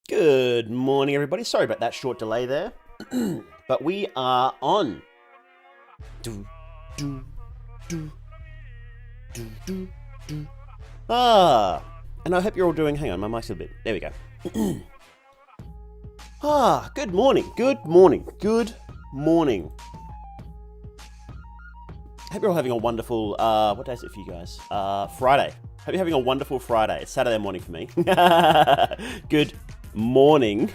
Good morning, everybody. Sorry about that short delay there. But we are on. And I hope you're all doing... Hang on, my mic's a bit... There we go. Good morning. Good morning. Good morning. Hope you're all having a wonderful... what day is it for you guys? Friday. Hope you're having a wonderful Friday. It's Saturday morning for me. Good morning.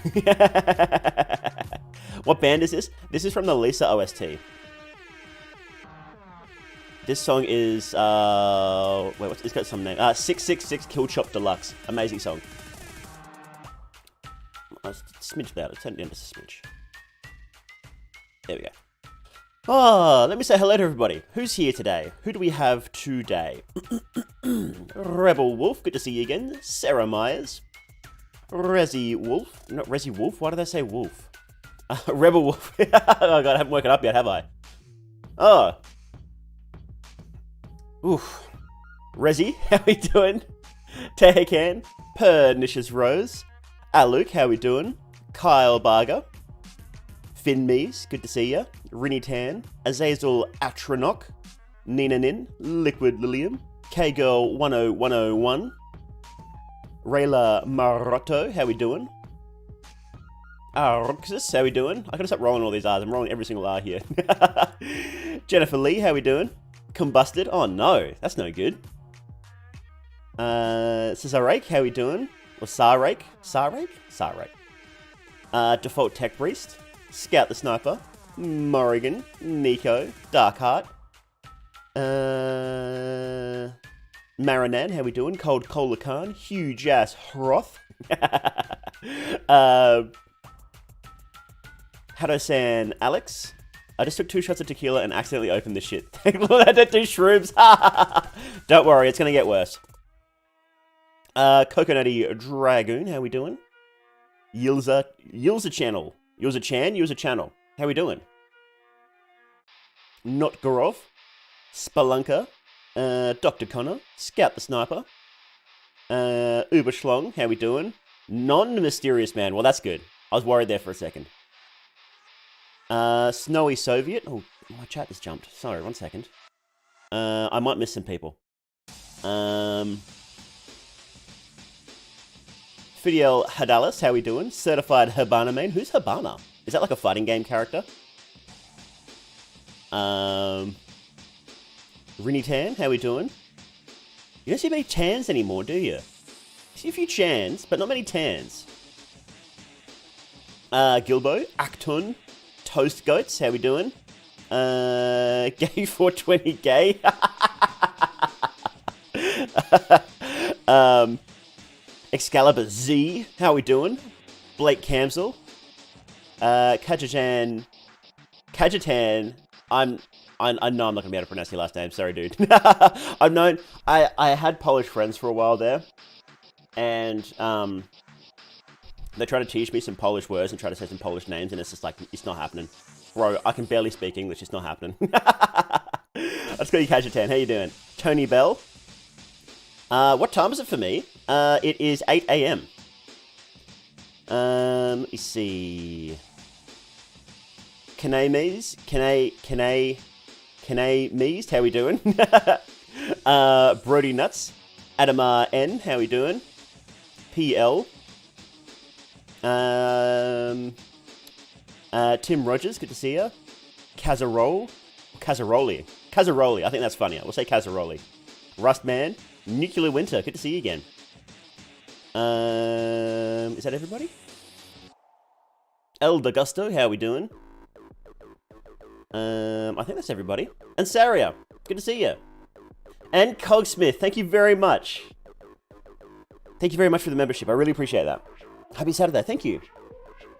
What band is this? This is from the Lisa OST. This song is, it's got some name. 666 Kill Chop Deluxe. Amazing song. Smidge louder. Turn it down just a smidge. There we go. Let me say hello to everybody. Who's here today? Who do we have today? Rebel Wolf, good to see you again. Sarah Myers. Resi Wolf. Not Resi Wolf, why did I say Wolf? Rebel Wolf. Oh god, I haven't woken up yet, have I? Oh. Oof. Resi, how we doing? Tehekan. Pernicious Rose. Aluk, how we doing? Kyle Barger. Finn Mees, good to see ya. Rinny Tan. Azazel Atronach. Nina Nin. Liquid Lilium. K-Girl 10101. Rayla Marotto, how we doing? Roxas, how we doing? I gotta stop rolling all these R's. I'm rolling every single R here. Jennifer Lee, how we doing? Combusted. Oh no, that's no good. Cesarake, how we doing? Or Sarake? Sarake? Sarake. Default Tech Priest. Scout the Sniper. Morrigan. Nico. Darkheart. Marinan, how we doing? Cold Cola Khan. Huge ass Hroth. Hadosan Alex. I just took 2 shots of tequila and accidentally opened this shit. I did 2 shrooms. Don't worry, it's gonna get worse. Coconutty Dragoon, how we doing? Yilza Channel. Yilza Channel. How we doing? Not Gorov. Spelunker. Dr. Connor. Scout the Sniper. Uber Schlong, how we doing? Non-Mysterious Man. Well, that's good. I was worried there for a second. Snowy Soviet. Oh, my chat just jumped. Sorry, 1 second. I might miss some people. Fidel Hadalis, how we doing? Certified Habana main. Who's Habana? Is that like a fighting game character? Rini Tan, how we doing? You don't see many Tans anymore, do you? See a few Chans, but not many Tans. Gilbo, Actun, Toast Goats, how we doing? Gay 420 Gay. Excalibur Z, how we doing? Blake Camsel. Kajitan. I know I'm not going to be able to pronounce your last name. Sorry, dude. I had Polish friends for a while there. And, they try to teach me some Polish words and try to say some Polish names. And it's just like, it's not happening. Bro, I can barely speak English. It's not happening. Let's go, you Kajitan. How you doing? Tony Bell. What time is it for me? It is 8 a.m. Let me see. Kane Mees, how we doing? Brody Nuts. Adamar N, how we doing? PL. Tim Rogers, good to see you. Casaroli, I think that's funnier. We'll say Casaroli. Rustman. Nuclear Winter, good to see you again. Is that everybody? El D'Agusto, how are we doing? I think that's everybody. And Saria, good to see you. And Cogsmith, thank you very much. Thank you very much for the membership. I really appreciate that. Happy Saturday, thank you.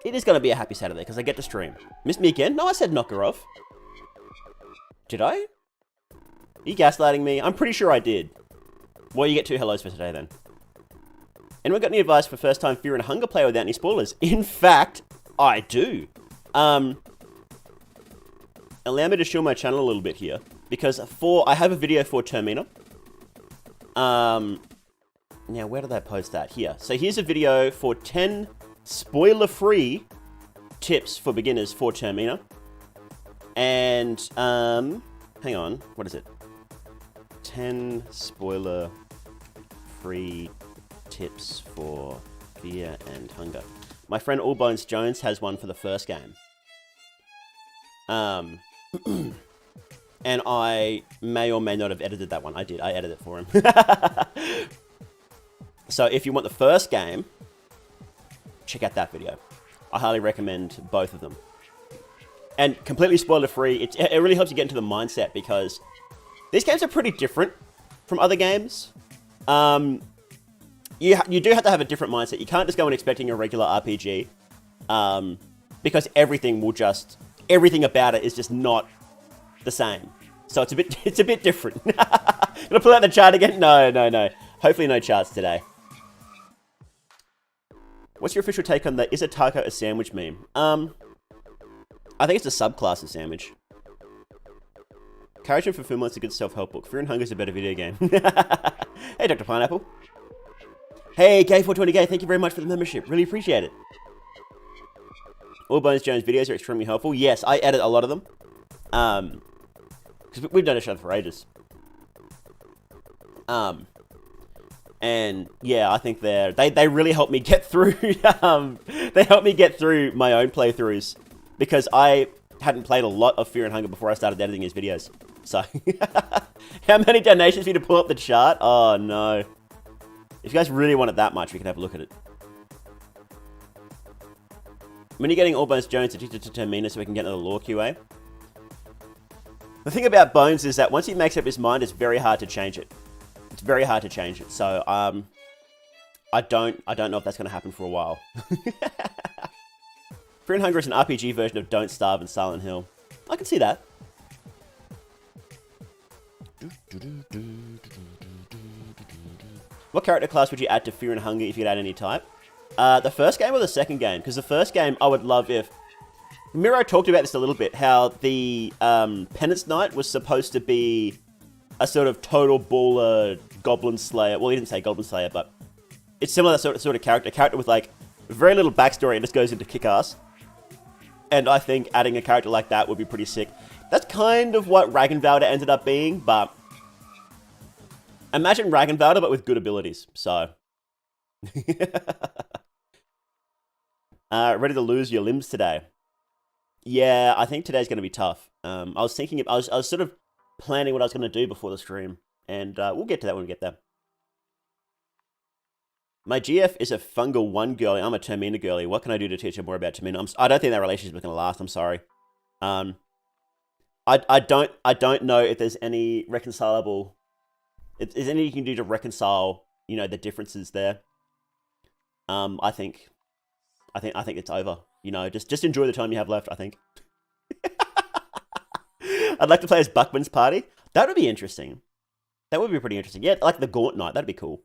It is going to be a happy Saturday because I get to stream. Missed me again? No, I said knock her off. Did I? Are you gaslighting me? I'm pretty sure I did. Well, you get 2 hellos for today then. Anyone got any advice for first-time Fear and Hunger player without any spoilers? In fact, I do. Allow me to show my channel a little bit here. Because I have a video for Termina. Now, where did I post that? Here. So here's a video for 10 spoiler-free tips for beginners for Termina. And, hang on. What is it? 10 spoiler-free tips for Fear and Hunger. My friend Allbones Jones has one for the first game. And I may or may not have edited that one. I did. I edited it for him. So if you want the first game, check out that video. I highly recommend both of them. And completely spoiler-free. It really helps you get into the mindset because these games are pretty different from other games. You do have to have a different mindset. You can't just go in expecting a regular RPG. Because everything about it is just not the same. So it's a bit different. Gonna pull out the chart again? No. Hopefully no charts today. What's your official take on the is a taco a sandwich meme? I think it's a subclass of sandwich. Courage and Fulfillment is a good self-help book. Fear and Hunger is a better video game. Hey, Dr. Pineapple. Hey, Gay420Gay, thank you very much for the membership. Really appreciate it. All Bones Jones videos are extremely helpful. Yes, I edit a lot of them. Because we've done a show for ages. And yeah, I think they really helped me get through. They helped me get through my own playthroughs because I hadn't played a lot of Fear and Hunger before I started editing his videos. So, how many donations for you to pull up the chart? Oh no! If you guys really want it that much, we can have a look at it. When you're getting all Bones Jones addicted to Termina so we can get into the lore QA. The thing about Bones is that once he makes up his mind, it's very hard to change it. It's very hard to change it. So, I don't know if that's going to happen for a while. Fear and Hunger is an RPG version of Don't Starve and Silent Hill. I can see that. What character class would you add to Fear and Hunger if you could add any type? The first game or the second game? Because the first game, I would love if... Miro talked about this a little bit, how the Penance Knight was supposed to be a sort of total baller Goblin Slayer. Well, he didn't say Goblin Slayer, but it's similar to that sort of character. A character with, like, Very little backstory, and just goes into kick-ass. And I think adding a character like that would be pretty sick. That's kind of what Ragnvalder ended up being, but... Imagine Ragnvalder, but with good abilities, so... ready to lose your limbs today. Yeah, I think today's going to be tough. I was thinking... I was sort of planning what I was going to do before the stream, and we'll get to that when we get there. My GF is a Fungal 1 girly. I'm a Termina girly. What can I do to teach her more about Termina? I don't think that relationship is going to last. I'm sorry. I don't know if there's any reconcilable... Is there anything you can do to reconcile, you know, the differences there? I think it's over. You know, just enjoy the time you have left, I think. I'd like to play as Buckman's party. That would be interesting. That would be pretty interesting. Yeah, like the Gaunt Knight. That'd be cool.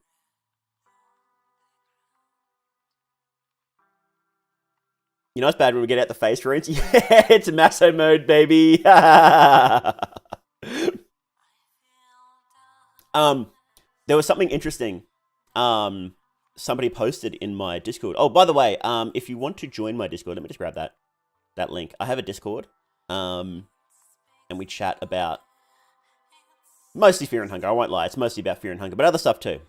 You know, it's bad when we get out the face runes. Yeah, it's Masso mode, baby. There was something interesting. Somebody posted in my Discord. Oh, by the way, if you want to join my Discord, let me just grab that link. I have a Discord. And we chat about mostly Fear and Hunger. I won't lie, it's mostly about Fear and Hunger, but other stuff too.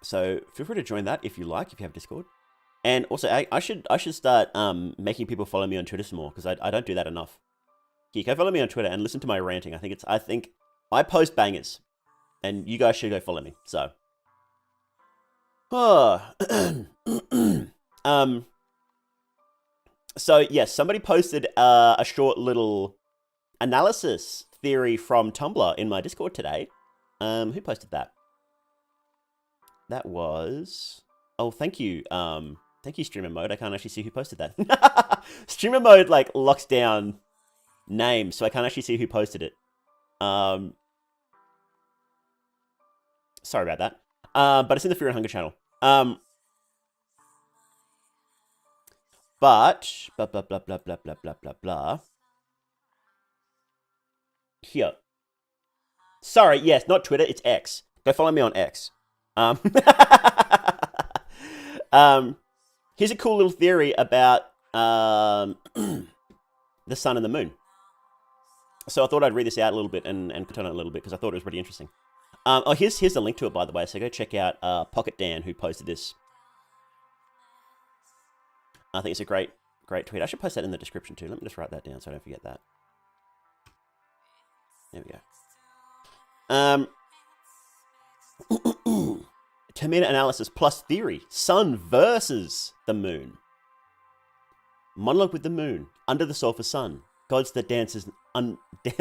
So feel free to join that if you like, if you have Discord. And also, I should start making people follow me on Twitter some more, because I don't do that enough. You can follow me on Twitter and listen to my ranting. I think I post bangers, and you guys should go follow me. So, so yes, somebody posted a short little analysis theory from Tumblr in my Discord today. Who posted that? That was... Oh, thank you. Thank you, Streamer Mode. I can't actually see who posted that. Streamer Mode, like, locks down names, so I can't actually see who posted it. Sorry about that. But it's in the Fear and Hunger channel. But blah, blah, blah, blah, blah, blah, blah, blah, blah. Here. Sorry, yes, not Twitter, it's X. Go follow me on X. Here's a cool little theory about the sun and the moon. So I thought I'd read this out a little bit and turn it a little bit, because I thought it was pretty interesting. Oh, here's the link to it, by the way. So go check out Pocket Dan, who posted this. I think it's a great tweet. I should post that in the description too. Let me just write that down so I don't forget that. There we go. Termina analysis plus theory. Sun versus the moon. Monologue with the moon. Under the sulfur sun. Gods that dances... This would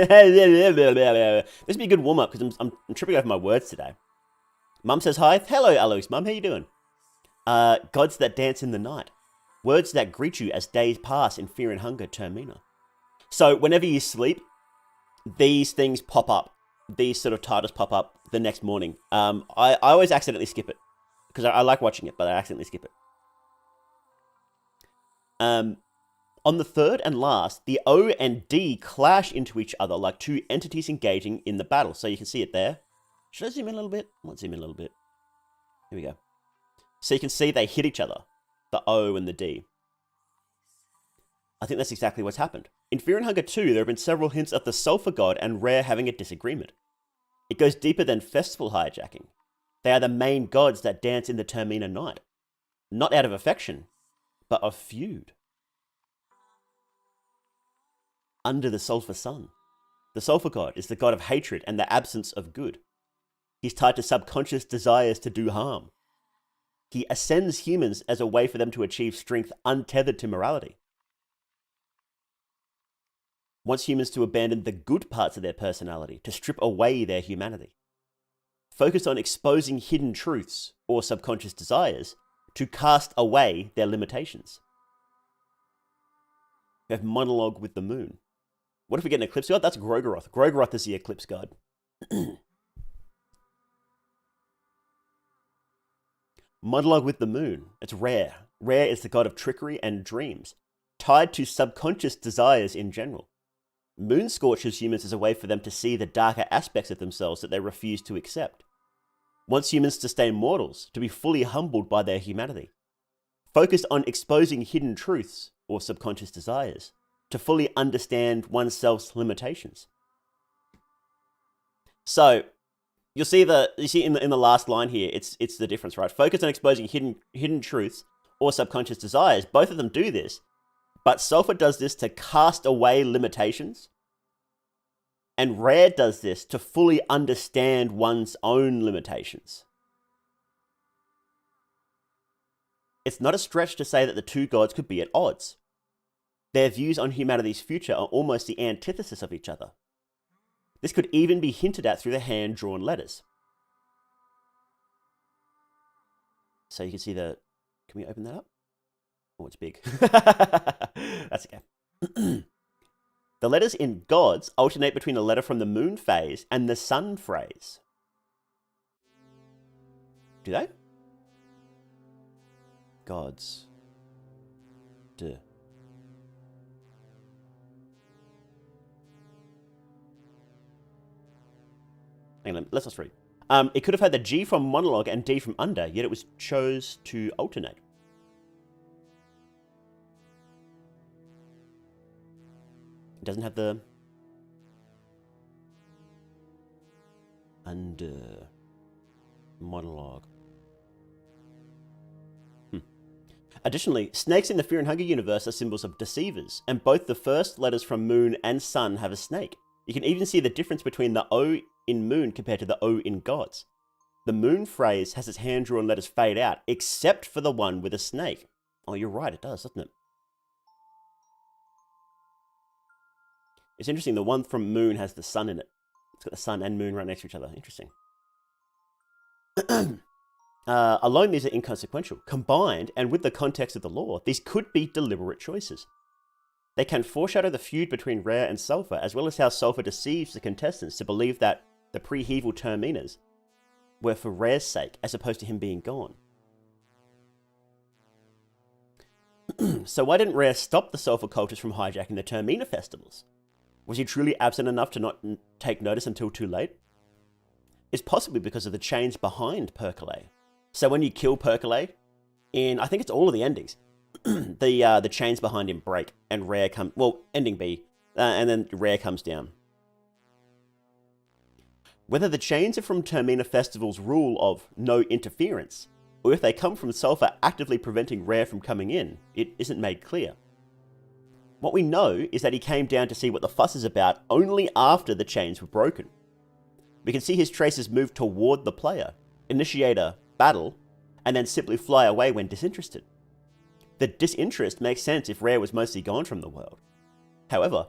be a good warm-up, because I'm tripping over my words today. Mum says hi. Hello, Alois. Mum, how you doing? Gods that dance in the night. Words that greet you as days pass in Fear and Hunger, Termina. So whenever you sleep, these things pop up. These sort of titles pop up the next morning. I always accidentally skip it, because I like watching it, but I accidentally skip it. On the third and last, the O and D clash into each other like two entities engaging in the battle. So you can see it there. Should I zoom in a little bit? I want to zoom in a little bit. Here we go. So you can see they hit each other, the O and the D. I think that's exactly what's happened. In Fear and Hunger 2, there have been several hints of the Sulphur God and Rare having a disagreement. It goes deeper than festival hijacking. They are the main gods that dance in the Termina night. Not out of affection, but of feud. Under the sulphur sun. The sulphur god is the god of hatred and the absence of good. He's tied to subconscious desires to do harm. He ascends humans as a way for them to achieve strength untethered to morality. Wants humans to abandon the good parts of their personality, to strip away their humanity. Focus on exposing hidden truths or subconscious desires to cast away their limitations. We have monologue with the moon. What if we get an eclipse god? That's Grogoroth. Grogoroth is the eclipse god. Monologue with the moon. It's Rare. Rare is the god of trickery and dreams, tied to subconscious desires in general. Moon scorches humans as a way for them to see the darker aspects of themselves that they refuse to accept. wants humans to stay mortals, to be fully humbled by their humanity, focused on exposing hidden truths or subconscious desires, to fully understand oneself's limitations. So, you see in the last line here, it's the difference, right? Focus on exposing hidden truths or subconscious desires. Both of them do this, but Sulfur does this to cast away limitations, and Rare does this to fully understand one's own limitations. It's not a stretch to say that the two gods could be at odds. Their views on humanity's future are almost the antithesis of each other. This could even be hinted at through the hand-drawn letters. So you can see the... Can we open that up? Oh, it's big. That's okay. The letters in gods alternate between a letter from the moon phase and the sun phrase. Do they? Gods. Duh. Hang on, let's read. It could have had the G from monologue and D from under, yet it was chose to alternate. It doesn't have the under monologue. Additionally, snakes in the Fear and Hunger universe are symbols of deceivers, and both the first letters from moon and sun have a snake. You can even see the difference between the O in moon compared to the O in gods. The moon phrase has its hand-drawn letters fade out, except for the one with a snake. Oh, you're right, it does, doesn't it? It's interesting, the one from moon has the sun in it. It's got the sun and moon right next to each other. Interesting. Alone, these are inconsequential. Combined, and with the context of the lore, these could be deliberate choices. They can foreshadow the feud between Rare and Sulfur, as well as how Sulfur deceives the contestants to believe that the pre-Hevel Terminas were for Rare's sake, as opposed to him being gone. So why didn't Rare stop the Sulfur cultists from hijacking the Termina festivals? Was he truly absent enough to not take notice until too late? It's possibly because of the chains behind Percolate. So when you kill Percolate, in I think it's all of the endings, the chains behind him break, and Rare comes, well, ending B, and then Rare comes down. Whether the chains are from Termina Festival's rule of no interference, or if they come from Sulfur actively preventing Rare from coming in, it isn't made clear. What we know is that he came down to see what the fuss is about only after the chains were broken. We can see his traces move toward the player, initiate a battle, and then simply fly away when disinterested. The disinterest makes sense if Rare was mostly gone from the world. However,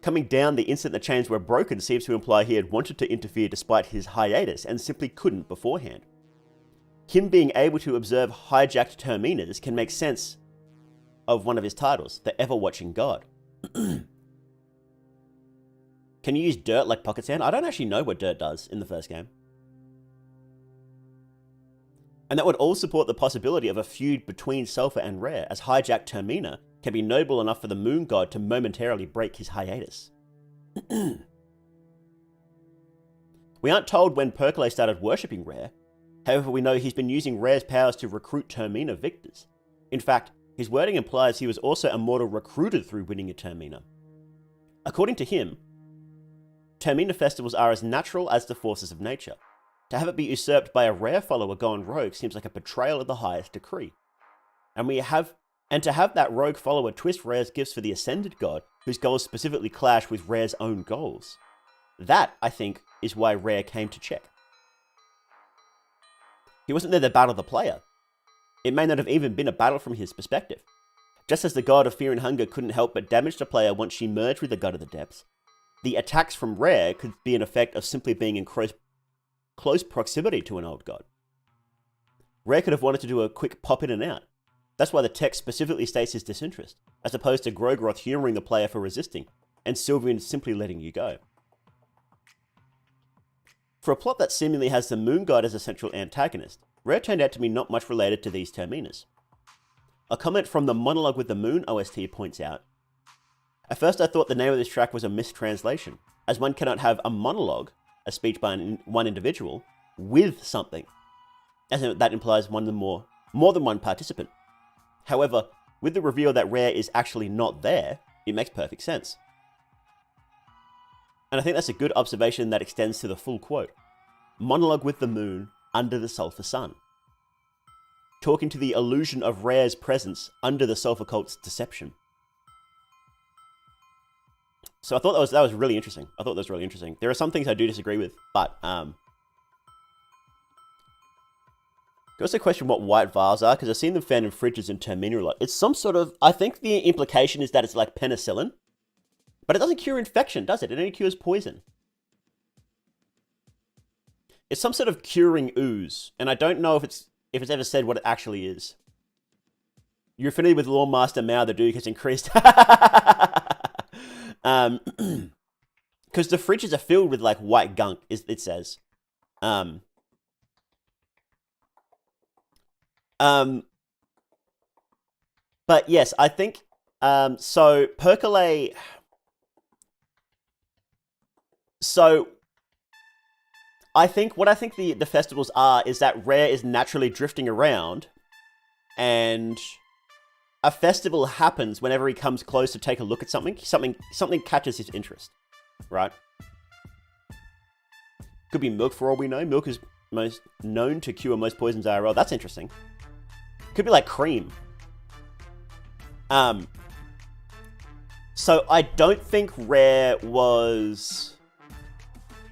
coming down the instant the chains were broken seems to imply he had wanted to interfere despite his hiatus and simply couldn't beforehand. Him being able to observe hijacked Terminas can make sense of one of his titles, the Ever-Watching God. Can you use dirt like pocket sand? I don't actually know what dirt does in the first game. And that would all support the possibility of a feud between Sulfur and Rare, as hijacked Termina can be noble enough for the Moon God to momentarily break his hiatus. We aren't told when Percolate started worshipping Rare, however we know he's been using Rare's powers to recruit Termina victors. In fact, his wording implies he was also a mortal recruited through winning a Termina. According to him, Termina festivals are as natural as the forces of nature. To have it be usurped by a Rare follower gone rogue seems like a betrayal of the highest decree. And to have that rogue follower twist Rare's gifts for the Ascended God, whose goals specifically clash with Rare's own goals. That, I think, is why Rare came to check. He wasn't there to battle the player. It may not have even been a battle from his perspective. Just as the God of Fear and Hunger couldn't help but damage the player once she merged with the God of the Depths, the attacks from Rare could be an effect of simply being in close proximity to an old god. Rare could have wanted to do a quick pop in and out. That's why the text specifically states his disinterest, as opposed to Grogroth humouring the player for resisting, and Sylvian simply letting you go. For a plot that seemingly has the Moon God as a central antagonist, Rare turned out to be not much related to these Terminas. A comment from the Monologue with the Moon OST points out, "At first I thought the name of this track was a mistranslation, as one cannot have a monologue, a speech by one individual, with something, as that implies more than one participant. However, with the reveal that Rare is actually not there, it makes perfect sense. And I think that's a good observation that extends to the full quote. Monologue with the moon under the sulfur sun. Talking to the illusion of Rare's presence under the sulfur cult's deception. So I thought that was really interesting. There are some things I do disagree with, but I also question what white vials are, because I've seen them found in fridges in Termina a lot. It's some sort of... I think the implication is that it's like penicillin. But it doesn't cure infection, does it? It only cures poison. It's some sort of curing ooze. And I don't know if it's ever said what it actually is. You're familiar with Lawmaster Mao, the Duke has increased... Because the fridges are filled with, like, white gunk, it says. But yes, I think, so Percolate, so I think the festivals are is that Rare is naturally drifting around, and a festival happens whenever he comes close to take a look at something catches his interest, right? Could be milk for all we know. Milk is most known to cure most poisons IRL. That's interesting. Could be like cream. So I don't think Rare was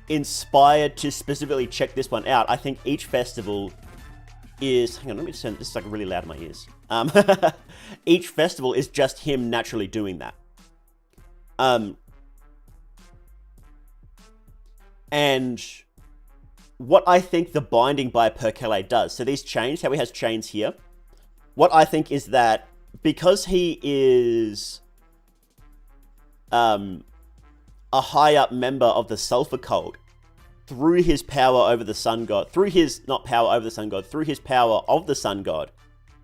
inspired to specifically check this one out. I think each festival is... Hang on, let me just turn... This is like really loud in my ears. Each festival is just him naturally doing that. And what I think the binding by Percolate does... So these chains, how he has chains here. What I think is that because he is a high-up member of the Sulfur Cult, through his power over the Sun God, through his power of the Sun God,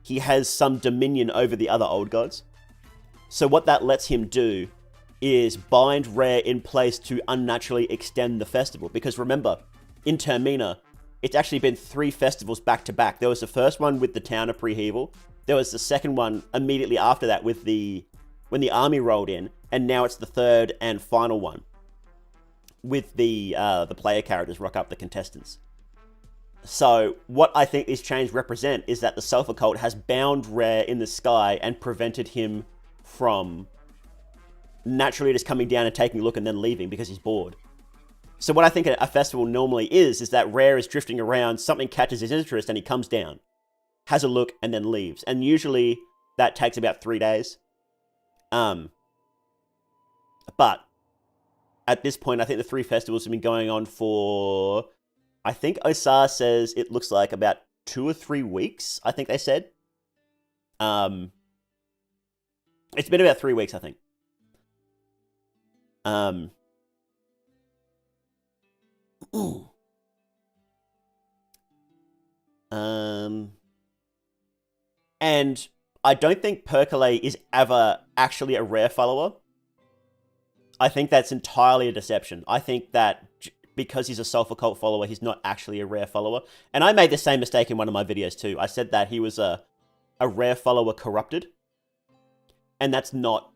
he has some dominion over the other old gods. So what that lets him do is bind Rare in place to unnaturally extend the festival. Because remember, in Termina, it's actually been 3 festivals back to back. There was the first one with the town of Preheval. There was the second one immediately after that with when the army rolled in, and now it's the third and final one with the player characters rock up, the contestants. So what I think these chains represent is that the Sulfur Cult has bound Rare in the sky and prevented him from naturally just coming down and taking a look and then leaving because he's bored. So what I think a festival normally is that Rare is drifting around, something catches his interest, and he comes down, has a look, and then leaves. And usually that takes about 3 days. But at this point, I think the 3 festivals have been going on for... I think Osar says it looks like about 2 or 3 weeks, I think they said. It's been about 3 weeks, I think. And I don't think Percolate is ever actually a Rare follower. I think that's entirely a deception. I think that because he's a Sulfur Cult follower, he's not actually a Rare follower. And I made the same mistake in one of my videos too. I said that he was a Rare follower corrupted. And that's not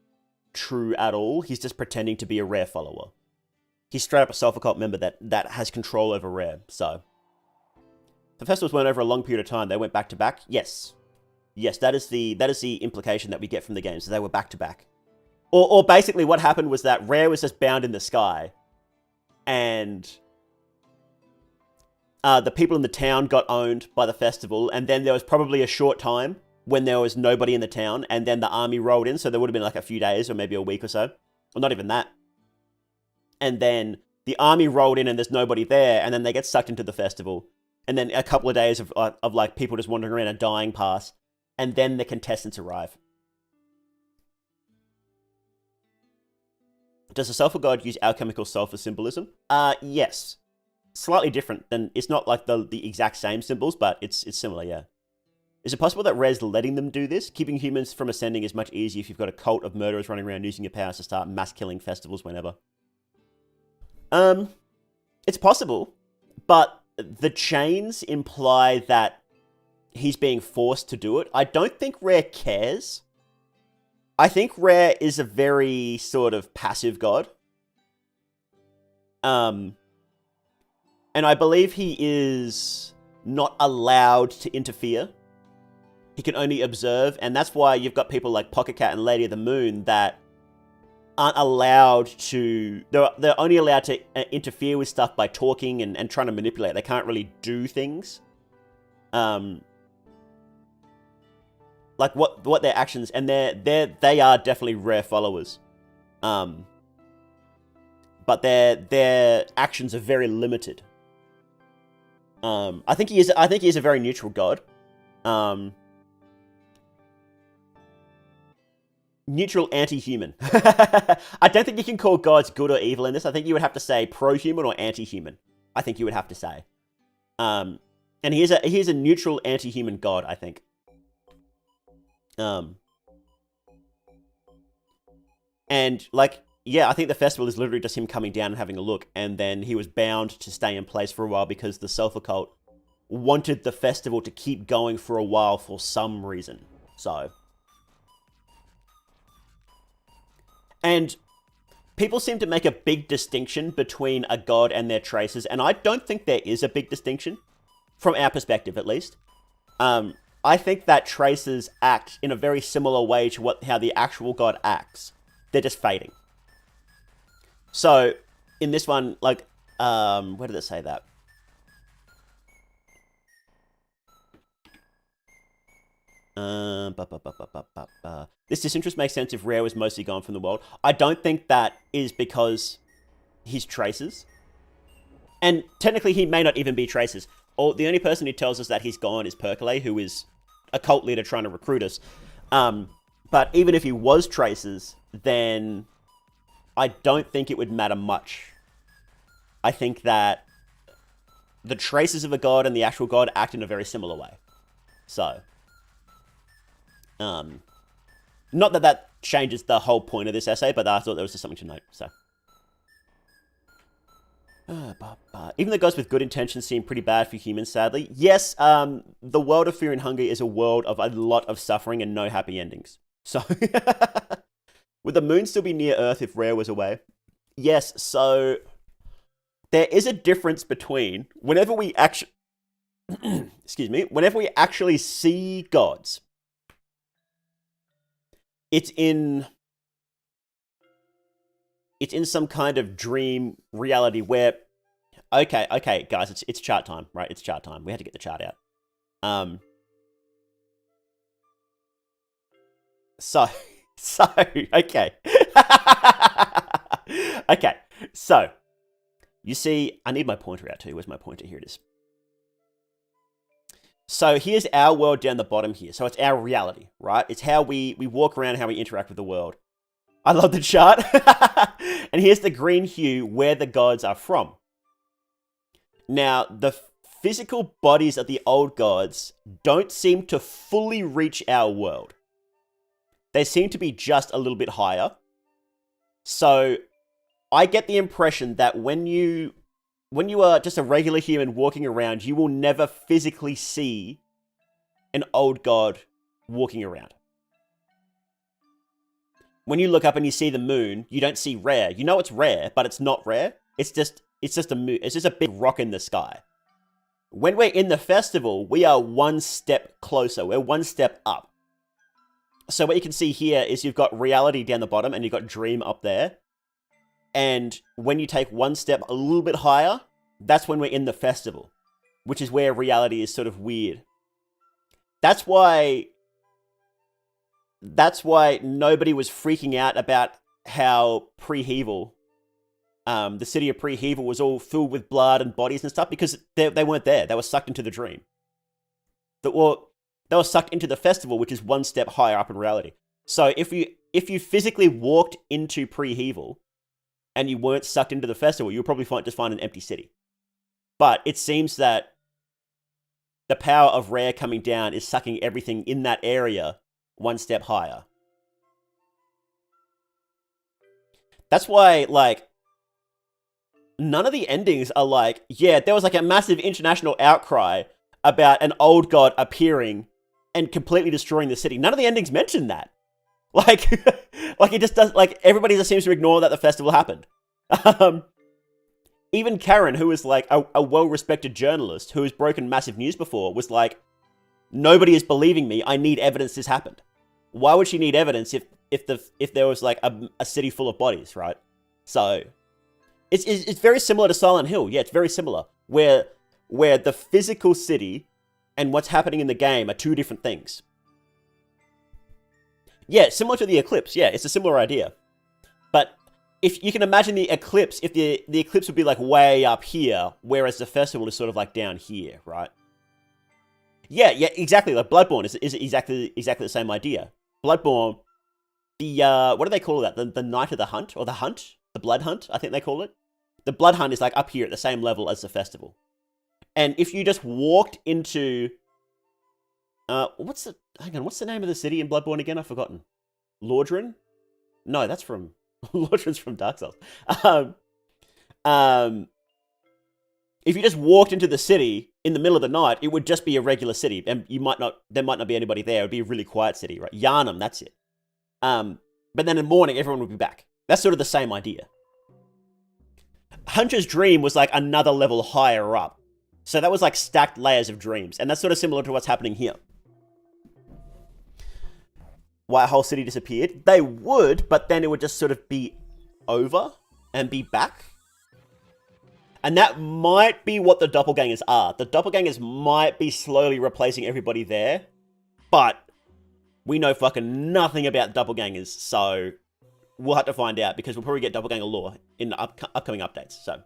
true at all. He's just pretending to be a Rare follower. He's straight up a Sulfur Cult member that has control over Rare. So the festivals weren't over a long period of time. They went back to back. Yes. Yes, that is the implication that we get from the game. So they were back to back. Or basically what happened was that Rare was just bound in the sky. And the people in the town got owned by the festival. And then there was probably a short time when there was nobody in the town. And then the army rolled in. So there would have been like a few days or maybe a week or so. Or not even that. And then the army rolled in and there's nobody there. And then they get sucked into the festival. And then a couple of days of like people just wandering around and dying pass. And then the contestants arrive. Does the Sulfur God use alchemical sulfur symbolism? Yes. Slightly different than... It's not like the exact same symbols, but it's similar, yeah. Is it possible that Rare's letting them do this? Keeping humans from ascending is much easier if you've got a cult of murderers running around using your powers to start mass killing festivals whenever. It's possible, but the chains imply that he's being forced to do it. I don't think Rare cares. I think Rare is a very sort of passive god. And I believe he is not allowed to interfere. He can only observe, and that's why you've got people like Pocket Cat and Lady of the Moon that aren't allowed to... They're only allowed to interfere with stuff by talking and trying to manipulate. They can't really do things. Like what their actions... And they are definitely Rare followers. But their actions are very limited. I think he is a very neutral god. Neutral anti-human. I don't think you can call gods good or evil in this. I think you would have to say pro-human or anti-human. I think you would have to say. And he is a neutral anti-human god, I think. And like, yeah, I think the festival is literally just him coming down and having a look, and then he was bound to stay in place for a while because the Self Occult wanted the festival to keep going for a while for some reason. So, and people seem to make a big distinction between a god and their traces, and I don't think there is a big distinction, from our perspective at least. I think that traces act in a very similar way to how the actual god acts. They're just fading. So, in this one, like, where did it say that? This disinterest makes sense if Rare was mostly gone from the world. I don't think that is because he's traces. And technically, he may not even be traces. Or the only person who tells us that he's gone is Percolate, who is a cult leader trying to recruit us. But even if he was traces, then I don't think it would matter much. I think that the traces of a god and the actual god act in a very similar way. So, not that that changes the whole point of this essay, but I thought there was just something to note. So, even the gods with good intentions seem pretty bad for humans, sadly. Yes, the world of Fear and Hunger is a world of a lot of suffering and no happy endings. So, would the moon still be near Earth if Rare was away? Yes, so there is a difference between whenever we actually... excuse me. Whenever we actually see gods, it's in some kind of dream reality where... Okay, guys, it's chart time, right? It's chart time. We had to get the chart out. So, okay. Okay, so, you see, I need my pointer out too. Where's my pointer? Here it is. So here's our world down the bottom here. So it's our reality, right? It's how we walk around, how we interact with the world. I love the chart. And here's the green hue where the gods are from. Now, the physical bodies of the old gods don't seem to fully reach our world. They seem to be just a little bit higher. So I get the impression that when you are just a regular human walking around, you will never physically see an old god walking around. When you look up and you see the moon, you don't see Rare. You know it's Rare, but it's not Rare. It's just a moon. It's just a big rock in the sky. When we're in the festival, we are one step closer. We're one step up. So what you can see here is you've got reality down the bottom and you've got dream up there. And when you take one step a little bit higher, that's when we're in the festival, which is where reality is sort of weird. That's why nobody was freaking out about how Preheval, the city of Preheval was all filled with blood and bodies and stuff, because they weren't there. They were sucked into the dream. They were sucked into the festival, which is one step higher up in reality. So if you physically walked into Preheval and you weren't sucked into the festival, you'll probably just find an empty city. But it seems that the power of Rare coming down is sucking everything in that area one step higher. That's why, like, none of the endings are like, yeah, there was like a massive international outcry about an old god appearing and completely destroying the city. None of the endings mention that. Like, like it just does. Like everybody just seems to ignore that the festival happened. Even Karen, who is like a well-respected journalist who has broken massive news before, was like, "Nobody is believing me. I need evidence this happened." Why would she need evidence if there was like a city full of bodies, right? So it's very similar to Silent Hill. Yeah, it's very similar. Where the physical city and what's happening in the game are two different things. Yeah, similar to the eclipse. Yeah, it's a similar idea. But if you can imagine the eclipse, if the eclipse would be like way up here, whereas the festival is sort of like down here, right? Yeah, exactly. Like Bloodborne is exactly the same idea. Bloodborne, the what do they call that? The Night of the Hunt or the Hunt, the Blood Hunt, I think they call it. The Blood Hunt is like up here at the same level as the festival. And if you just walked into what's the name of the city in Bloodborne again? I've forgotten. Lordran? No, that's from Lordran's from Dark Souls. If you just walked into the city in the middle of the night, it would just be a regular city, and there might not be anybody there. It would be a really quiet city, right? Yharnam, that's it. But then in the morning, everyone would be back. That's sort of the same idea. Hunter's Dream was like another level higher up. So that was like stacked layers of dreams, and that's sort of similar to what's happening here. Why a whole city disappeared? They would, but then it would just sort of be over and be back. And that might be what the doppelgangers are. The doppelgangers might be slowly replacing everybody there, but we know fucking nothing about doppelgangers, so we'll have to find out, because we'll probably get doppelganger lore in the upcoming updates, so.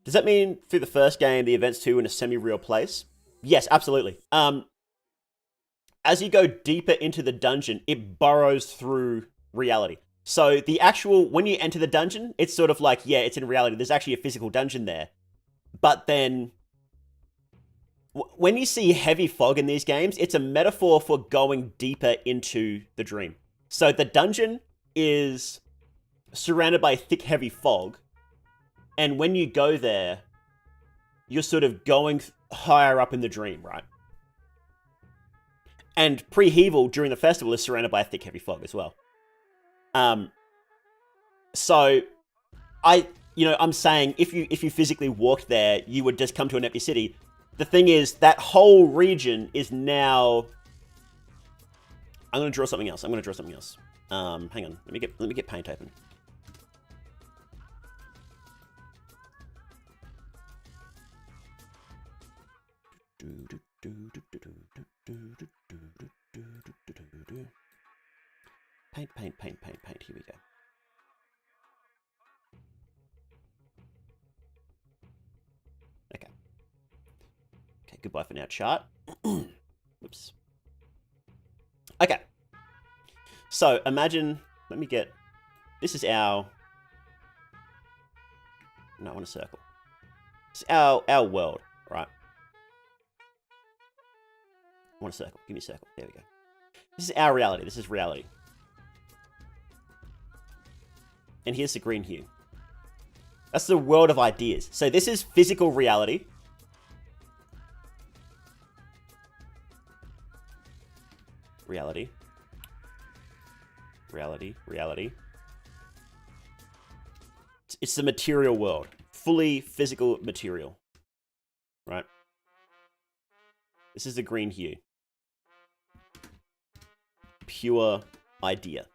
Does that mean through the first game, the events too in a semi-real place? Yes, absolutely. As you go deeper into the dungeon, it burrows through reality. So the actual, when you enter the dungeon, it's sort of like, yeah, it's in reality. There's actually a physical dungeon there. But then, when you see heavy fog in these games, it's a metaphor for going deeper into the dream. So the dungeon is surrounded by thick, heavy fog. And when you go there, you're sort of going higher up in the dream, right? And Pre-Heval during the festival is surrounded by a thick, heavy fog as well. So I'm saying if you physically walked there, you would just come to an empty city. The thing is, that whole region is now. I'm gonna draw something else. Hang on. Let me get paint open. Paint. Here we go. Okay, goodbye for now, chart. Whoops. Okay. So, imagine, this is our, no, I want a circle. This is our world, right? I want a circle. Give me a circle. There we go. This is our reality. This is reality. And here's the green hue. That's the world of ideas. So this is physical reality. Reality. It's the material world. Fully physical material. Right? This is the green hue. Pure idea.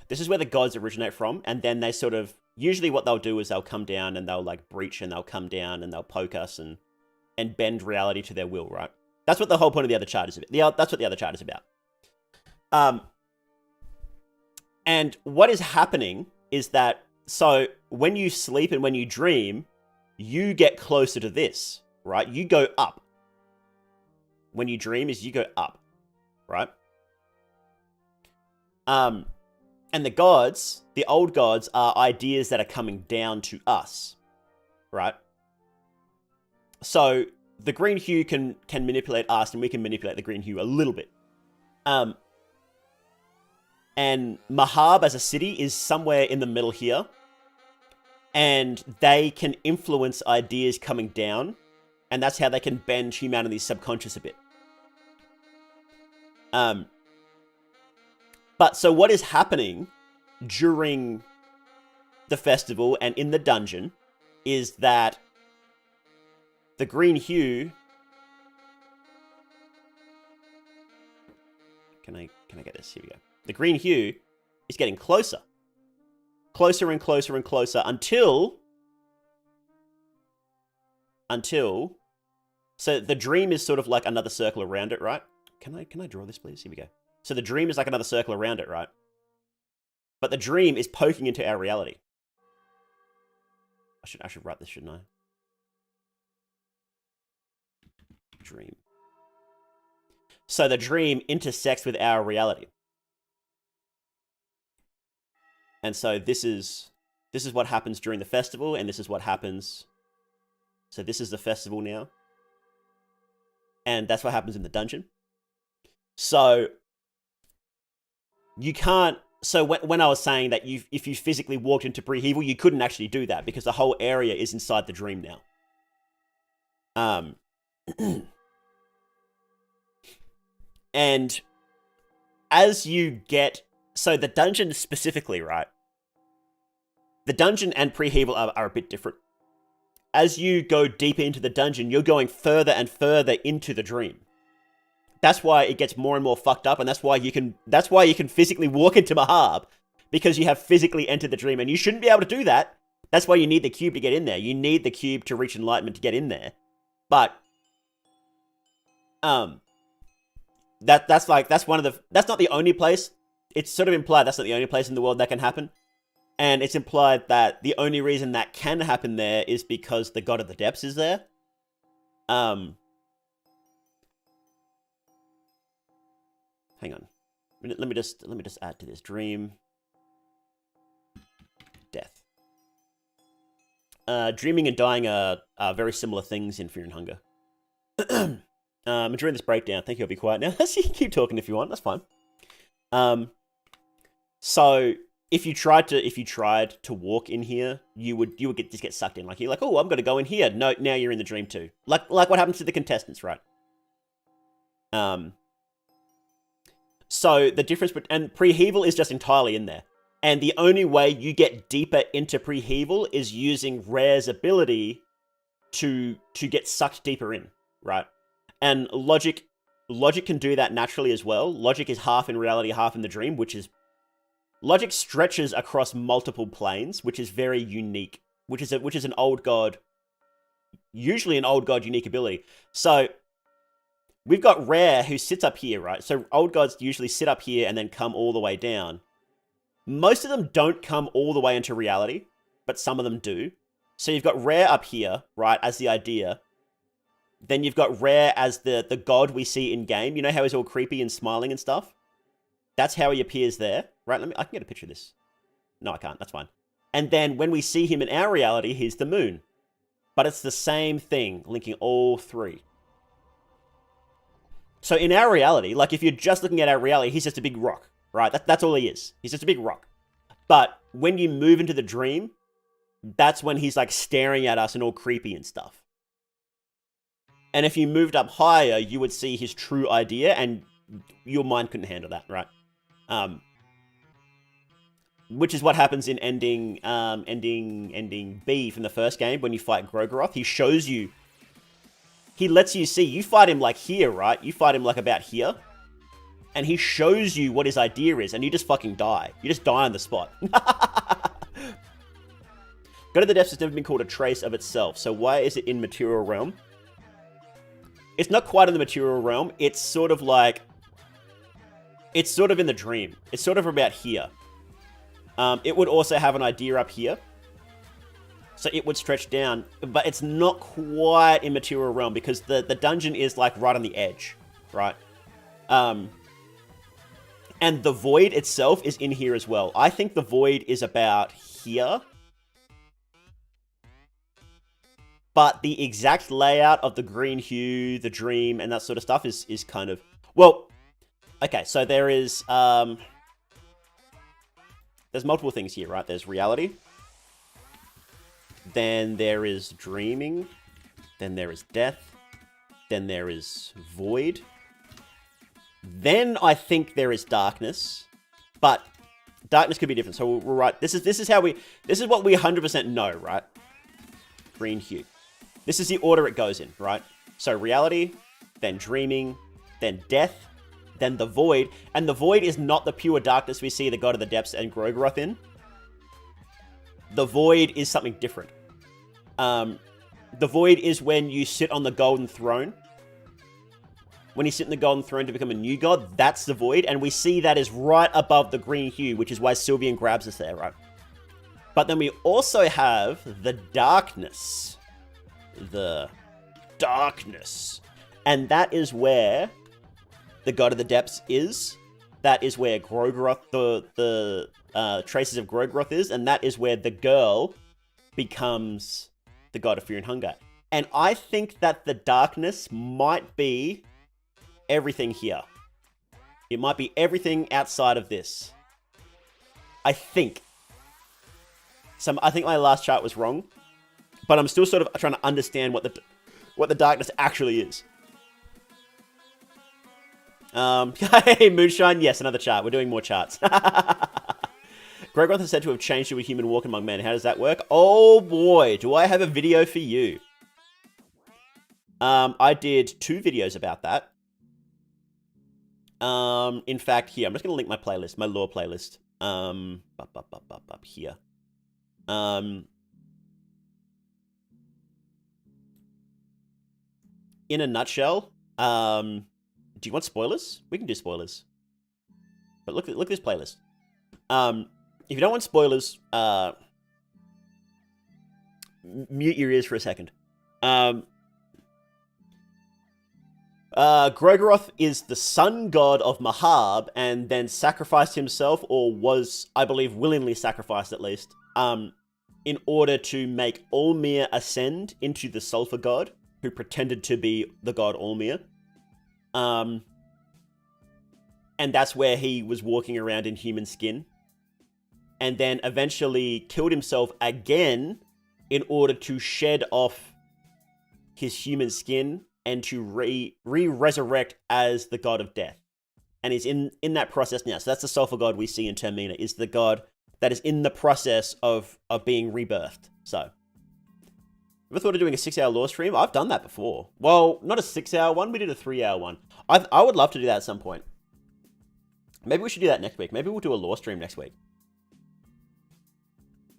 This is where the gods originate from, and then they sort of, usually what they'll do is they'll come down and they'll like breach, and they'll come down and they'll poke us and bend reality to their will, right? That's what the whole point of the other chart is about. That's what the other chart is about. And what is happening is that, so when you sleep and when you dream, you get closer to this, right? You go up. When you dream is you go up, right? And the gods, the old gods, are ideas that are coming down to us, right? So the green hue can manipulate us, and we can manipulate the green hue a little bit. And Mahab as a city is somewhere in the middle here. And they can influence ideas coming down, and that's how they can bend humanity's subconscious a bit. But so what is happening during the festival and in the dungeon is that the green hue... Can I get this? Here we go. The green hue is getting closer. Closer and closer and closer until... So the dream is sort of like another circle around it, right? Can I draw this, please? Here we go. So the dream is like another circle around it, right? But the dream is poking into our reality. I should write this, shouldn't I? Dream. So the dream intersects with our reality. And so this is what happens during the festival, and this is what happens... So this is the festival now. And that's what happens in the dungeon. So you can't... So when I was saying that if you physically walked into Pre-Heval, you couldn't actually do that because the whole area is inside the dream now. And as you get... So the dungeon specifically, right? The dungeon and Pre-Heval are a bit different. As you go deeper into the dungeon, you're going further and further into the dream. That's why it gets more and more fucked up, and that's why you can physically walk into Mahab, because you have physically entered the dream, and you shouldn't be able to do that. That's why you need the cube to get in there. You need the cube to reach enlightenment to get in there. But that's not the only place. It's sort of implied that's not the only place in the world that can happen. And it's implied that the only reason that can happen there is because the God of the Depths is there. Hang on. Let me just add to this. Dream. Death. Dreaming and dying are very similar things in Fear and Hunger. During this breakdown, thank you, I'll be quiet now. So you can keep talking if you want, that's fine. So if you tried to walk in here, you would just get sucked in. Like you're like, oh, I'm gonna go in here. No, now you're in the dream too. Like what happens to the contestants, right? So the difference, and Pre-Heval is just entirely in there. And the only way you get deeper into Pre-Heval is using Rare's ability to get sucked deeper in, right? And Logic can do that naturally as well. Logic is half in reality, half in the dream, which is... Logic stretches across multiple planes, which is very unique, which is an old god, usually an old god unique ability. So we've got Rare who sits up here, right? So old gods usually sit up here and then come all the way down. Most of them don't come all the way into reality, but some of them do. So you've got Rare up here, right, as the idea. Then you've got Rare as the god we see in game. You know how he's all creepy and smiling and stuff? That's how he appears there, right? I can get a picture of this. No, I can't. That's fine. And then when we see him in our reality, he's the moon. But it's the same thing, linking all three. So in our reality, like if you're just looking at our reality, he's just a big rock, right? That's all he is. He's just a big rock. But when you move into the dream, that's when he's like staring at us and all creepy and stuff. And if you moved up higher, you would see his true idea, and your mind couldn't handle that, right? Which is what happens in ending B from the first game when you fight Grogoroth. He shows you, he lets you see, you fight him like here, right? You fight him like about here. And he shows you what his idea is, and you just fucking die. You just die on the spot. God of the Depths has never been called a trace of itself, so why is it in material realm? It's not quite in the material realm. It's sort of like... It's sort of in the dream. It's sort of about here. It would also have an idea up here. So it would stretch down. But it's not quite in material realm because the dungeon is like right on the edge. Right? And the void itself is in here as well. I think the void is about here. But the exact layout of the green hue, the dream, and that sort of stuff is kind of... Well, okay, so there is... there's multiple things here, right? There's reality. Then there is dreaming. Then there is death. Then there is void. Then I think there is darkness. But darkness could be different. So we're right. This is what we 100% know, right? Green hue. This is the order it goes in, right? So reality, then dreaming, then death, then the void. And the void is not the pure darkness we see the God of the Depths and Grogroth in. The void is something different. The void is when you sit on the golden throne. When you sit in the golden throne to become a new god, that's the void. And we see that is right above the green hue, which is why Sylvian grabs us there, right? But then we also have the darkness. The darkness. And that is where the God of the Depths is. That is where Grogroth, the traces of Grogroth is. And that is where the girl becomes the God of Fear and Hunger. And I think that the darkness might be everything here. It might be everything outside of this. I think. I think my last chart was wrong. But I'm still sort of trying to understand what the darkness actually is. Hey, Moonshine. Yes, another chart. We're doing more charts. Grogroth is said to have changed to a human walking among men. How does that work? Oh boy, do I have a video for you. I did 2 videos about that. In fact, here, I'm just going to link my playlist, my lore playlist. Up here. In a nutshell, do you want spoilers? We can do spoilers. But look at this playlist. If you don't want spoilers, mute your ears for a second. Grogroth is the sun god of Mahab and then sacrificed himself, or was, I believe, willingly sacrificed at least, in order to make Ulmir ascend into the sulfur god, who pretended to be the god Ulmir. And that's where he was walking around in human skin. And then eventually killed himself again in order to shed off his human skin and to re-resurrect as the god of death. And he's in that process now. So that's the sulfur god we see in Termina, is the god that is in the process of being rebirthed. So, ever thought of doing a 6-hour lore stream? I've done that before. Well, not a 6-hour one, we did a 3-hour one. I would love to do that at some point. Maybe we should do that next week. Maybe we'll do a lore stream next week.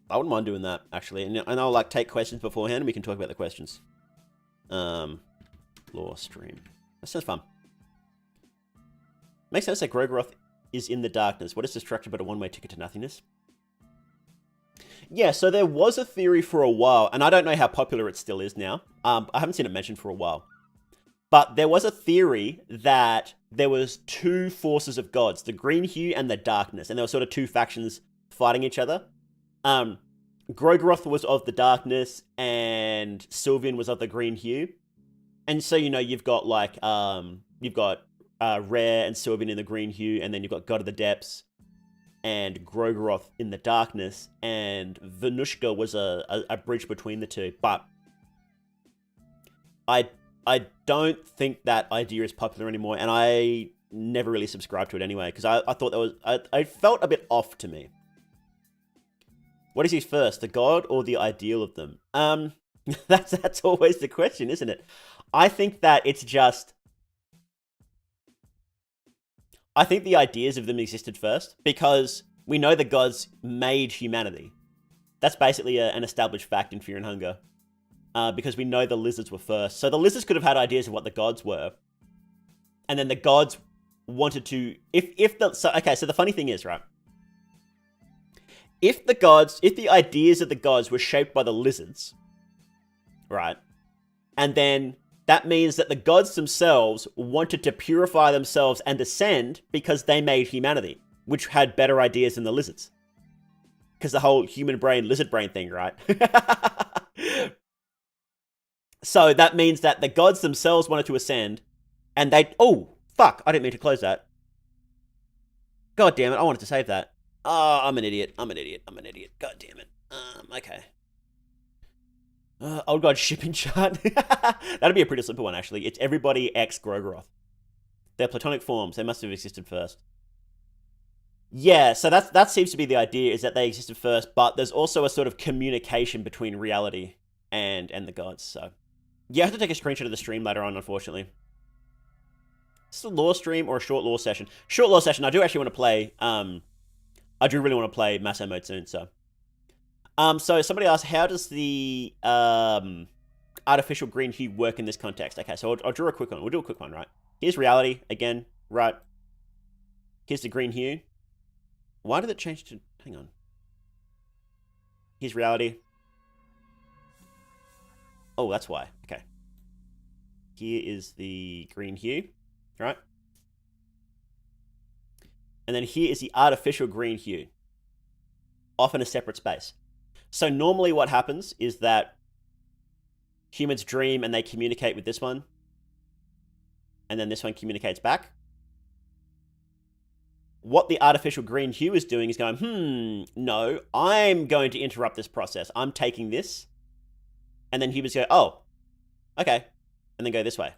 I wouldn't mind doing that, actually. And I'll, like, take questions beforehand and we can talk about the questions. Lore stream. That sounds fun. Makes sense that Grogroth is in the darkness. What is the structure but a one-way ticket to nothingness? Yeah, so there was a theory for a while, and I don't know how popular it still is now. I haven't seen it mentioned for a while. But there was a theory that there was 2 forces of gods, the green hue and the darkness, and there were sort of 2 factions fighting each other. Grogroth was of the darkness, and Sylvian was of the green hue. And so, you know, you've got, like, Rare and Sylvian in the green hue, and then you've got God of the Depths and Grogroth in the darkness, and Venushka was a bridge between the 2. But I don't think that idea is popular anymore, and I never really subscribed to it anyway, because I thought that was... I felt a bit off to me. What is he first, the god or the ideal of them? That's always the question, isn't it? I think that it's just... I think the ideas of them existed first, because we know the gods made humanity. That's basically an established fact in Fear and Hunger. Because we know the lizards were first. So the lizards could have had ideas of what the gods were. And then the gods wanted to... So the funny thing is, right? If the ideas of the gods were shaped by the lizards, right? And then that means that the gods themselves wanted to purify themselves and ascend because they made humanity, which had better ideas than the lizards. Because the whole human brain, lizard brain thing, right? So that means that the gods themselves wanted to ascend, and they... Oh, fuck, I didn't mean to close that. God damn it, I wanted to save that. Oh, I'm an idiot. God damn it. Okay. Old God shipping chart. That'd be a pretty simple one, actually. It's everybody X Grogroth. They're platonic forms. They must have existed first. Yeah, so that seems to be the idea, is that they existed first, but there's also a sort of communication between reality and the gods. So yeah, I have to take a screenshot of the stream later on, unfortunately. Is this a lore stream or a short lore session? Short lore session. I do actually want to play. I do really want to play Masso mode soon. So somebody asked, how does the artificial green hue work in this context? Okay, so I'll draw a quick one. We'll do a quick one, right? Here's reality again, right? Here's the green hue. Why did it change to... Hang on. Here's reality. Oh, that's why. Okay. Here is the green hue, right? And then here is the artificial green hue, off in a separate space. So normally what happens is that humans dream and they communicate with this one, and then this one communicates back. What the artificial green hue is doing is going, no, I'm going to interrupt this process. I'm taking this. And then humans go, oh, okay. And then go this way.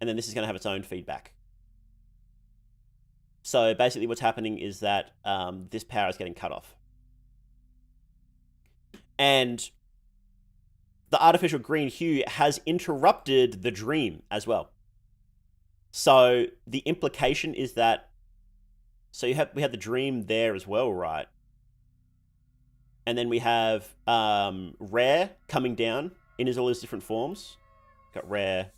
And then this is going to have its own feedback. So basically what's happening is that this power is getting cut off. And the artificial green hue has interrupted the dream as well. So the implication is that, so we have the dream there as well, right? And then we have rare coming down in all his different forms. Got rare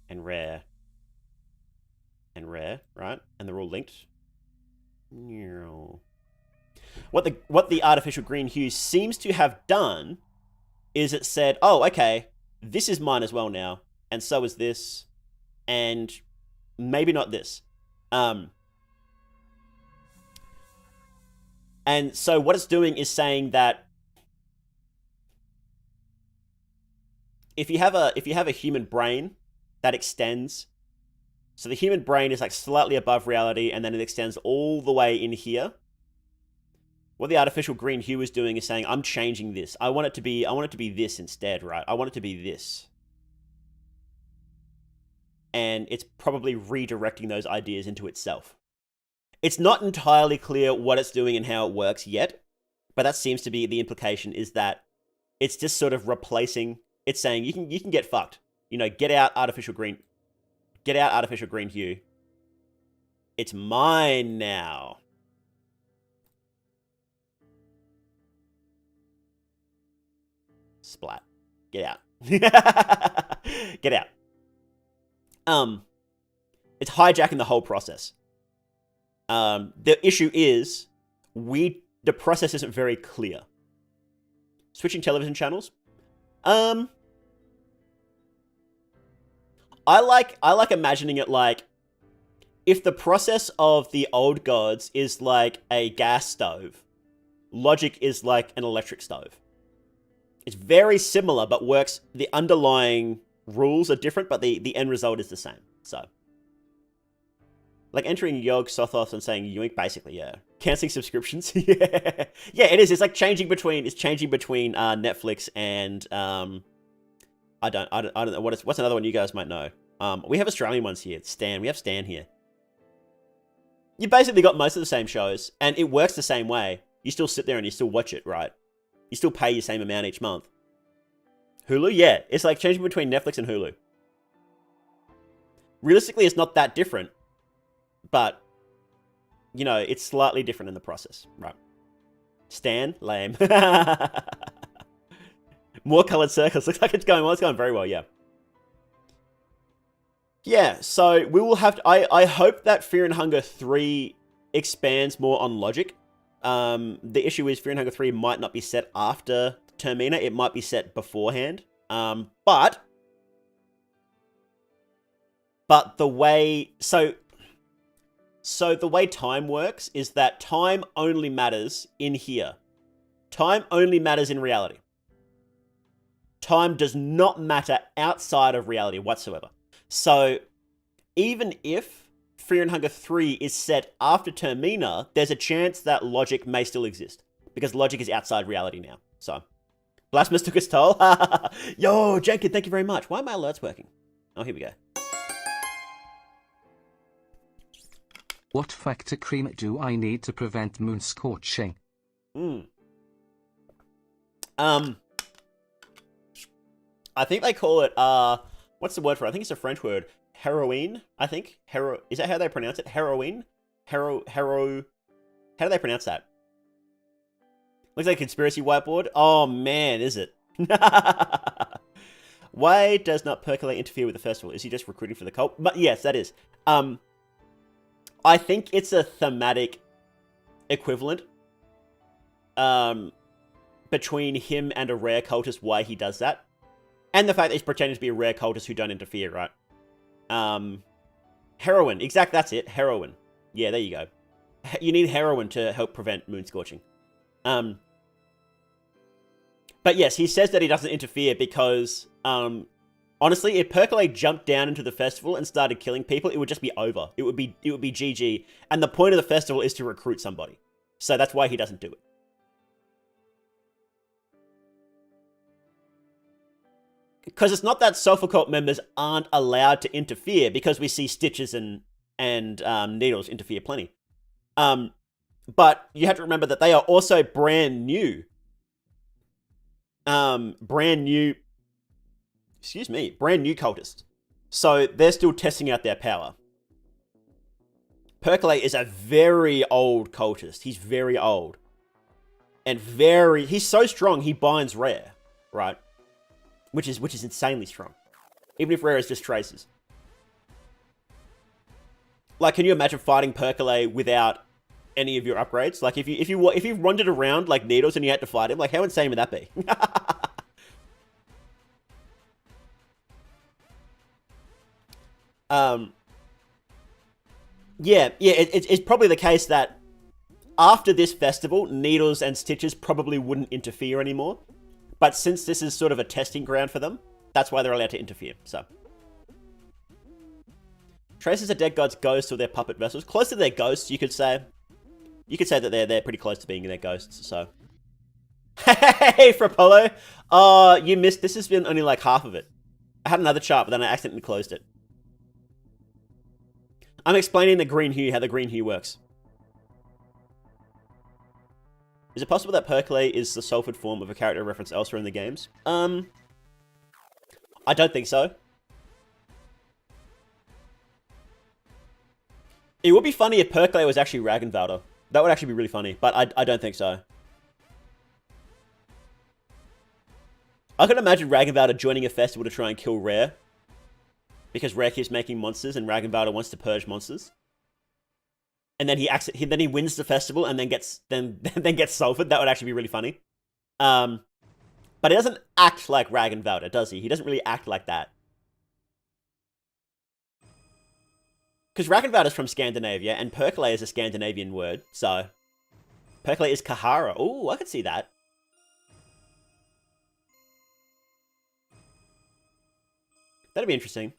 and rare and rare, right? And they're all linked. What the artificial green hue seems to have done is it said, oh, okay, this is mine as well now, and so is this, and maybe not this. And so what it's doing is saying that if you have a human brain that extends, so the human brain is like slightly above reality, and then it extends all the way in here. What the artificial green hue is doing is saying, I'm changing this. I want it to be this instead, right? I want it to be this. And it's probably redirecting those ideas into itself. It's not entirely clear what it's doing and how it works yet, but that seems to be the implication, is that it's just sort of replacing, it's saying you can get fucked. You know, get out artificial green hue. It's mine now. Splat. Get out. Get out. It's hijacking the whole process. The issue is the process isn't very clear. Switching television channels. I like imagining it like, if the process of the old gods is like a gas stove, logic is like an electric stove. It's very similar, but works. The underlying rules are different, but the end result is the same. So, like entering Yog Sothoth and saying yoink, basically, yeah. Canceling subscriptions, yeah, yeah. It is. It's like changing between Netflix and I don't know what's another one you guys might know. We have Australian ones here. Stan. We have Stan here. You basically got most of the same shows, and it works the same way. You still sit there and you still watch it, right? You still pay your same amount each month. Hulu, yeah, it's like changing between Netflix and Hulu. Realistically, it's not that different, but you know, it's slightly different in the process, right? Stan, lame. More colored circles. Looks like it's going well. It's going very well, yeah. Yeah, so we will have to... I hope that Fear and Hunger 3 expands more on logic. The issue is Fear and Hunger 3 might not be set after Termina. It might be set beforehand. But the way... So the way time works is that time only matters in here. Time only matters in reality. Time does not matter outside of reality whatsoever. So even if Fear and Hunger 3 is set after Termina, there's a chance that logic may still exist, because logic is outside reality now. So Blasphemous took its toll. Yo, Jenkins, thank you very much. Why are my alerts working? Oh, here we go. What factor cream do I need to prevent moon scorching? I think they call it, what's the word for it? I think it's a French word. Heroine, I think. Is that how they pronounce it? Heroine? How do they pronounce that? Looks like a conspiracy whiteboard. Oh, man, is it? Why does not Percolate interfere with the festival? Is he just recruiting for the cult? But yes, that is. I think it's a thematic equivalent between him and a rare cultist, why he does that. And the fact that he's pretending to be a rare cultist who don't interfere, right? Heroin. Exact, that's it. Heroin. Yeah, there you go. You need heroin to help prevent moon scorching. But yes, he says that he doesn't interfere because, honestly, if Percolate jumped down into the festival and started killing people, it would just be over. It would be GG. And the point of the festival is to recruit somebody. So that's why he doesn't do it. Because it's not that Sulfur Cult members aren't allowed to interfere, because we see Stitches and Needles interfere plenty. But you have to remember that they are also brand new cultists. So they're still testing out their power. Percolate is a very old cultist. He's very old. And he's so strong, he binds rare, right? Which is insanely strong. Even if rare is just traces. Like, can you imagine fighting Percolate without any of your upgrades? Like, if you wandered around like Needles and you had to fight him, like, how insane would that be? It's probably the case that after this festival, Needles and Stitches probably wouldn't interfere anymore. But since this is sort of a testing ground for them, that's why they're allowed to interfere, so. Traces are dead gods' ghosts or their puppet vessels. Close to their ghosts, you could say. You could say that they're pretty close to being their ghosts, so. Hey, Frapollo! Oh, you missed. This has been only like half of it. I had another chart, but then I accidentally closed it. I'm explaining the green hue, how the green hue works. Is it possible that Percolate is the sulfured form of a character referenced elsewhere in the games? I don't think so. It would be funny if Percolate was actually Ragnvalder. That would actually be really funny, but I don't think so. I could imagine Ragnvalder joining a festival to try and kill Rare. Because Rare keeps making monsters and Ragnvalder wants to purge monsters. And then he wins the festival and then gets sulfured. That would actually be really funny. But he doesn't act like Ragnvalder, does he? He doesn't really act like that. Because Ragnvalder's from Scandinavia and Percolate is a Scandinavian word, so Percolate is Kahara. Oh, I could see that. That'd be interesting.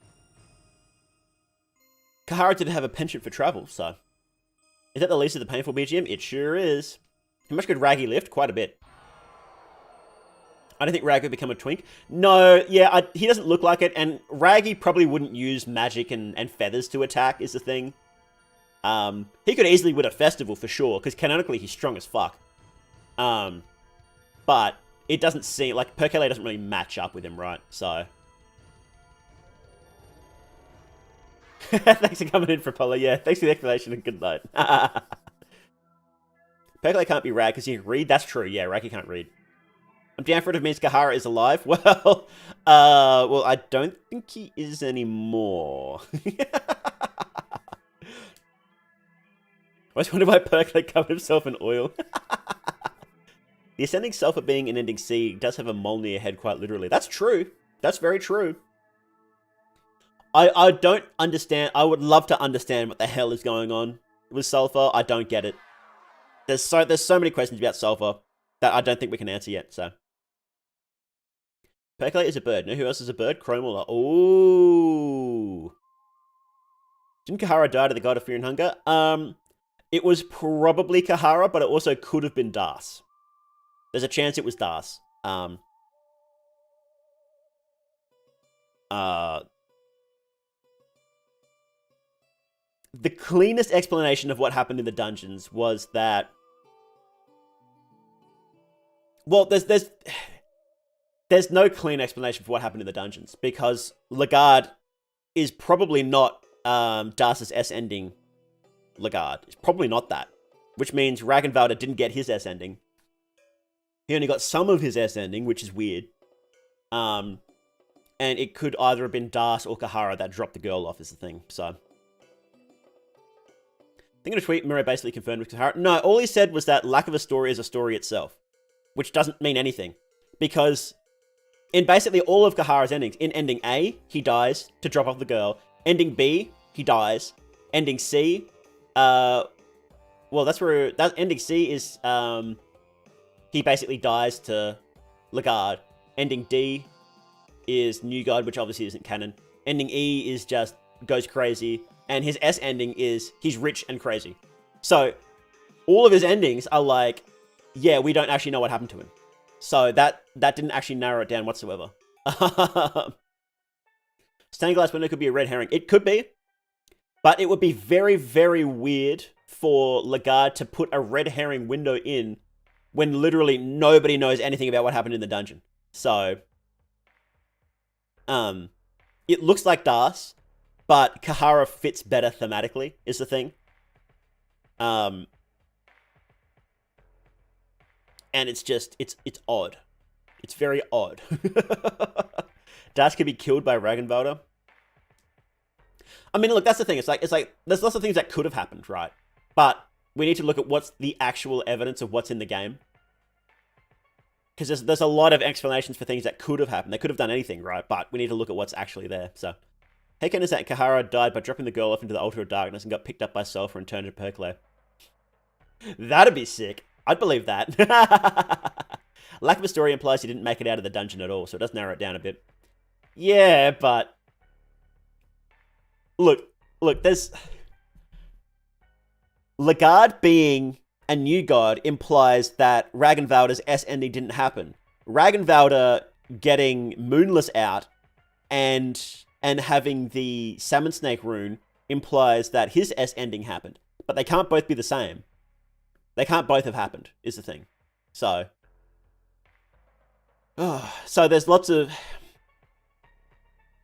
Kahara didn't have a penchant for travel, so. Is that the least of the painful BGM? It sure is. How much could Raggy lift? Quite a bit. I don't think Raggy would become a twink. No, yeah, he doesn't look like it, and Raggy probably wouldn't use magic and feathers to attack, is the thing. He could easily win a festival for sure, because canonically he's strong as fuck. But it doesn't seem, like, Percolate doesn't really match up with him, right? So. Thanks for coming in, Frapollo. Yeah, thanks for the explanation and good night. Percolate can't be Rag because he can read. That's true. Yeah, Raggy can't read. I'm down for it if it means Kahara is alive. Well, I don't think he is anymore. I always wonder why Percolate covered himself in oil. The ascending sulfur being an ending sea does have a mole near your head, quite literally. That's true. That's very true. I don't understand. I would love to understand what the hell is going on with sulfur. I don't get it. There's so many questions about sulfur that I don't think we can answer yet, so. Percolate is a bird. Know who else is a bird? Chromula. Ooh. Didn't Kahara die to the god of fear and hunger? It was probably Kahara, but it also could have been Das. There's a chance it was Das. the cleanest explanation of what happened in the dungeons was that, well, there's no clean explanation for what happened in the dungeons, because Lagarde is probably not Darce's S ending Lagarde. It's probably not that, which means Ragnvalder didn't get his S ending. He only got some of his S ending, which is weird. And it could either have been Darce or Kahara that dropped the girl off, is the thing. So, I think in a tweet, Mirai basically confirmed with Kahara. No, all he said was that lack of a story is a story itself, which doesn't mean anything, because in basically all of Kahara's endings, in ending A, he dies to drop off the girl. Ending B, he dies. Ending C, well, that's where that ending C is. He basically dies to Lagarde. Ending D is New God, which obviously isn't canon. Ending E is just goes crazy. And his S ending is he's rich and crazy. So all of his endings are like, yeah, we don't actually know what happened to him. So that didn't actually narrow it down whatsoever. Stained glass window could be a red herring. It could be. But it would be very, very weird for Lagarde to put a red herring window in when literally nobody knows anything about what happened in the dungeon. So, it looks like Darce, but Kahara fits better thematically, is the thing. And it's just, it's odd. It's very odd. Darce could be killed by Ragnvalder. I mean, look, that's the thing. It's like, there's lots of things that could have happened, right? But we need to look at what's the actual evidence of what's in the game. Because there's a lot of explanations for things that could have happened. They could have done anything, right? But we need to look at what's actually there. So, Heiken is that Kahara died by dropping the girl off into the Altar of Darkness and got picked up by Sulfur and turned into Perclay. That'd be sick. I'd believe that. Lack of a story implies he didn't make it out of the dungeon at all, so it does narrow it down a bit. Yeah, but... Look, there's... Lagarde being a new god implies that Ragnvalder's S ending didn't happen. Ragnvalder getting Moonless out and having the Salmon Snake rune implies that his S ending happened. But they can't both be the same. They can't both have happened, is the thing. So... so there's lots of...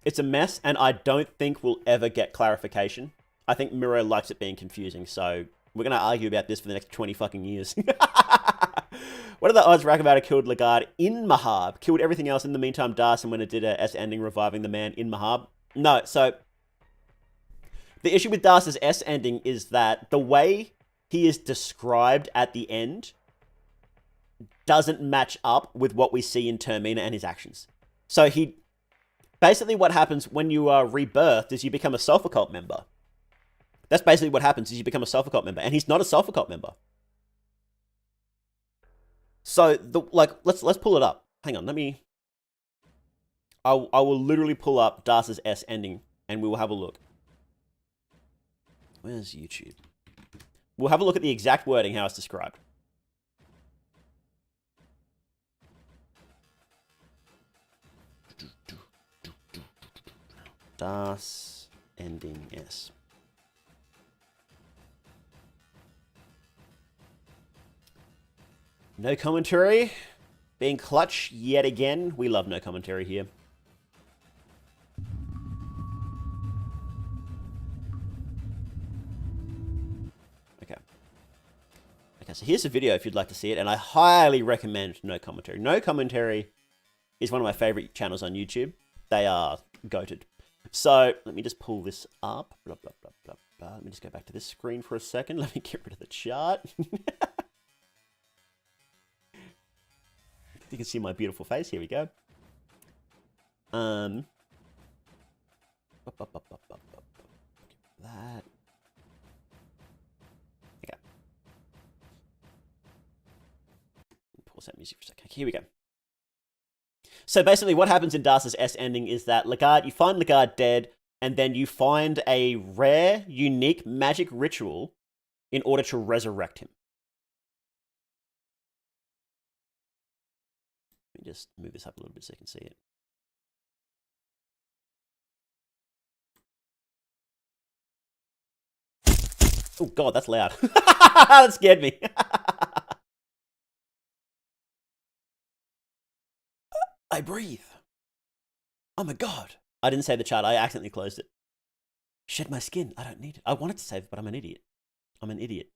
It's a mess, and I don't think we'll ever get clarification. I think Miro likes it being confusing, so we're going to argue about this for the next 20 fucking years. What are the odds Ragnvalder killed Lagarde in Mahab? Killed everything else in the meantime, Darson, when it did a S ending, reviving the man in Mahab? No, so... The issue with Darce's S ending is that the way he is described at the end doesn't match up with what we see in Termina and his actions. So he... Basically what happens when you are rebirthed is you become a Sulfur Cult member. That's basically what happens is you become a Sulfur Cult member. And he's not a Sulfur Cult member. So, let's pull it up. Hang on, let me... I will literally pull up Darce's S ending and we will have a look. Where's YouTube? We'll have a look at the exact wording, how it's described. Darce ending S. No commentary. Being clutch yet again. We love no commentary here. Okay. Okay, so here's a video if you'd like to see it, and I highly recommend no commentary. No commentary is one of my favorite channels on YouTube. They are goated. So, let me just pull this up. Blah, blah, blah, blah, blah. Let me just go back to this screen for a second. Let me get rid of the chart. You can see my beautiful face. Here we go. That. Okay. Pause that music for a second. Here we go. So basically what happens in Darce's S ending is that you find Lagarde dead, and then you find a rare, unique magic ritual in order to resurrect him. Let me just move this up a little bit so you can see it. Oh god, that's loud. That scared me. I breathe. I'm a god. I didn't save the chart. I accidentally closed it. Shed my skin. I don't need it. I wanted to save it, but I'm an idiot. I'm an idiot.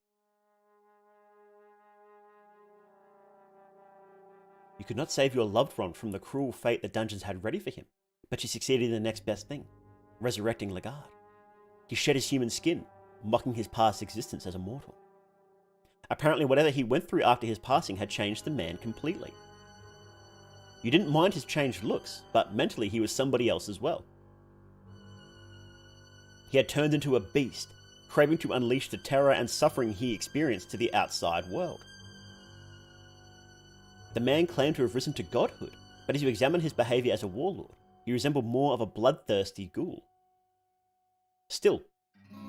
You could not save your loved one from the cruel fate the dungeons had ready for him, but you succeeded in the next best thing, resurrecting Lagarde. He shed his human skin, mocking his past existence as a mortal. Apparently, whatever he went through after his passing had changed the man completely. You didn't mind his changed looks, but mentally he was somebody else as well. He had turned into a beast, craving to unleash the terror and suffering he experienced to the outside world. The man claimed to have risen to godhood, but as you examine his behaviour as a warlord, he resembled more of a bloodthirsty ghoul. Still,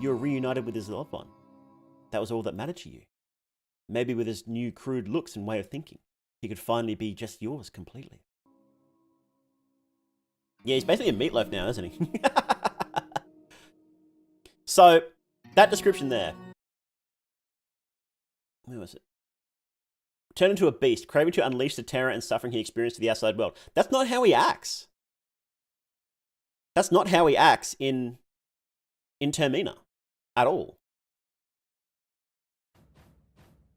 you were reunited with his loved one. That was all that mattered to you. Maybe with his new crude looks and way of thinking, he could finally be just yours completely. Yeah, he's basically a meatloaf now, isn't he? So, that description there. Where was it? Turned into a beast, craving to unleash the terror and suffering he experienced to the outside world. That's not how he acts. That's not how he acts in Termina at all.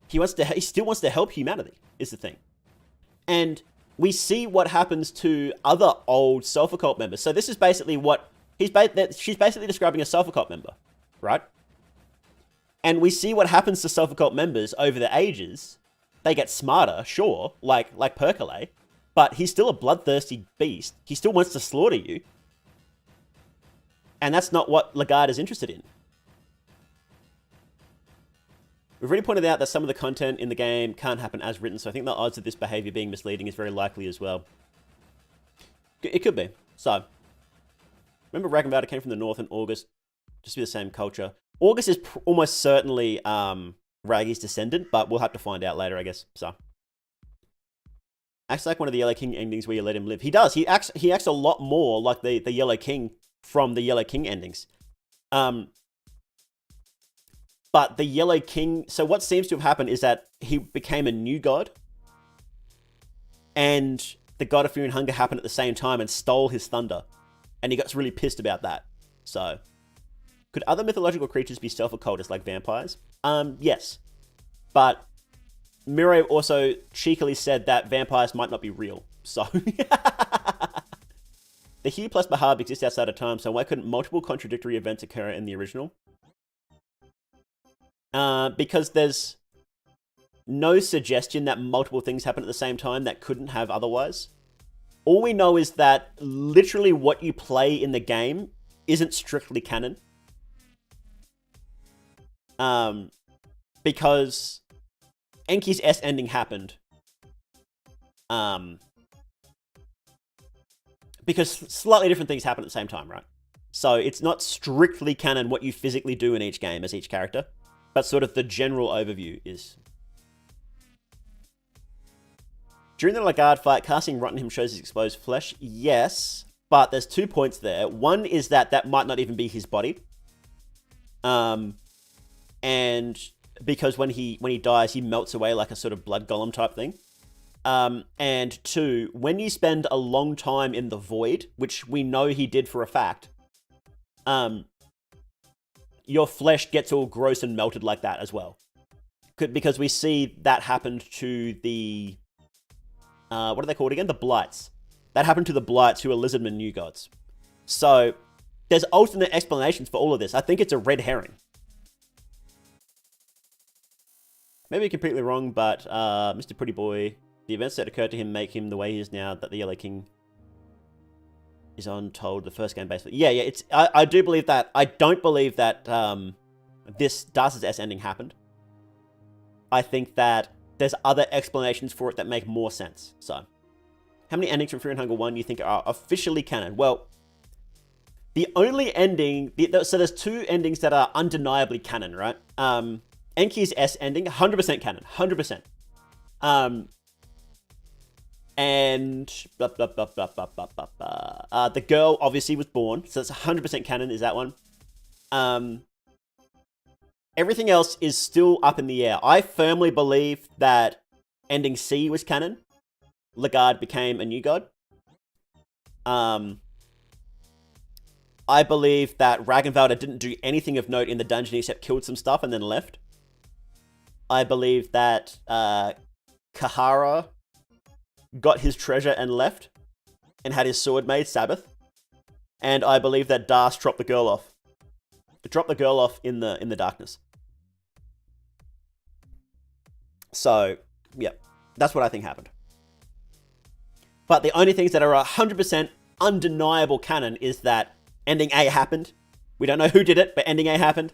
He still wants to help humanity, is the thing. And we see what happens to other old Self-Occult members. So this is basically what she's basically describing a Self-Occult member, right? And we see what happens to Self-Occult members over the ages. They get smarter, sure, like Percolate, but he's still a bloodthirsty beast. He still wants to slaughter you. And that's not what Lagarde is interested in. We've already pointed out that some of the content in the game can't happen as written, so I think the odds of this behavior being misleading is very likely as well. It could be. So, remember Ragnvaldr came from the north in August, just to be the same culture. August is almost certainly Raggy's descendant, but we'll have to find out later, I guess. So, acts like one of the Yellow King endings where you let him live. He does. He acts a lot more like the Yellow King from the Yellow King endings. But the Yellow King... So what seems to have happened is that he became a new god. And the God of Fear and Hunger happened at the same time and stole his thunder. And he got really pissed about that. So... Could other mythological creatures be self-occultists like vampires? Yes. But Miro also cheekily said that vampires might not be real. So... The Hue plus Bahab exists outside of time, so why couldn't multiple contradictory events occur in the original? Because there's no suggestion that multiple things happen at the same time that couldn't have otherwise. All we know is that literally what you play in the game isn't strictly canon. Because Enki's S ending happened. Because slightly different things happen at the same time, right? So it's not strictly canon what you physically do in each game as each character. But sort of the general overview is. During the Lagarde fight, casting Rotten him shows his exposed flesh. Yes, but there's 2 points there. One is that might not even be his body. And because when he dies, he melts away like a sort of blood golem type thing. And 2, when you spend a long time in the void, which we know he did for a fact, your flesh gets all gross and melted like that as well. Because we see that happened to the... what are they called again? The Blights. That happened to the Blights, who are Lizardmen new gods. So, there's alternate explanations for all of this. I think it's a red herring. Maybe completely wrong, but Mr. Pretty Boy, the events that occurred to him make him the way he is now, that the Yellow King is untold, the first game basically. Yeah, it's I do believe that. I don't believe that this Darcy's S ending happened. I think that there's other explanations for it that make more sense. So, how many endings from Fear and Hunger 1 you think are officially canon? Well, the only ending... So there's 2 endings that are undeniably canon, right? Enki's S ending, 100% canon. 100%. And the girl obviously was born, so it's 100% canon is that one. Everything else is still up in the air. I firmly believe that ending C was canon. Lagarde became a new god. I believe that Ragnvalder didn't do anything of note in the dungeon except killed some stuff and then left. I believe that Kahara got his treasure and left and had his sword made, Sabbath. And I believe that Das dropped the girl off. Dropped the girl off in the darkness. So, yeah, that's what I think happened. But the only things that are 100% undeniable canon is that ending A happened. We don't know who did it, but ending A happened.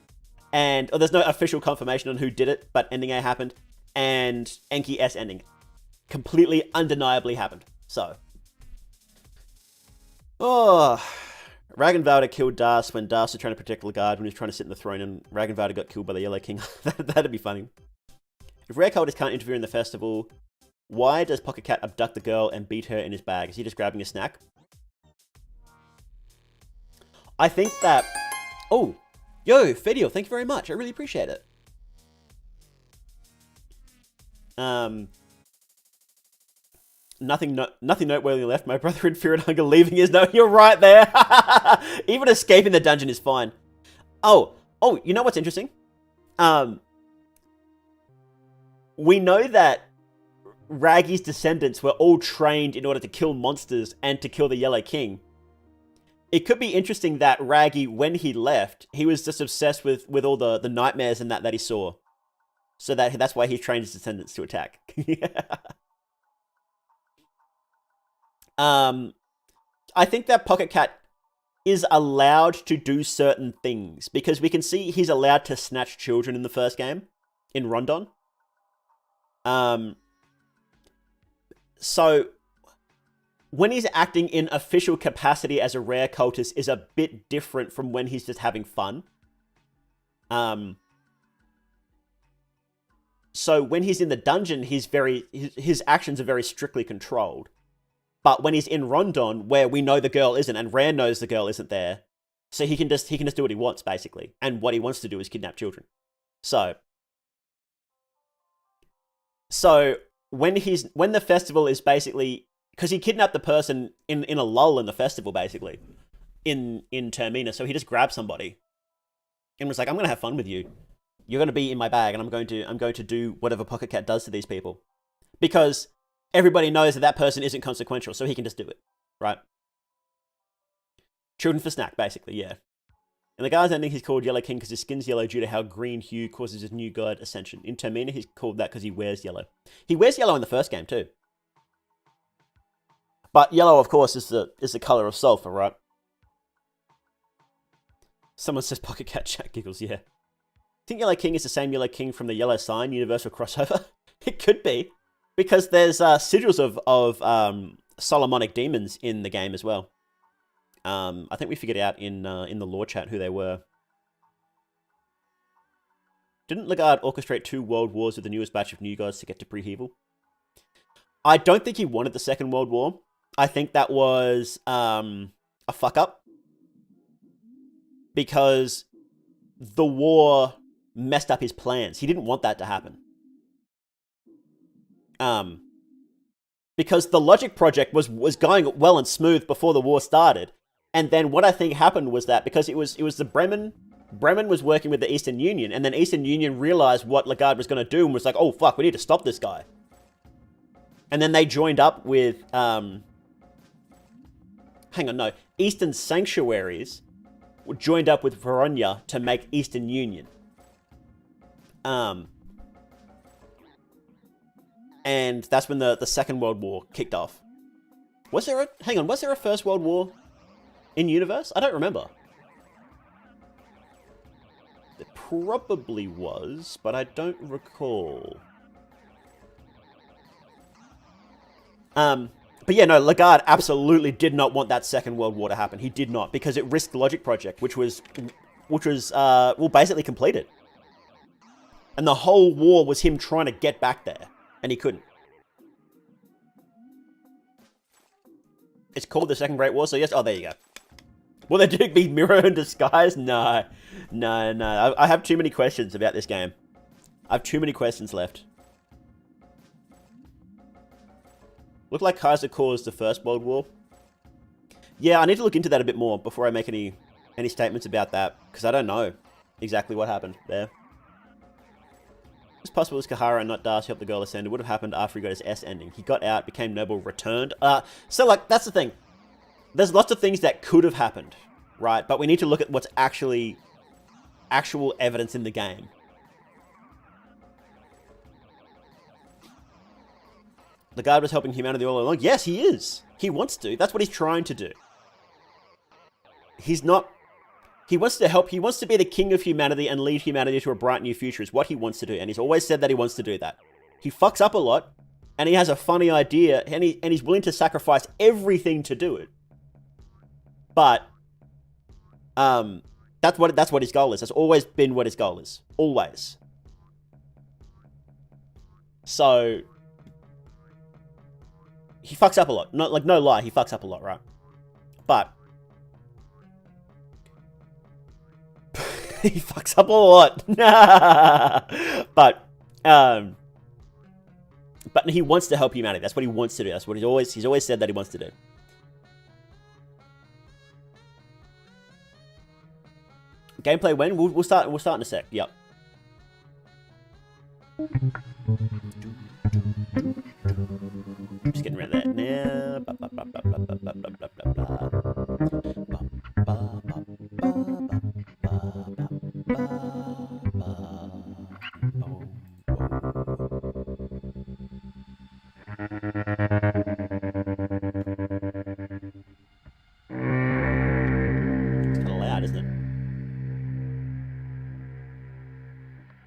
And there's no official confirmation on who did it, but ending A happened. And Enki S ending completely undeniably happened. So, Ragnvalder killed Das when Das was trying to protect Lagarde when he was trying to sit in the throne, and Ragnvalder got killed by the Yellow King. That'd be funny. If rare cultists can't interfere in the festival, why does Pocket Cat abduct the girl and beat her in his bag? Is he just grabbing a snack? I think that... Oh! Yo, Fediel, thank you very much. I really appreciate it. Nothing noteworthy left. My brother in fear and hunger leaving his... No, you're right there. Even escaping the dungeon is fine. Oh, you know what's interesting? We know that Raggy's descendants were all trained in order to kill monsters and to kill the Yellow King. It could be interesting that Raggy, when he left, he was just obsessed with all the nightmares and that he saw. So that's why he trained his descendants to attack. I think that Pocket Cat is allowed to do certain things, because we can see he's allowed to snatch children in the first game, in Rondon. So, when he's acting in official capacity as a rare cultist is a bit different from when he's just having fun. So when he's in the dungeon, his actions are very strictly controlled. But when he's in Rondon, where we know the girl isn't, and Rare knows the girl isn't there, so he can just do what he wants, basically. And what he wants to do is kidnap children. So when the festival is basically... Because he kidnapped the person in a lull in the festival, basically, in Termina. So he just grabbed somebody and was like, "I'm gonna have fun with you. You're gonna be in my bag, and I'm going to do whatever Pocket Cat does to these people," because everybody knows that person isn't consequential, so he can just do it, right? Children for snack, basically, yeah. In the guy's ending, he's called Yellow King because his skin's yellow due to how green hue causes his new god ascension. In Termina, he's called that because he wears yellow. He wears yellow in the first game too. But yellow, of course, is the color of sulfur, right? Someone says Pocket Cat chat giggles, yeah. Think Yellow King is the same Yellow King from the Yellow Sign universal crossover? It could be, because there's sigils of Solomonic demons in the game as well. I think we figured out in the lore chat who they were. Didn't Lagarde orchestrate 2 world wars with the newest batch of new gods to get to Preheval? I don't think he wanted the Second World War. I think that was a fuck up, because the war messed up his plans. He didn't want that to happen. Because the Logic Project was going well and smooth before the war started, and then what I think happened was that because it was the Bremen was working with the Eastern Union, and then Eastern Union realized what Lagarde was going to do and was like, "Oh fuck, we need to stop this guy." And then they joined up with Eastern Sanctuaries joined up with Verona to make Eastern Union. And that's when the Second World War kicked off. Was there a First World War in universe? I don't remember. There probably was, but I don't recall. But yeah, no, Lagarde absolutely did not want that Second World War to happen. He did not, because it risked the Logic Project, which was basically completed. And the whole war was him trying to get back there, and he couldn't. It's called the Second Great War, so yes. Oh, there you go. Will there be mirror in disguise? No. No. I have too many questions about this game. I have too many questions left. Looked like Kaiser caused the First World War. Yeah, I need to look into that a bit more before I make any statements about that, because I don't know exactly what happened there. It's possible this Kahara and not Darcy helped the girl ascend. It would have happened after he got his S ending. He got out, became noble, returned. So, like, that's the thing. There's lots of things that could have happened, right? But we need to look at what's actually actual evidence in the game. The guard was helping humanity all along. Yes, he is. He wants to. That's what he's trying to do. He's not... He wants to help. He wants to be the king of humanity and lead humanity to a bright new future is what he wants to do. And he's always said that he wants to do that. He fucks up a lot. And he has a funny idea. And he's willing to sacrifice everything to do it. But... That's what his goal is. That's always been what his goal is. Always. So... He fucks up a lot. No lie, he fucks up a lot, right? But... he fucks up a lot. But he wants to help humanity. That's what he wants to do. That's what he's always said that he wants to do. Gameplay when? We'll start in a sec. Yep. Just getting rid of that now. It's kind of loud, isn't it?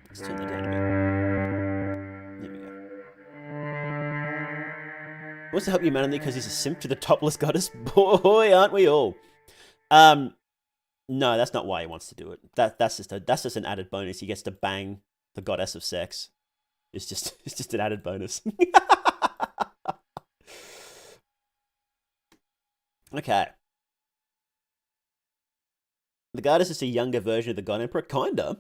Let's turn that down a bit. There we go. He wants to help humanity because he's a simp to the topless goddess. Boy, aren't we all? No, that's not why he wants to do it. That's just an added bonus. He gets to bang the goddess of sex. It's just an added bonus. Okay. The goddess is a younger version of the God Emperor? Kinda.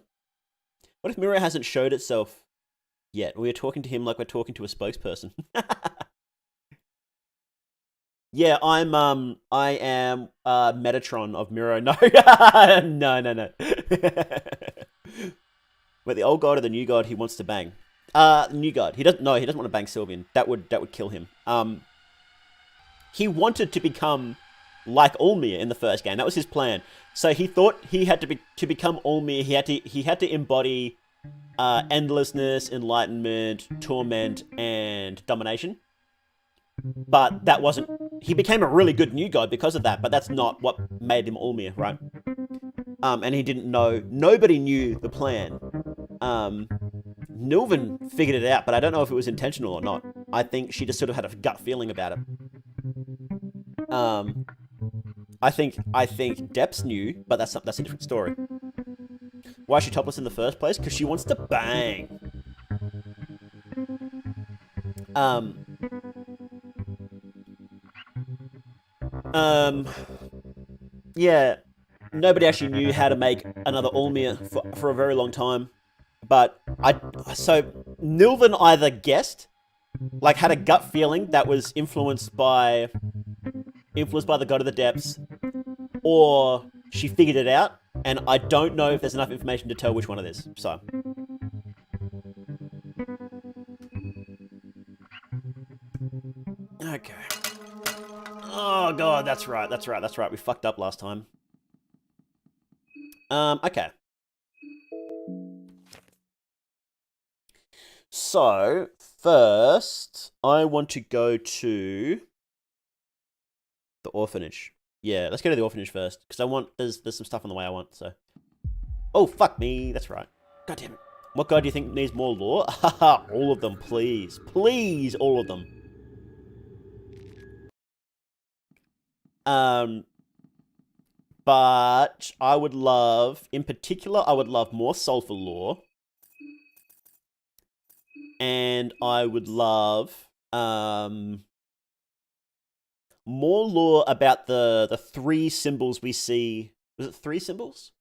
What if Miro hasn't showed itself yet? We're talking to him like we're talking to a spokesperson. Yeah, I am Metatron of Miro. No. No. Wait, the old god or the new god he wants to bang? New god. He doesn't want to bang Sylvian. That would kill him. He wanted to become like Ulmir in the first game. That was his plan. So he thought he had to become Ulmir. He had to embody endlessness, enlightenment, torment, and domination. But that wasn't... He became a really good new god because of that, but that's not what made him Ulmir, right? And he didn't know... Nobody knew the plan. Nilvan figured it out, but I don't know if it was intentional or not. I think she just sort of had a gut feeling about it. I think Depths knew, but that's a different story. Why is she topless in the first place? Because she wants to bang. Yeah, nobody actually knew how to make another Ulmir for a very long time. But so Nilvan either guessed, like had a gut feeling that was influenced by the God of the Depths, or she figured it out, and I don't know if there's enough information to tell which one it is, so. Okay. Oh god, that's right. We fucked up last time. Okay. So, first, I want to go to the orphanage. Yeah, let's go to the orphanage first, because there's some stuff on the way I want, so. Oh, fuck me, that's right. God damn it. What god do you think needs more lore? Haha, all of them, please. Please, all of them. But I would love, in particular, I would love more sulfur lore. And I would love, more lore about the three symbols we see. Was it three symbols?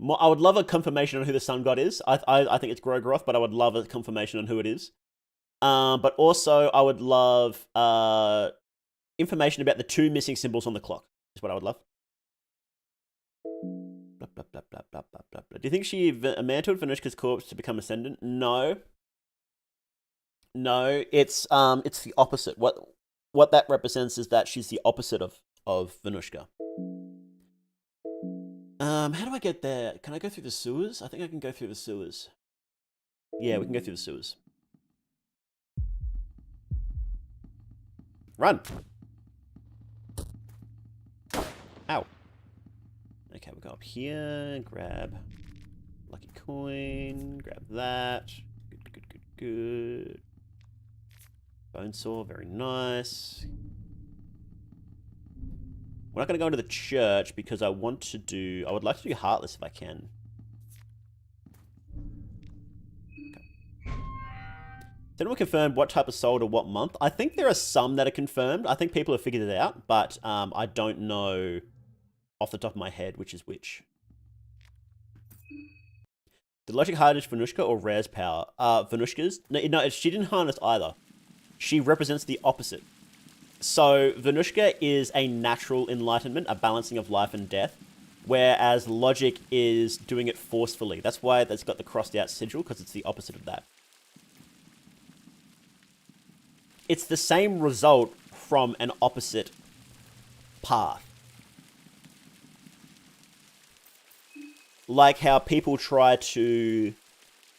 I would love a confirmation on who the sun god is. I think it's Grogroth, but I would love a confirmation on who it is. But also, I would love information about the two missing symbols on the clock. Is what I would love. Blah, blah, blah, blah, blah, blah, blah, blah. Do you think she mantled Venushka's corpse to become ascendant? No. No, it's the opposite. What that represents is that she's the opposite of Venushka. How do I get there? Can I go through the sewers? I think I can go through the sewers. Yeah, we can go through the sewers. Run! Ow. Okay, we'll go up here, grab lucky coin, grab that. Good, good, good, good. Bone saw, very nice. We're not going to go into the church because I would like to do Heartless if I can. Okay. Has anyone confirmed what type of soul to what month? I think there are some that are confirmed. I think people have figured it out, but I don't know off the top of my head which is which. Did Logic harness Venushka or Rare's power? Venushka's? No, she didn't harness either. She represents the opposite. So, Venushka is a natural enlightenment, a balancing of life and death, whereas Logic is doing it forcefully. That's why it's got the crossed out sigil, because it's the opposite of that. It's the same result from an opposite path. Like how people try to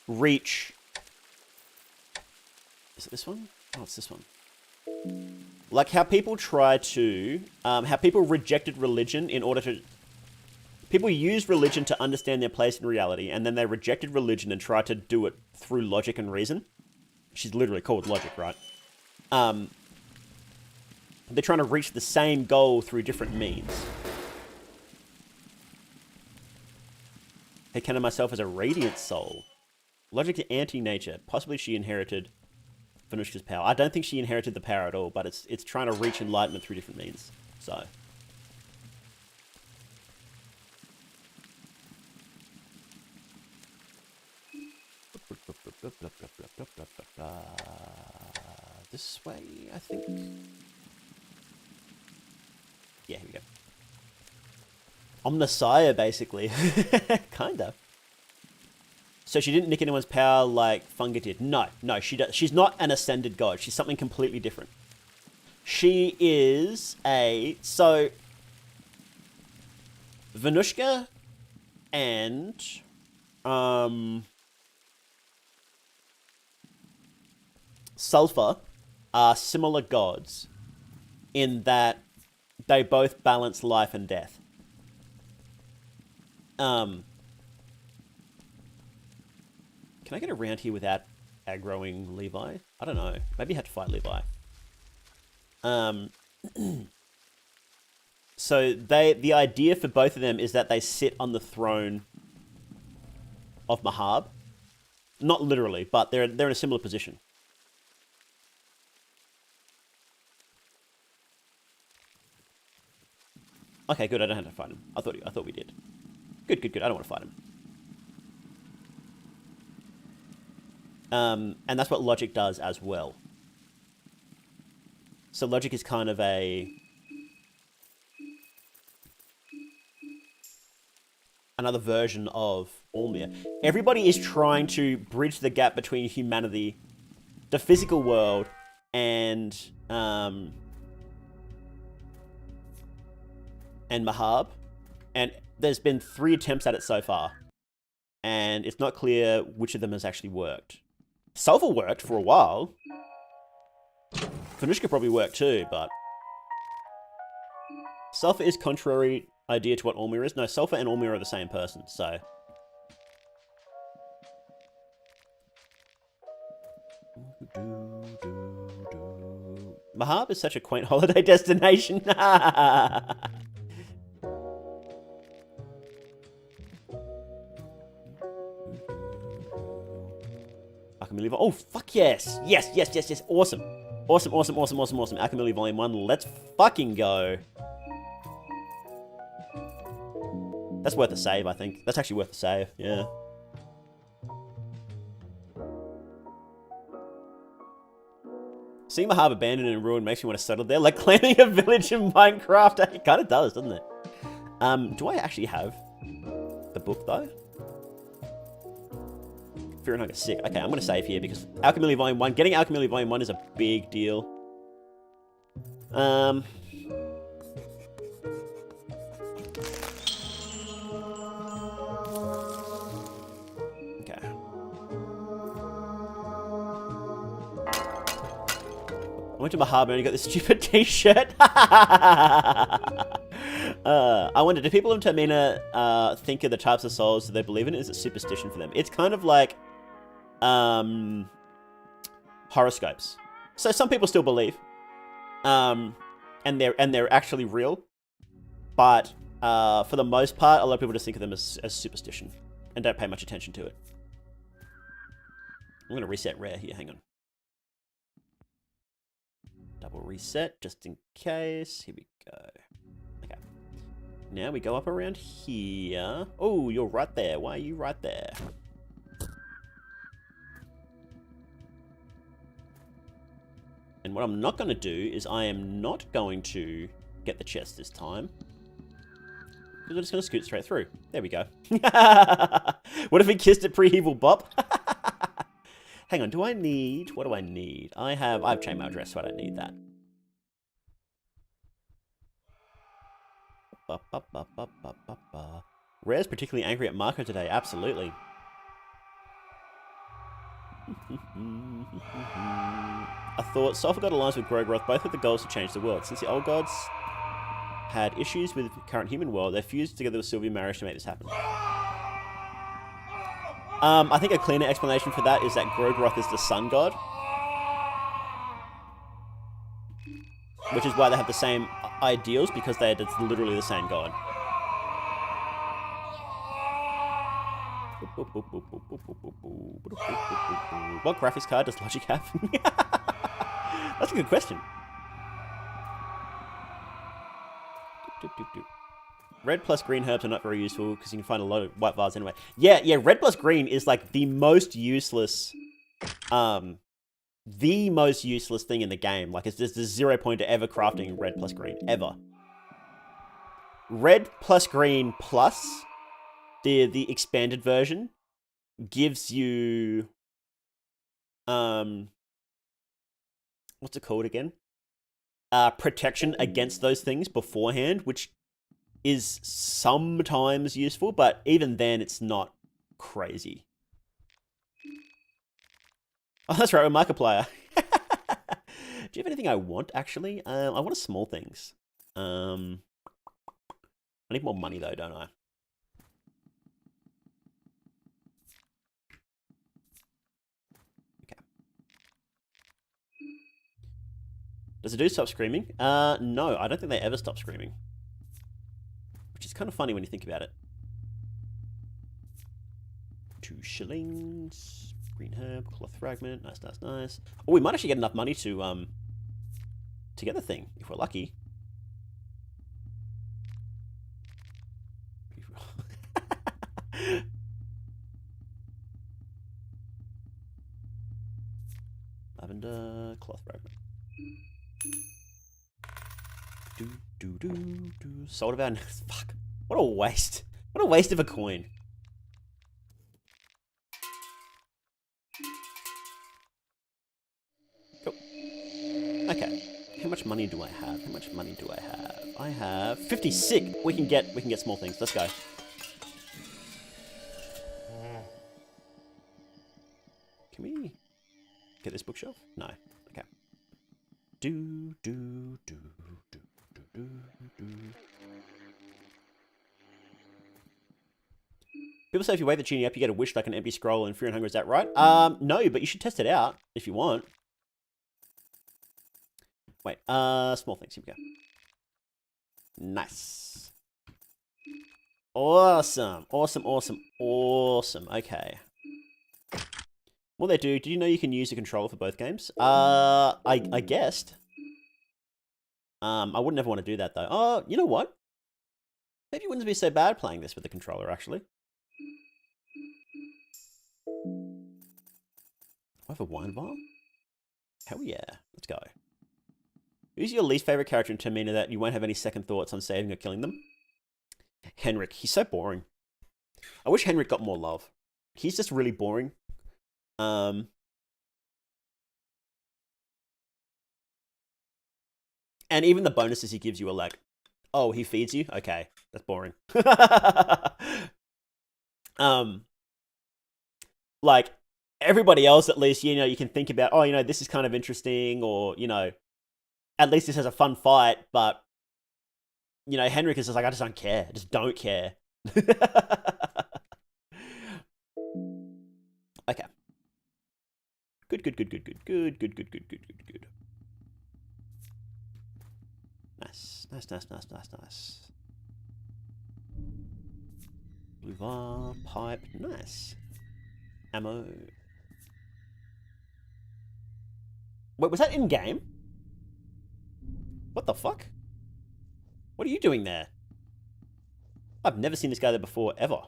reach... Is it this one? Oh, it's this one. Like how people try to... how people rejected religion in order to... People use religion to understand their place in reality, and then they rejected religion and tried to do it through logic and reason. She's literally called logic, right? They're trying to reach the same goal through different means. I counted myself as a radiant soul. Logic to anti-nature. Possibly she inherited Venushka's power. I don't think she inherited the power at all, but it's trying to reach enlightenment through different means. So. This way, I think. Yeah, here we go. Omnissiah, basically. Kinda. So she didn't nick anyone's power like Funga did. No, she does. She's not an ascended god. She's something completely different. She is a... So... Venushka and... Sulfur are similar gods in that they both balance life and death. Can I get around here without aggroing Levi? I don't know. Maybe I have to fight Levi. So the idea for both of them is that they sit on the throne of Mahab. Not literally, but they're in a similar position. Okay, good. I don't have to fight him. I thought we did. Good. I don't want to fight him. And that's what Logic does as well. So Logic is kind of another version of Ormir. Everybody is trying to bridge the gap between humanity, the physical world, and Mahab. And there's been 3 attempts at it so far. And it's not clear which of them has actually worked. Sulfur worked for a while. Venushka probably worked too, but... Sulfur is contrary idea to what Ormir is. No, Sulfur and Ormir are the same person, so... Mahab is such a quaint holiday destination. I can believe it. Oh, fuck yes. Yes. Awesome. Awesome, awesome, awesome, awesome, awesome. Alchemy Volume 1, let's fucking go. That's worth a save, I think. That's actually worth a save, yeah. Seeing the harbour abandoned and ruined makes me want to settle there, like claiming a village in Minecraft. It kind of does, doesn't it? Do I actually have the book, though? Fear and Hunger, sick. Okay, I'm going to save here because Alchemy Volume 1, getting Alchemy Volume 1 is a big deal. Okay. I went to my harbour and got this stupid t-shirt. I wonder, do people in Termina think of the types of souls that they believe in? Is it superstition for them? It's kind of like horoscopes. So some people still believe, and they're actually real, but for the most part, a lot of people just think of them as superstition and don't pay much attention to it. I'm gonna reset rare here. Hang on. Double reset just in case. Here we go. Okay. Now we go up around here. Oh, you're right there. Why are you right there? And what I'm not going to do is I am not going to get the chest this time. Because we're just going to scoot straight through. There we go. What if he kissed it pre-evil bop? Hang on, do I need... What do I need? I have chainmail address, so I don't need that. Rare's particularly angry at Marco today. Absolutely. I thought Sulphur God aligns with Grogroth, both with the goals to change the world. Since the old gods had issues with the current human world, they fused together with Sylvia marriage to make this happen. I think a cleaner explanation for that is that Grogroth is the sun god. Which is why they have the same ideals, because it's literally the same god. What graphics card does Logic have? That's a good question. Red plus green herbs are not very useful because you can find a lot of white vials anyway. Yeah, red plus green is like the most useless thing in the game. Like, there's 0 point to ever crafting red plus green, ever. Red plus green plus the expanded version gives you what's it called again? Protection against those things beforehand, which is sometimes useful, but even then it's not crazy. Oh, that's right, we're Markiplier. Do you have anything I want, actually? I want small things. I need more money, though, don't I? Okay. Does it do stop screaming? No, I don't think they ever stop screaming. Which is kind of funny when you think about it. 2 shillings. Green herb, cloth fragment. Nice, nice, nice. Oh, we might actually get enough money to get the thing, if we're lucky. Lavender, cloth fragment. Sold about... Fuck. What a waste. What a waste of a coin. Cool. Okay. How much money do I have? How much money do I have? I have 50. Sick. We can get small things. Let's go. Can we get this bookshelf? No. Okay. People say if you wake the genie up, you get a wish like an empty scroll in Fear and Hunger. Is that right? No, but you should test it out if you want. Wait, small things. Here we go. Nice. Awesome. Awesome, awesome, awesome. Okay. Well, they do. Did you know you can use a controller for both games? I guessed. I wouldn't ever want to do that, though. Oh, you know what? Maybe it wouldn't be so bad playing this with the controller, actually. I have a wine bar? Hell yeah. Let's go. Who's your least favorite character in Termina that you won't have any second thoughts on saving or killing them? Henrik. He's so boring. I wish Henrik got more love. He's just really boring. And even the bonuses he gives you are like, oh, he feeds you? Okay, that's boring. Like, everybody else, at least, you know, you can think about, oh, you know, this is kind of interesting, or, you know, at least this has a fun fight, but, you know, Henrik is just like, I just don't care. I just don't care. Okay. Good. Nice. Blue bar, pipe, nice. Ammo. Wait, was that in-game? What the fuck? What are you doing there? I've never seen this guy there before, ever.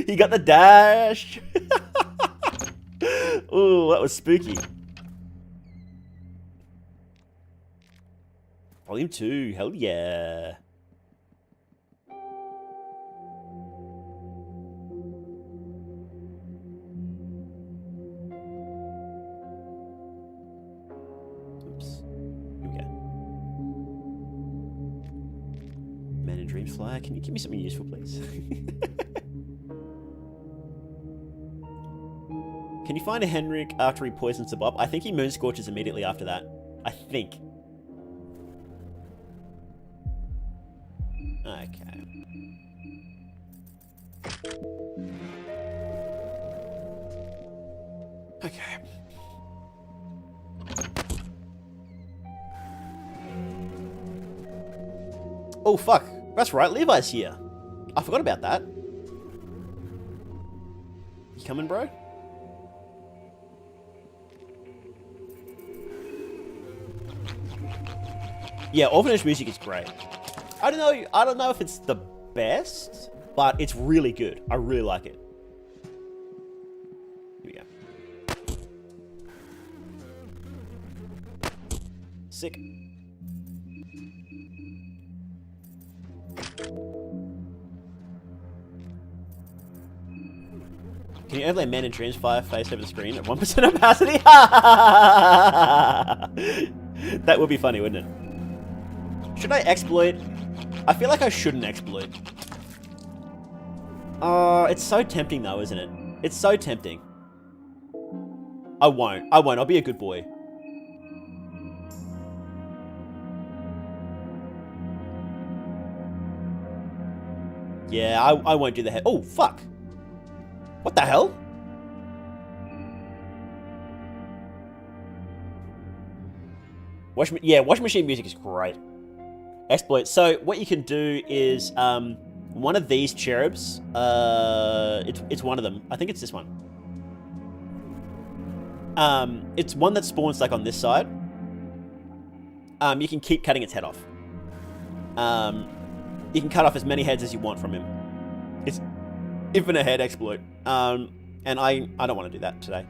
He got the dash. Ooh, that was spooky. Volume 2, hell yeah. Oops. Here we go. Man in Dreams Flyer, can you give me something useful, please? Can you find a Henrik after he poisons the Bob? I think he moon scorches immediately after that. I think. Okay. Okay. Oh, fuck. That's right, Levi's here. I forgot about that. You coming, bro? Yeah, orphanage music is great. I don't know if it's the best, but it's really good. I really like it. Here we go. Sick. Can you overlay Man in Dreams Fire face over the screen at 1% opacity? That would be funny, wouldn't it? Should I exploit? I feel like I shouldn't exploit. It's so tempting though, isn't it? It's so tempting. I won't. I'll be a good boy. Yeah, I won't do the head. Oh, fuck. What the hell? Washing machine music is great. Exploit. So what you can do is one of these cherubs. It's one of them. I think it's this one. It's one that spawns like on this side. You can keep cutting its head off. You can cut off as many heads as you want from him. It's infinite head exploit. And I don't want to do that today.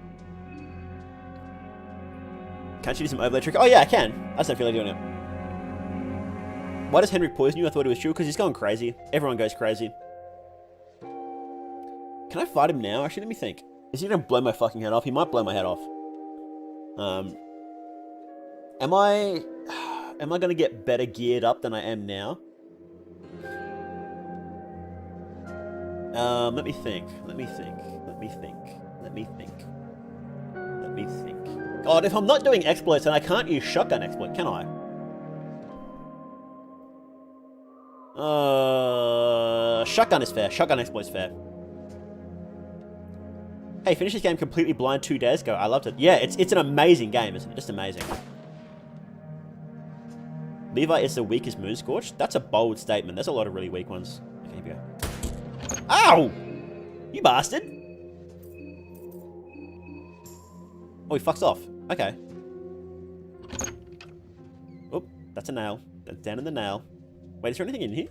Can't you do some overlay trick? Oh yeah, I can. I just don't feel like doing it. Why does Henrik poison you? I thought he was true because he's going crazy. Everyone goes crazy. Can I fight him now? Actually, let me think. Is he gonna blow my fucking head off? He might blow my head off. Am I gonna get better geared up than I am now? Let me think. God, if I'm not doing exploits, then I can't use shotgun exploit, can I? Shotgun is fair. Shotgun exploit's fair. Hey, finished this game completely blind 2 days ago. I loved it. Yeah, it's an amazing game, isn't it? Just amazing. Levi is the weakest Moonscorch? That's a bold statement. There's a lot of really weak ones. Okay, here we go. Ow! You bastard! Oh, he fucks off. Okay. Oh, that's a nail. That's down in the nail. Wait, is there anything in here?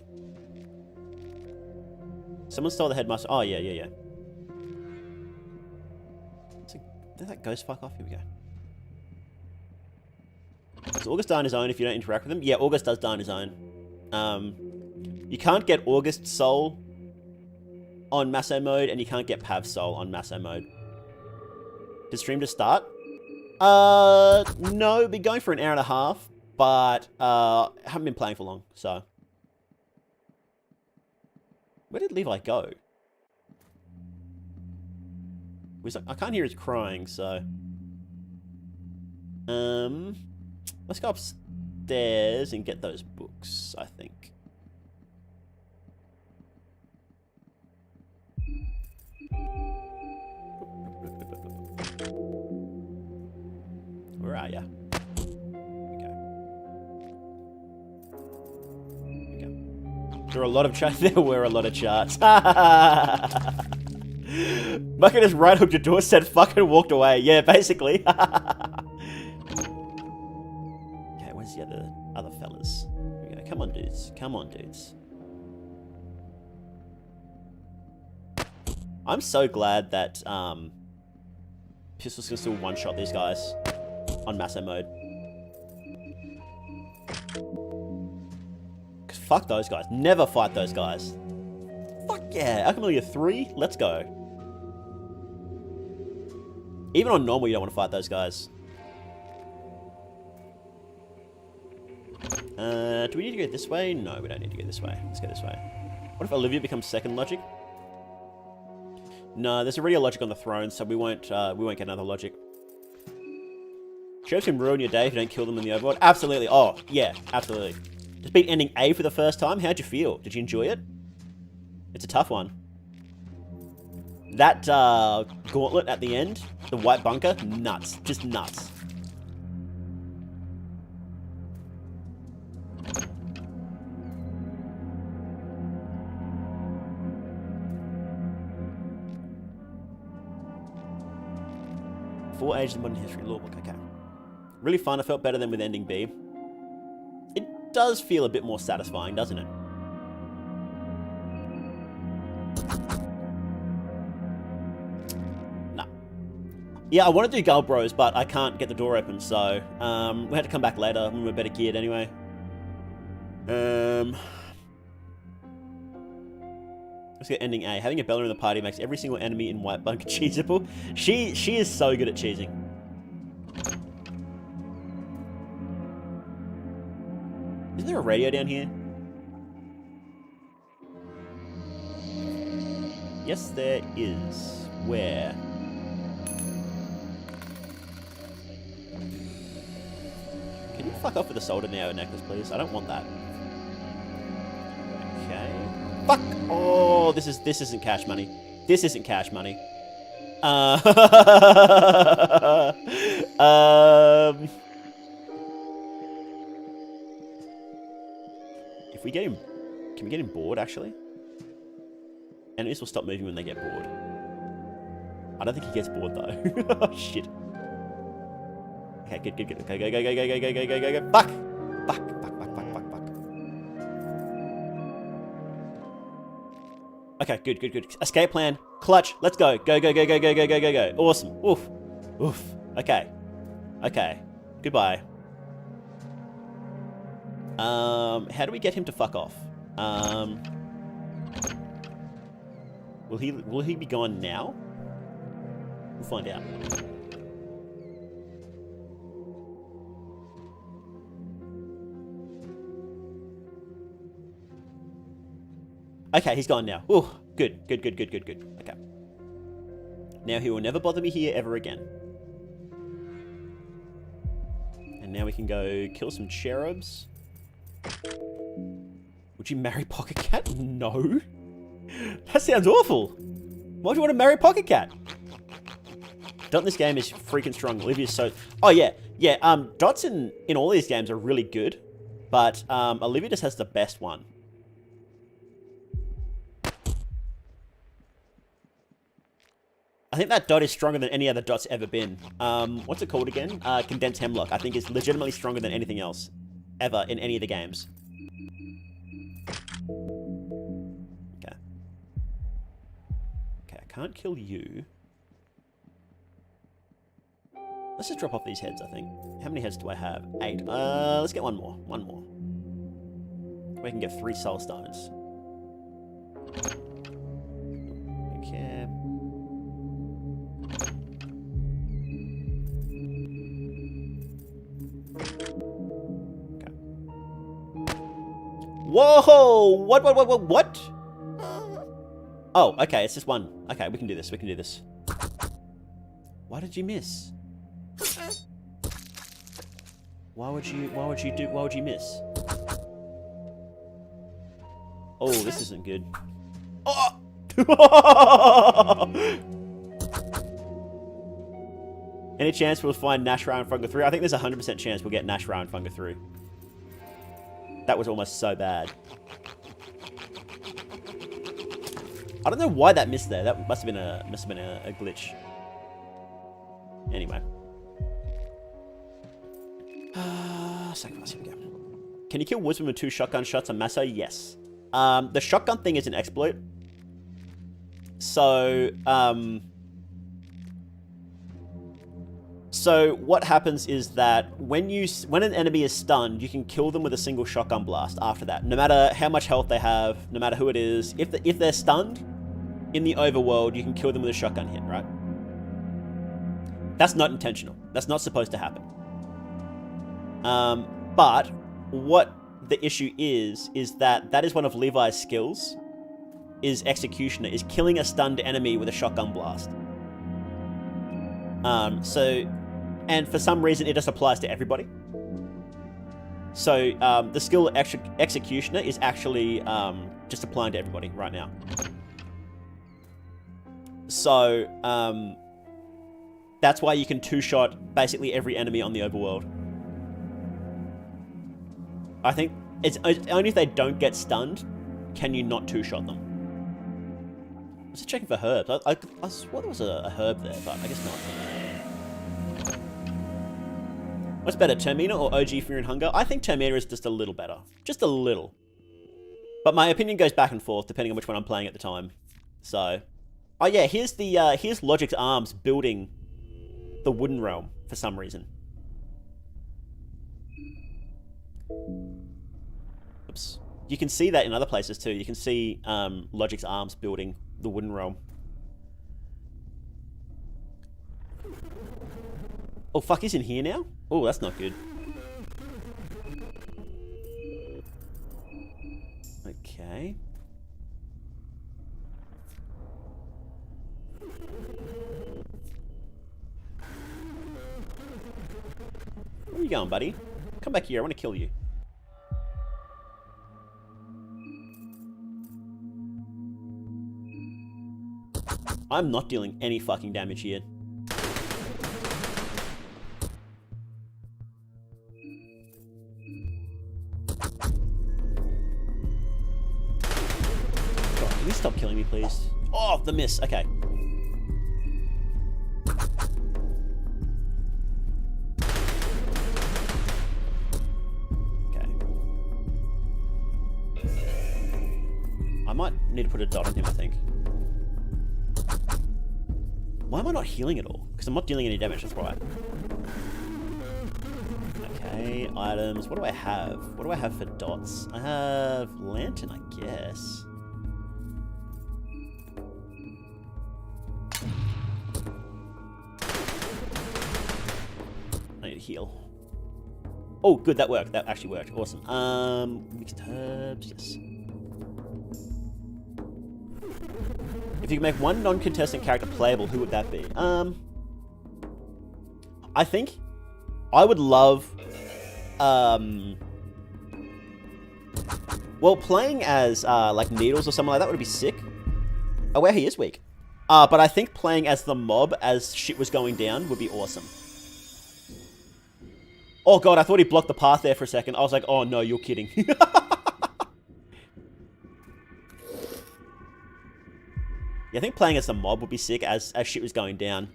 Someone stole the headmaster. Oh, yeah. Did that ghost fuck off? Here we go. Does August die on his own if you don't interact with him? Yeah, August does die on his own. You can't get August Soul on Masso mode, and you can't get Pav Soul on Masso mode. Did stream just start? No, been going for an hour and a half, but haven't been playing for long, so. Where did Levi go? I can't hear his crying, so. Let's go upstairs and get those books, I think. Where are ya? Okay. There are a lot of charts. There were a lot of charts. Bucket just right hooked your door, said fucking walked away. Yeah, basically. Okay, where's the other fellas? Here we go. Come on, dudes. Come on, dudes. I'm so glad that Pistol's can still one-shot these guys on Masso mode. Because fuck those guys. Never fight those guys. Fuck yeah. Alchemilia 3? Let's go. Even on normal, you don't want to fight those guys. Do we need to go this way? No, we don't need to go this way. Let's go this way. What if Olivia becomes second logic? No, there's already a logic on the throne, so we won't get another logic. Sheriffs can ruin your day if you don't kill them in the overworld. Absolutely. Oh, yeah, absolutely. Just beat ending A for the first time. How'd you feel? Did you enjoy it? It's a tough one. That gauntlet at the end, the white bunker, nuts. Just nuts. Four Ages of Modern History Lawbook, okay. Really fun, I felt better than with ending B. It does feel a bit more satisfying, doesn't it? Nah. Yeah, I want to do Gull Bros, but I can't get the door open, so we had to come back later when we're better geared anyway. Let's get ending A. Having a Bella in the party makes every single enemy in White Bunker cheesable. She is so good at cheesing. Isn't there a radio down here? Yes, there is. Where? Can you fuck off with the solder now necklace, please? I don't want that. Okay. Fuck! Oh, this isn't cash money. This isn't cash money. If we get him, can we get him bored actually? Enemies will stop moving when they get bored. I don't think he gets bored though. Oh shit. Okay, good. Okay, go. Fuck! Fuck. Okay, good. Escape plan. Clutch. Let's go. Go. Awesome. Oof. Okay. Goodbye. How do we get him to fuck off? Will he be gone now? We'll find out. Okay, he's gone now. Ooh, good. Okay. Now he will never bother me here ever again. And now we can go kill some cherubs. Would you marry Pocket Cat? No. That sounds awful. Why do you want to marry Pocket Cat? Dot in this game is freaking strong. Olivia's so... Oh, yeah. Dots in all these games are really good. But Olivia just has the best one. I think that dot is stronger than any other dot's ever been. What's it called again? Condensed Hemlock. I think is legitimately stronger than anything else ever in any of the games. Okay. Okay, I can't kill you. Let's just drop off these heads, I think. How many heads do I have? 8. Let's get one more. One more. We can get 3 soul stones. Okay. Okay. Whoa! What? Oh, okay, it's just one. Okay, we can do this. We can do this. Why did you miss? Why would you miss? Oh, this isn't good. Oh! Any chance we'll find Nashra and Funga 3? I think there's a 100% chance we'll get Nashra and Funga 3. That was almost so bad. I don't know why that missed there. That must have been a glitch. Anyway. Sacrifice, here we go. Can you kill Woodsman with 2 shotgun shots on Maso? Yes. The shotgun thing is an exploit. So, so what happens is that when an enemy is stunned, you can kill them with a single shotgun blast after that. No matter how much health they have, no matter who it is, if they're stunned in the overworld, you can kill them with a shotgun hit, right? That's not intentional. That's not supposed to happen. But what the issue is that is one of Levi's skills, is Executioner, is killing a stunned enemy with a shotgun blast. And for some reason it just applies to everybody. So, the skill Executioner is actually, just applying to everybody right now. So, that's why you can 2-shot basically every enemy on the overworld. I think it's only if they don't get stunned can you not 2-shot them. I was just checking for herbs. I swore there was a herb there, but I guess not. What's better, Termina or OG Fear and Hunger? I think Termina is just a little better. Just a little. But my opinion goes back and forth depending on which one I'm playing at the time. So, oh yeah, here's Logic's arms building the Wooden Realm for some reason. Oops. You can see that in other places too. You can see Logic's arms building the Wooden Realm. Oh fuck, he's in here now? Oh, that's not good. Okay. Where are you going, buddy? Come back here, I want to kill you. I'm not dealing any fucking damage here. God, can you stop killing me, please? Oh, the miss. Okay. Okay. I might need to put a dot on him, I think. Why am I not healing at all? Because I'm not dealing any damage, that's right. Okay, items. What do I have? What do I have for dots? I have lantern, I guess. I need to heal. Oh, good, that worked. That actually worked. Awesome. Mixed herbs, yes. If you could make one non-contestant character playable, who would that be? I think I would love, well, playing as, like, Needles or something like that would be sick. Oh, where he is weak. But I think playing as the mob as shit was going down would be awesome. Oh god, I thought he blocked the path there for a second. I was like, oh no, you're kidding. Yeah, I think playing as a mob would be sick as shit was going down.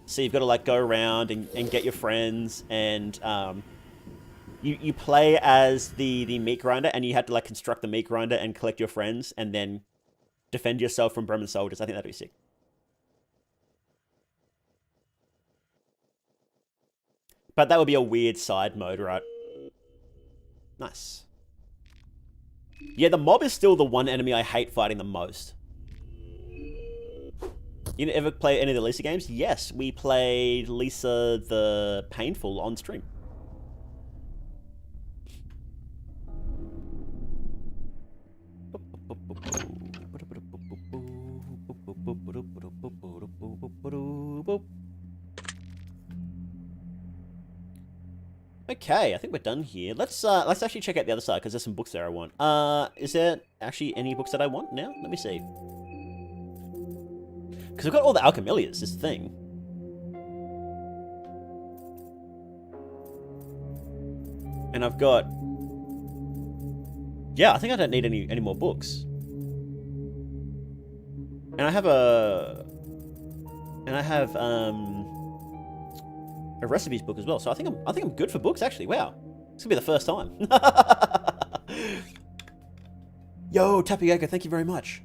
So you've got to like go around and get your friends, and you play as the meat grinder, and you have to like construct the meat grinder and collect your friends, and then defend yourself from Bremen soldiers. I think that'd be sick. But that would be a weird side mode, right? Nice. Yeah, the mob is still the one enemy I hate fighting the most. You ever play any of the Lisa games? Yes, we played Lisa the Painful on stream. Okay, I think we're done here. Let's actually check out the other side because there's some books there I want. Is there actually any books that I want now? Let me see. Because I've got all the Alchemilias, this thing. And I've got... Yeah, I think I don't need any more books. And I have a recipes book as well. So I think I'm good for books actually. Wow. This could be the first time. Yo, Tapioca, thank you very much.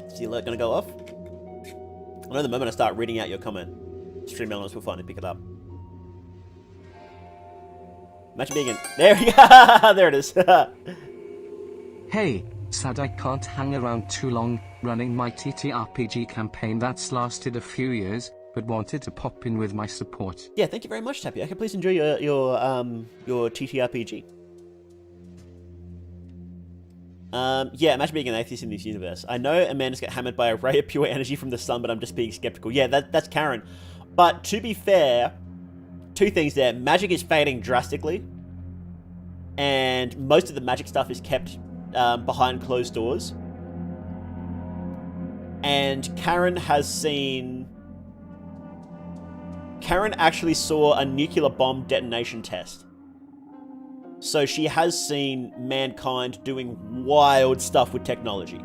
Is the alert gonna go off? I know the moment I start reading out your comment, stream elements will finally pick it up. Imagine being in... There we go! There it is. Hey, sad I can't hang around too long, running my TTRPG campaign that's lasted a few years, but wanted to pop in with my support. Yeah, thank you very much, Tapioca. Please enjoy your TTRPG. Yeah, imagine being an atheist in this universe. I know Amanda's get hammered by a ray of pure energy from the sun, but I'm just being skeptical. Yeah, that's Karen. But to be fair, two things there. Magic is fading drastically, and most of the magic stuff is kept behind closed doors. And Karen actually saw a nuclear bomb detonation test. So she has seen mankind doing wild stuff with technology.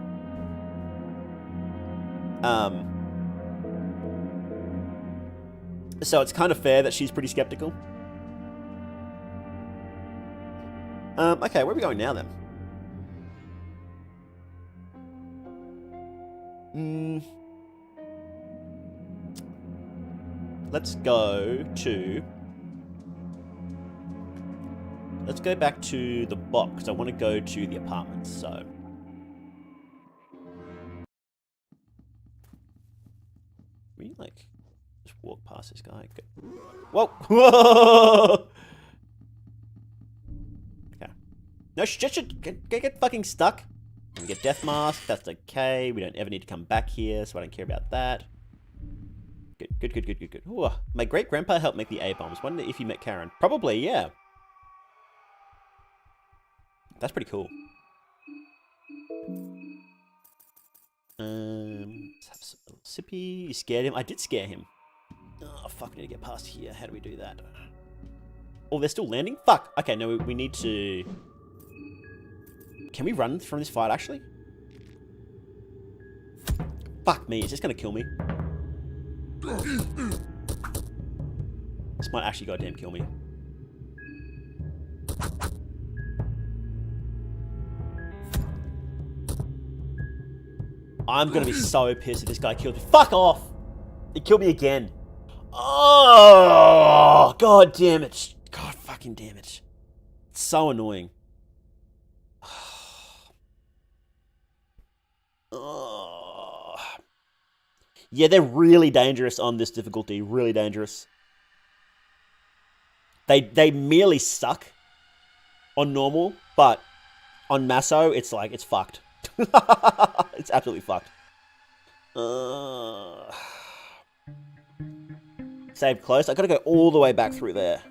So it's kind of fair that she's pretty skeptical. Okay, where are we going now then? Let's go back to the box. I want to go to the apartments, so... We like... Just walk past this guy. Go. Whoa! Whoa! Okay. No, shit. Get fucking stuck. We get death mask. That's okay. We don't ever need to come back here, so I don't care about that. Good. Ooh, my great-grandpa helped make the A-bombs. Wonder if you met Karen. Probably, yeah. That's pretty cool. Let's have a little sippy. You scared him? I did scare him. Oh, fuck, I need to get past here. How do we do that? Oh, they're still landing? Fuck. Okay, no, we need to... Can we run from this fight, actually? Fuck me, it's just gonna kill me. This might actually goddamn kill me. I'm gonna be so pissed if this guy kills me. Fuck off! He killed me again. Oh, god damn it. God fucking damn it. It's so annoying. Oh. Yeah, they're really dangerous on this difficulty. Really dangerous. They merely suck on normal, but on Masso, it's like, it's fucked. It's absolutely fucked. Save close. I gotta go all the way back through there.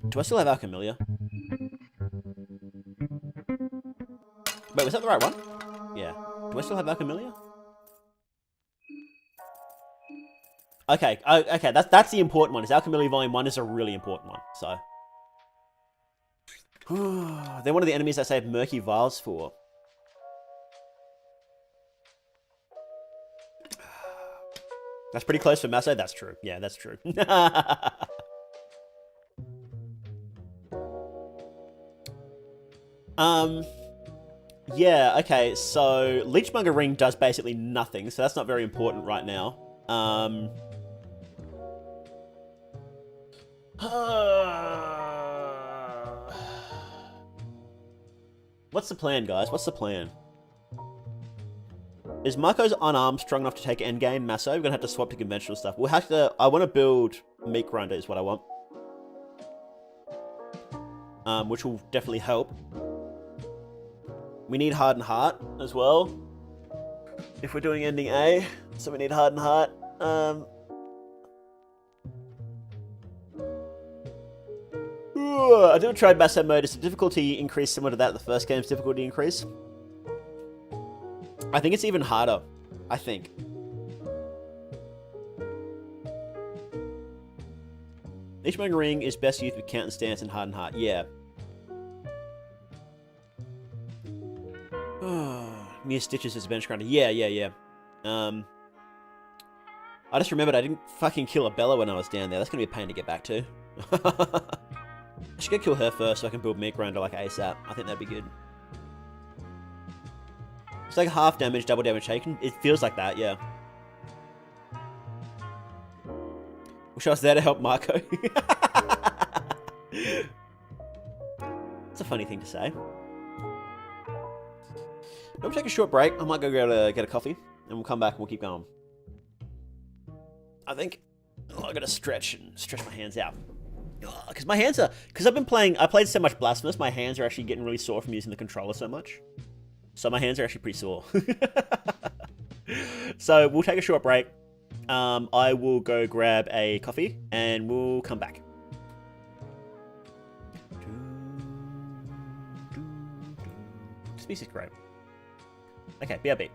Do I still have Alchemilia? Wait, was that the right one? Yeah. Do I still have Alchemilia? Okay, okay, that's the important one. Is Alchemilia Volume 1 is a really important one, so. They're one of the enemies I saved Murky Vials for. That's pretty close for Maso. That's true. Yeah, that's true. Yeah, okay, so Leechmonger Ring does basically nothing, so that's not very important right now. What's the plan, guys? What's the plan? Is Marco's unarmed strong enough to take endgame Maso? We're gonna have to swap to conventional stuff. We'll have to. I want to build Meat Grinder, is what I want. Which will definitely help. We need Hardened Heart as well. If we're doing ending A, so we need Hardened Heart. I did try Maso mode. It's a difficulty increase similar to that the first game's difficulty increase. I think it's even harder. I think. Leechmonger Ring is best used with Count and Stance and Hardened Heart. Yeah. Mere Stitches as a bench grinder. Yeah. I just remembered I didn't fucking kill a Bella when I was down there. That's gonna be a pain to get back to. I should go kill her first so I can build Meat Grinder like ASAP. I think that'd be good. It's like half damage, double damage taken. It feels like that, yeah. Wish I was there to help Marco. It's a funny thing to say. We'll take a short break. I might go get a coffee, and we'll come back and we'll keep going. I think I gotta stretch my hands out. Because my hands are... Because I played so much Blasphemous, my hands are actually getting really sore from using the controller so much. So my hands are actually pretty sore. So we'll take a short break. I will go grab a coffee, and we'll come back. This music's great. Okay, BRB.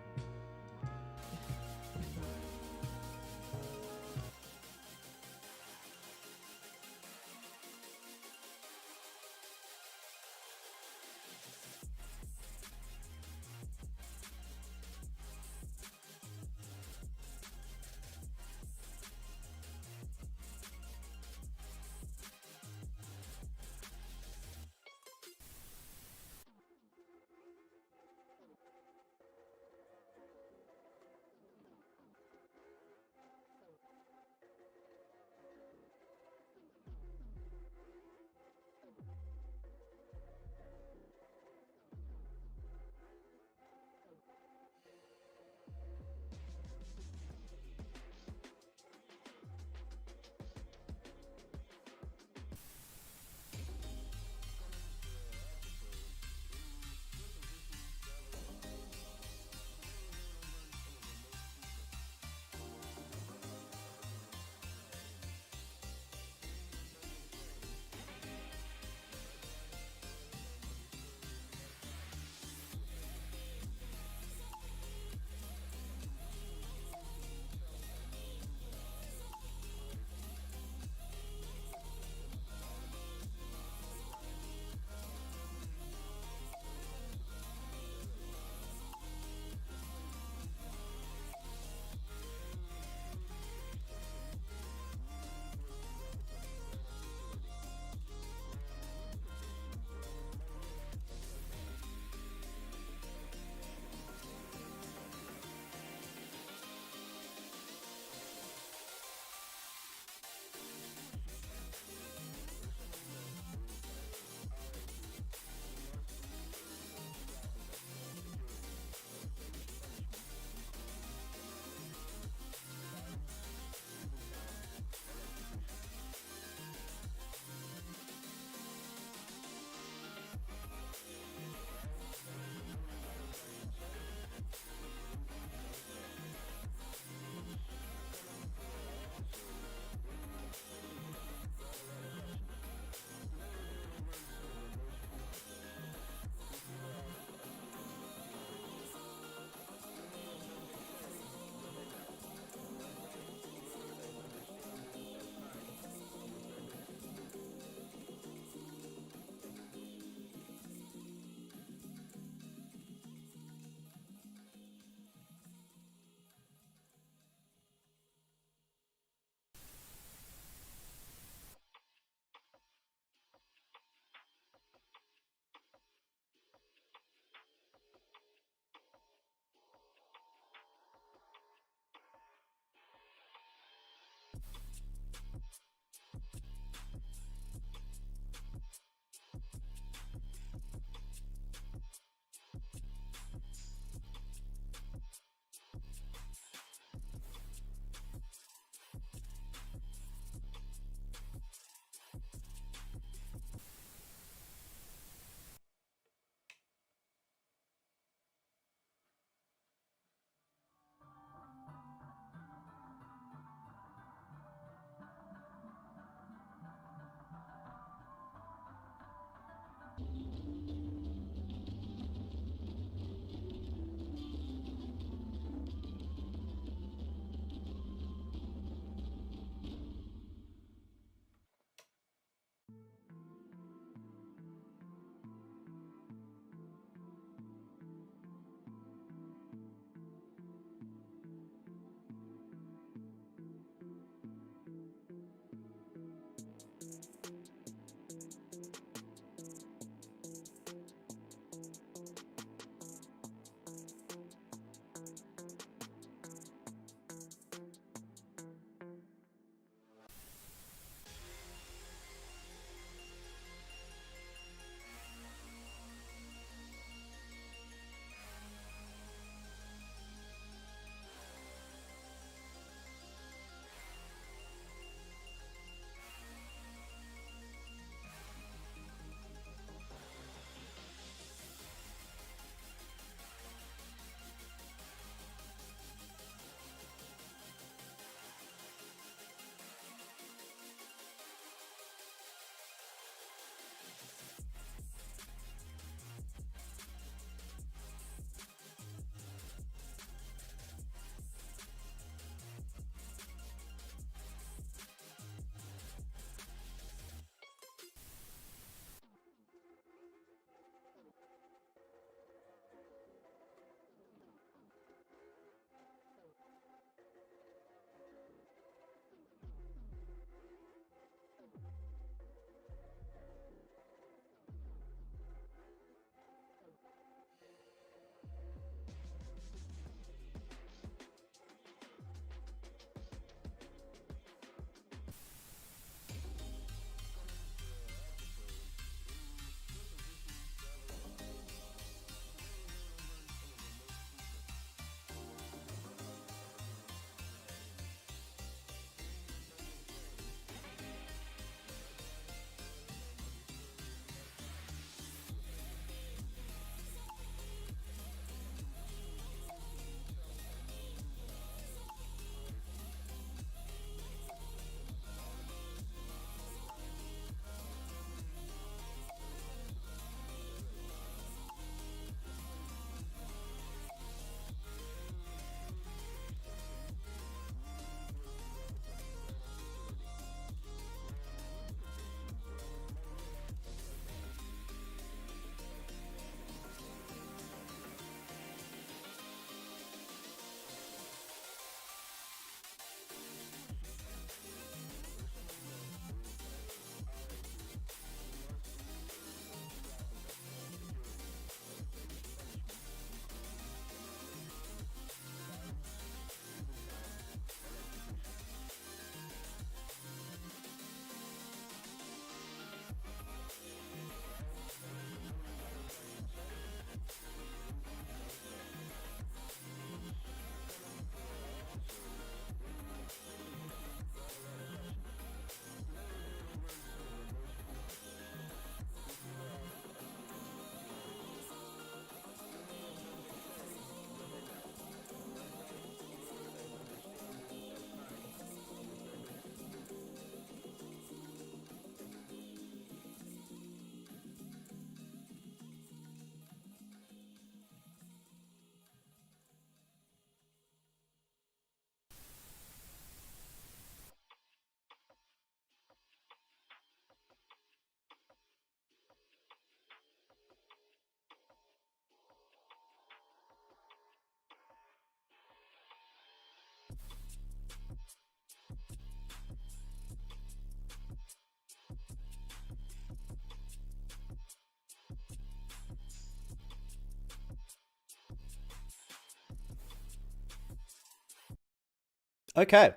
Okay,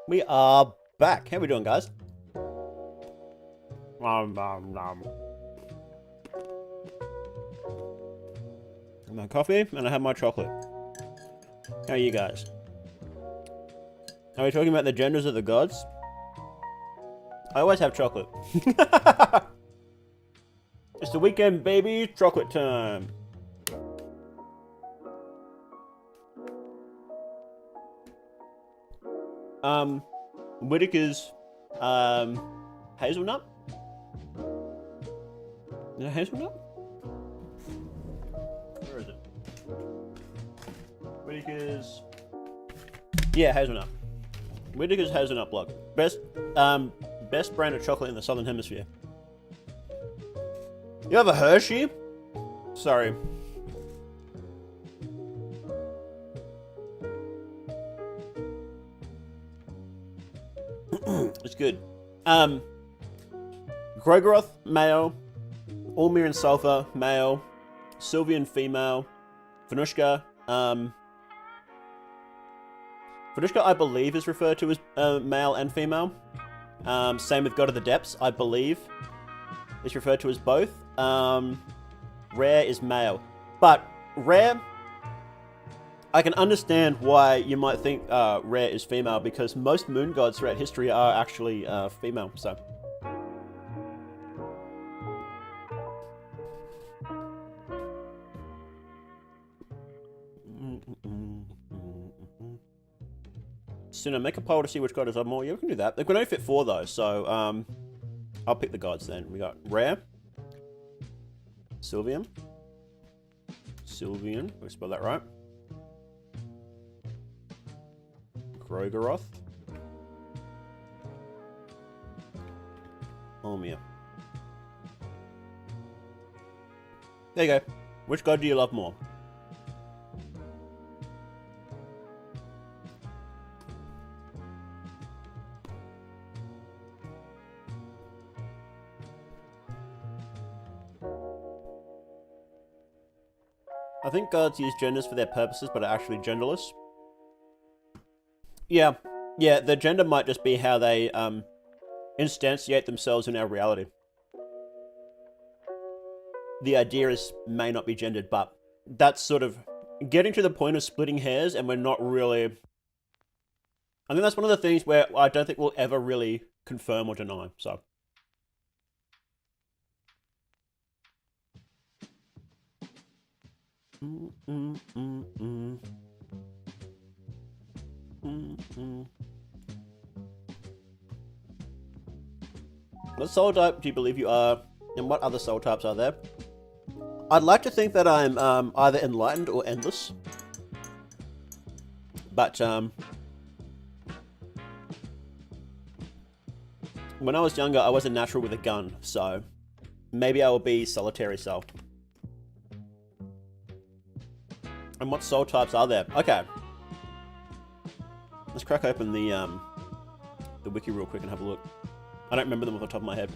we are back. How we doing, guys? My coffee, and I have my chocolate. How are you guys? Are we talking about the genders of the gods? I always have chocolate. It's the weekend, baby. Chocolate time. Whitaker's, hazelnut? Is it hazelnut? Where is it? Whitaker's... Yeah, hazelnut. Whitaker's hazelnut block. Best brand of chocolate in the Southern Hemisphere. You have a Hershey? Sorry. It's good. Grogeroth, male. Ulmir and Sulfur, male. Sylvian, female. Venushka, Venushka, I believe, is referred to as male and female. Same with God of the Depths, I believe. Is referred to as both. Rare is male. But Rare, I can understand why you might think Rare is female, because most moon gods throughout history are actually female, so... Sinner, make a poll to see which god is up more. Yeah, we can do that. They can only fit 4 though, so I'll pick the gods then. We got Rare, Sylvian, did I spell that right? Grogeroth, Ulmir. There you go. Which god do you love more? I think gods use genders for their purposes, but are actually genderless. Yeah, the gender might just be how they instantiate themselves in our reality. The idea may not be gendered, but that's sort of getting to the point of splitting hairs, and we're not really... I think that's one of the things where I don't think we'll ever really confirm or deny, so... What soul type do you believe you are, and what other soul types are there? I'd like to think that I'm either enlightened or endless. But when I was younger, I was a natural with a gun, so maybe I will be solitary soul. And what soul types are there? Okay. Let's crack open the wiki real quick and have a look. I don't remember them off the top of my head.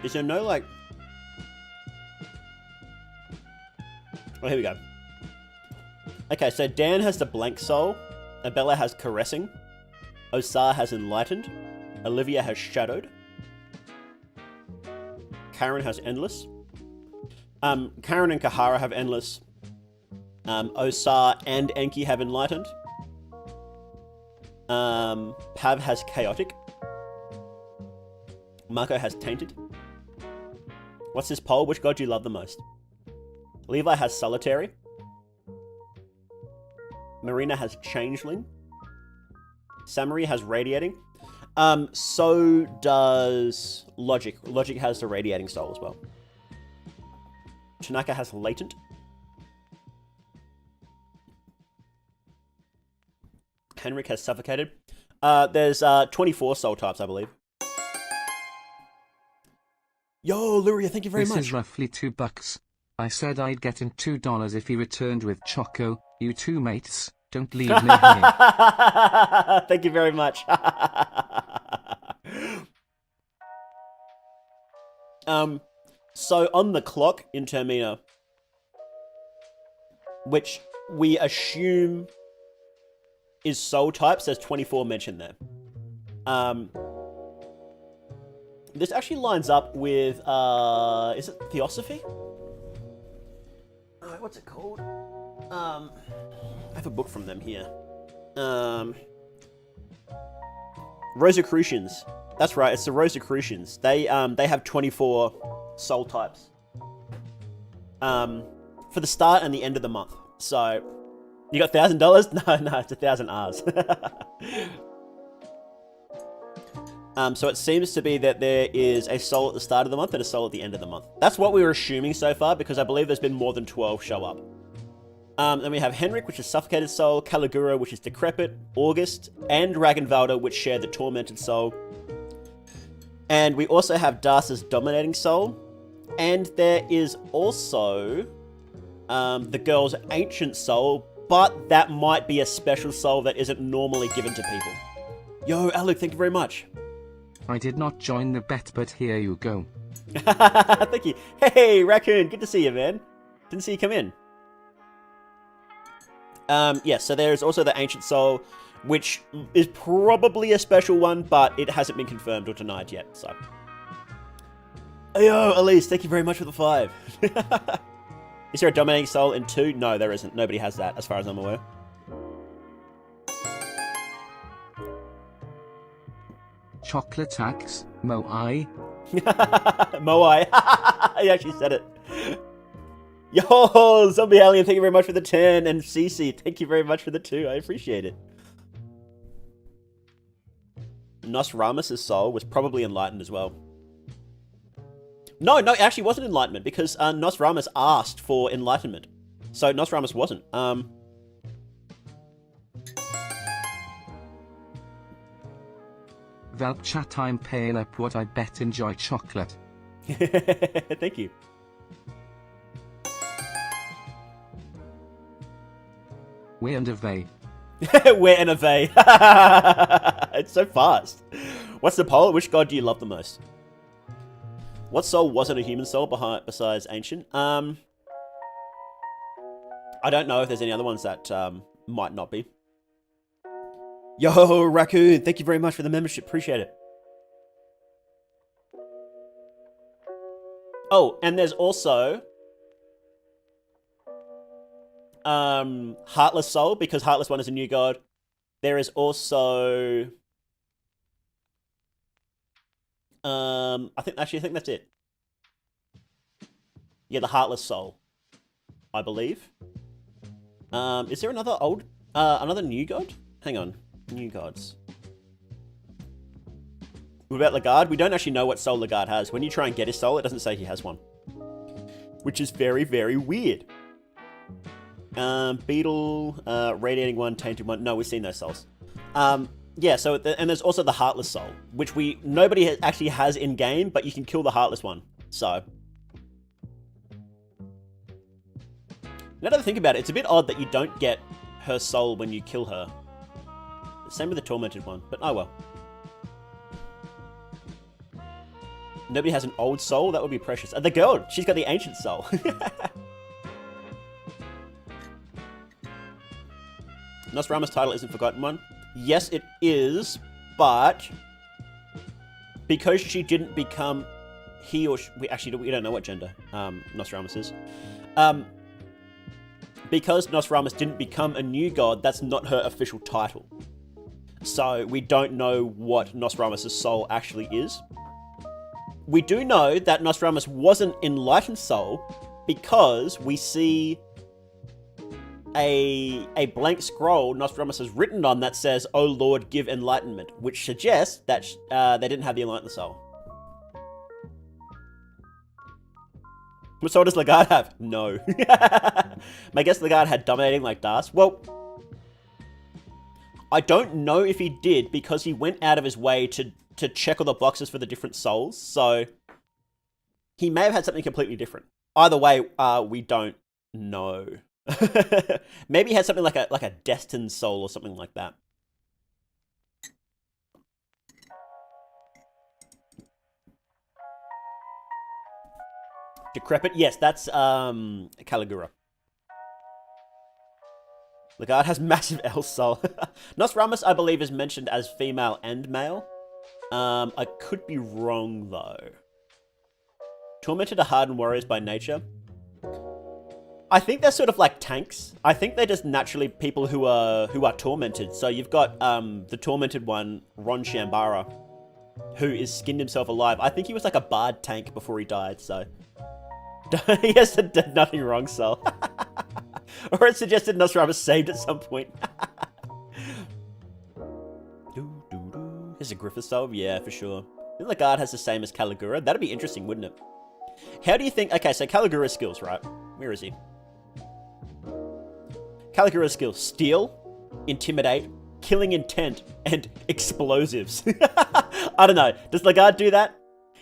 Is there no, like... Oh, here we go. Okay, so Dan has the blank soul. Abella has caressing. Osar has enlightened. Olivia has shadowed. Karen has endless. Karen and Kahara have endless. Osar and Enki have enlightened. Pav has chaotic. Marco has tainted. What's his poll? Which god do you love the most? Levi has solitary. Marina has changeling. Samari has radiating. So does Logic. Logic has the radiating soul as well. Tanaka has latent. Henrik has suffocated. There's 24 soul types, I believe. Yo, Luria, thank you very much. This is roughly $2. I said I'd get him $2 if he returned with Choco. You two mates, don't leave me here. Thank you very much. So on the clock in Termina, which we assume is soul types, there's 24 mentioned there. This actually lines up with, is it Theosophy? What's it called? I have a book from them here. Rosicrucians. That's right, it's the Rosicrucians. They have 24 soul types. For the start and the end of the month. So, you got $1,000? No, it's 1,000 R's. So it seems to be that there is a soul at the start of the month and a soul at the end of the month. That's what we were assuming so far, because I believe there's been more than 12 show up. Then we have Henrik, which is Suffocated Soul, Caligura, which is Decrepit, August, and Ragnvalda, which share the Tormented Soul. And we also have Darce's Dominating Soul. And there is also the girl's Ancient Soul, but that might be a special soul that isn't normally given to people. Yo, Alec, thank you very much. I did not join the bet, but here you go. Thank you. Hey, Raccoon, good to see you, man. Didn't see you come in. Yes, so there's also the Ancient Soul, which is probably a special one, but it hasn't been confirmed or denied yet, so. Yo, Elise, thank you very much for the 5. Is there a Dominating Soul in 2? No, there isn't. Nobody has that, as far as I'm aware. Chocolate axe, Moai. Moai. He actually said it. Yo, Zombie Alien, thank you very much for the 10. And Cece, thank you very much for the 2. I appreciate it. Nosramus' soul was probably enlightened as well. No, it actually wasn't enlightenment, because Nosramus asked for enlightenment. So Nosramus wasn't. Velp chat, I'm paying up what I bet enjoy chocolate. Thank you. We're in a vey. We're in a vey. It's so fast. What's the poll? Which god do you love the most? What soul wasn't a human soul besides Ancient? I don't know if there's any other ones that might not be. Yo, Raccoon, thank you very much for the membership. Appreciate it. Oh, and there's also Heartless Soul, because Heartless One is a new god. There is also I think that's it. Yeah, the Heartless Soul, I believe. Is there another another new god? Hang on. New gods. What about Lagarde? We don't actually know what soul Lagarde has. When you try and get his soul, it doesn't say he has one. Which is very, very weird. Beetle, Radiating One, Tainted One. No, we've seen those souls. Yeah, so, and there's also the Heartless Soul, which nobody actually has in-game, but you can kill the Heartless One. So. Now that I think about it, it's a bit odd that you don't get her soul when you kill her. Same with the Tormented One, but oh well. Nobody has an old soul? That would be precious. The girl, she's got the Ancient Soul. Nosramus' title isn't Forgotten One. Yes, it is, but because she didn't become he or she, we don't know what gender Nosramus is. Because Nosramus didn't become a new god, that's not her official title. So we don't know what Nosramus' soul actually is. We do know that Nosramus was an enlightened soul because we see a blank scroll Nostramus has written on that says, "Oh Lord, give enlightenment," which suggests that they didn't have the enlightened soul. What soul does Lagarde have? No. I guess Lagarde had dominating like Darce. Well, I don't know if he did because he went out of his way to check all the boxes for the different souls, so he may have had something completely different. Either way, we don't know. Maybe he had something like a destined soul or something like that. Decrepit. Yes, that's Caligura. The guard has massive L soul. Nostramus, I believe, is mentioned as female and male. I could be wrong though. Tormented are hardened warriors by nature. I think they're sort of like tanks. I think they're just naturally people who are tormented. So you've got the tormented one, Ron Shambara, who is skinned himself alive. I think he was like a bard tank before he died, so he has done nothing wrong, Sol. Or it suggested Nostradamus saved at some point. Here's a Griffith Soul, yeah, for sure. I think the guard has the same as Caligura. That'd be interesting, wouldn't it? How do you think... Okay, so Caligura's skills, right? Where is he? Caligura's skills. Steal, Intimidate, Killing Intent, and Explosives. I don't know. Does Lagarde do that?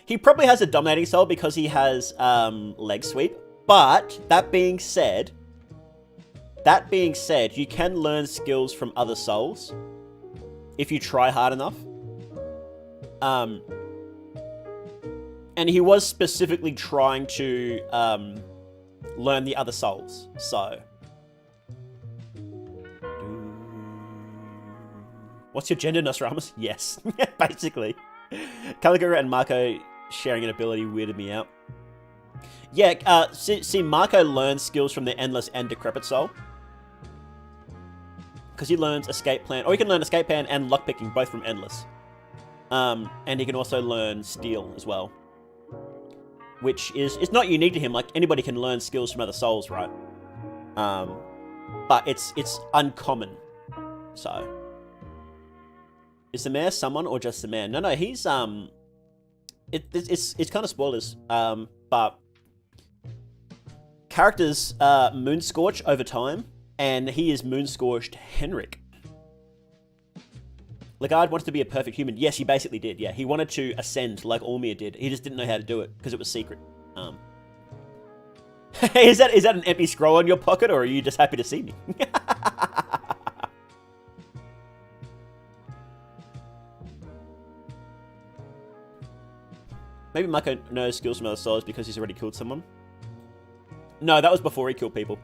He probably has a Dominating Soul because he has Leg Sweep. But, that being said, you can learn skills from other souls if you try hard enough. And he was specifically trying to learn the other souls, so... What's your gender, Nostradamus? Yes, basically. Caligura and Marco sharing an ability weirded me out. Yeah, see, Marco learns skills from the Endless and Decrepit Soul. Because he learns Escape Plan, or he can learn Escape Plan and Lockpicking, both from Endless. And he can also learn Steal as well. Which is, it's not unique to him, like anybody can learn skills from other souls, right? But it's uncommon, so... Is the mayor someone or just the mayor? No, he's, it's kind of spoilers, but characters, Moonscorch over time, and he is Moonscorched Henrik. Lagarde wanted to be a perfect human. Yes, he basically did, yeah. He wanted to ascend like Olmir did. He just didn't know how to do it, because it was secret. Is that an empty scroll in your pocket, or are you just happy to see me? Maybe Marco knows skills from other souls because he's already killed someone. No, that was before he killed people.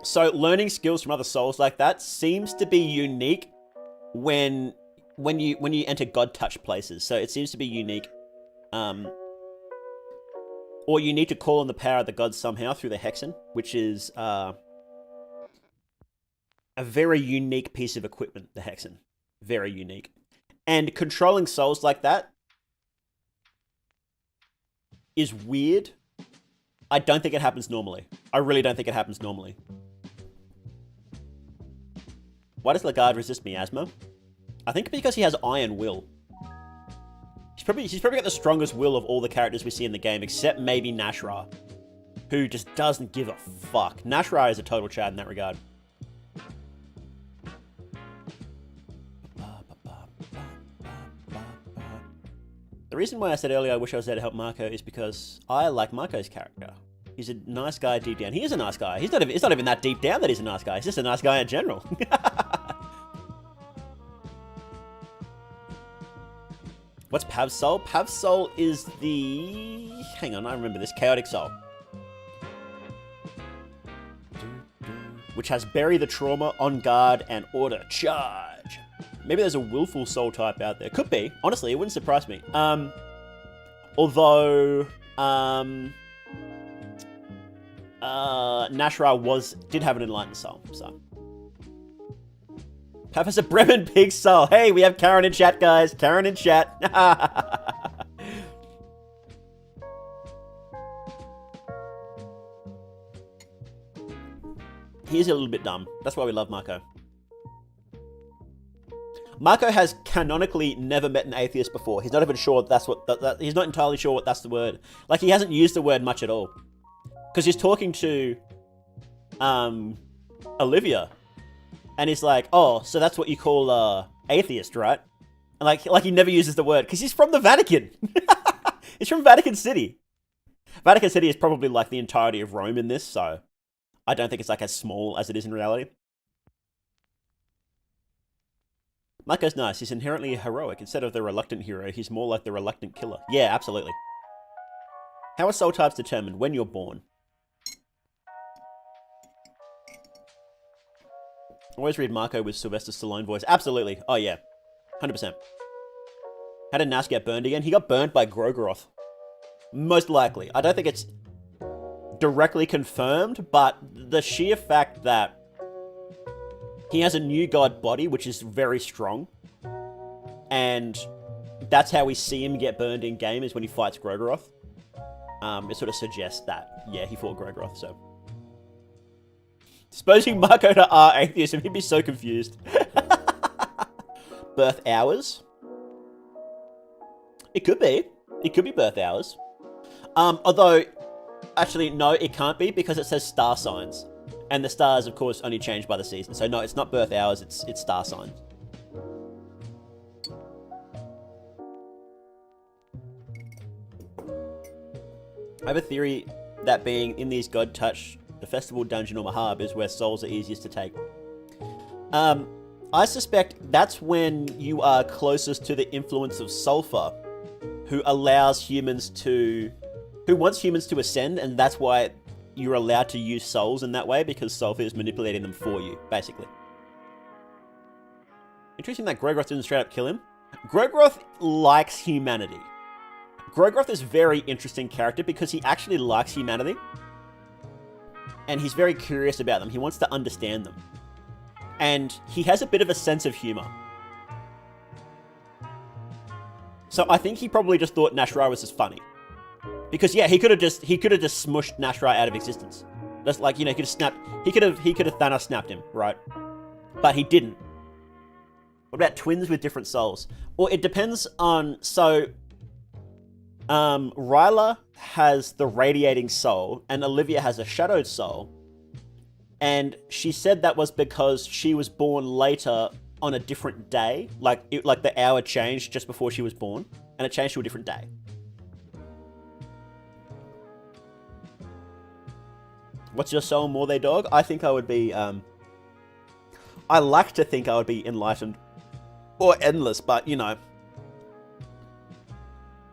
So learning skills from other souls like that seems to be unique when you enter God touch places. So it seems to be unique. Or you need to call on the power of the gods somehow through the Hexen, which is a very unique piece of equipment, the Hexen. Very unique. And controlling souls like that is weird. I don't think it happens normally. I really don't think it happens normally. Why does Lagarde resist miasma? I think because he has iron will. He's probably got the strongest will of all the characters we see in the game, except maybe Nashra, who just doesn't give a fuck. Nashra is a total Chad in that regard. The reason why I said earlier I wish I was there to help Marco is because I like Marco's character. He's a nice guy deep down. He is a nice guy. It's not even that deep down that he's a nice guy. He's just a nice guy in general. What's Pav's soul? Pav's soul is the... Hang on, I remember this. Chaotic soul. Which has Bury the Trauma, On Guard, and Order. Charge. Maybe there's a willful soul type out there. Could be. Honestly, it wouldn't surprise me. Although... Nashra did have an enlightened soul, so... Pav has a Bremen pig soul. Hey, we have Karen in chat, guys. Karen in chat. He's a little bit dumb. That's why we love Marco. Marco has canonically never met an atheist before. He's not even sure that's what... he's not entirely sure what that's the word. Like, he hasn't used the word much at all. Because he's talking to... Olivia. And he's like, oh, so that's what you call, atheist, right? And like he never uses the word. Because he's from the Vatican. He's from Vatican City. Vatican City is probably like the entirety of Rome in this, so... I don't think it's like as small as it is in reality. Mako's nice. He's inherently heroic. Instead of the reluctant hero, he's more like the reluctant killer. Yeah, absolutely. How are soul types determined? When you're born. Always read Mako with Sylvester Stallone voice. Absolutely. Oh, yeah. 100%. How did Nash get burned again? He got burned by Grogoroth. Most likely. I don't think it's directly confirmed, but the sheer fact that he has a new god body, which is very strong, and that's how we see him get burned in game, is when he fights Grogoroth. It sort of suggests that, yeah, he fought Grogoroth, so. Supposing Mako to R atheism, he'd be so confused. Birth hours? It could be. It could be birth hours. Although, actually, no, it can't be because it says star signs. And the stars, of course, only change by the season. So no, it's not birth hours, it's star signs. I have a theory that being in these God Touch, the festival, dungeon, or Mahab is where souls are easiest to take. I suspect that's when you are closest to the influence of Sulfur, who wants humans to ascend, and that's why you're allowed to use souls in that way, because Sulfur is manipulating them for you, basically. Interesting that Grogoroth didn't straight up kill him. Grogoroth likes humanity. Grogoroth is a very interesting character because he actually likes humanity. And he's very curious about them. He wants to understand them. And he has a bit of a sense of humor. So I think he probably just thought Nashrai was just funny. Because yeah, he could have just smushed Nashrai out of existence. Just like, you know, he could have Thanos snapped him, right? But he didn't. What about twins with different souls? Well, it depends on, so Ryla has the radiating soul and Olivia has a shadowed soul. And she said that was because she was born later on a different day. Like the hour changed just before she was born and it changed to a different day. What's your soul, more they dog? I think I would be, I like to think I would be enlightened or endless, but you know.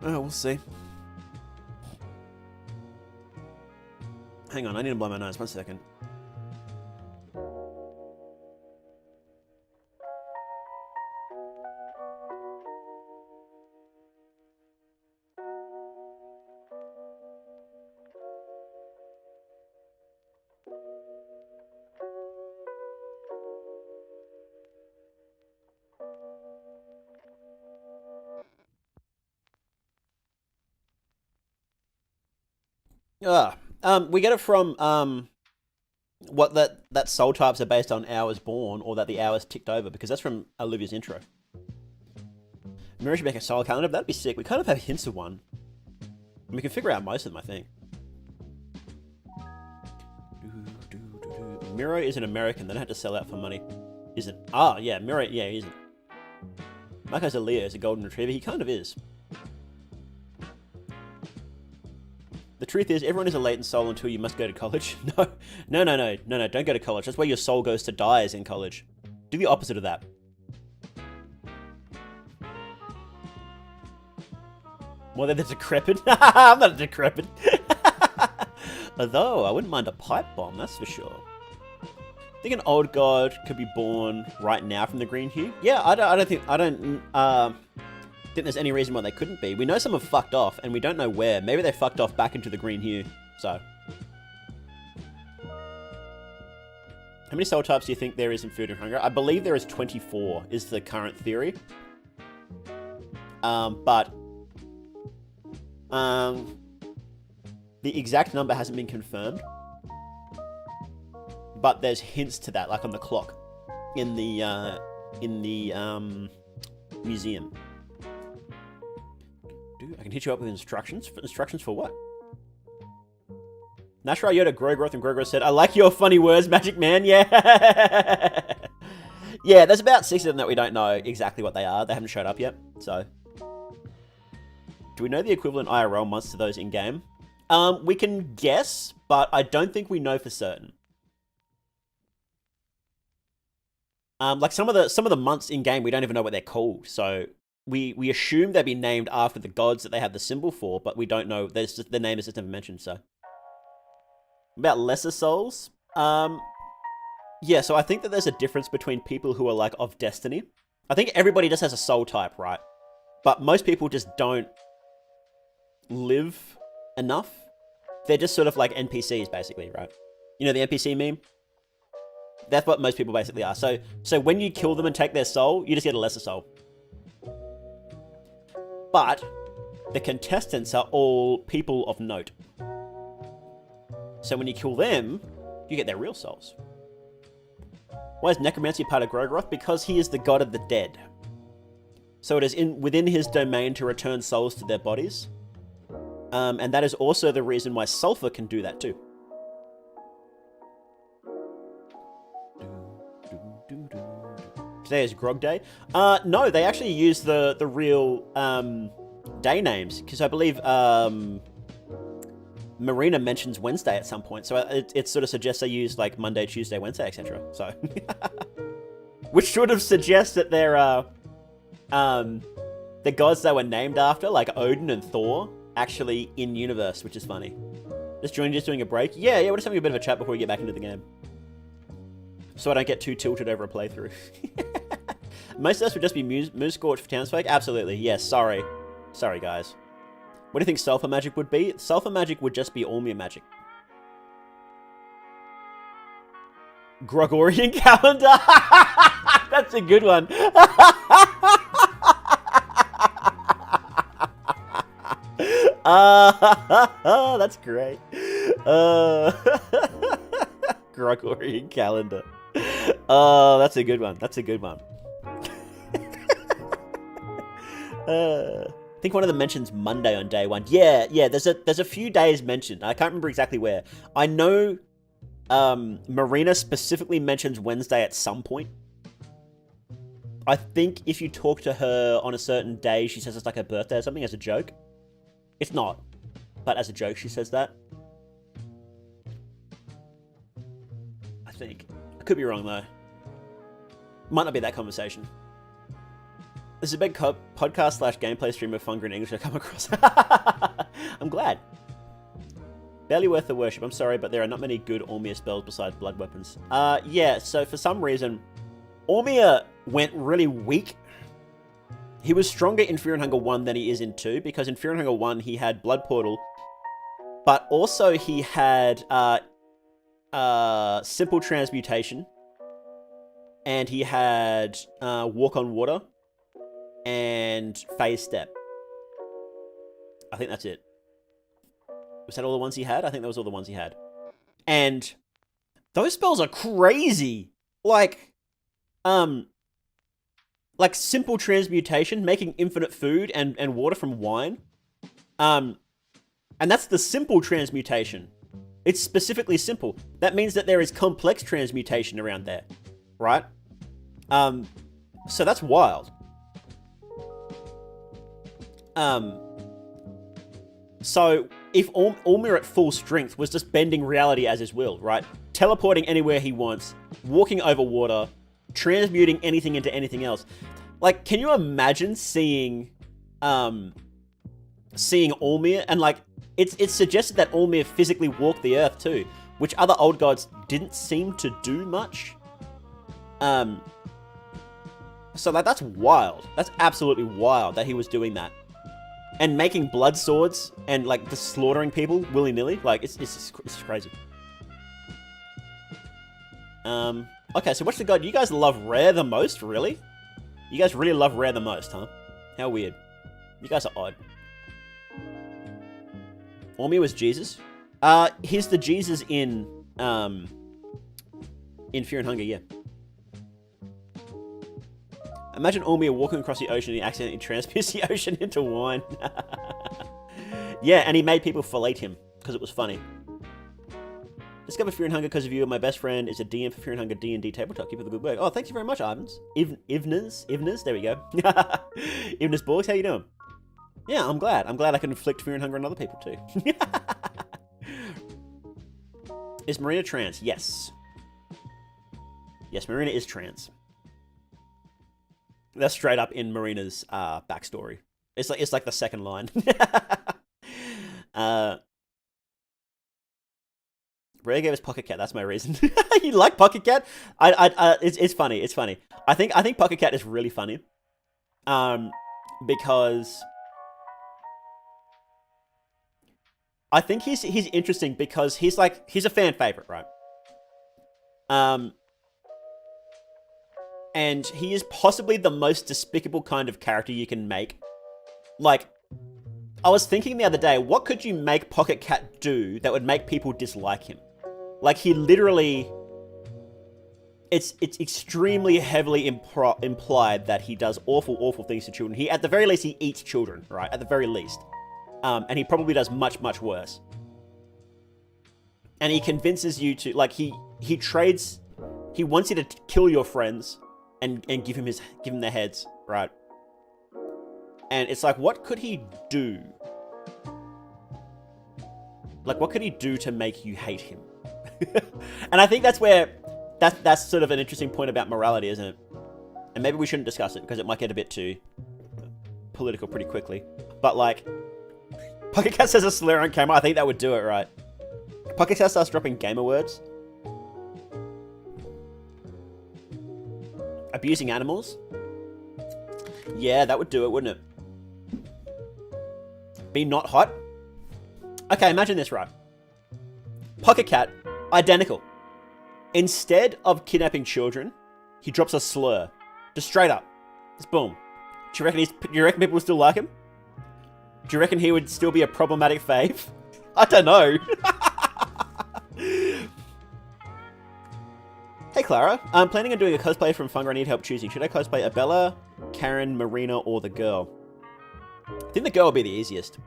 Oh, we'll see. Hang on, I need to blow my nose, 1 second. We get it from what that soul types are based on hours born, or that the hours ticked over, because that's from Olivia's intro. Mirror should make a soul calendar, but that'd be sick. We kind of have hints of one. And we can figure out most of them, I think. Miro is an American. They don't have to sell out for money. Isn't? Ah, yeah, Miro, yeah, he isn't. Marco's a Leo, is a golden retriever. He kind of is. The truth is, everyone is a latent soul until you must go to college. No, don't go to college. That's where your soul goes to die, is in college. Do the opposite of that. More than the decrepit? I'm not a decrepit. Although, I wouldn't mind a pipe bomb, that's for sure. I think an old god could be born right now from the green hue. Yeah, I don't think there's any reason why they couldn't be. We know some have fucked off, and we don't know where. Maybe they fucked off back into the green hue. So, how many soul types do you think there is in Food and Hunger? I believe there is 24, is the current theory. But the exact number hasn't been confirmed. But there's hints to that, like on the clock in the museum. I can hit you up with instructions. Instructions for what? Nashra Yoda Grogoroth, and Grogoroth said, "I like your funny words, Magic Man." Yeah. Yeah, there's about 6 of them that we don't know exactly what they are. They haven't showed up yet. So, do we know the equivalent IRL months to those in game? We can guess, but I don't think we know for certain. Like some of the months in game, we don't even know what they're called. So we assume they'd be named after the gods that they have the symbol for, but we don't know. The name is just never mentioned. So about lesser souls. Yeah. So I think that there's a difference between people who are like of destiny. I think everybody just has a soul type, right? But most people just don't live enough. They're just sort of like NPCs, basically, right? You know the NPC meme? That's what most people basically are. So when you kill them and take their soul, you just get a lesser soul. But the contestants are all people of note. So when you kill them, you get their real souls. Why is necromancy part of Grogroth? Because he is the god of the dead. So it is within his domain to return souls to their bodies. And that is also the reason why sulfur can do that too. Today is Grog Day. No, they actually use the real day names, because I believe Marina mentions Wednesday at some point, so it sort of suggests they use like Monday, Tuesday, Wednesday, etc. So, which sort of suggests that they're the gods they were named after, like Odin and Thor, actually in universe, which is funny. Just doing a break. Yeah, we're just having a bit of a chat before we get back into the game, so I don't get too tilted over a playthrough. Most of us would just be Moose Scorch for townsfolk. Absolutely, yes. Sorry, guys. What do you think sulfur magic would be? Sulfur magic would just be Ormia magic. Gregorian calendar. That's a good one. That's great. Gregorian calendar. Oh, that's a good one. I think one of them mentions Monday on day one. Yeah. There's a few days mentioned. I can't remember exactly where. I know Marina specifically mentions Wednesday at some point. I think if you talk to her on a certain day, she says it's like her birthday or something as a joke. It's not, but as a joke, she says that. I think. I could be wrong though. Might not be that conversation. This is a big podcast / gameplay stream of Fungra in English I come across. I'm glad. Barely worth the worship. I'm sorry, but there are not many good Ormia spells besides blood weapons. Yeah, so for some reason, Ormia went really weak. He was stronger in Fear and Hunger 1 than he is in 2, because in Fear and Hunger 1, he had Blood Portal, but also he had Simple Transmutation, and he had Walk on Water, and Phase Step. I think that's it. Was that all the ones he had? I think that was all the ones he had. And those spells are crazy. Like Simple Transmutation, making infinite food and water from wine. And that's the simple transmutation. It's specifically simple. That means that there is complex transmutation around there, right? So that's wild. So if Ormir at full strength was just bending reality as his will, right? Teleporting anywhere he wants, walking over water, transmuting anything into anything else. Like, can you imagine seeing Ormir? And like, it's suggested that Ormir physically walked the earth too, which other old gods didn't seem to do much. So that's wild. That's absolutely wild that he was doing that. And making blood swords and like just slaughtering people willy-nilly. Like, it's crazy. Okay, so what's the god you guys love Rare the most, really? You guys really love Rare the most, huh? How weird. You guys are odd. Ormir was Jesus? He's the Jesus in Fear and Hunger, yeah. Imagine Ormir walking across the ocean and he accidentally transmutes the ocean into wine. Yeah, and he made people fillet him because it was funny. Discover Fear and Hunger because of you, and my best friend is a DM for Fear and Hunger D&D tabletop. Keep up the good work. Oh, thank you very much, Ivans. Ivners, there we go. Ivners Borgs, how you doing? Yeah, I'm glad. I'm glad I can inflict Fear and Hunger on other people too. Is Marina trans? Yes. Yes, Marina is trans. That's straight up in Marina's backstory. It's like the second line. Ray gave us Pocket Cat. That's my reason. You like Pocket Cat? It's funny. It's funny. I think Pocket Cat is really funny. Because I think he's interesting because he's a fan favorite, right? And he is possibly the most despicable kind of character you can make. Like, I was thinking the other day, what could you make Pocket Cat do that would make people dislike him? Like, he literally... It's extremely heavily implied that he does awful things to children. At the very least, he eats children, right? At the very least. And he probably does much worse. And he convinces you to, like, he wants you to kill your friends and give him their heads, right? And it's like, what could he do? Like, what could he do to make you hate him? And I think that's where, that's sort of an interesting point about morality, isn't it? And maybe we shouldn't discuss it because it might get a bit too political pretty quickly. But like, Pocket Cat says a slur on camera. I think that would do it, right? Pocket Cat starts dropping gamer words. Abusing animals. Yeah, that would do it, wouldn't it? Be not hot. Okay, imagine this, right? Pocket Cat, identical. Instead of kidnapping children, he drops a slur. Just straight up. Just boom. Do you reckon people would still like him? Do you reckon he would still be a problematic fave? I don't know. Hey Clara, I'm planning on doing a cosplay from Funga. I need help choosing. Should I cosplay Abella, Karen, Marina, or the girl? I think the girl will be the easiest.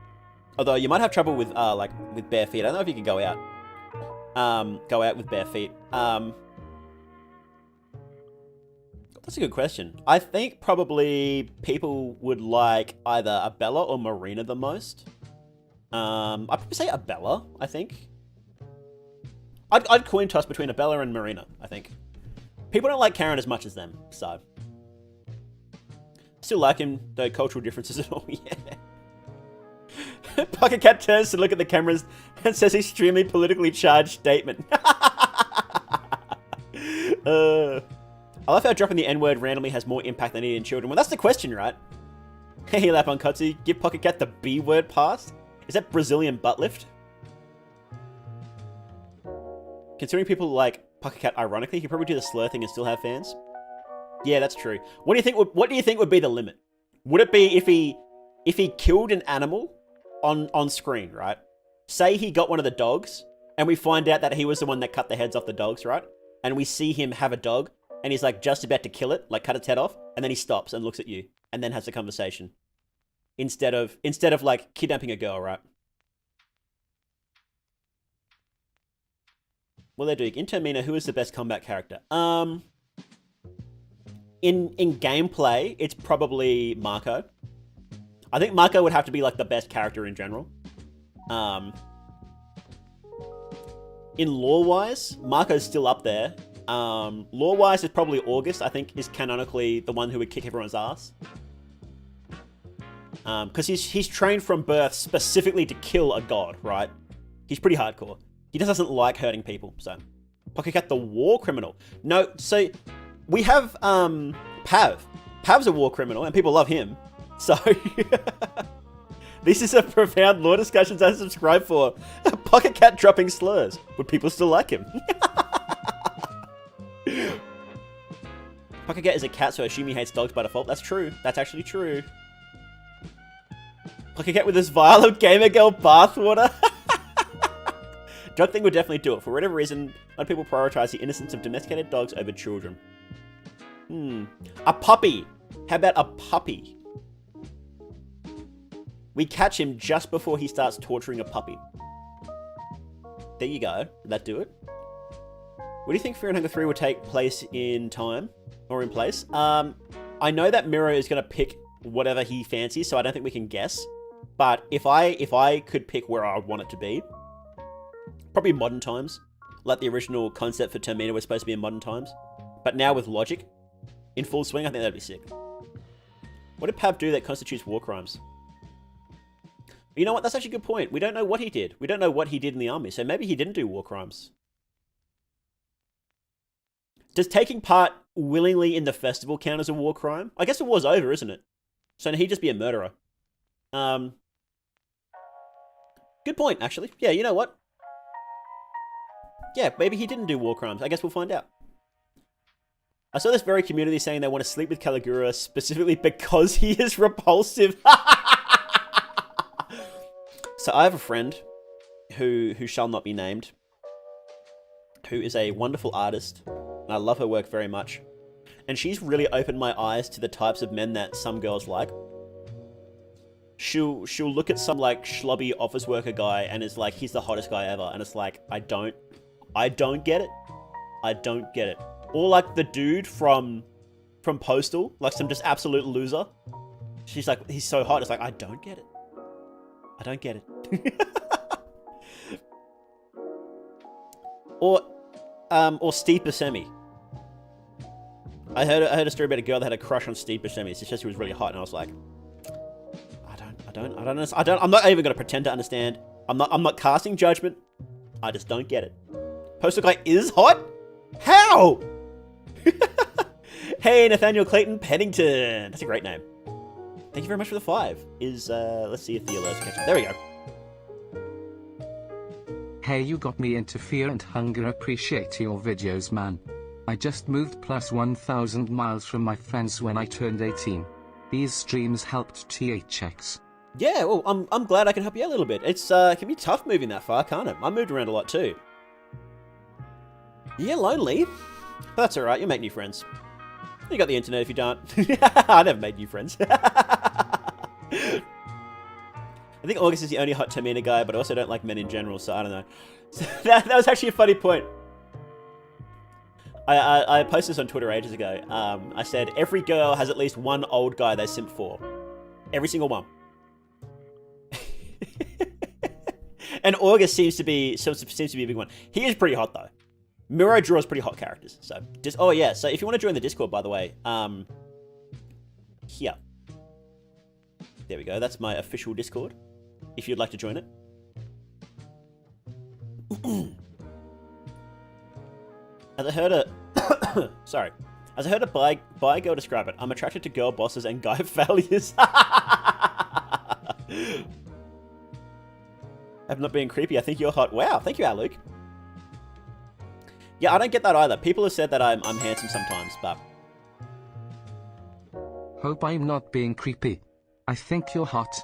Although you might have trouble with with bare feet. I don't know if you can go out. Go out with bare feet. That's a good question. I think probably people would like either Abella or Marina the most. I'd probably say Abella, I think. I'd coin toss between Abella and Marina, I think. People don't like Karen as much as them, so. Still like him, though cultural differences and all, yeah. Pocket Cat turns to look at the cameras and says extremely politically charged statement. I love how dropping the N-word randomly has more impact than eating children. Well, that's the question, right? Hey, Lapankotsu, give Pocket Cat the B-word pass? Is that Brazilian butt lift? Considering people like Pocket Cat ironically, he could probably do the slur thing and still have fans. Yeah, that's true. What do you think would be the limit? Would it be if he killed an animal on screen, right? Say he got one of the dogs, and we find out that he was the one that cut the heads off the dogs, right? And we see him have a dog, and he's like just about to kill it, like cut its head off, and then he stops and looks at you, and then has a conversation. Instead of like kidnapping a girl, right? What they're doing in Termina, who is the best combat character? In gameplay, it's probably Marco. I think Marco would have to be like the best character in general. In lore-wise, Marco's still up there. Lore-wise, it's probably August, I think, is canonically the one who would kick everyone's ass. Because he's trained from birth specifically to kill a god, right? He's pretty hardcore. He just doesn't like hurting people, so. Pocket Cat, the war criminal. No, so we have Pav. Pav's a war criminal, and people love him. So, this is a profound lore discussions I subscribe for. Pocket Cat dropping slurs. Would people still like him? Pocket Cat is a cat, so I assume he hates dogs by default. That's true. That's actually true. Pocket Cat with this vial of Gamer Girl bathwater. Drug thing would definitely do it. For whatever reason, a lot of people prioritize the innocence of domesticated dogs over children. A puppy. How about a puppy? We catch him just before he starts torturing a puppy. There you go. Did that do it? What do you think Fear and Hunger 3 will take place in time? Or in place? I know that Miro is going to pick whatever he fancies, so I don't think we can guess. But if I could pick where I would want it to be, probably modern times. Like the original concept for Termina was supposed to be in modern times. But now with logic in full swing, I think that'd be sick. What did Pav do that constitutes war crimes? You know what? That's actually a good point. We don't know what he did. We don't know what he did in the army, so maybe he didn't do war crimes. Does taking part willingly in the festival count as a war crime? I guess the war's over, isn't it? So he'd just be a murderer. Good point, actually. Yeah, you know what? Yeah, maybe he didn't do war crimes. I guess we'll find out. I saw this very community saying they want to sleep with Caligula specifically because he is repulsive. So I have a friend who shall not be named, who is a wonderful artist, and I love her work very much. And she's really opened my eyes to the types of men that some girls like. She'll look at some like schlubby office worker guy and is like, he's the hottest guy ever, and it's like, I don't get it. I don't get it. Or like the dude from Postal, like some just absolute loser. She's like, he's so hot. It's like, I don't get it. I don't get it. Or Steve Buscemi. I heard a story about a girl that had a crush on Steve Buscemi. She said she was really hot, and I was like, I'm not even gonna pretend to understand. I'm not casting judgment. I just don't get it. Postal guy is hot? How? Hey, Nathaniel Clayton Pennington. That's a great name. Thank you very much for the 5. Let's see if the alerts catch up. There we go. Hey, you got me into Fear and Hunger. Appreciate your videos, man. I just moved plus 1,000 miles from my friends when I turned 18. These streams helped THX. Yeah, well, I'm glad I can help you out a little bit. It can be tough moving that far, can't it? I moved around a lot too. You get lonely? But that's alright, you'll make new friends. You got the internet if you don't. I never made new friends. I think August is the only hot Termina guy, but I also don't like men in general, so I don't know. So that was actually a funny point. I posted this on Twitter ages ago. I said, every girl has at least one old guy they simp for. Every single one. And August seems to be a big one. He is pretty hot, though. Miro draws pretty hot characters. So, oh yeah, so if you want to join the Discord, by the way, here. There we go, that's my official Discord, if you'd like to join it. As I heard a bi girl describe it, I'm attracted to girl bosses and guy failures. I'm not being creepy, I think you're hot. Wow, thank you, Luke. Yeah, I don't get that either. People have said that I'm handsome sometimes, but... Hope I'm not being creepy. I think you're hot.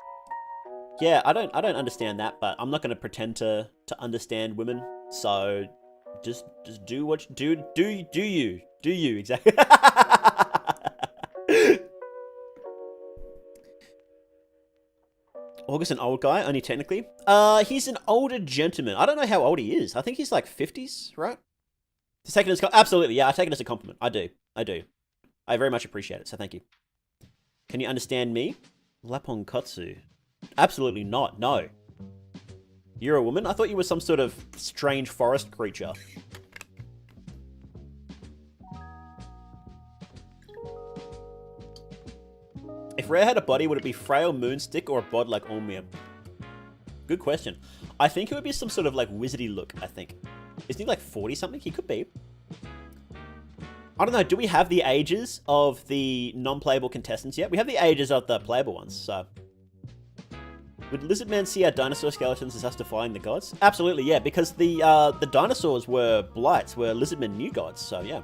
Yeah, I don't understand that, but I'm not going to pretend to understand women. So just do what you do you exactly. August, an old guy, only technically. He's an older gentleman. I don't know how old he is. I think he's like 50s, right? To take it as absolutely, yeah. I take it as a compliment. I do. I very much appreciate it. So thank you. Can you understand me? Lapponkotsu. Absolutely not. No. You're a woman? I thought you were some sort of strange forest creature. If Rare had a body, would it be frail moonstick or a bod like Olmir? Good question. I think it would be some sort of like wizardy look, I think. Isn't he like 40 something? He could be. I don't know. Do we have the ages of the non-playable contestants yet? We have the ages of the playable ones, so. Would Lizardmen see our dinosaur skeletons as us defying the gods? Absolutely, yeah, because the dinosaurs were blights, where Lizardmen new gods, so yeah.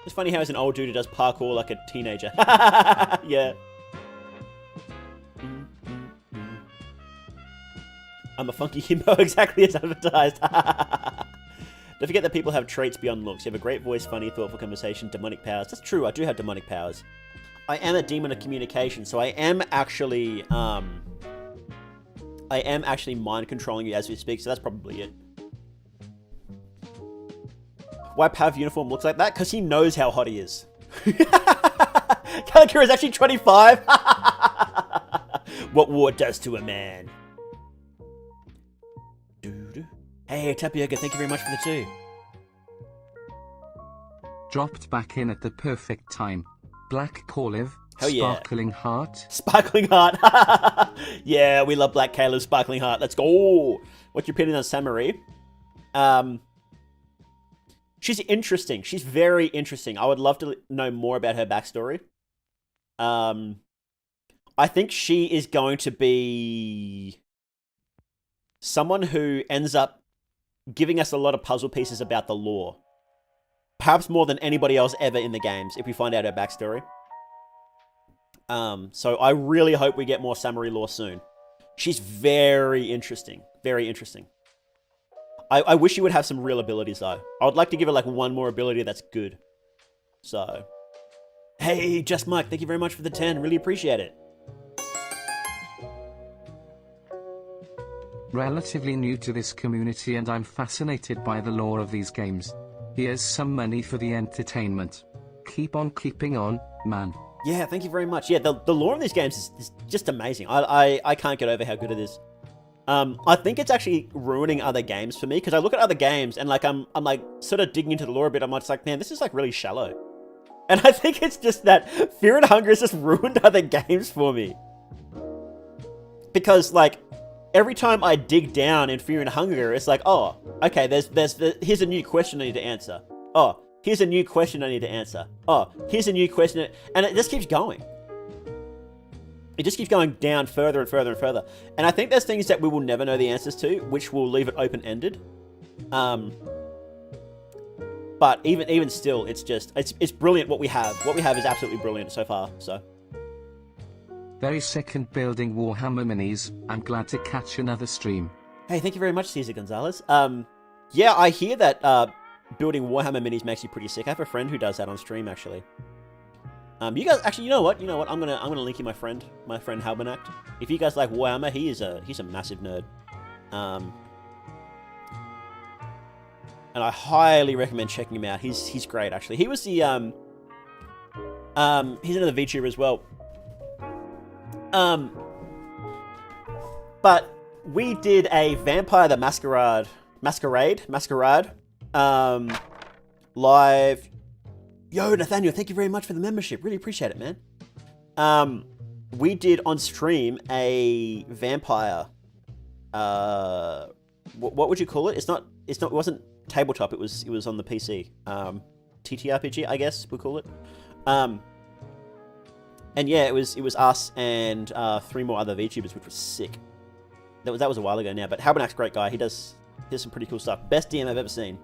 It's funny how he's an old dude who does parkour like a teenager. Yeah. I'm a funky himbo, exactly as advertised. Don't forget that people have traits beyond looks. You have a great voice, funny, thoughtful conversation, demonic powers. That's true, I do have demonic powers. I am a demon of communication, so I am actually mind controlling you as we speak, so that's probably it. Why Pav uniform looks like that? Because he knows how hot he is. Kalikura is actually 25. What war does to a man. Hey, Tapioca, thank you very much for the 2. Dropped back in at the perfect time. Black Olive, Hell yeah. Sparkling Heart. Sparkling Heart. Yeah, we love Black Caleb, Sparkling Heart. Let's go. What's your opinion on Samurai? She's interesting. She's very interesting. I would love to know more about her backstory. I think she is going to be someone who ends up giving us a lot of puzzle pieces about the lore. Perhaps more than anybody else ever in the games, if we find out her backstory. So I really hope we get more Samurai lore soon. She's very interesting. Very interesting. I wish she would have some real abilities, though. I would like to give her, like, one more ability that's good. So. Hey, Just Mike, thank you very much for the 10. Really appreciate it. Relatively new to this community and I'm fascinated by the lore of these games. Here's some money for the entertainment. Keep on keeping on, man. Yeah, thank you very much. Yeah, the lore of these games is just amazing. I can't get over how good it is. I think it's actually ruining other games for me, because I look at other games and like I'm like sort of digging into the lore a bit. I'm just like, man, this is like really shallow. And I think it's just that Fear and Hunger has just ruined other games for me. Because like every time I dig down in Fear and Hunger, it's like, oh, okay, here's a new question I need to answer. Oh, here's a new question I need to answer. Oh, here's a new question, and it just keeps going. It just keeps going down further and further and further. And I think there's things that we will never know the answers to, which will leave it open-ended. But even still, it's brilliant what we have. What we have is absolutely brilliant so far, so. Very second building Warhammer minis. I'm glad to catch another stream. Hey, thank you very much, Cesar Gonzalez. Yeah, I hear that building Warhammer minis makes you pretty sick. I have a friend who does that on stream, actually. You guys, actually, you know what? I'm gonna link you my friend Halbernacht. If you guys like Warhammer, he's a massive nerd. And I highly recommend checking him out. He's great, actually. He was the he's another VTuber as well. But we did a Vampire the Masquerade live. Yo, Nathaniel, thank you very much for the membership. Really appreciate it, man. We did on stream a vampire. What would you call it? It wasn't tabletop. It was on the PC. TTRPG, I guess we'll call it. And yeah, it was us and 3 more other VTubers, which was sick. That was a while ago now, but Halbernacht's a great guy. He does some pretty cool stuff. Best DM I've ever seen.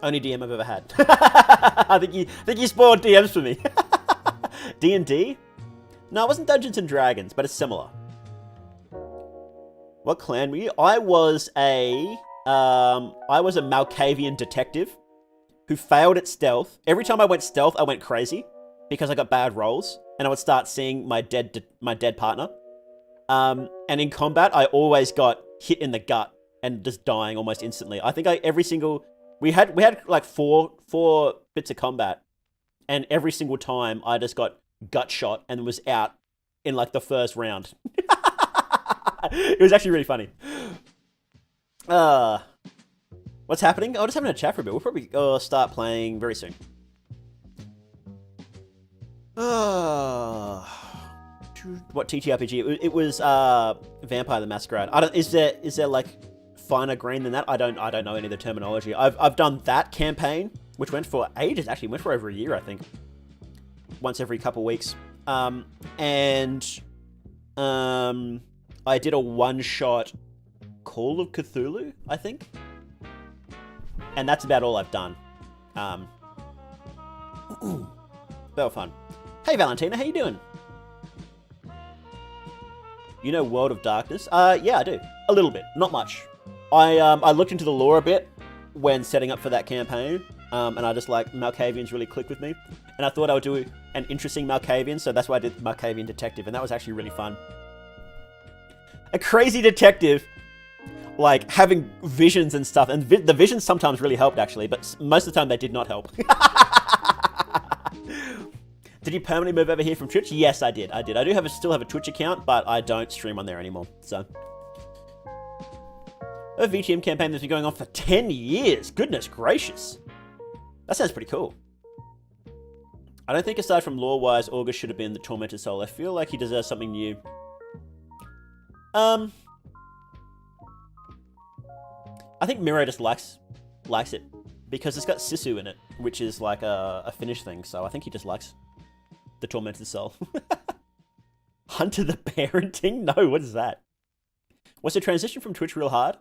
Only DM I've ever had. I think you spoiled DMs for me. D&D? No, it wasn't Dungeons and Dragons, but it's similar. What clan were you? I was a Malkavian detective who failed at stealth. Every time I went stealth, I went crazy because I got bad rolls, and I would start seeing my dead partner. And in combat, I always got hit in the gut and just dying almost instantly. I think we had like four bits of combat, and every single time I just got gut shot and was out in like the first round. It was actually really funny. What's happening? Oh, just having a chat for a bit. We'll probably start playing very soon. What TTRPG? It was Vampire the Masquerade. Is there like finer grain than that? I don't know any of the terminology. I've done that campaign, which went for ages. Actually, went for over a year, I think. Once every couple weeks. I did a one-shot Call of Cthulhu, I think. And that's about all I've done. They were fun. Hey, Valentina, how you doing? You know World of Darkness? Yeah, I do. A little bit. Not much. I looked into the lore a bit when setting up for that campaign. And I just like Malkavians really clicked with me. And I thought I would do an interesting Malkavian, so that's why I did Malkavian Detective, and that was actually really fun. A crazy detective, like, having visions and stuff, and the visions sometimes really helped, actually, but most of the time they did not help. Did you permanently move over here from Twitch? Yes, I did. I do still have a Twitch account, but I don't stream on there anymore, so. A VTM campaign that's been going on for 10 years. Goodness gracious. That sounds pretty cool. I don't think aside from lore-wise, August should have been the Tormented Soul. I feel like he deserves something new. I think Miro just likes it. Because it's got Sisu in it, which is like a Finnish thing, so I think he just likes the Tormented Soul. Hunter the Parenting? No, what is that? Was the transition from Twitch real hard?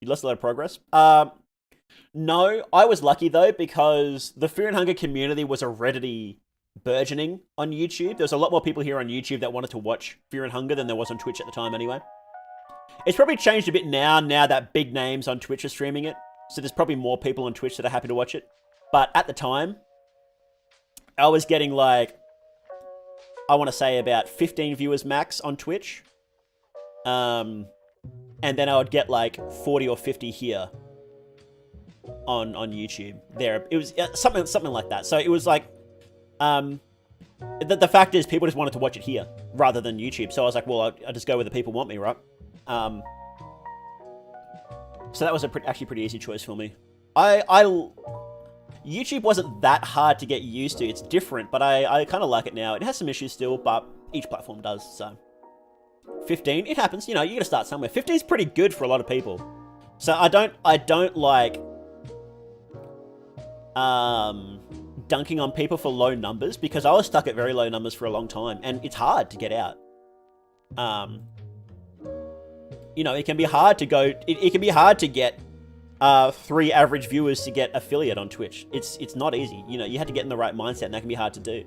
You lost a lot of progress? No, I was lucky though, because the Fear and Hunger community was already burgeoning on YouTube. There was a lot more people here on YouTube that wanted to watch Fear and Hunger than there was on Twitch at the time anyway. It's probably changed a bit now that big names on Twitch are streaming it. So there's probably more people on Twitch that are happy to watch it. But at the time, I was getting like, I want to say about 15 viewers max on Twitch. And then I would get like 40 or 50 here on YouTube. There, it was something like that. So it was like, the fact is people just wanted to watch it here rather than YouTube. So I was like, well, I'll just go where the people want me, right? So that was actually pretty easy choice for me. YouTube wasn't that hard to get used to. It's different, but I kind of like it now. It has some issues still, but each platform does, so. 15, it happens. You know, you gotta start somewhere. 15 is pretty good for a lot of people. So I don't like dunking on people for low numbers, because I was stuck at very low numbers for a long time, and it's hard to get out. You know, it can be hard to go. It can be hard to get 3 average viewers to get affiliate on Twitch. It's not easy. You know, you have to get in the right mindset, and that can be hard to do.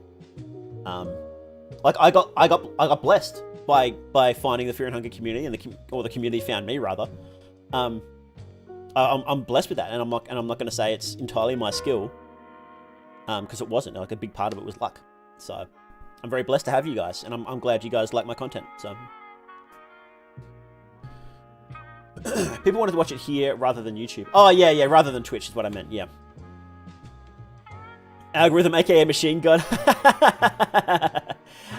Like I got blessed by finding the Fear and Hunger community, and the community found me rather. I'm blessed with that, and I'm not going to say it's entirely my skill, because it wasn't. Like a big part of it was luck. So I'm very blessed to have you guys, and I'm glad you guys like my content. So. People wanted to watch it here rather than YouTube. Oh, yeah, rather than Twitch is what I meant, yeah. Algorithm, aka Machine God.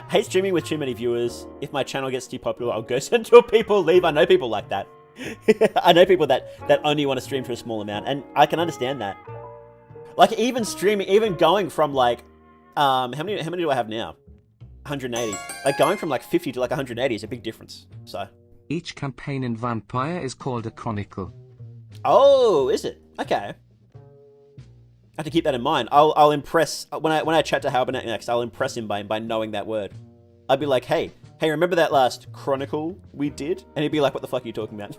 Hate streaming with too many viewers. If my channel gets too popular, I'll ghost until people leave. I know people like that. I know people that only want to stream for a small amount, and I can understand that. Like, even streaming, even going from, like, how many do I have now? 180. Like, going from, like, 50 to, like, 180 is a big difference, so... Each campaign in Vampire is called a chronicle. Oh, is it? Okay. I have to keep that in mind. I'll impress when I chat to Halbernet next. I'll impress him by knowing that word. I'll be like, hey, remember that last chronicle we did? And he'd be like, what the fuck are you talking about?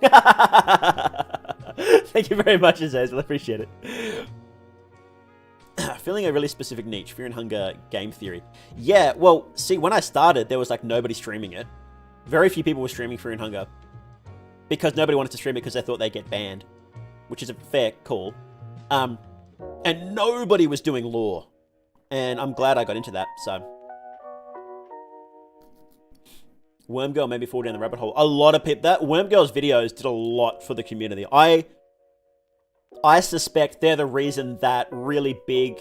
Thank you very much, Azazel. I appreciate it. Feeling a really specific niche, Fear and Hunger game theory. Yeah, well, see, when I started, there was like nobody streaming it. Very few people were streaming Fear and Hunger because nobody wanted to stream it because they thought they'd get banned, which is a fair call. And nobody was doing lore, and I'm glad I got into that. So, Wormgirl made me fall down the rabbit hole. A lot of people. That Wormgirl's videos did a lot for the community. I suspect they're the reason that really big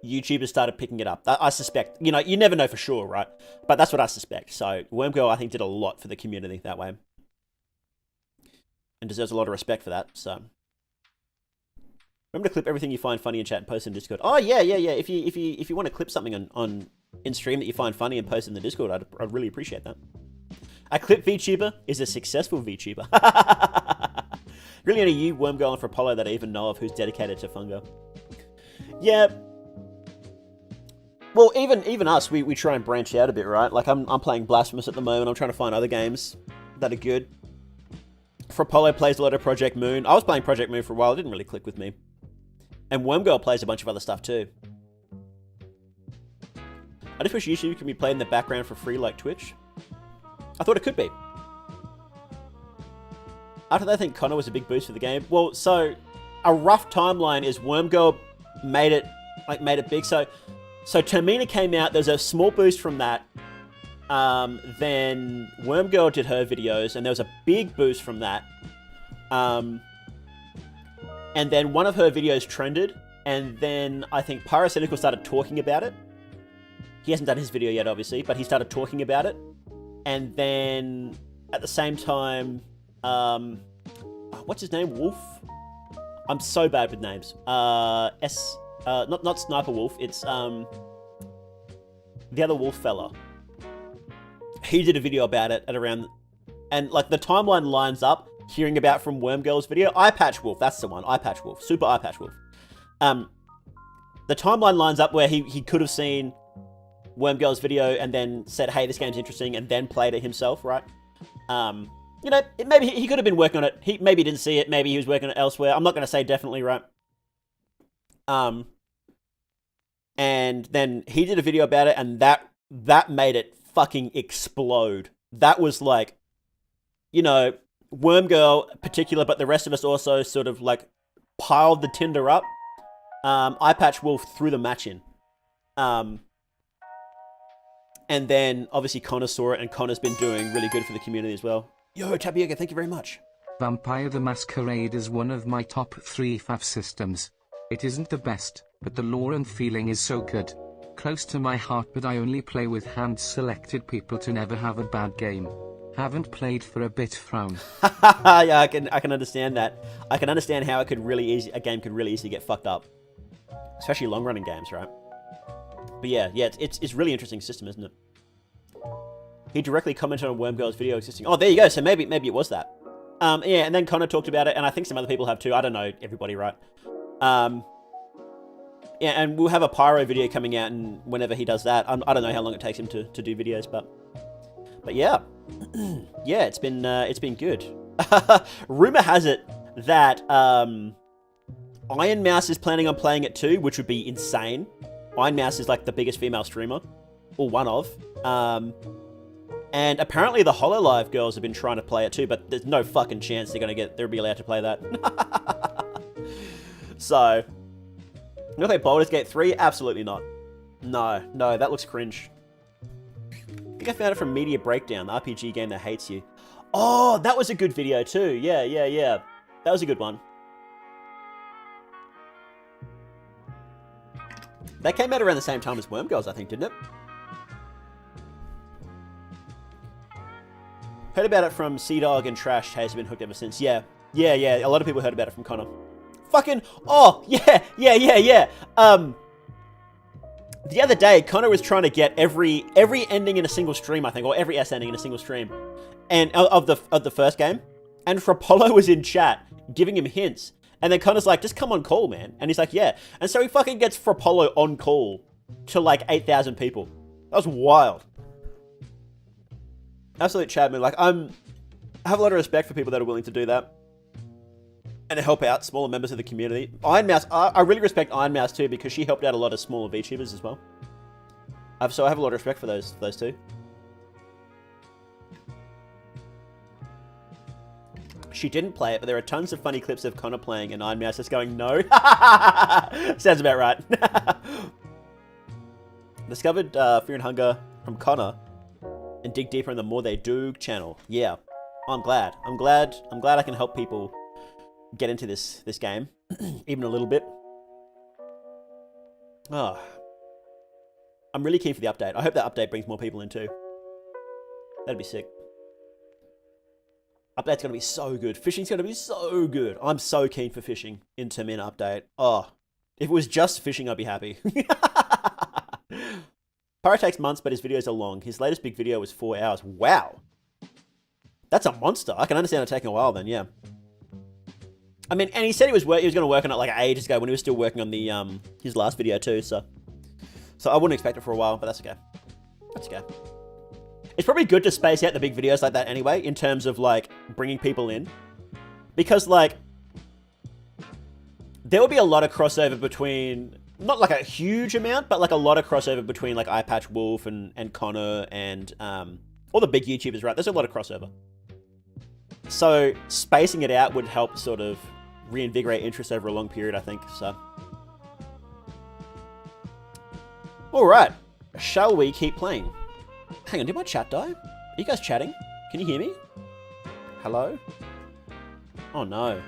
YouTubers started picking it up. I suspect, you know, you never know for sure, right? But that's what I suspect. So Wormgirl, I think, did a lot for the community that way, and deserves a lot of respect for that. So remember to clip everything you find funny in chat and post in Discord. Oh yeah. If you want to clip something in stream that you find funny and post in the Discord, I'd really appreciate that. A clip VTuber is a successful VTuber. Really only you, Wormgirl, and for Apollo that I even know of who's dedicated to Funga. Yeah. Well, even us, we try and branch out a bit, right? Like, I'm playing Blasphemous at the moment. I'm trying to find other games that are good. Fropolo plays a lot of Project Moon. I was playing Project Moon for a while. It didn't really click with me. And Wormgirl plays a bunch of other stuff, too. I just wish YouTube can be played in the background for free like Twitch. I thought it could be. After that, I think Connor was a big boost for the game. Well, so, a rough timeline is Wormgirl made it big. So Termina came out, there's a small boost from that. Then Wormgirl did her videos, and there was a big boost from that. And then one of her videos trended, and then I think Pyrocynical started talking about it. He hasn't done his video yet, obviously, but he started talking about it. And then, at the same time, what's his name? Wolf? I'm so bad with names. Not Sniper Wolf, it's, the other wolf fella, he did a video about it at around, and like the timeline lines up, hearing about from Wormgirl's video. Eye Patch Wolf, that's the one. Eye Patch Wolf. Super Eye Patch Wolf. The timeline lines up where he could have seen Wormgirl's video and then said, hey, this game's interesting, and then played it himself, right? You know, maybe he could have been working on it. He maybe didn't see it. Maybe he was working on it elsewhere. I'm not going to say definitely, right? And then he did a video about it, and that made it fucking explode. That was like, you know, Wormgirl particular, but the rest of us also sort of like piled the tinder up. Eye Patch Wolf threw the match in. And then obviously Connor saw it, and Connor's been doing really good for the community as well. Yo, Tapioca, thank you very much. Vampire the Masquerade is one of my top 3 FAF systems. It isn't the best, but the lore and feeling is so good. Close to my heart, but I only play with hand-selected people to never have a bad game. Haven't played for a bit, frown. Yeah, I can understand that. I can understand how a game could really easily get fucked up. Especially long-running games, right? But yeah, it's really interesting system, isn't it? He directly commented on Wormgirl's video existing. Oh, there you go. So maybe it was that. Yeah, and then Connor talked about it, and I think some other people have too. I don't know everybody, right? Yeah, and we'll have a Pyro video coming out, and whenever he does that, I don't know how long it takes him to do videos, but yeah, yeah, it's been good. Rumor has it that Iron Mouse is planning on playing it too, which would be insane. Iron Mouse is like the biggest female streamer, or one of. And apparently the HoloLive girls have been trying to play it too, but there's no fucking chance they'll be allowed to play that. So, you gonna play Baldur's Gate 3? Absolutely not. No, that looks cringe. I think I found it from Media Breakdown, the RPG game that hates you. Oh, that was a good video too. Yeah. That was a good one. That came out around the same time as Wormgirls, I think, didn't it? Heard about it from Sea-Dog and Trash. Has been hooked ever since. Yeah. A lot of people heard about it from Connor. Fucking, oh, yeah. The other day, Connor was trying to get every ending in a single stream, I think, or every S ending in a single stream, and of the first game. And Frapollo was in chat giving him hints, and then Connor's like, "Just come on call, man." And he's like, "Yeah." And so he fucking gets Frapollo on call to like 8,000 people. That was wild. Absolute Chadman. Like, I have a lot of respect for people that are willing to do that and to help out smaller members of the community. Iron Mouse, I really respect Iron Mouse too, because she helped out a lot of smaller VTubers as well. So I have a lot of respect for those two. She didn't play it, but there are tons of funny clips of Connor playing and Iron Mouse just going, no. Sounds about right. Discovered Fear and Hunger from Connor and dig deeper in the More They Do channel. Yeah, I'm glad I can help people get into this game, even a little bit. Oh, I'm really keen for the update. I hope that update brings more people in too. That'd be sick. Update's gonna be so good. Fishing's gonna be so good. I'm so keen for fishing in Termina update. Oh, if it was just fishing, I'd be happy. Pyro takes months, but his videos are long. His latest big video was 4 hours. Wow. That's a monster. I can understand it taking a while then, yeah. I mean, and he said he was going to work on it like ages ago when he was still working on the his last video too, so I wouldn't expect it for a while, but that's okay. That's okay. It's probably good to space out the big videos like that anyway, in terms of like bringing people in. Because like, there will be a lot of crossover between, not like a huge amount, but like a lot of crossover between like Eye Patch Wolf and Connor and all the big YouTubers, right? There's a lot of crossover. So spacing it out would help sort of reinvigorate interest over a long period, I think, so. Alright, shall we keep playing? Hang on, did my chat die? Are you guys chatting? Can you hear me? Hello? Oh no.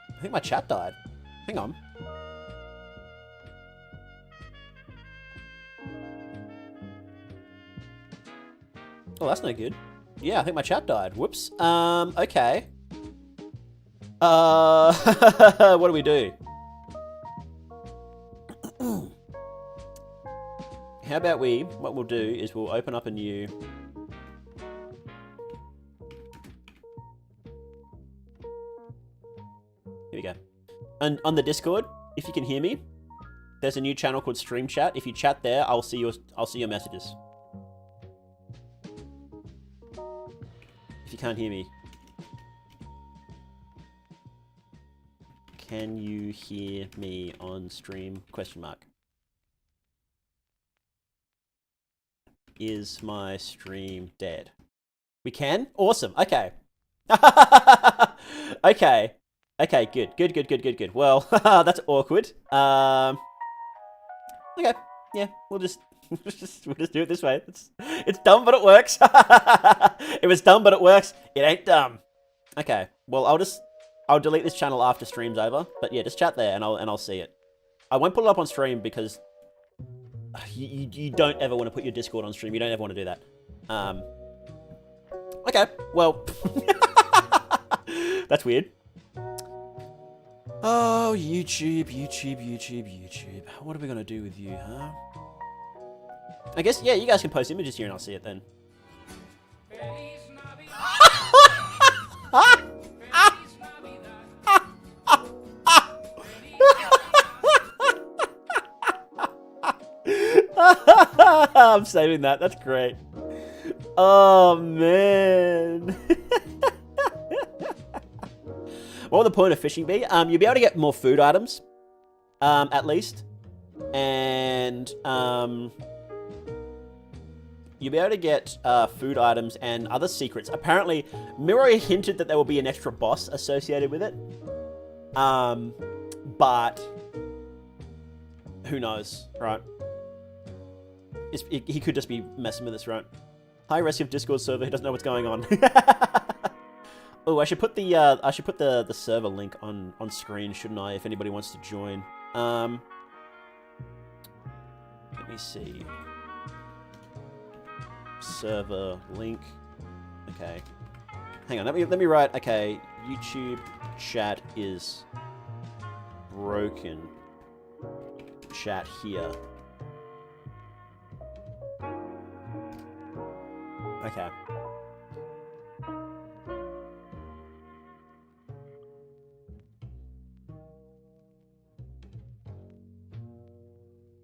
I think my chat died. Hang on. Oh, that's no good. Yeah, I think my chat died. Whoops. Okay. What do we do? how about what we'll do is we'll open up a new... Here we go. And on the Discord, if you can hear me, there's a new channel called Stream Chat. If you chat there, I'll see your messages. If you can't hear me. Can you hear me on stream? Question mark. Is my stream dead? We can? Awesome. Okay. Okay. Okay, good. Well, that's awkward. Okay. Yeah, we'll just do it this way. It's dumb, but it works. If it's dumb, but it works, it ain't dumb. Okay. Well, I'll delete this channel after stream's over. But yeah, just chat there and I'll see it. I won't put it up on stream because you don't ever want to put your Discord on stream. You don't ever want to do that. Okay. Well, that's weird. Oh, YouTube. What are we gonna do with you, huh? I guess, yeah, you guys can post images here and I'll see it then. I'm saving that. That's great. Oh, man. What would the point of fishing be? You'll be able to get more food items, at least. And, you'll be able to get food items and other secrets. Apparently, Miro hinted that there will be an extra boss associated with it. But who knows, right? He could just be messing with us, right? High risk Discord server. He doesn't know what's going on. Oh, I should put the server link on screen, shouldn't I? If anybody wants to join. Let me see. Server link. Okay. Hang on. Let me write. Okay. YouTube chat is broken. Chat here. Okay.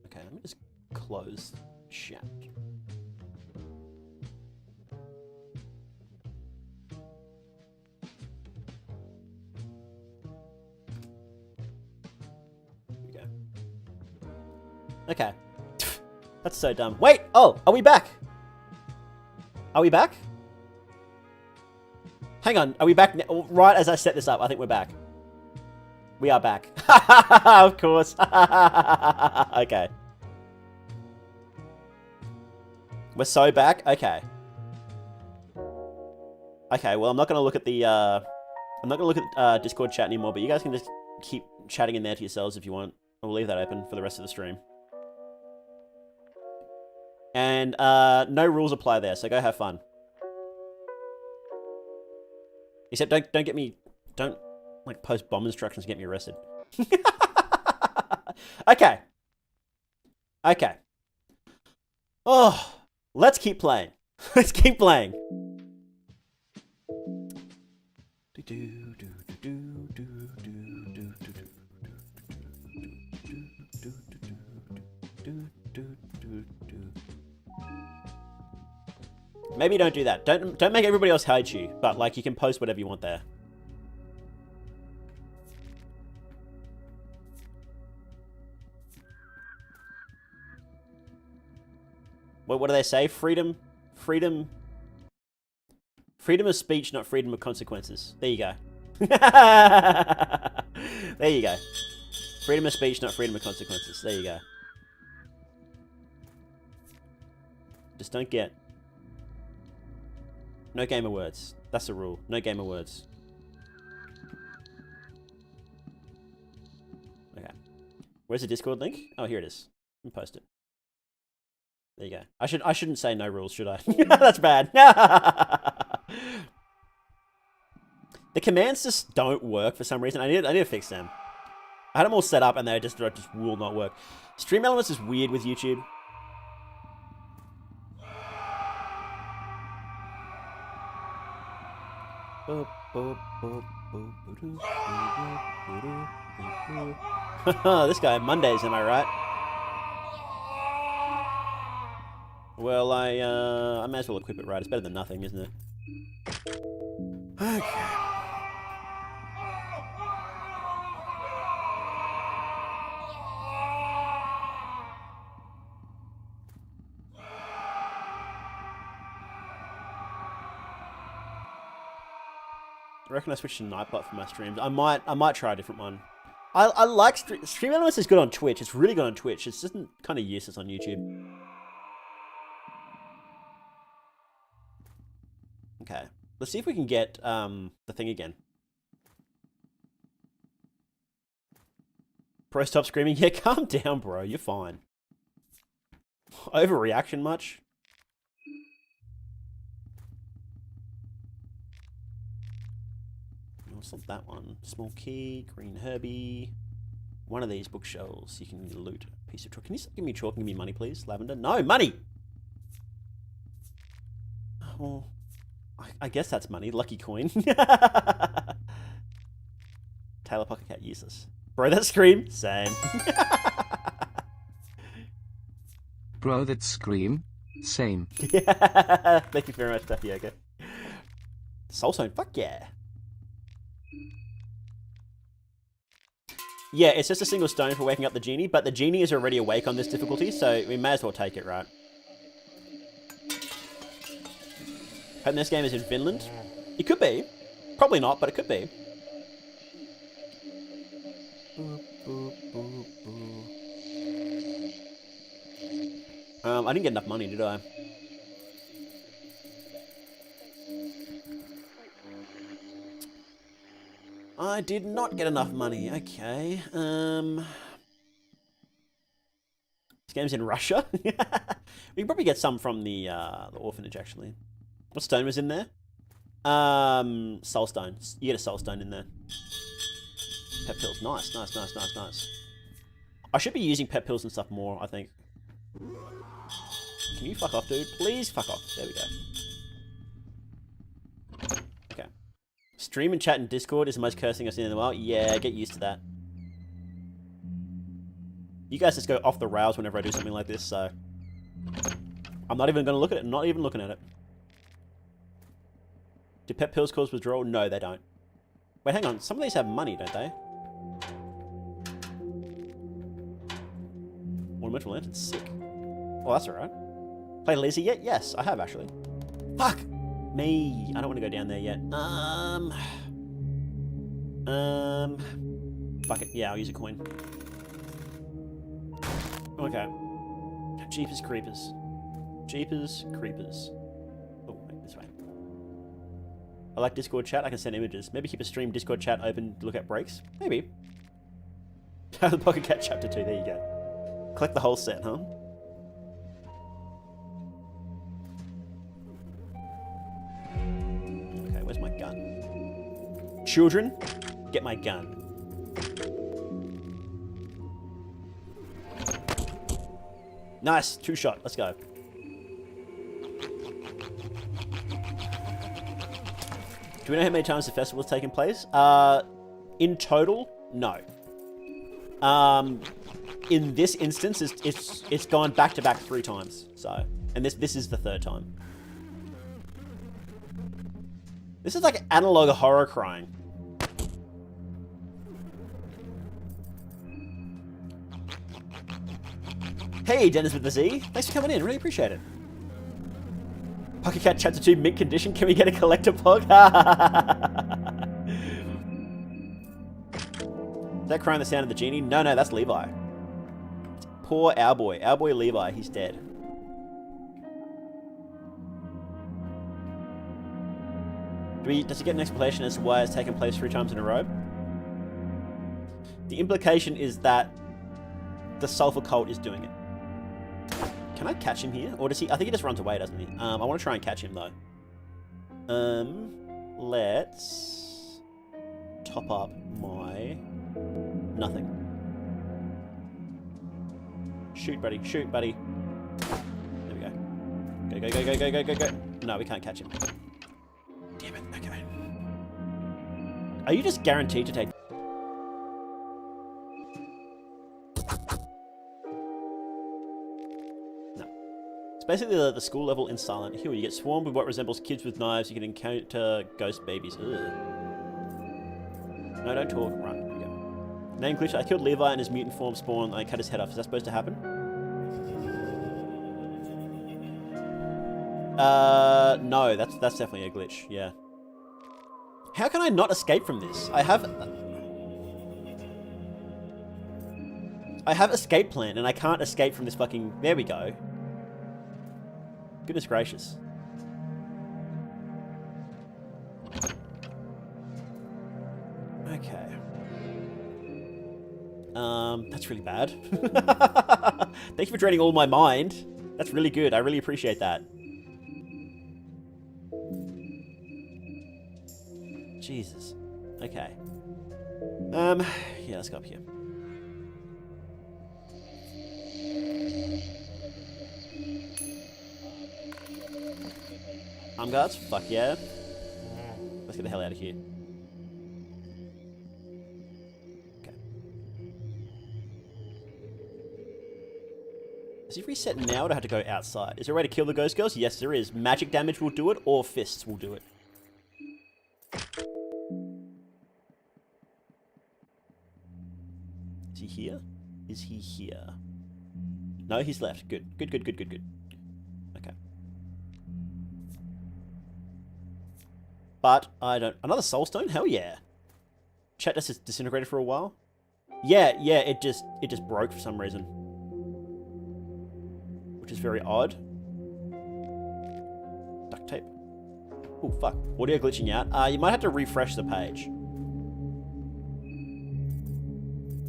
Okay, let me just close chat. Here we go. Okay. That's so dumb. Wait! Oh, are we back? Are we back? Hang on, are we back now? Right as I set this up, I think we're back. We are back. Of course. Okay. We're so back? Okay. Okay, well, I'm not going to look at the, I'm not going to look at Discord chat anymore, but you guys can just keep chatting in there to yourselves if you want. I'll leave that open for the rest of the stream. And no rules apply there, so go have fun. Except don't like post bomb instructions to get me arrested. Okay. Okay. Oh, let's keep playing. Let's keep playing. Maybe don't do that. Don't make everybody else hate you, but like you can post whatever you want there. What do they say? Freedom of speech, not freedom of consequences. There you go. There you go. Freedom of speech, not freedom of consequences. There you go. Just don't get... No gamer words. That's the rule. No gamer words. Okay. Where's the Discord link? Oh, here it is. Let me post it. There you go. I shouldn't say no rules, should I? That's bad. The commands just don't work for some reason. I need to fix them. I had them all set up and they just will not work. Stream Elements is weird with YouTube. This guy, Mondays, am I right? Well, I may as well equip it right. It's better than nothing, isn't it? Okay. I reckon I switched to Nightbot for my streams. I might try a different one. I like Stream Elements is good on Twitch. It's really good on Twitch. It's just kind of useless on YouTube. Okay, let's see if we can get the thing again. Bro, stop screaming. Yeah, calm down, bro. You're fine. Overreaction much? No, it's not that one. Small key, green Herbie. One of these bookshelves. You can loot a piece of chalk. Can you stop giving me chalk and give me money, please? Lavender? No, money! Well, I guess that's money. Lucky coin. Taylor Pocket Cat, useless. Bro, that scream? Same. Bro, that scream? Same. Yeah. Thank you very much, Tapioca. Soulstone, fuck yeah. Yeah, it's just a single stone for waking up the genie, but the genie is already awake on this difficulty, so we may as well take it, right? Hoping this game is in Finland. It could be. Probably not, but it could be. I didn't get enough money, did I? I did not get enough money. Okay. This game's in Russia. We can probably get some from the orphanage, actually. What stone was in there? Soul stone. You get a soul stone in there. Pet pills. Nice, nice, nice, nice, nice. I should be using pet pills and stuff more, I think. Can you fuck off, dude? Please fuck off. There we go. Okay. Stream and chat in Discord is the most cursing I've seen in a while. Yeah, get used to that. You guys just go off the rails whenever I do something like this, so... I'm not even going to look at it. I'm not even looking at it. Do pet pills cause withdrawal? No, they don't. Wait, hang on. Some of these have money, don't they? Ornamental lantern, sick. Oh, that's alright. Play lazy yet? Yes, I have actually. Fuck me. I don't want to go down there yet. Fuck it. Yeah, I'll use a coin. Okay. Jeepers creepers. Jeepers creepers. Oh, wait, this way. I like Discord chat. I can send images. Maybe keep a stream Discord chat open to look at breaks. Maybe. The Pocket Cat Chapter 2. There you go. Collect the whole set, huh? Okay, where's my gun? Children, get my gun. Nice, 2-shot. Let's go. Do we know how many times the festival's taken place? In total, no. In this instance, it's gone back to back 3 times. So, and this is the 3rd time. This is like analog horror crying. Hey, Dennis with the Z. Thanks for coming in. Really appreciate it. Pocket Cat Chapter 2 mint condition. Can we get a collector pog? Is that crying the sound of the genie? No, that's Levi. Poor our boy. Our boy Levi. He's dead. Does he get an explanation as to why it's taken place 3 times in a row? The implication is that the sulfur cult is doing it. Can I catch him here? Or does he... I think he just runs away, doesn't he? I want to try and catch him, though. Let's... top up my... nothing. Shoot, buddy. Shoot, buddy. There we go. Go, go, go, go, go, go, go, go. No, we can't catch him. Damn it. Okay. Are you just guaranteed to take... No. It's basically the school level in Silent Hill. You get swarmed with what resembles kids with knives. You can encounter ghost babies. Ugh. No, don't talk. Right, here we go. Name glitch. I killed Levi and his mutant form spawned. I cut his head off. Is that supposed to happen? No, that's definitely a glitch, yeah. How can I not escape from this? I have escape plan and I can't escape from this fucking... There we go. Goodness gracious. Okay. That's really bad. Thank you for draining all my mind. That's really good. I really appreciate that. Jesus. Okay. Yeah, let's go up here. Arm guards? Fuck yeah. Let's get the hell out of here. Okay. Does he reset now or do I have to go outside? Is there a way to kill the ghost girls? Yes, there is. Magic damage will do it or fists will do it. Is he here? Is he here? No, he's left. Good. Good, good, good, good, good. Okay. But I don't... Another soulstone? Hell yeah. Chat just disintegrated for a while. Yeah, it just broke for some reason. Which is very odd. Duct tape. Oh, fuck. Audio glitching out. You might have to refresh the page.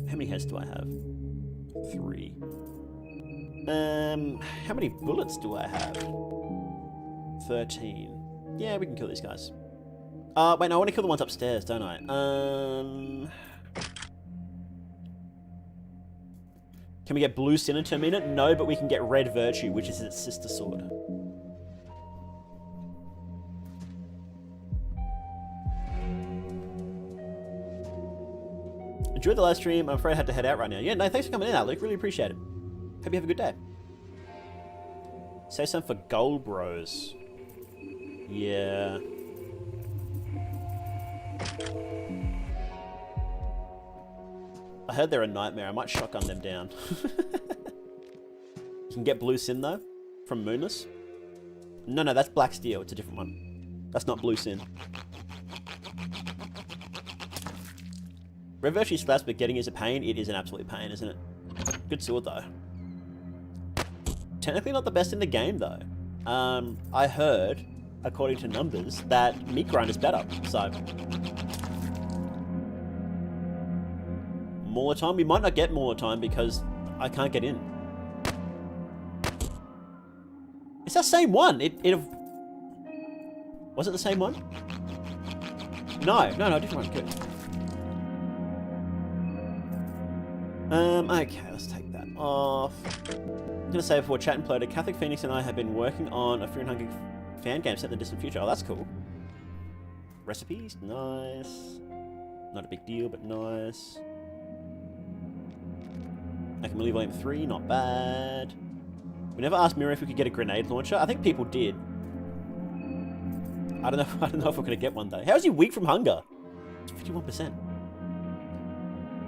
How many heads do I have? 3. How many bullets do I have? 13. Yeah, we can kill these guys. Wait, no, I want to kill the ones upstairs, don't I? Can we get blue sin in Termina? No, but we can get red virtue, which is its sister sword. Enjoy the live stream. I'm afraid I had to head out right now. Yeah, no, thanks for coming in, Luke. Really appreciate it. Hope you have a good day. Say something for gold bros. Yeah. I heard they're a nightmare. I might shotgun them down. You can get blue sin though from Moonless. No, that's Black Steel. It's a different one. That's not blue sin. Red virtue slaps, but getting is a pain. It is an absolute pain, isn't it? Good sword though. Technically not the best in the game though. I heard, according to numbers, that meat grind is better. So Mauler time. We might not get Mauler time because I can't get in. It's that same one. It was it the same one? No, different one. Good. Okay, let's take that off. I'm gonna say before chat and play, Catholic Phoenix and I have been working on a Fear and Hunger fan game set in the distant future. Oh, that's cool. Recipes, nice. Not a big deal, but nice. Melee Volume 3, not bad. We never asked Mira if we could get a grenade launcher. I think people did. I don't know if we're gonna get one though. How is he weak from hunger? It's 51%.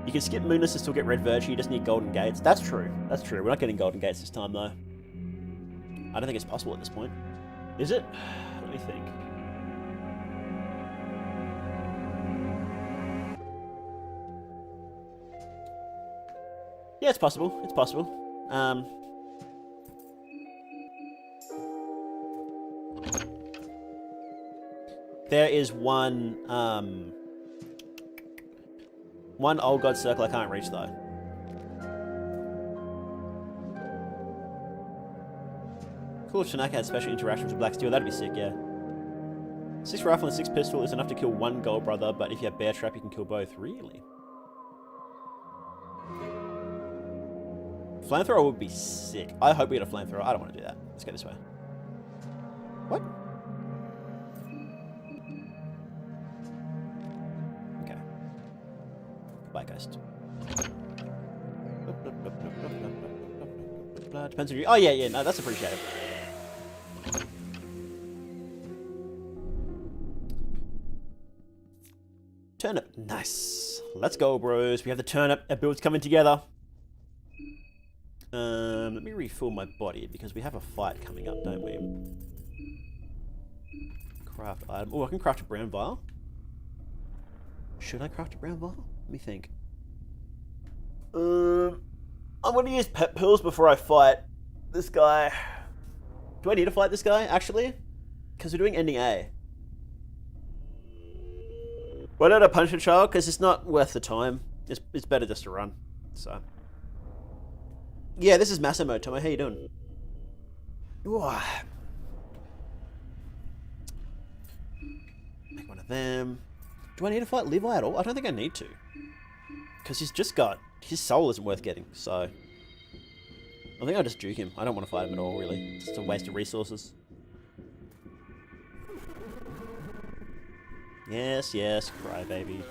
You can skip Moonless and still get Red Virtue, you just need Golden Gates. That's true. We're not getting Golden Gates this time, though. I don't think it's possible at this point. Is it? Let me think. Yeah, it's possible. It's possible. There is one old god circle I can't reach though. Cool if Shanaka had special interactions with Black Steel, that'd be sick, yeah. 6 rifle and 6 pistol is enough to kill 1 gold brother, but if you have bear trap you can kill both. Really? Flamethrower would be sick. I hope we get a flamethrower. I don't want to do that. Let's go this way. What? Okay. Bye, Ghost. Depends on you. Oh, yeah, no, that's appreciated. Turnip. Nice. Let's go, bros. We have the turnip. Our build's coming together. Let me refill my body because we have a fight coming up, don't we? Craft item. Oh, I can craft a brown vial. Should I craft a brown vial? Let me think. I'm going to use pet pills before I fight this guy. Do I need to fight this guy, actually? Because we're doing ending A. Why don't I punch a child? Because it's not worth the time. It's better just to run. So. Yeah, this is Massimo, Tomo. How you doing? Ooh. Make one of them. Do I need to fight Levi at all? I don't think I need to. Because he's just got... His soul isn't worth getting, so... I think I'll just juke him. I don't want to fight him at all, really. It's just a waste of resources. Yes, crybaby.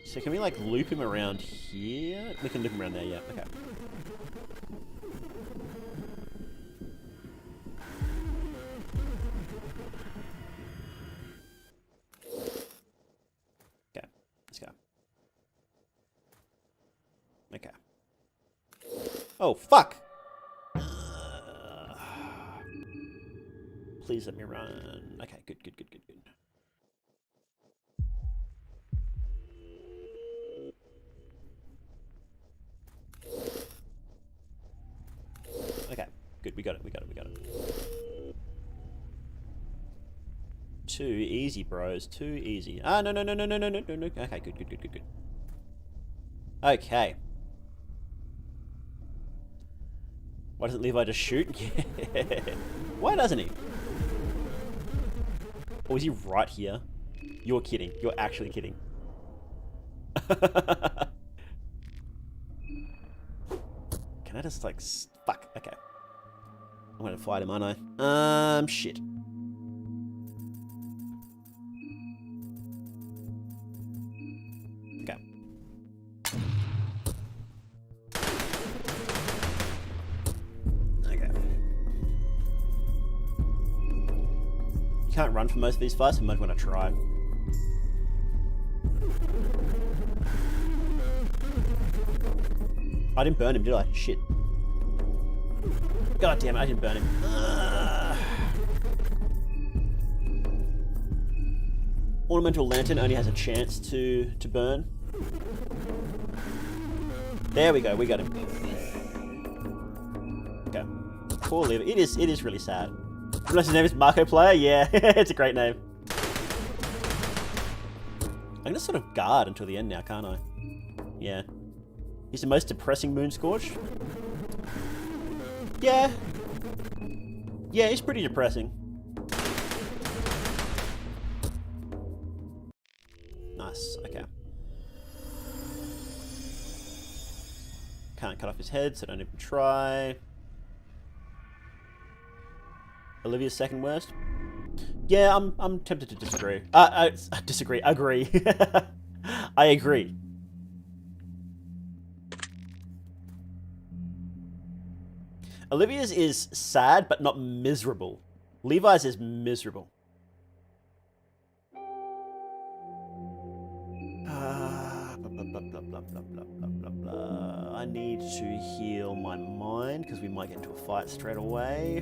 So can we, like, loop him around here? We can loop him around there, yeah. Okay. Okay, let's go. Okay. Oh, fuck! Please let me run. Okay, good. Okay, good, we got it. Too easy, bros, too easy. Ah, no. Okay, good. Okay. Why doesn't Levi just shoot? Yeah. Why doesn't he? Or is he right here? You're kidding. You're actually kidding. Can I just, like... Fuck. Okay. I'm gonna fight him, aren't I? Shit. Okay. Okay. You can't run for most of these fights, so I might want to try. I didn't burn him, did I? Shit. God damn it, I didn't burn him. Ornamental lantern only has a chance to burn. There we go, we got him. Okay. Poor Lever. It is really sad. Unless his name is Marco Player? Yeah, it's a great name. I can just sort of guard until the end now, can't I? Yeah. He's the most depressing Moon Scorch. Yeah. Yeah, he's pretty depressing. Nice, okay. Can't cut off his head, so don't even try. Olivia's second worst? Yeah, I'm tempted to disagree. Disagree. Agree. I agree. Olivia's is sad, but not miserable. Levi's is miserable. I need to heal my mind, because we might get into a fight straight away.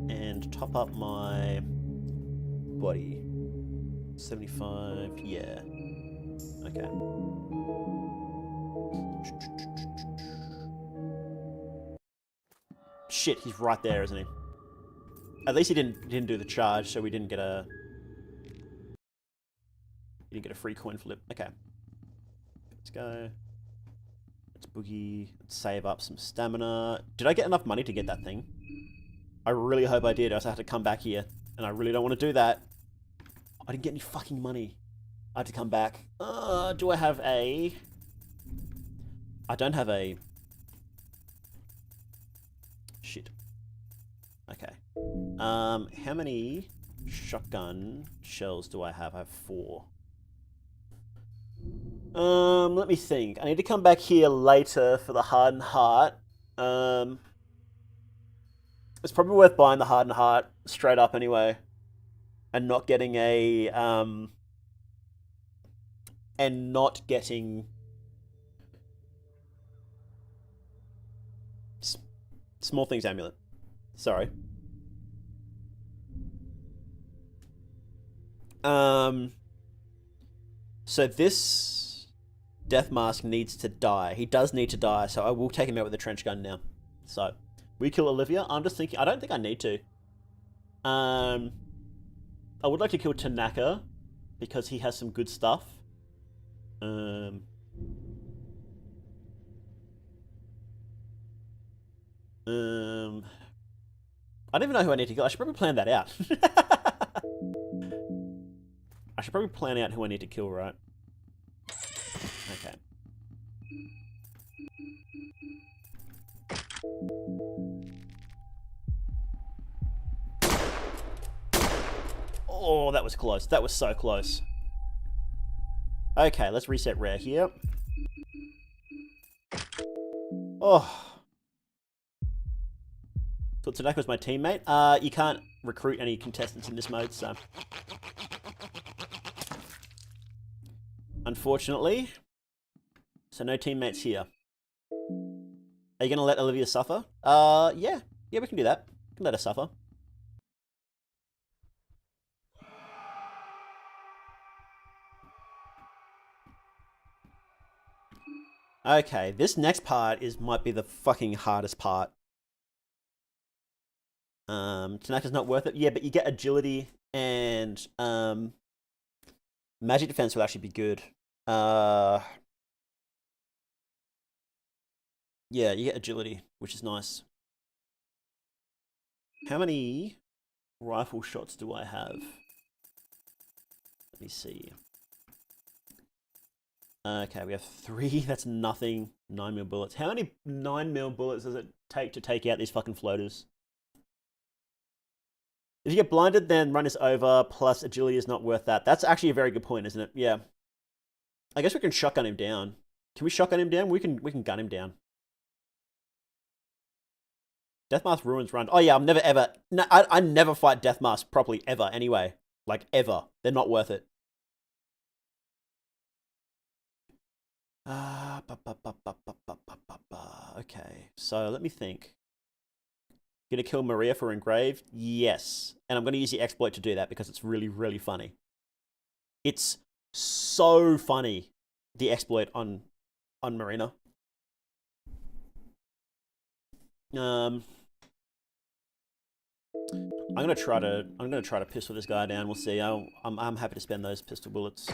And top up my body. 75, yeah. Okay. Shit, he's right there, isn't he? At least he didn't do the charge, so we didn't get a free coin flip. Okay. Let's go. Let's boogie. Let's save up some stamina. Did I get enough money to get that thing? I really hope I did, else I have to come back here. And I really don't want to do that. I didn't get any fucking money. I had to come back. Do I have a... I don't have a... Shit. Okay. How many shotgun shells do I have? I have 4. Let me think. I need to come back here later for the hardened heart. It's probably worth buying the hardened heart straight up anyway, and not getting a and not getting small things amulet. Sorry. So this death mask needs to die. He does need to die, so I will take him out with a trench gun now. So we kill Olivia. I'm just thinking. I don't think I need to. I would like to kill Tanaka because he has some good stuff. I don't even know who I need to kill. I should probably plan that out. I should probably plan out who I need to kill, right? Okay. Oh, that was close. That was so close. Okay, let's reset rare here. Oh. So Tanaka's my teammate. You can't recruit any contestants in this mode, so... Unfortunately. So no teammates here. Are you going to let Olivia suffer? Yeah. Yeah, we can do that. We can let her suffer. Okay, this next part might be the fucking hardest part. Tanaka's not worth it. Yeah, but you get agility and magic defense will actually be good. Yeah, you get agility, which is nice. How many rifle shots do I have? Let me see. Okay, we have 3. That's nothing. 9mm bullets. How many 9mm bullets does it take to take out these fucking floaters? If you get blinded, then run is over, plus agility is not worth that. That's actually a very good point, isn't it? Yeah. I guess we can shotgun him down. Can we shotgun him down? We can gun him down. Deathmask ruins run. Oh yeah, I'm never ever... No, I never fight Deathmask properly, ever, anyway. Like, ever. They're not worth it. Okay, so let me think. Gonna kill Maria for engraved? Yes. And I'm gonna use the exploit to do that because it's really, really funny. It's so funny, the exploit on Marina. I'm gonna try to pistol this guy down. We'll see. I'm happy to spend those pistol bullets.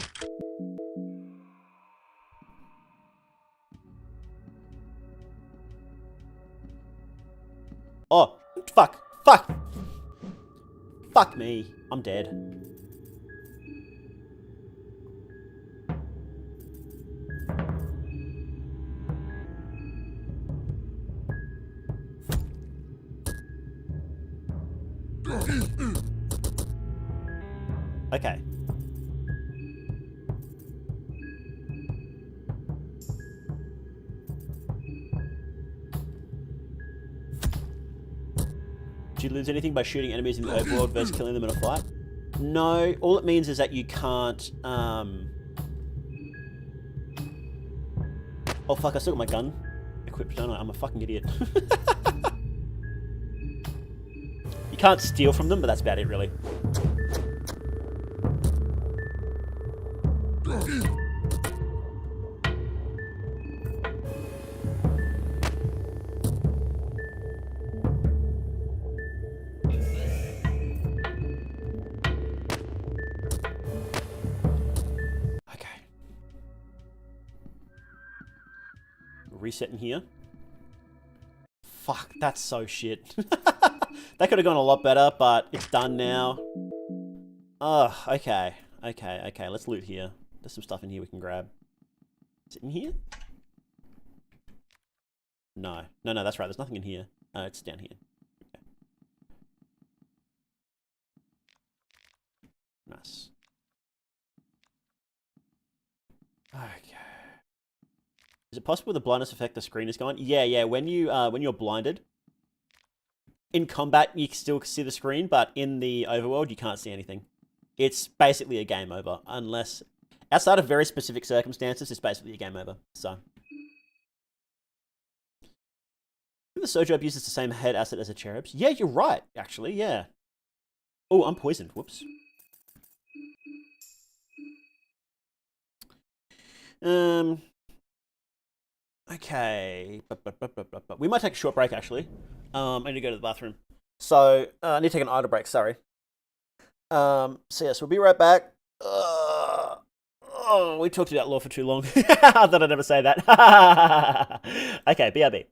Oh, fuck. Fuck. Fuck me. I'm dead. Okay. Do you lose anything by shooting enemies in the overworld versus killing them in a fight? No, all it means is that you can't, Oh fuck, I still got my gun equipped, don't I? I'm a fucking idiot. You can't steal from them, but that's about it, really. Resetting here. Fuck, that's so shit. That could have gone a lot better, but it's done now. Oh, okay. Okay, let's loot here. There's some stuff in here we can grab. Is it in here? No, that's right. There's nothing in here. It's down here. Okay. Nice. Okay. Is it possible the blindness effect the screen is gone? Yeah. When you're blinded in combat, you can still see the screen, but in the overworld, you can't see anything. It's basically a game over, unless outside of very specific circumstances, it's basically a game over. So. The Sojourn uses the same head asset as a cherub's. Yeah, you're right, actually, yeah. Oh, I'm poisoned. Whoops. Okay. We might take a short break, actually. I need to go to the bathroom. So, I need to take an idle break, sorry. So yes, we'll be right back. Oh, we talked about law for too long. I thought I'd never say that. Okay, BRB.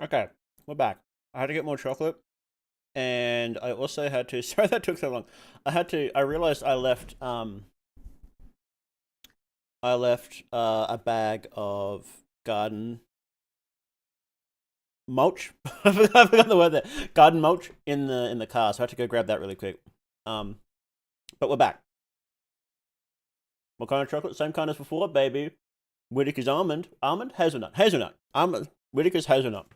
Okay, we're back. I had to get more chocolate, and I also had to. Sorry that took so long. I realized I left. I left a bag of garden mulch. I forgot the word there. Garden mulch in the car, so I had to go grab that really quick. But we're back. What kind of chocolate? Same kind as before, baby. Whittaker's almond, hazelnut. Almond, Whittaker's hazelnut.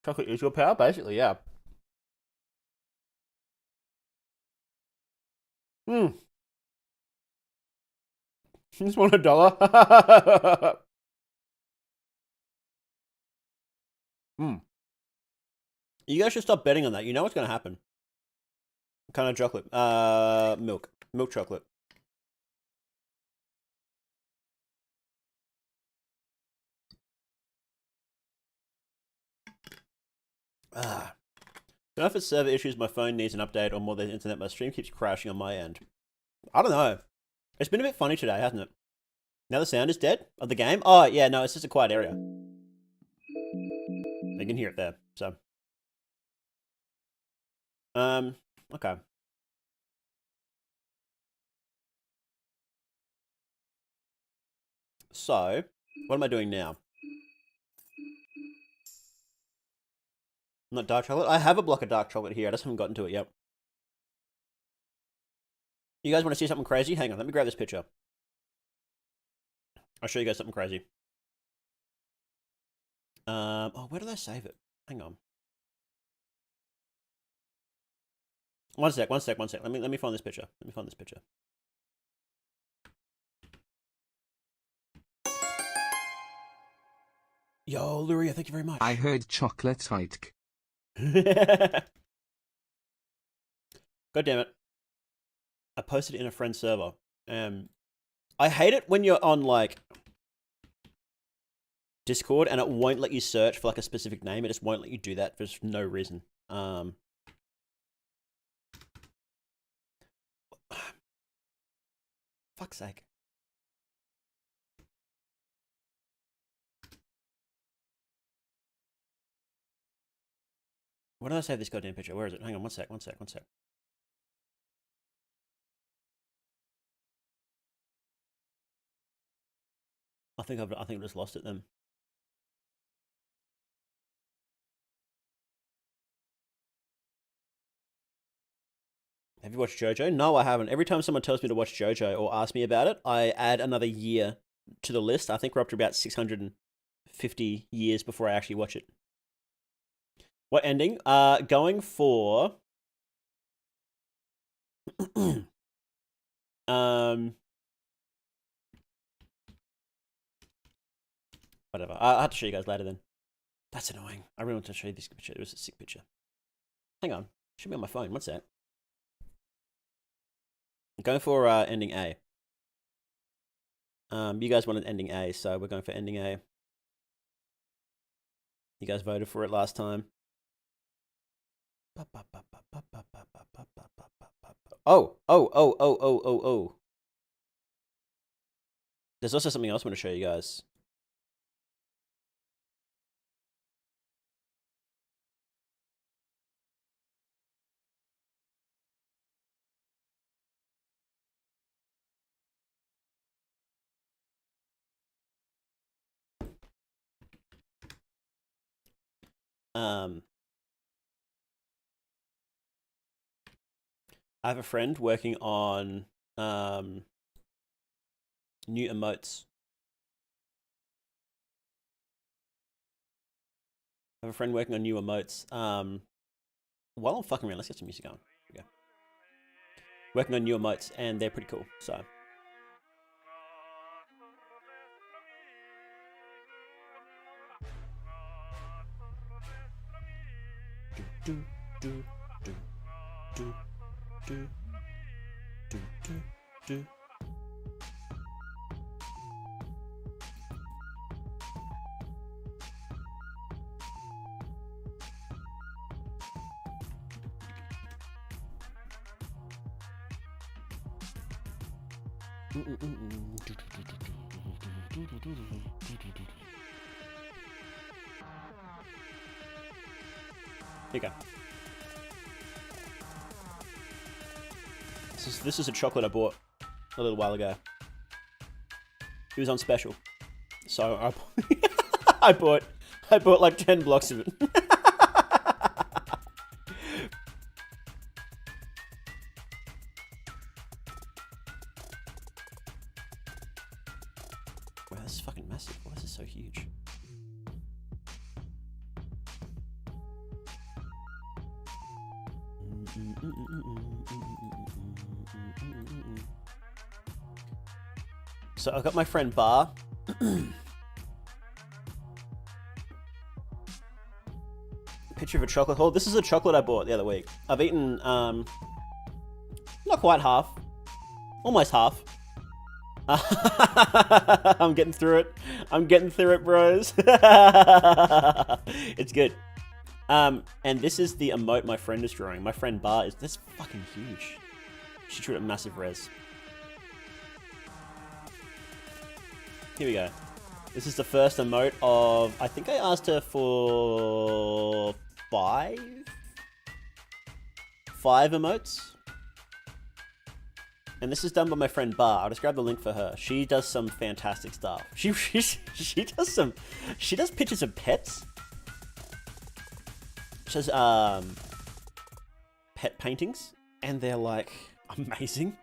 Chocolate is your power, basically. Yeah. Just want $1. You guys should stop betting on that. You know what's gonna happen. What kind of chocolate? Milk chocolate. Don't know if it's server issues, my phone needs an update, or more than internet. My stream keeps crashing on my end. I don't know. It's been a bit funny today, hasn't it? Now the sound is dead of the game. Oh yeah, no, it's just a quiet area. You can hear it there. So, okay. So, what am I doing now? Not dark chocolate. I have a block of dark chocolate here. I just haven't gotten to it yet. You guys want to see something crazy? Hang on, let me grab this picture. I'll show you guys something crazy. Oh, where did I save it? Hang on. One sec. Let me find this picture. Yo, Luria, thank you very much. I heard chocolate Ike. God damn it. I posted it in a friend's server. I hate it when you're on, like, Discord and it won't let you search for, like, a specific name. It just won't let you do that for no reason. Fuck's sake. Where did I save this goddamn picture? Where is it? Hang on, one sec. I think I just lost it then. Have you watched JoJo? No, I haven't. Every time someone tells me to watch JoJo or asks me about it, I add another year to the list. I think we're up to about 650 years before I actually watch it. What ending? Going for whatever. I'll have to show you guys later then. That's annoying. I really want to show you this picture. It was a sick picture. Hang on. It should be on my phone. What's that? I'm going for ending A. You guys wanted ending A, so we're going for ending A. You guys voted for it last time. Oh. There's also something else I want to show you guys. I have a friend working on new emotes. While I'm fucking around, let's get some music going. Here we go. Working on new emotes, and they're pretty cool, so. you go. This is a chocolate I bought a little while ago. It was on special, so I bought like 10 blocks of it. Wow, this is fucking massive. Why is this so huge? So I've got my friend Bar. Picture of a chocolate hole. This is a chocolate I bought the other week. I've eaten, not quite half. Almost half. I'm getting through it. I'm getting through it, bros. It's good. And this is the emote my friend is drawing. My friend Bar is this fucking huge. She drew it at massive res. Here we go. This is the first emote of, I think I asked her for 5 emotes. And this is done by my friend Bar. I'll just grab the link for her. She does some fantastic stuff. She does pictures of pets. She does pet paintings, and they're like amazing.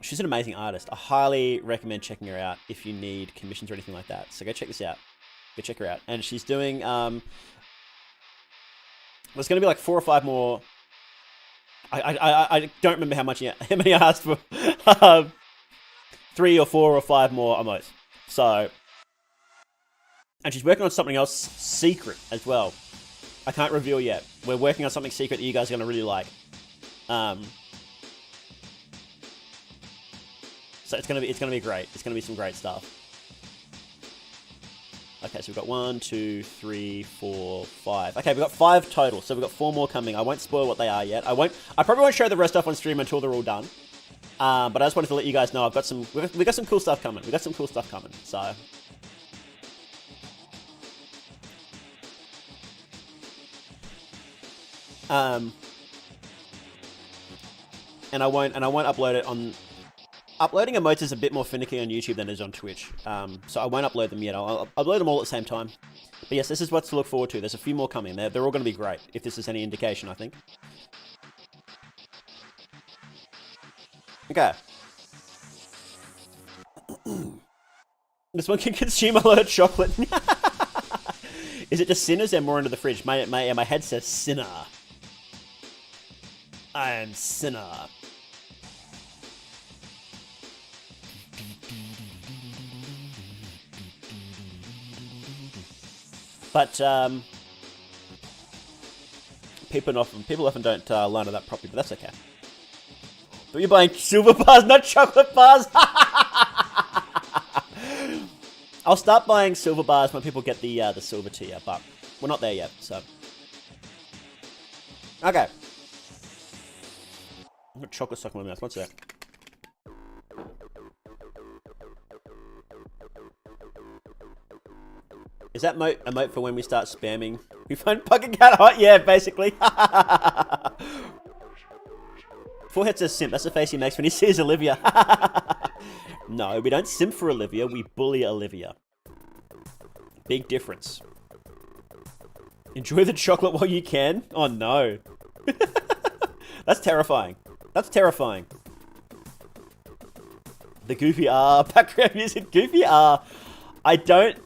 She's an amazing artist. I highly recommend checking her out if you need commissions or anything like that. So go check this out. Go check her out. And she's doing, there's going to be like 4 or 5 more. I don't remember how many I asked for. 3 or 4 or 5 more emotes. So, and she's working on something else secret as well. I can't reveal yet. We're working on something secret that you guys are going to really like. So it's gonna be great. It's gonna be some great stuff. Okay, so we've got 1, 2, 3, 4, 5. Okay, we've got 5 total. So we've got 4 more coming. I won't spoil what they are yet. I probably won't show the rest off on stream until they're all done. But I just wanted to let you guys know we got some cool stuff coming. We got some cool stuff coming. So. And I won't upload it on. Uploading emotes is a bit more finicky on YouTube than it is on Twitch. So I won't upload them yet. I'll upload them all at the same time. But yes, this is what to look forward to. There's a few more coming. They're all going to be great, if this is any indication, I think. Okay. This one can consume a lot of chocolate. Is it just sinners or more into the fridge? My head says sinner. I am sinner. But people often don't line it up properly, but that's okay. But you're buying silver bars, not chocolate bars. I'll start buying silver bars when people get the silver tier, but we're not there yet. So okay, I've got chocolate stuck in my mouth. What's that? Is that a moat for when we start spamming? We find Pumpkin Cat hot? Yeah, basically. Forehead says simp. That's the face he makes when he sees Olivia. No, we don't simp for Olivia. We bully Olivia. Big difference. Enjoy the chocolate while you can? Oh, no. That's terrifying. That's terrifying. The Goofy R. Background music. Goofy R. I don't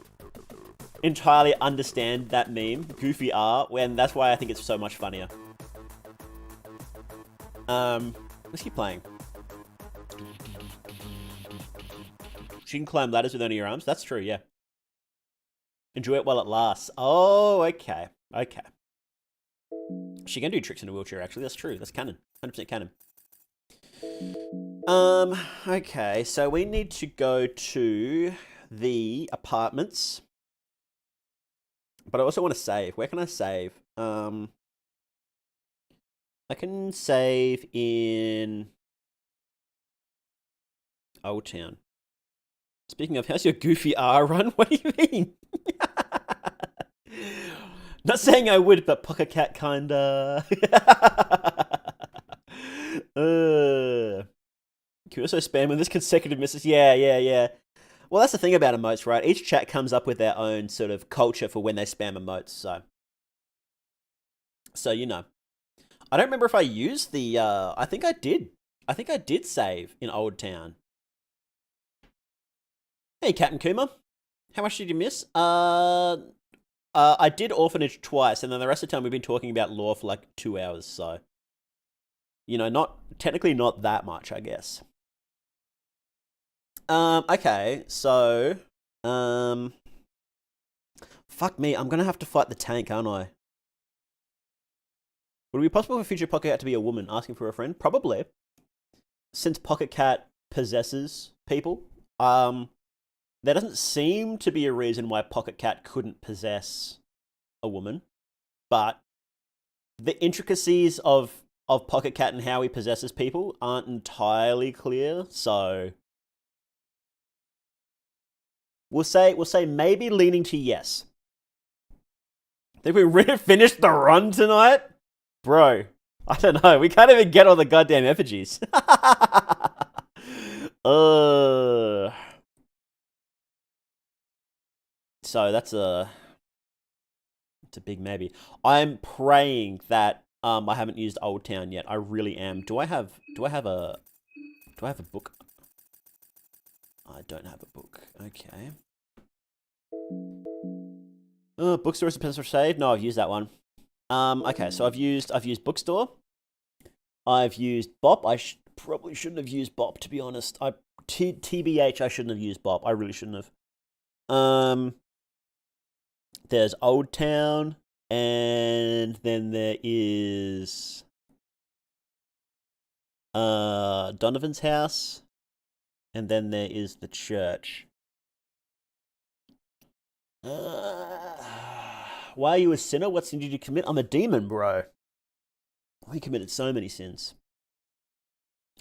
entirely understand that meme, Goofy R, when that's why I think it's so much funnier. Let's keep playing. She can climb ladders with only your arms. That's true, yeah. Enjoy it while it lasts. Oh, okay. Okay. She can do tricks in a wheelchair, actually. That's true. That's canon. 100% canon. Okay, so we need to go to the apartments. But I also want to save. Where can I save? I can save in Old Town. Speaking of, how's your Goofy R run? What do you mean? Not saying I would, but Pocket Cat kinda. Can we also spam with this consecutive misses? Yeah. Well, that's the thing about emotes, right? Each chat comes up with their own sort of culture for when they spam emotes, so you know. I don't remember if I used the, I think I did. I think I did save in Old Town. Hey, Captain Kuma. How much did you miss? I did Orphanage twice, and then the rest of the time we've been talking about lore for like 2 hours, so. You know, technically not that much, I guess. Okay, so, fuck me, I'm gonna have to fight the tank, aren't I? Would it be possible for future Pocket Cat to be a woman asking for a friend? Probably. Since Pocket Cat possesses people, there doesn't seem to be a reason why Pocket Cat couldn't possess a woman, but the intricacies of Pocket Cat and how he possesses people aren't entirely clear, so we'll say maybe leaning to yes. Think we really finished the run tonight? Bro, I don't know. We can't even get all the goddamn effigies. So that's it's a big maybe. I'm praying that I haven't used Old Town yet. I really am. Do I have a book? I don't have a book. Okay. Bookstore is a pencil save. No, I've used that one. Okay, so I've used bookstore. I've used Bop. I probably shouldn't have used Bop, to be honest. TBH, I shouldn't have used Bop. I really shouldn't have. There's Old Town, and then there is Donovan's house, and then there is the church. Why are you a sinner? What sin did you commit? I'm a demon, bro. We committed so many sins.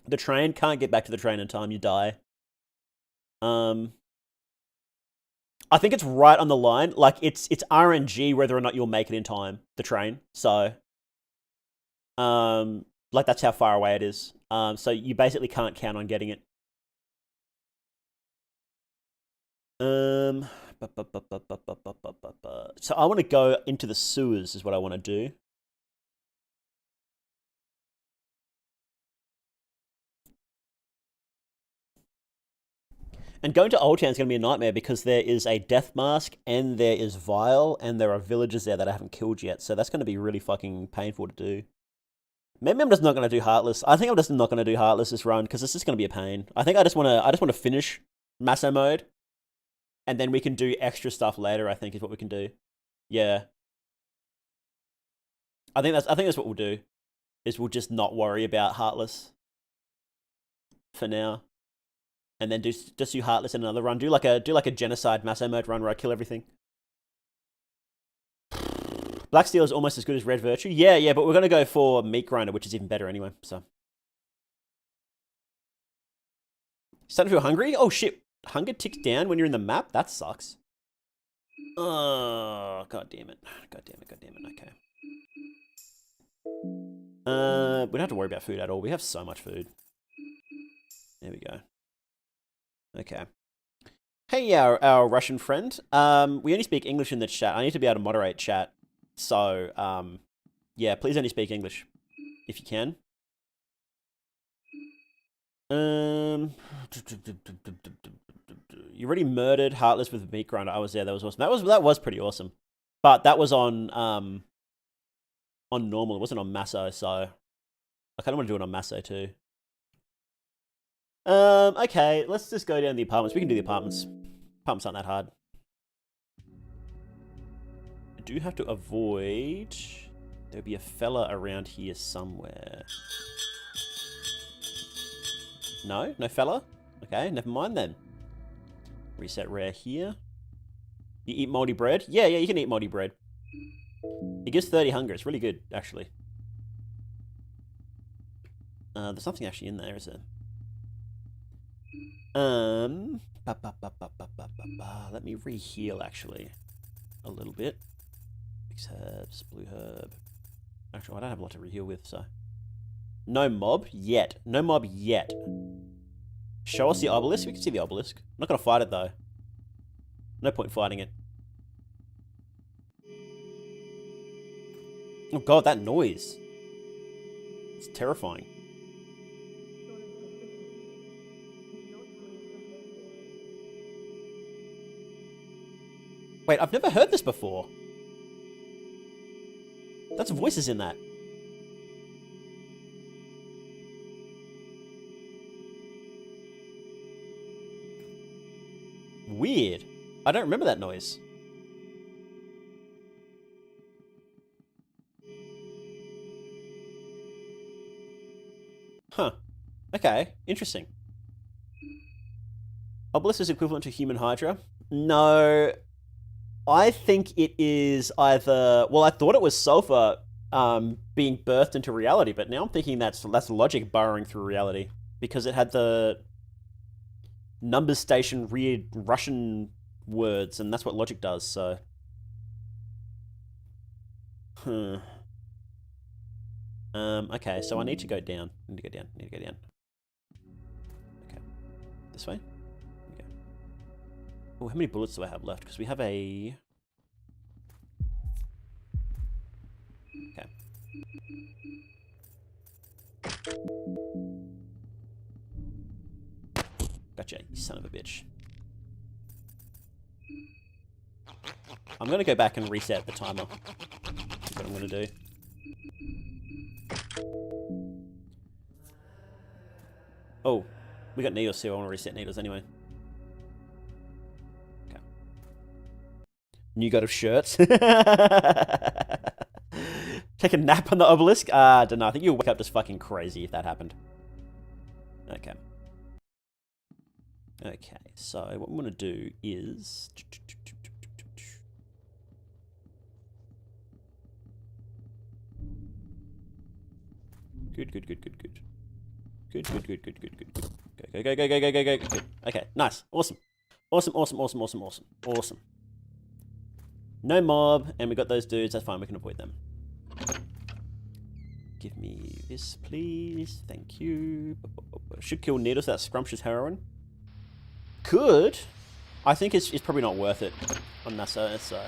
The train, can't get back to the train in time, you die. I think it's right on the line. Like, it's RNG whether or not you'll make it in time, the train. So, like, that's how far away it is. So you basically can't count on getting it. So I want to go into the sewers is what I want to do. And going to Old Town is going to be a nightmare because there is a death mask and there is Vile and there are villagers there that I haven't killed yet. So that's going to be really fucking painful to do. Maybe I'm just not going to do Heartless. I think I'm just not going to do Heartless this run because it's just going to be a pain. I think I just want to finish Masso mode, and then we can do extra stuff later. I think is what we can do. Yeah. I think that's what we'll do. Is we'll just not worry about Heartless for now. And then just do Heartless in another run. Do like a genocide Masso mode run where I kill everything. Black Steel is almost as good as Red Virtue. Yeah, but we're gonna go for Meat Grinder, which is even better anyway. So, starting to feel hungry. Oh shit! Hunger ticks down when you're in the map. That sucks. Oh, god damn it! Okay. We don't have to worry about food at all. We have so much food. There we go. Okay. Hey, our Russian friend. We only speak English in the chat. I need to be able to moderate chat. So, yeah, please only speak English if you can. You already murdered Heartless with Meat Grinder. I was there. That was awesome. That was pretty awesome. But that was on normal. It wasn't on Masso, so I kind of want to do it on Masso too. Okay, let's just go down the apartments. We can do the apartments. Apartments aren't that hard. I do have to avoid... There'll be a fella around here somewhere. No? No fella? Okay, never mind then. Reset rare here. You eat moldy bread? Yeah, you can eat moldy bread. It gives 30 hunger. It's really good, actually. There's nothing actually in there, is there? Let me re-heal, actually. A little bit. 6 herbs, blue herb. Actually, I don't have a lot to reheal with, so. No mob yet. No mob yet. Show us the obelisk. We can see the obelisk. I'm not going to fight it, though. No point fighting it. Oh god, that noise. It's terrifying. Wait, I've never heard this before. That's voices in that. Weird. I don't remember that noise. Huh. Okay, interesting. Obelisk is equivalent to human Hydra? No. I think it is either... Well, I thought it was sulfur being birthed into reality, but now I'm thinking that's logic burrowing through reality. Because it had the numbers station weird Russian words, and that's what logic does, so... Okay, so I need to go down. I need to go down. Okay. This way? Okay. Oh, how many bullets do I have left? Because we have a... Okay. Gotcha, you son of a bitch. I'm going to go back and reset the timer. That's what I'm going to do. Oh, we got needles too. I want to reset needles anyway. Okay. New god of shirts. Take a nap on the obelisk? I don't know. I think you'll wake up just fucking crazy if that happened. Okay. Okay, so what I'm going to do is... Good. Good. Go. Okay, nice. Awesome. No mob, and we got those dudes. That's fine, we can avoid them. Give me this, please. Thank you. Should kill needles, that scrumptious heroin. Could. I think it's probably not worth it on Nasa, so...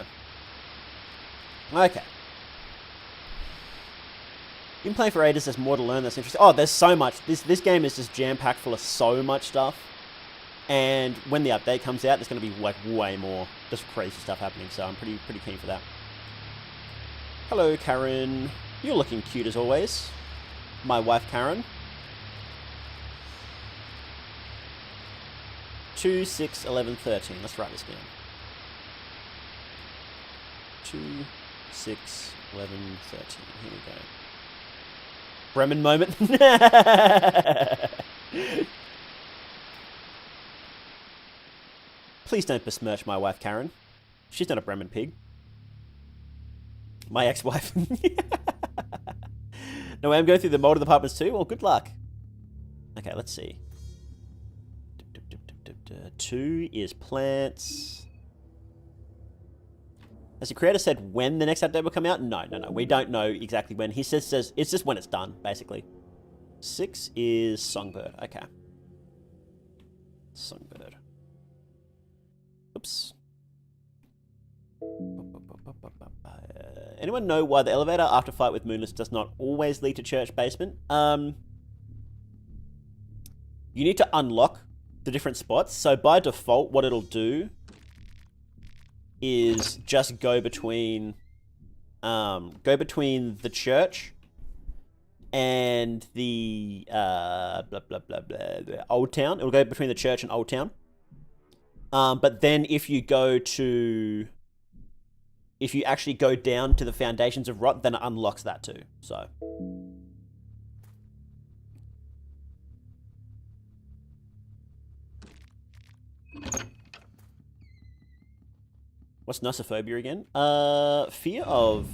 Okay. Been playing for ages, there's more to learn, that's interesting. Oh, there's so much. This game is just jam-packed full of so much stuff. And when the update comes out, there's going to be like way more just crazy stuff happening, so I'm pretty keen for that. Hello, Karen. You're looking cute as always. My wife, Karen. 2, 6, 11, 13. Let's write this down. 2, 6, 11, 13. Here we go. Bremen moment. Please don't besmirch my wife, Karen. She's not a Bremen pig. My ex-wife. No way, I'm going through the mold departments too? Well, good luck. Okay, let's see. 2 is plants. Has the creator said when the next update will come out? No. We don't know exactly when. He says it's just when it's done, basically. 6 is songbird. Okay. Songbird. Oops. Anyone know why the elevator after fight with Moonless does not always lead to church basement? You need to unlock the different spots. So by default, what it'll do is just go between the church and the Old Town. It'll go between the church and Old Town. But then if you actually go down to the Foundations of Rot, then it unlocks that too. So. What's Nosophobia again? Fear of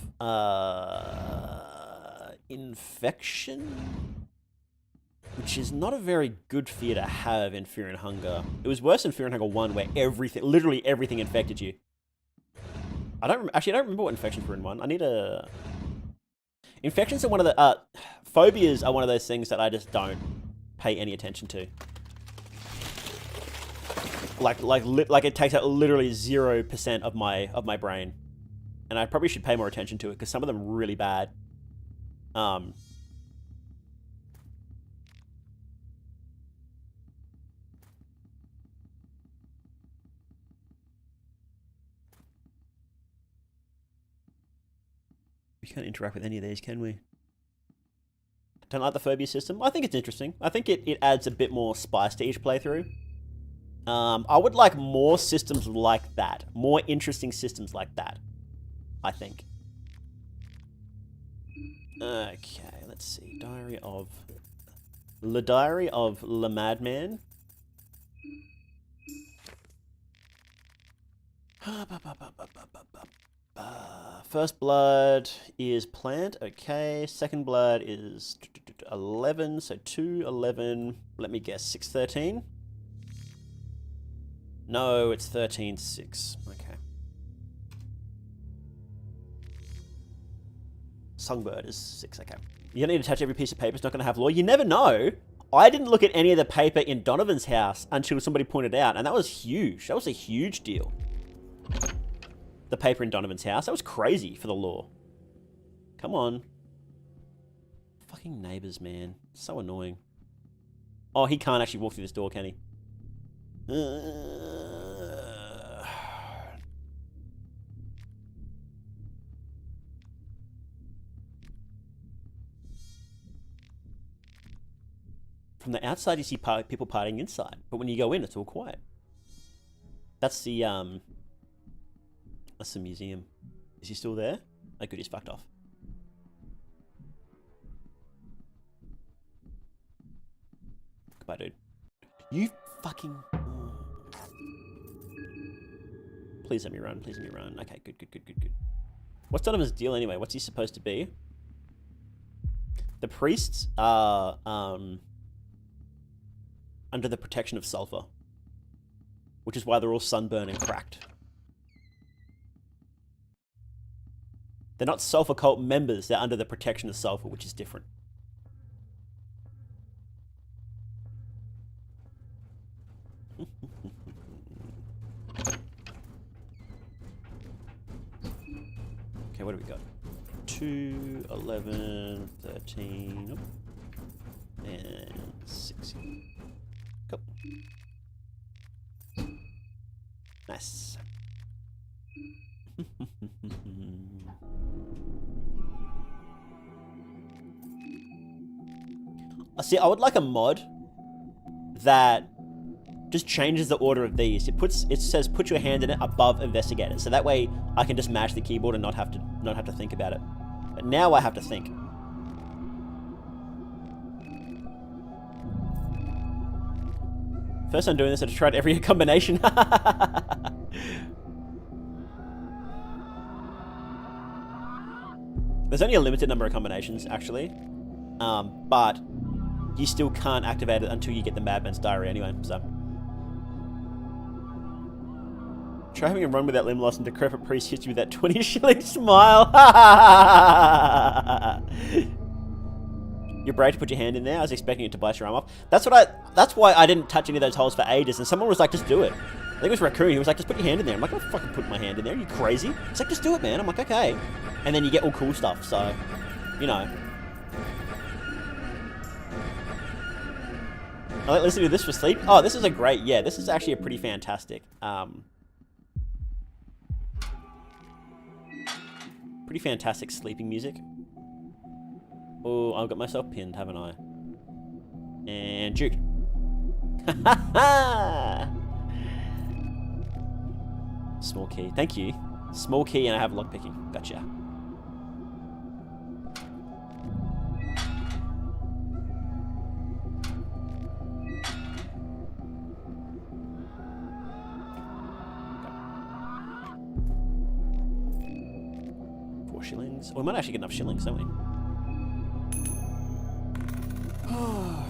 infection, which is not a very good fear to have in Fear and Hunger. It was worse in Fear and Hunger 1, where literally everything infected you. I don't remember what infections were in one. I need a... Infections are one of the... phobias are one of those things that I just don't pay any attention to. Like it takes out literally 0% of my brain. And I probably should pay more attention to it, because some of them are really bad. We can't interact with any of these, can we? Don't like the phobia system. I think it's interesting. I think it adds a bit more spice to each playthrough. I would like more systems like that. More interesting systems like that, I think. Okay, let's see. Diary of Le Madman. First blood is plant. Okay. Second blood is 11. So 2, 11. Let me guess. 6, 13. No, it's 13, 6. Okay. Songbird is 6. Okay. You don't need to touch every piece of paper. It's not going to have lore. You never know. I didn't look at any of the paper in Donovan's house until somebody pointed out, and that was huge. That was a huge deal. The paper in Donovan's house. That was crazy for the lore. Come on. Fucking neighbors, man. So annoying. Oh, he can't actually walk through this door, can he? From the outside, you see people partying inside. But when you go in, it's all quiet. That's the museum. Is he still there? Oh, good, he's fucked off. Goodbye, dude. You fucking... Please let me run. Please let me run. Okay, good. What's Donovan's deal anyway? What's he supposed to be? The priests are under the protection of sulfur, which is why they're all sunburned and cracked. They're not sulfur cult members. They're under the protection of sulfur, which is different. Okay, what do we got? 2, 11, 13, and 16. Cool. Nice. See, I would like a mod that just changes the order of these. It says put your hand in it above investigator, so that way I can just mash the keyboard and not have to think about it. But now I have to think. First time doing this, I just tried every combination. There's only a limited number of combinations, actually. But you still can't activate it until you get the Madman's Diary anyway, so. Try having a run with that limb loss and decrepit priest hits you with that 20 shilling smile. You're brave to put your hand in there. I was expecting it to bite your arm off. That's why I didn't touch any of those holes for ages, and someone was like, just do it. I think it was Raccoon. He was like, just put your hand in there. I'm like, I'm not fucking putting my hand in there. Are you crazy? It's like, just do it, man. I'm like, okay. And then you get all cool stuff, so, you know. I like listening to this for sleep. Oh, this is a great, yeah, this is actually a pretty fantastic, pretty fantastic sleeping music. Oh, I've got myself pinned, haven't I? And juked. Small key, thank you. Small key and I have lockpicking, gotcha. Shillings. Oh, we might actually get enough shillings, don't we?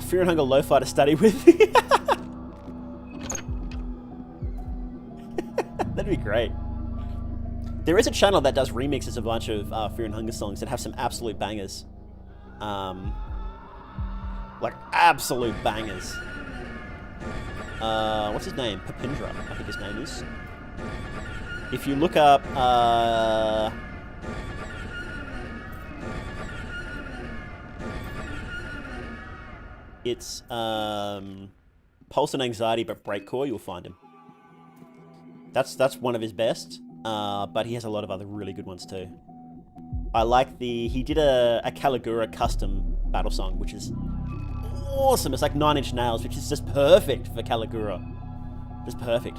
Fear and Hunger lo-fi to study with. That'd be great. There is a channel that does remixes of a bunch of Fear and Hunger songs that have some absolute bangers. Like absolute bangers. What's his name? Papindra, I think his name is. If you look up, it's Pulse and Anxiety but Breakcore, you'll find him. That's one of his best, but he has a lot of other really good ones too. I like he did a Caligura custom battle song, which is awesome. It's like 9 Inch Nails, which is just perfect for Caligura. Just perfect.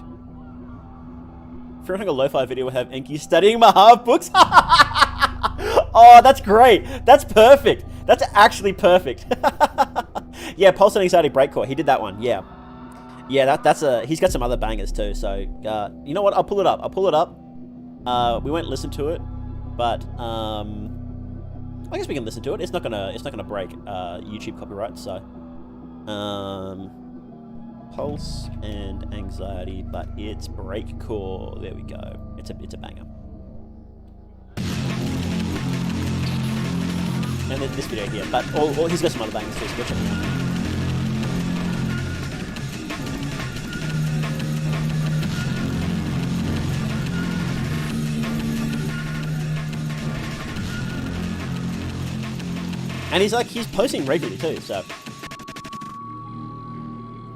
If you're having a lo-fi video, we'll have Enki studying Mahav books. Oh, that's great. That's perfect. That's actually perfect. Yeah, Pulse and Anxiety Breakcore. He did that one. Yeah. Yeah, he's got some other bangers too. So, you know what? I'll pull it up. We won't listen to it, but I guess we can listen to it. It's not gonna break YouTube copyright. So, Pulse and Anxiety, but it's Breakcore. There we go. It's a banger. And then this video here, but he's got some other bangers too. So go check it out. And he's posting regularly too, so.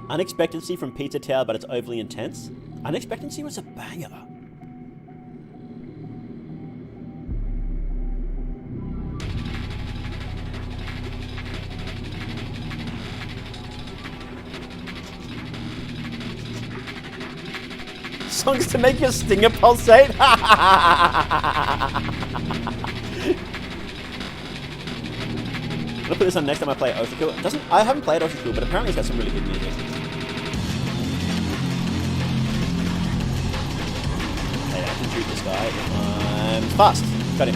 Unexpectancy from Pizza Tower, but it's overly intense. Unexpectancy was a banger. Songs to make your stinger pulsate? I'll put this on next time I play Oshikul. I haven't played Oshikul, but apparently it's got some really good music. Okay, I can shoot this guy if I'm fast. Got him.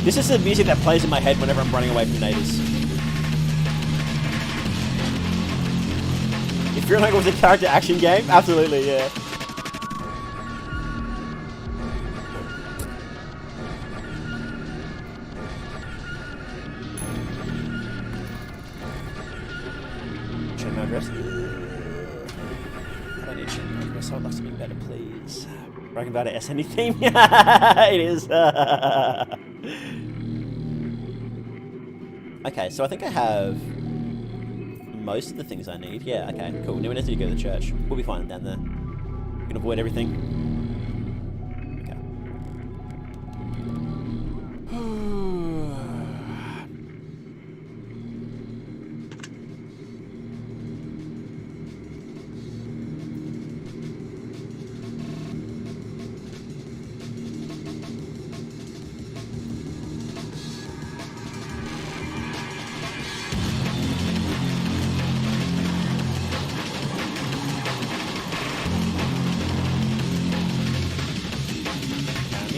This is the music that plays in my head whenever I'm running away from neighbors. If Fear and Hunger was a character action game, absolutely, yeah. Change my address. I don't need to change my address. I'd like something better, please. Bragging about it, SNE theme? Yeah, it is. Okay, so I think I have most of the things I need. Yeah, okay, cool. Now we need to go to the church. We'll be fine down there. We can avoid everything.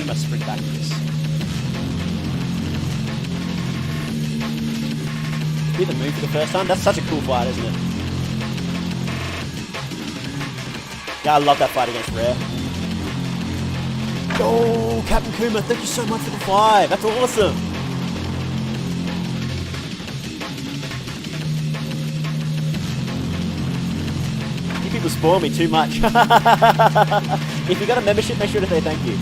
Must sprint back to this. Be the move for the first time. That's such a cool fight, isn't it? Yeah, I love that fight against Rare. Oh, Captain Kuma, thank you so much for the 5. That's awesome. You people spoil me too much. If you got a membership, make sure to say thank you.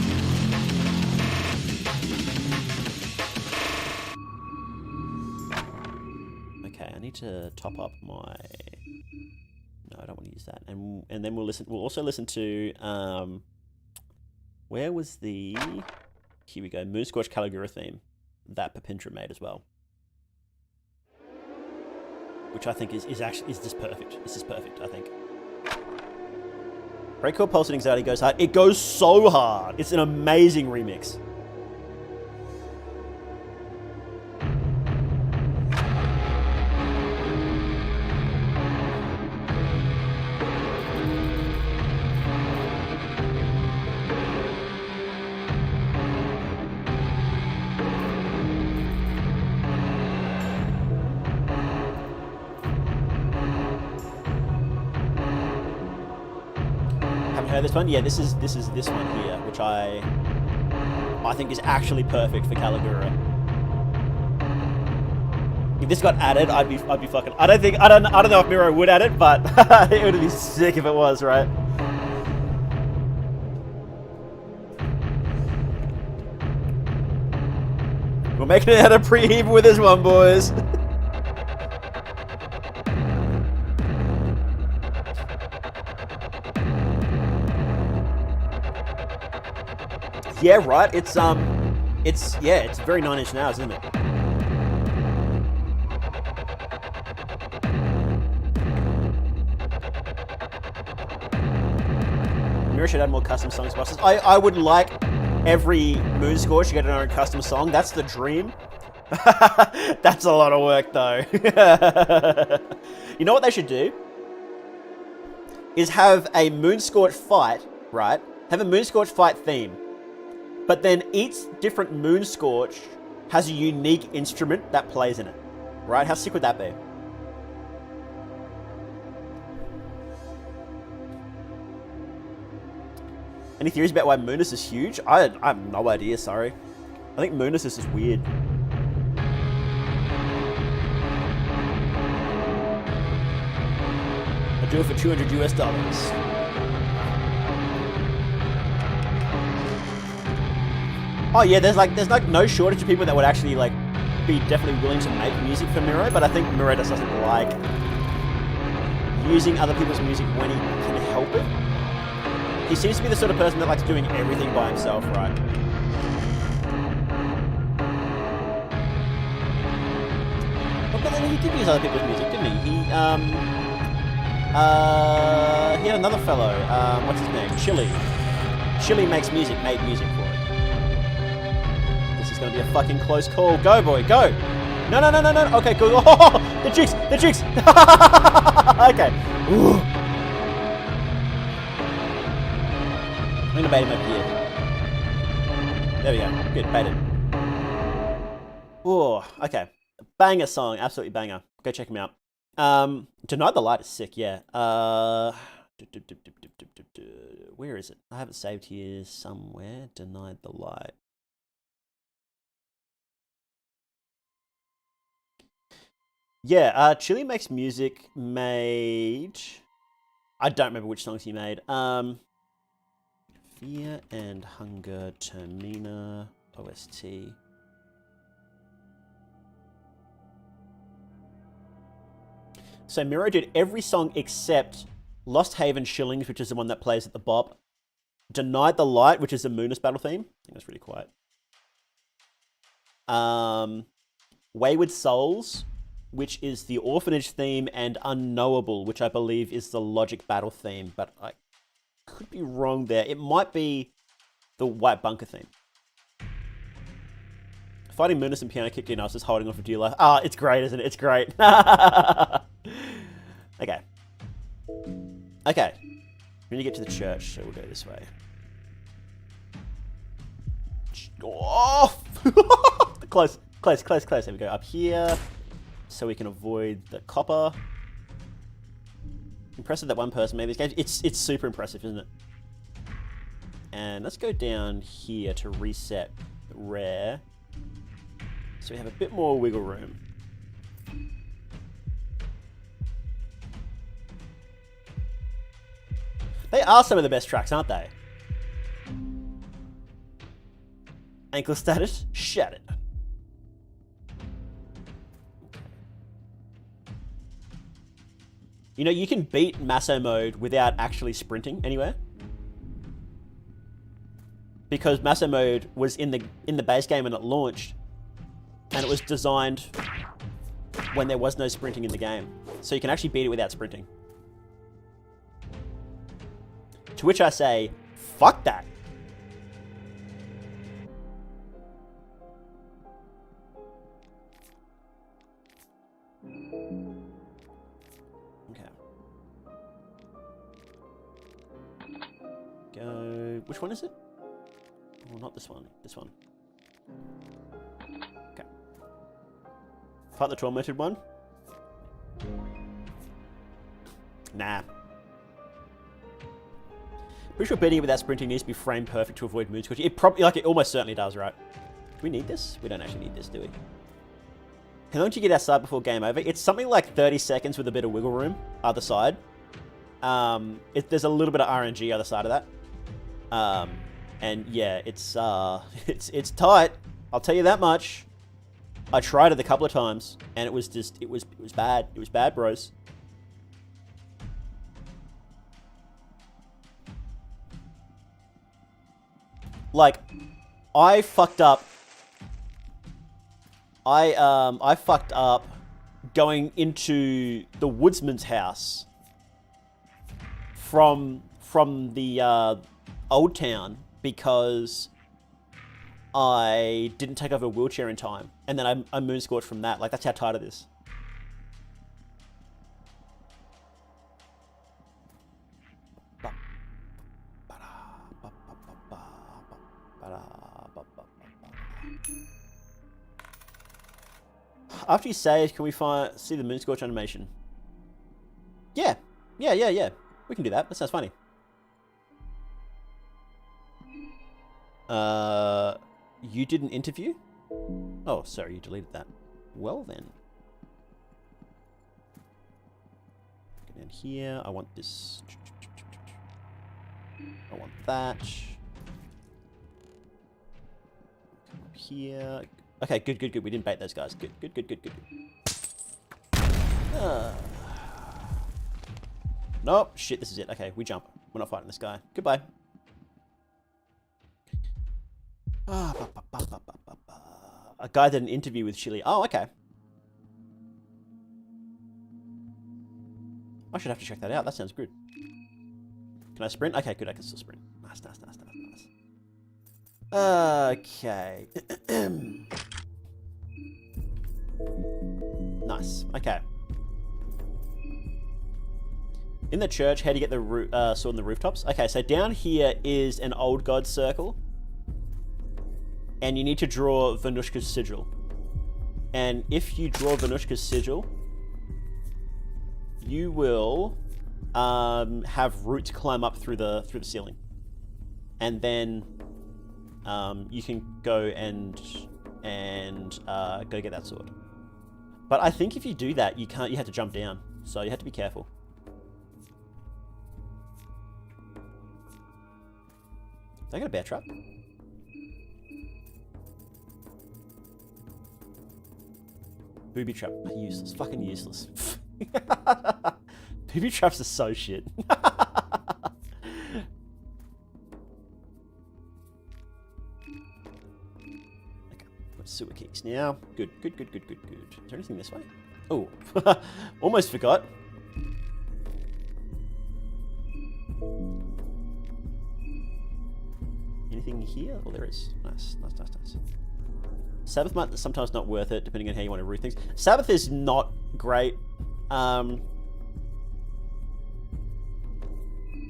To top up my... No, I don't want to use that. And then we'll also listen to where was the... Here we go. Moonscorch Caligura theme that Papindra made as well, which I think is just perfect. This is perfect, I think. Breakcore Pulse and Anxiety goes hard. It goes so hard. It's an amazing remix. Haven't heard this one? Yeah, this is this one here, which I think is actually perfect for Caligura. If this got added, I'd be fucking. I don't know if Miro would add it, but it would be sick if it was, right? We're making it out of pre-even with this one, boys. Yeah, right. It's very 9 Inch Nails, isn't it? Mira should add more custom songs bosses. I would like every Moon Scorch to get an own custom song. That's the dream. That's a lot of work, though. You know what they should do? Is have a Moon Scorch fight, right? Have a Moon Scorch fight theme. But then each different Moon Scorch has a unique instrument that plays in it. Right? How sick would that be? Any theories about why Moonis is huge? I have no idea, sorry. I think Moonis is weird. I'll do it for $200 US. Oh yeah, there's like no shortage of people that would actually like be definitely willing to make music for Miro, but I think Miro just doesn't like using other people's music when he can help it. He seems to be the sort of person that likes doing everything by himself, right? But then he did use other people's music, didn't he? He had another fellow, what's his name? Chili. Chili made music for it. This is going to be a fucking close call. Go, boy, go! No. Okay, cool. Oh, the jigs! Okay. Ooh. I'm going to bait him over here. There we go. Good, baited. Oh, okay. Banger song. Absolutely banger. Go check him out. Deny the Light is sick, yeah. Where is it? I have it saved here somewhere. Denied the Light. Yeah, Chili makes music made... I don't remember which songs he made. Fear and Hunger, Termina, OST. So Miro did every song except Lost Haven Shillings, which is the one that plays at the bop. Denied the Light, which is the Moonus battle theme. I think that's really quiet. Wayward Souls, which is the Orphanage theme, and Unknowable, which I believe is the Logic battle theme, but I could be wrong there. It might be the White Bunker theme. Fighting Moonus and Piano kicked in, I was just holding on for dear life. Ah, it's great, isn't it? It's great. Okay. Okay. We're gonna get to the church, so we'll go this way. Oh! Close. There we go. Up here, so we can avoid the copper. Impressive that one person made this game. It's super impressive, isn't it? And let's go down here to reset rare, so we have a bit more wiggle room. They are some of the best tracks, aren't they? Ankle status shattered. You know, you can beat Masso mode without actually sprinting anywhere. Because Masso mode was in the base game when it launched, and it was designed when there was no sprinting in the game. So you can actually beat it without sprinting. To which I say, fuck that. Okay. Go. Which one is it? Oh, not this one. This one. Okay. Fight the tormented one? Nah. Pretty sure beating it without sprinting needs to be frame perfect to avoid mood switching. It probably, like, it almost certainly does, right? Do we need this? We don't actually need this, do we? How long do you get outside before game over? It's something like 30 seconds with a bit of wiggle room either side. There's a little bit of RNG either side of that. And yeah, it's tight. I'll tell you that much. I tried it a couple of times, and it was bad. It was bad, bros. Like, I fucked up. I fucked up going into the woodsman's house from the old town because I didn't take over a wheelchair in time, and then I moon scorched from that. Like, that's how tight it is. After you save, can we see the moon scorch animation? Yeah. We can do that. That sounds funny. You did an interview? Oh, sorry, you deleted that. Well then. Get down here. I want this. I want that. Come up here. Okay, good. We didn't bait those guys. Good. Nope. Shit, this is it. Okay, we jump. We're not fighting this guy. Goodbye. A guy did an interview with Chili. Oh, okay. I should have to check that out. That sounds good. Can I sprint? Okay, good. I can still sprint. Nice. Okay. Nice. Okay. In the church, how do you get the sword on the rooftops? Okay, so down here is an old god circle. And you need to draw Venushka's sigil. And if you draw Venushka's sigil, you will have roots climb up through the ceiling. And then you can go and go get that sword. But I think if you do that, you have to jump down. So you have to be careful. Did I get a bear trap? Booby trap. Useless. Fucking useless. Booby traps are so shit. Okay. Got sewer kicks now. Good. Is there anything this way? Oh. Almost forgot. Anything here? Oh, there is. Nice. Sabbath might sometimes not worth it, depending on how you want to root things. Sabbath is not great.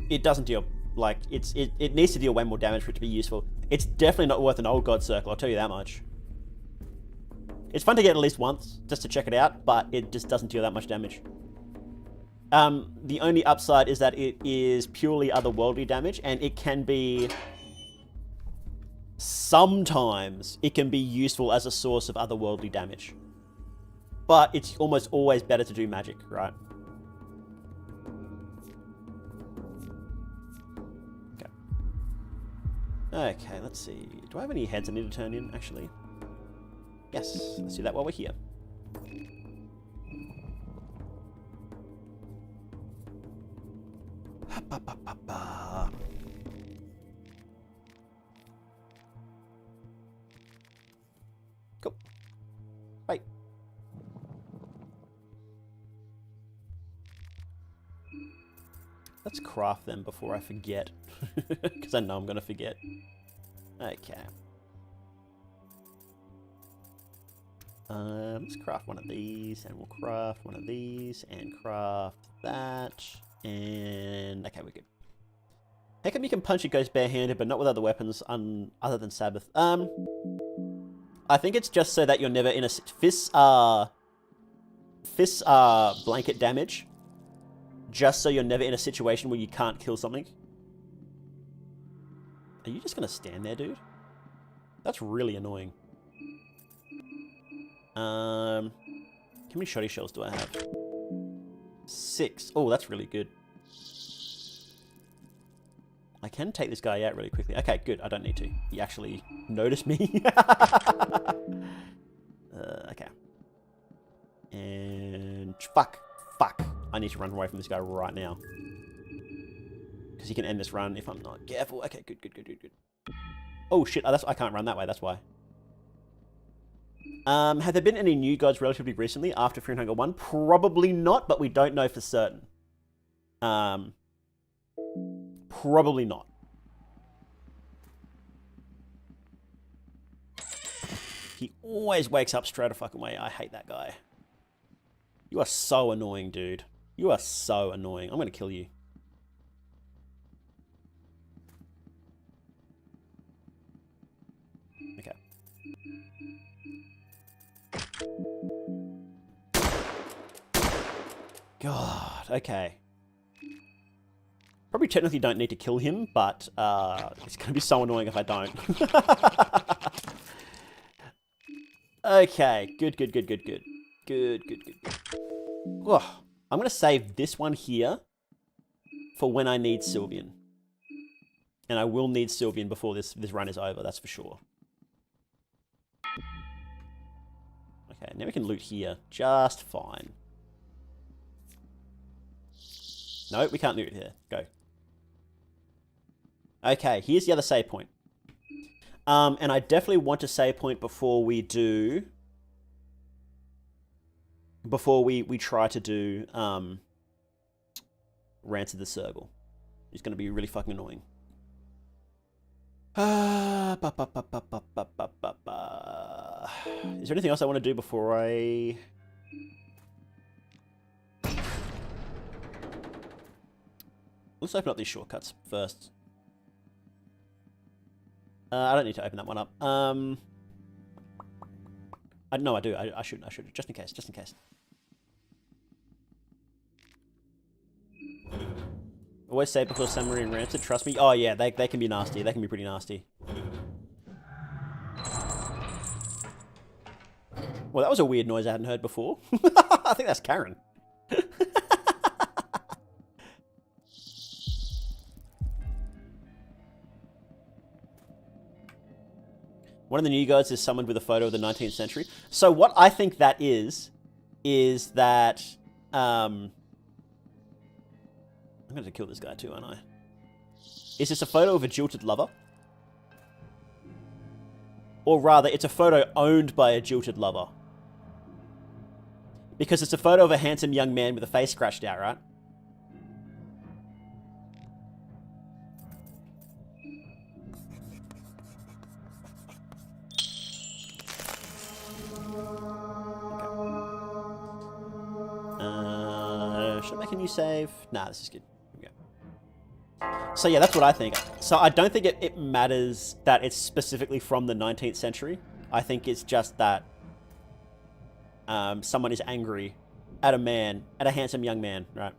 It doesn't deal, like, it needs to deal way more damage for it to be useful. It's definitely not worth an old god circle, I'll tell you that much. It's fun to get at least once, just to check it out, but it just doesn't deal that much damage. The only upside is that it is purely otherworldly damage, and it can be... Sometimes it can be useful as a source of otherworldly damage. But it's almost always better to do magic, right? Okay, let's see. Do I have any heads I need to turn in, actually? Yes, let's do that while we're here. Cool. Bye. Let's craft them before I forget. Because I know I'm going to forget. Okay. Let's craft one of these, and we'll craft one of these, and craft that, and... Okay, we're good. How come you can punch a ghost barehanded, but not with other weapons other than Sabbath? I think it's just so that you're never in a... Fists are blanket damage, just so you're never in a situation where you can't kill something. Are you just gonna stand there, dude? That's really annoying. How many shotty shells do I have? 6. Oh, that's really good. I can take this guy out really quickly. Okay, good. I don't need to. He actually noticed me. Okay. And fuck. I need to run away from this guy right now. Because he can end this run if I'm not careful. Okay, good. Oh shit, I can't run that way, that's why. Have there been any new gods relatively recently after Fear and Hunger 1? Probably not, but we don't know for certain. Probably not. He always wakes up straight a fucking way. I hate that guy. You are so annoying, dude. You are so annoying. I'm gonna kill you. Okay. God, okay. Probably technically don't need to kill him, but it's going to be so annoying if I don't. Okay, good. Oh, I'm going to save this one here for when I need Sylvian. And I will need Sylvian before this run is over, that's for sure. Okay, now we can loot here just fine. No, we can't loot here. Go. Okay, here's the other save point. And I definitely want to save point before we do... Before we try to do Rants of the Circle. It's going to be really fucking annoying. Is there anything else I want to do before I... Let's open up these shortcuts first. I don't need to open that one up. No, I do. I should. Just in case. Always save before Summary and Rancid. Trust me. Oh yeah, they can be nasty. They can be pretty nasty. Well, that was a weird noise I hadn't heard before. I think that's Karen. One of the new gods is summoned with a photo of the 19th century. So what I think that is that... I'm going to kill this guy too, aren't I? Is this a photo of a jilted lover? Or rather, it's a photo owned by a jilted lover. Because it's a photo of a handsome young man with a face scratched out, right? Should I make a new save? Nah, this is good. Here we go. So yeah, that's what I think. So I don't think it matters that it's specifically from the 19th century. I think it's just that someone is angry at a handsome young man, right?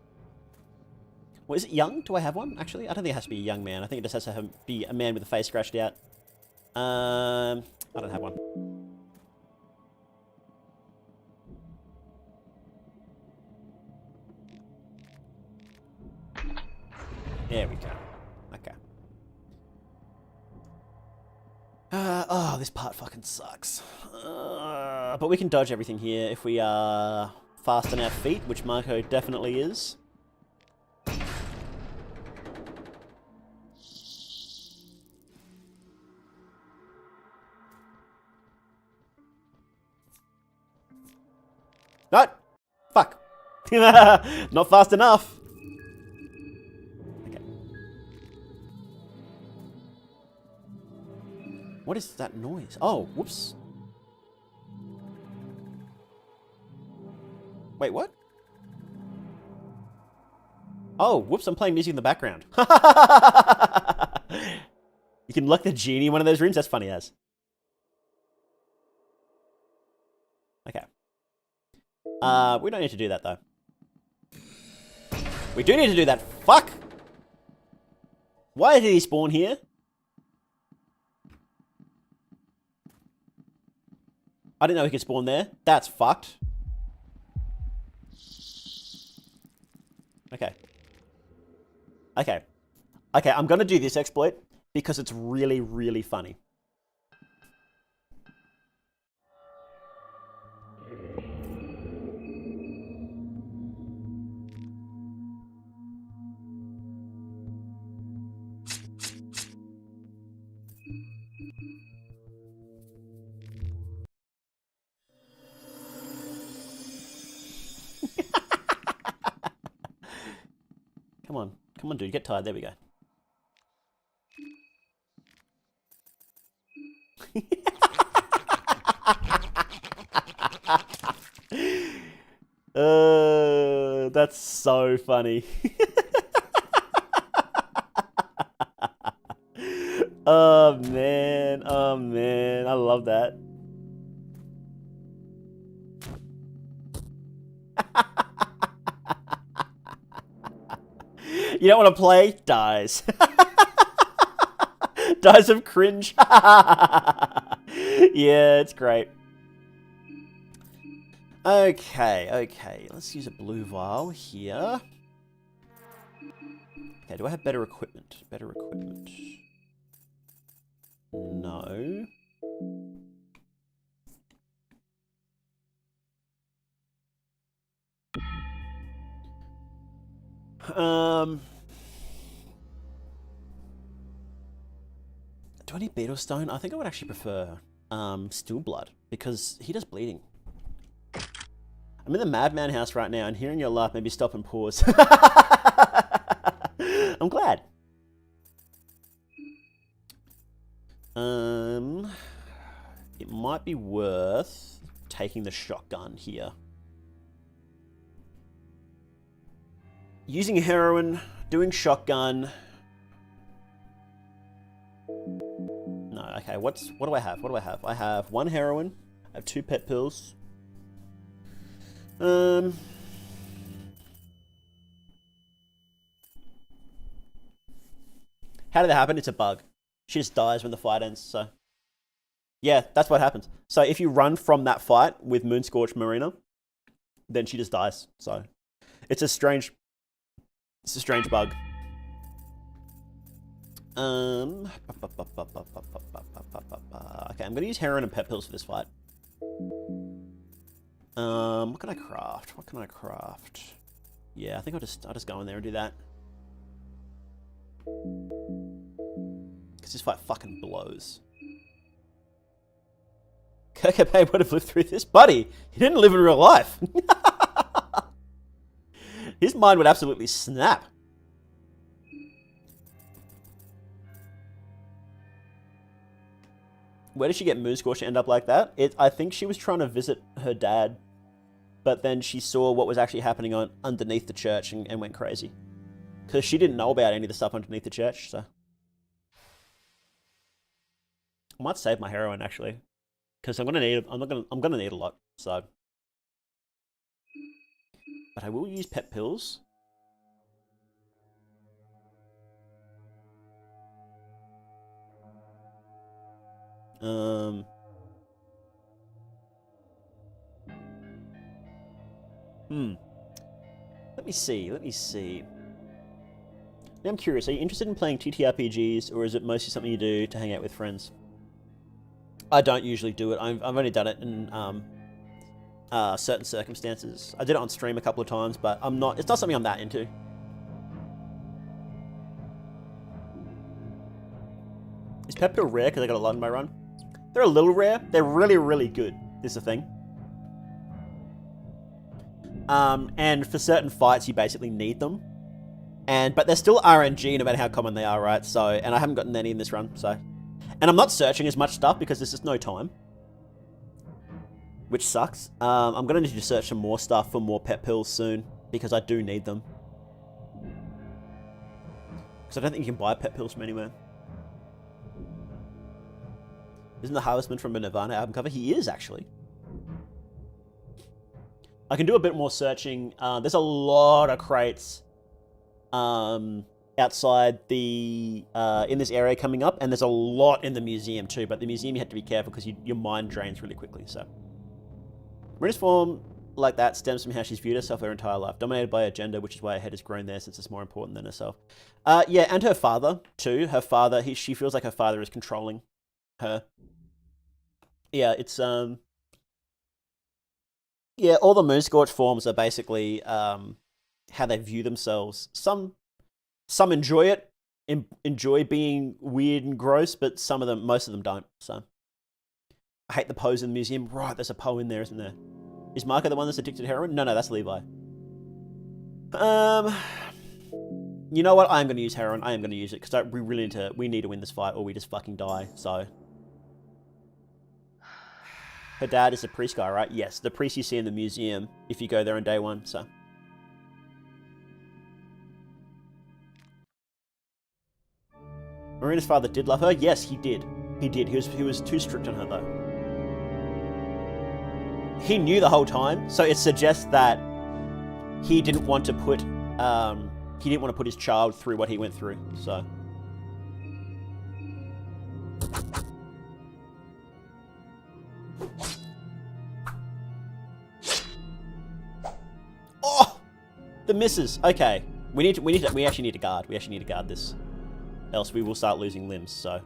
Well, is it young? Do I have one? Actually, I don't think it has to be a young man. I think it just has to be a man with a face scratched out. I don't have one. There we go. Okay. Oh, this part fucking sucks. But we can dodge everything here if we are fast on our feet, which Marco definitely is. No! Fuck! Not fast enough! What is that noise? Oh, whoops. Wait, what? Oh, whoops, I'm playing music in the background. You can lock the genie in one of those rooms? That's funny as. Okay. We don't need to do that, though. We do need to do that. Fuck! Why did he spawn here? I didn't know he could spawn there. That's fucked. Okay. Okay. Okay, I'm gonna do this exploit because it's really, really funny. Come on. Come on, dude. Get tired. There we go. That's so funny. Oh man, I love that. You don't want to play? Dies. Dies of cringe. Yeah, it's great. Okay. Let's use a blue vial here. Okay, do I have better equipment? Better equipment. No. Do I need beetle stone? I think I would actually prefer still blood because he does bleeding. I'm in the madman house right now and hearing your laugh made me stop and pause. I'm glad. It might be worth taking the shotgun here. Using heroin, doing shotgun. No, okay, what do I have? What do I have? I have 1 heroin, I have 2 pet pills. How did that happen? It's a bug. She just dies when the fight ends, so. Yeah, that's what happens. So if you run from that fight with Moonscorch Marina, then she just dies, so. It's a strange bug. Okay, I'm gonna use heroin and pet pills for this fight. What can I craft? What can I craft? Yeah, I think I'll just go in there and do that. Because this fight fucking blows. Kirkapay would have lived through this. Buddy, he didn't live in real life. His mind would absolutely snap. Where did she get Moonscorch to end up like that? I think she was trying to visit her dad, but then she saw what was actually happening underneath the church and went crazy. Because she didn't know about any of the stuff underneath the church, so. I might save my heroin actually. Because I'm gonna need a lot, so. But I will use pet pills. Let me see. Now I'm curious, are you interested in playing TTRPGs, or is it mostly something you do to hang out with friends? I don't usually do it. I've only done it in certain circumstances. I did it on stream a couple of times, but it's not something I'm that into. Is pet pill rare because I got a lot in my run? They're a little rare. They're really, really good, is the thing. And for certain fights, you basically need them. But they're still RNG no matter how common they are, right? So, and I haven't gotten any in this run, so. And I'm not searching as much stuff because there's just no time. Which sucks. I'm going to need to search some more stuff for more pet pills soon because I do need them. Because I don't think you can buy pet pills from anywhere. Isn't the Harvestman from a Nirvana album cover? He is, actually. I can do a bit more searching. There's a lot of crates outside the in this area coming up, and there's a lot in the museum too. But the museum you have to be careful because your mind drains really quickly. So Marina's form like that stems from how she's viewed herself her entire life, dominated by her gender, which is why her head has grown there since it's more important than herself. Yeah, and her father, too. Her father, she feels like her father is controlling her. Yeah, it's, yeah, all the Moonscorch forms are basically, how they view themselves. Some enjoy it, enjoy being weird and gross, but most of them don't, so. I hate the pose in the museum. Right, there's a Poe in there, isn't there? Is Marco the one that's addicted to heroin? No, that's Levi. You know what? I am going to use heroin. I am going to use it, because we need to win this fight, or we just fucking die, so. Her dad is a priest guy, right? Yes, the priest you see in the museum, if you go there on day one, so. Marina's father did love her? Yes, he did. He did. He was too strict on her, though. He knew the whole time, so it suggests that he didn't want to put his child through what he went through, so. Oh! The misses. Okay. We actually need to guard. We actually need to guard this. Else we will start losing limbs, so.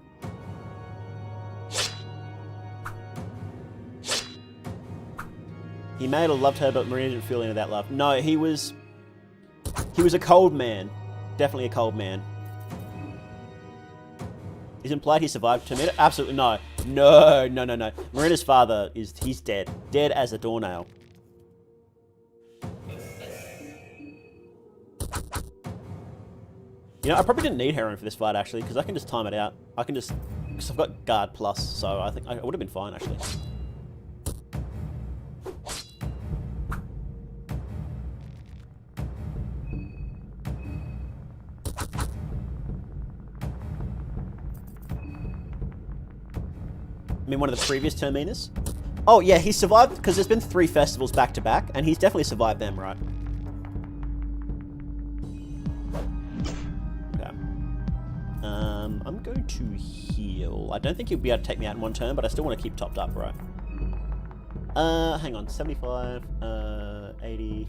He may have loved her, but Marina didn't feel any of that love. No, he was a cold man. Definitely a cold man. Is it implied he survived Termina? Absolutely no. No. Marina's father he's dead. Dead as a doornail. You know, I probably didn't need heroin for this fight, actually, because I can just time it out. Because I've got guard plus, so I think I would have been fine, actually. I mean, one of the previous Terminas. Oh, yeah, he survived, because there's been 3 festivals back to back, and he's definitely survived them, right? Okay. I'm going to heal. I don't think he'll be able to take me out in one turn, but I still want to keep topped up, right? Hang on, 75, 80...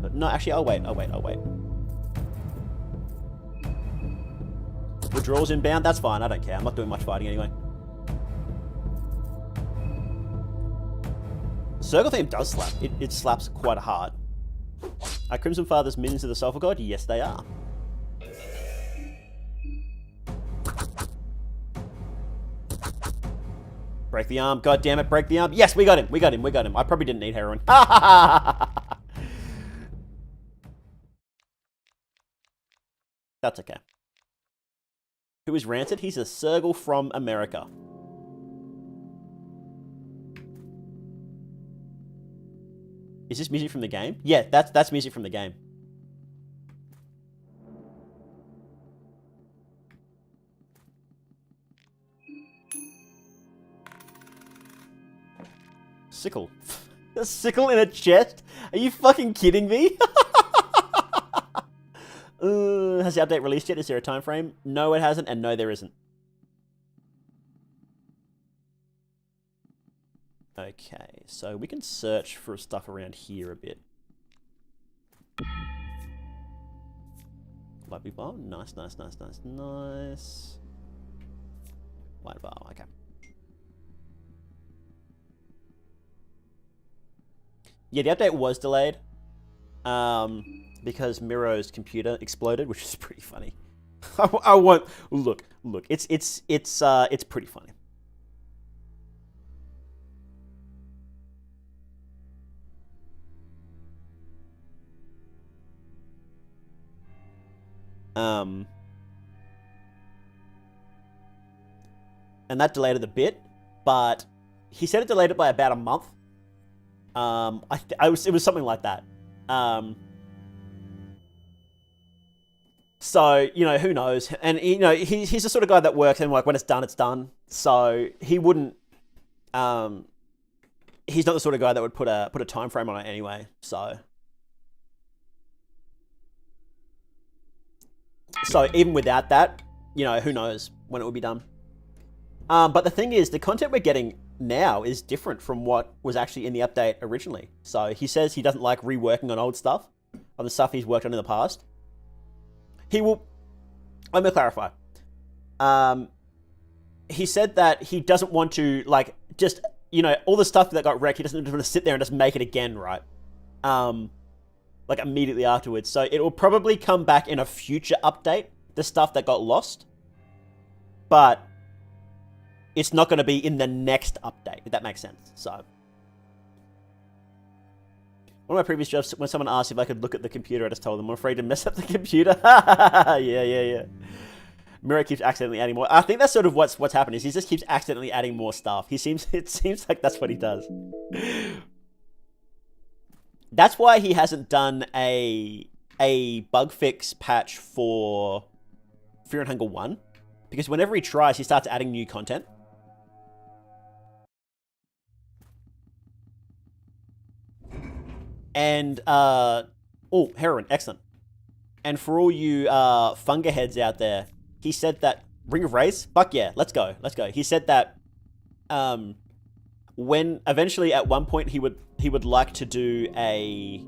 But no, actually, I'll wait. Withdrawals inbound, that's fine, I don't care. I'm not doing much fighting anyway. Circle theme does slap. It slaps quite hard. Are Crimson Father's minions of the Sulphur God? Yes, they are. Break the arm. God damn it, break the arm. Yes, we got him. I probably didn't need heroin. That's okay. Who is Rancid? He's a Sergal from America. Is this music from the game? Yeah, that's music from the game. Sickle. A sickle in a chest? Are you fucking kidding me? Has the update released yet? Is there a time frame? No, it hasn't, and no, there isn't. Okay, so we can search for stuff around here a bit. Light bar, nice. Light bar, okay. Yeah, the update was delayed, because Miro's computer exploded, which is pretty funny. I won't look. It's pretty funny. And that delayed it a bit, but he said it delayed it by about a month. It was something like that. So, you know, who knows? And, you know, he's the sort of guy that works and, like, when it's done, it's done. So he wouldn't, he's not the sort of guy that would put a time frame on it anyway. So even without that, you know, who knows when it will be done. But the thing is, the content we're getting now is different from what was actually in the update originally. So he says he doesn't like reworking on old stuff, on the stuff he's worked on in the past. He will... Let me clarify. He said that he doesn't want to, like, just, you know, all the stuff that got wrecked, he doesn't want to sit there and just make it again, right? Like, immediately afterwards. So it will probably come back in a future update, the stuff that got lost. But it's not going to be in the next update, if that makes sense. So, one of my previous jobs, when someone asked if I could look at the computer, I just told them, I'm afraid to mess up the computer. Yeah. Miro keeps accidentally adding more. I think that's sort of what's happened, is he just keeps accidentally adding more stuff. It seems like that's what he does. That's why he hasn't done a bug fix patch for Fear and Hunger 1. Because whenever he tries, he starts adding new content. And, heroin, excellent. And for all you funga heads out there, he said that Ring of Rays, fuck yeah, let's go. He said that when eventually at one point he would like to do a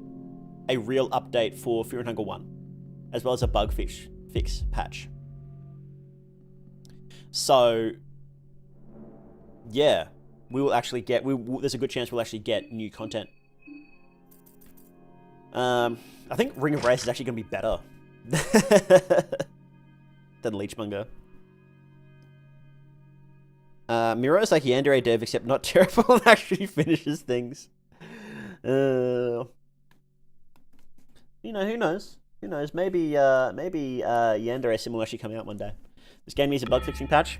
real update for Fear and Hunger 1, as well as a bug fix patch. So yeah, we will actually get there's a good chance we'll actually get new content. I think Ring of Race is actually going to be better than Leechmonger. Miro's like Yandere Dev, except not terrible and actually finishes things. You know, who knows? Who knows? Maybe Yandere Sim will actually come out one day. This game needs a bug fixing patch.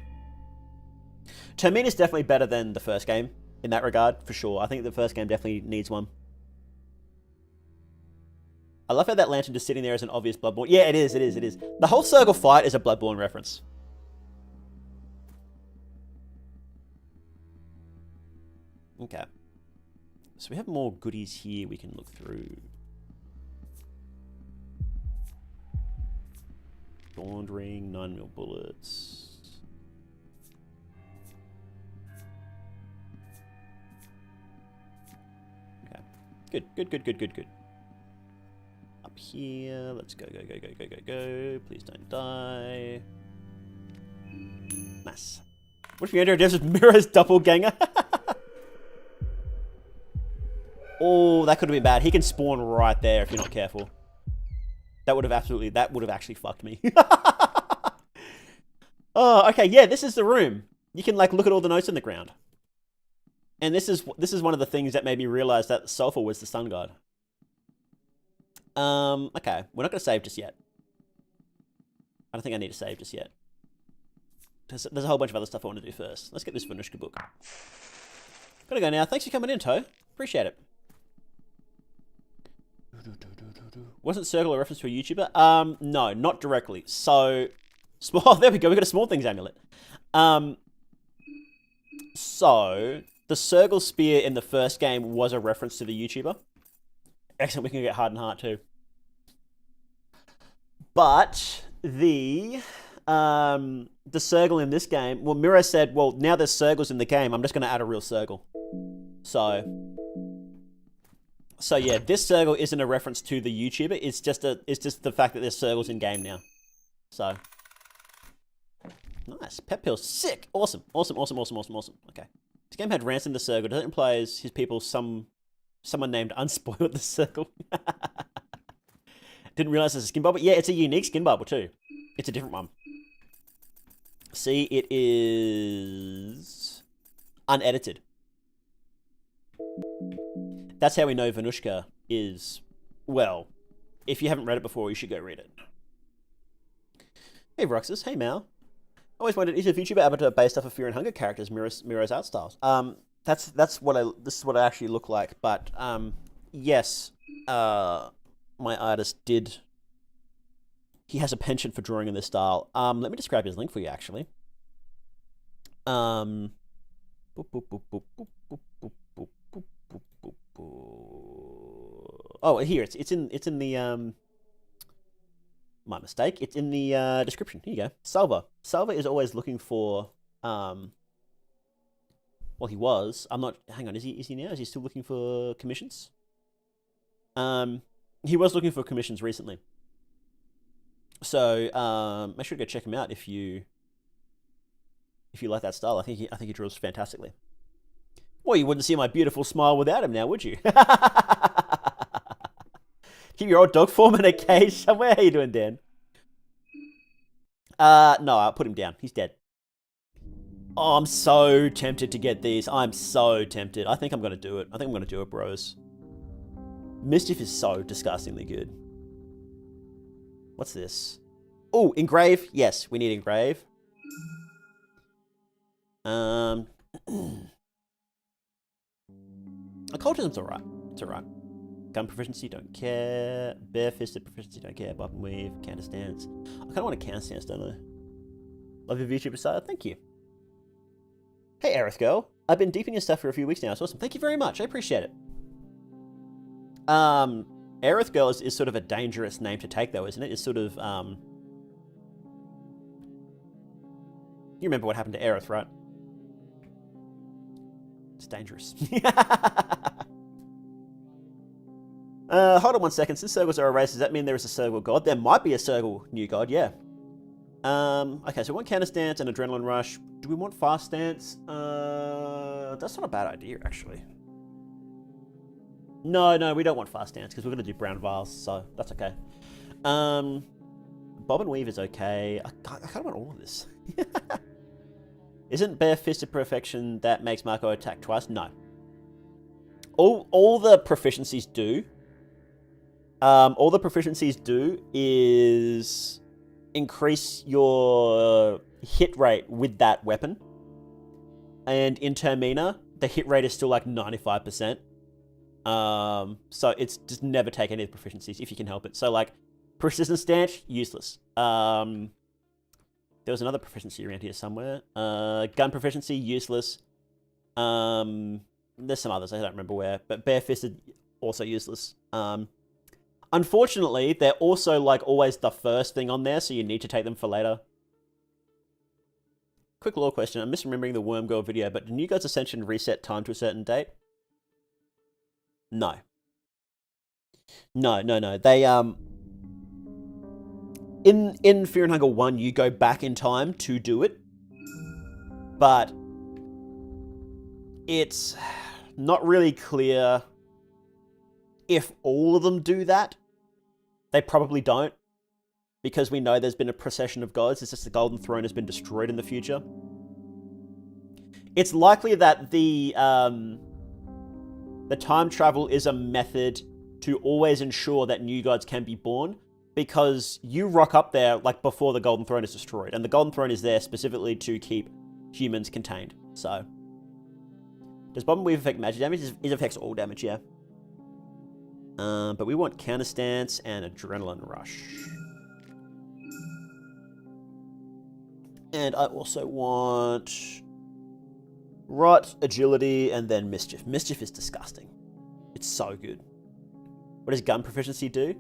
Termina is definitely better than the first game in that regard, for sure. I think the first game definitely needs one. I love how that lantern just sitting there as an obvious Bloodborne. Yeah, it is. The whole circle fight is a Bloodborne reference. Okay. So we have more goodies here we can look through. Dawned Ring, 9mm bullets. Okay. Good. Up here, let's go. Please don't die. Nice. What if you enter a devs with Miro's doppelganger? Oh, that could have been bad. He can spawn right there if you're not careful. That would have actually fucked me. Oh, okay, yeah, this is the room. You can like look at all the notes in the ground. And this is one of the things that made me realize that Sulfur was the sun god. Okay, we're not gonna save just yet. I don't think I need to save just yet. There's a whole bunch of other stuff I want to do first. Let's get this Venushka book. Gotta go now. Thanks for coming in, Toe. Appreciate it. Wasn't Circle a reference to a YouTuber? No, not directly. So, small. There we go. We got a Small Things amulet. So the Circle Spear in the first game was a reference to the YouTuber. Excellent. We can get Hard and Heart too. But the circle in this game, well, Miro said, well, now there's circles in the game. I'm just going to add a real circle. So yeah, this circle isn't a reference to the YouTuber. It's just the fact that there's circles in game now. So nice. Pet pills, sick, awesome. Okay, this game had Ransom the Circle. Does it imply his people someone named Unspoiled the Circle? Didn't realize it's a skin bubble. Yeah, it's a unique skin bubble too. It's a different one. See, it is unedited. That's how we know Venushka is, well, if you haven't read it before, you should go read it. Hey, Roxas. Hey, Mal. Always wondered, is a VTuber avatar based off of Fear and Hunger characters, Miro's art styles? This is what I actually look like, but, yes, my artist did, he has a penchant for drawing in this style. Let me just grab his link for you, actually. Oh, here, it's in the, my mistake, it's in the description. Here you go. Salva is always looking for Well, he was. I'm not. Hang on. Is he now? Is he still looking for commissions? He was looking for commissions recently. So make sure to go check him out if you like that style. I think he draws fantastically. Well, you wouldn't see my beautiful smile without him now, would you? Keep your old dog form in a cage somewhere. How you doing, Dan? No, I'll put him down. He's dead. Oh, I'm so tempted to get these. I'm so tempted. I think I'm going to do it. I think I'm going to do it, bros. Mischief is so disgustingly good. What's this? Oh, engrave. Yes, we need engrave. Occultism's alright. It's alright. Gun proficiency, don't care. Bare-fisted proficiency, don't care. Bob and weave, counter stance. I kind of want a counter stance, don't I? Love your VTuber style. Thank you. Hey, Aerith girl. I've been deep in your stuff for a few weeks now. It's awesome. Thank you very much. I appreciate it. Aerith girl is sort of a dangerous name to take, though, isn't it? It's sort of, you remember what happened to Aerith, right? It's dangerous. Hold on 1 second. Since circles are a race, does that mean there is a circle god? There might be a circle new god, yeah. Okay, so we want counter stance and adrenaline rush. Do we want fast stance? That's not a bad idea, actually. No, we don't want fast stance because we're going to do brown vials, so that's okay. Bob and weave is okay. I kind of want all of this. Isn't bare-fisted perfection that makes Marco attack twice? No. All the proficiencies do. All the proficiencies do is increase your hit rate with that weapon. And in Termina, the hit rate is still like 95%. So it's just never take any of the proficiencies if you can help it. So like persistent stance, useless. There was another proficiency around here somewhere. Gun proficiency, useless. There's some others, I don't remember where. But bare-fisted, also useless. Unfortunately, they're also like always the first thing on there, so you need to take them for later. Quick lore question. I'm misremembering the Worm Girl video, but did New Gods Ascension reset time to a certain date? No. No. They, In Fear and Hunger 1, you go back in time to do it, but it's not really clear if all of them do that. They probably don't, because we know there's been a procession of gods. It's just the Golden Throne has been destroyed in the future. It's likely that the time travel is a method to always ensure that new gods can be born, because you rock up there like before the Golden Throne is destroyed, and the Golden Throne is there specifically to keep humans contained. So, does Bob and Weave affect magic damage? It affects all damage, yeah. But we want counter stance and adrenaline rush. And I also want rot, agility, and then mischief. Mischief is disgusting. It's so good. What does gun proficiency do?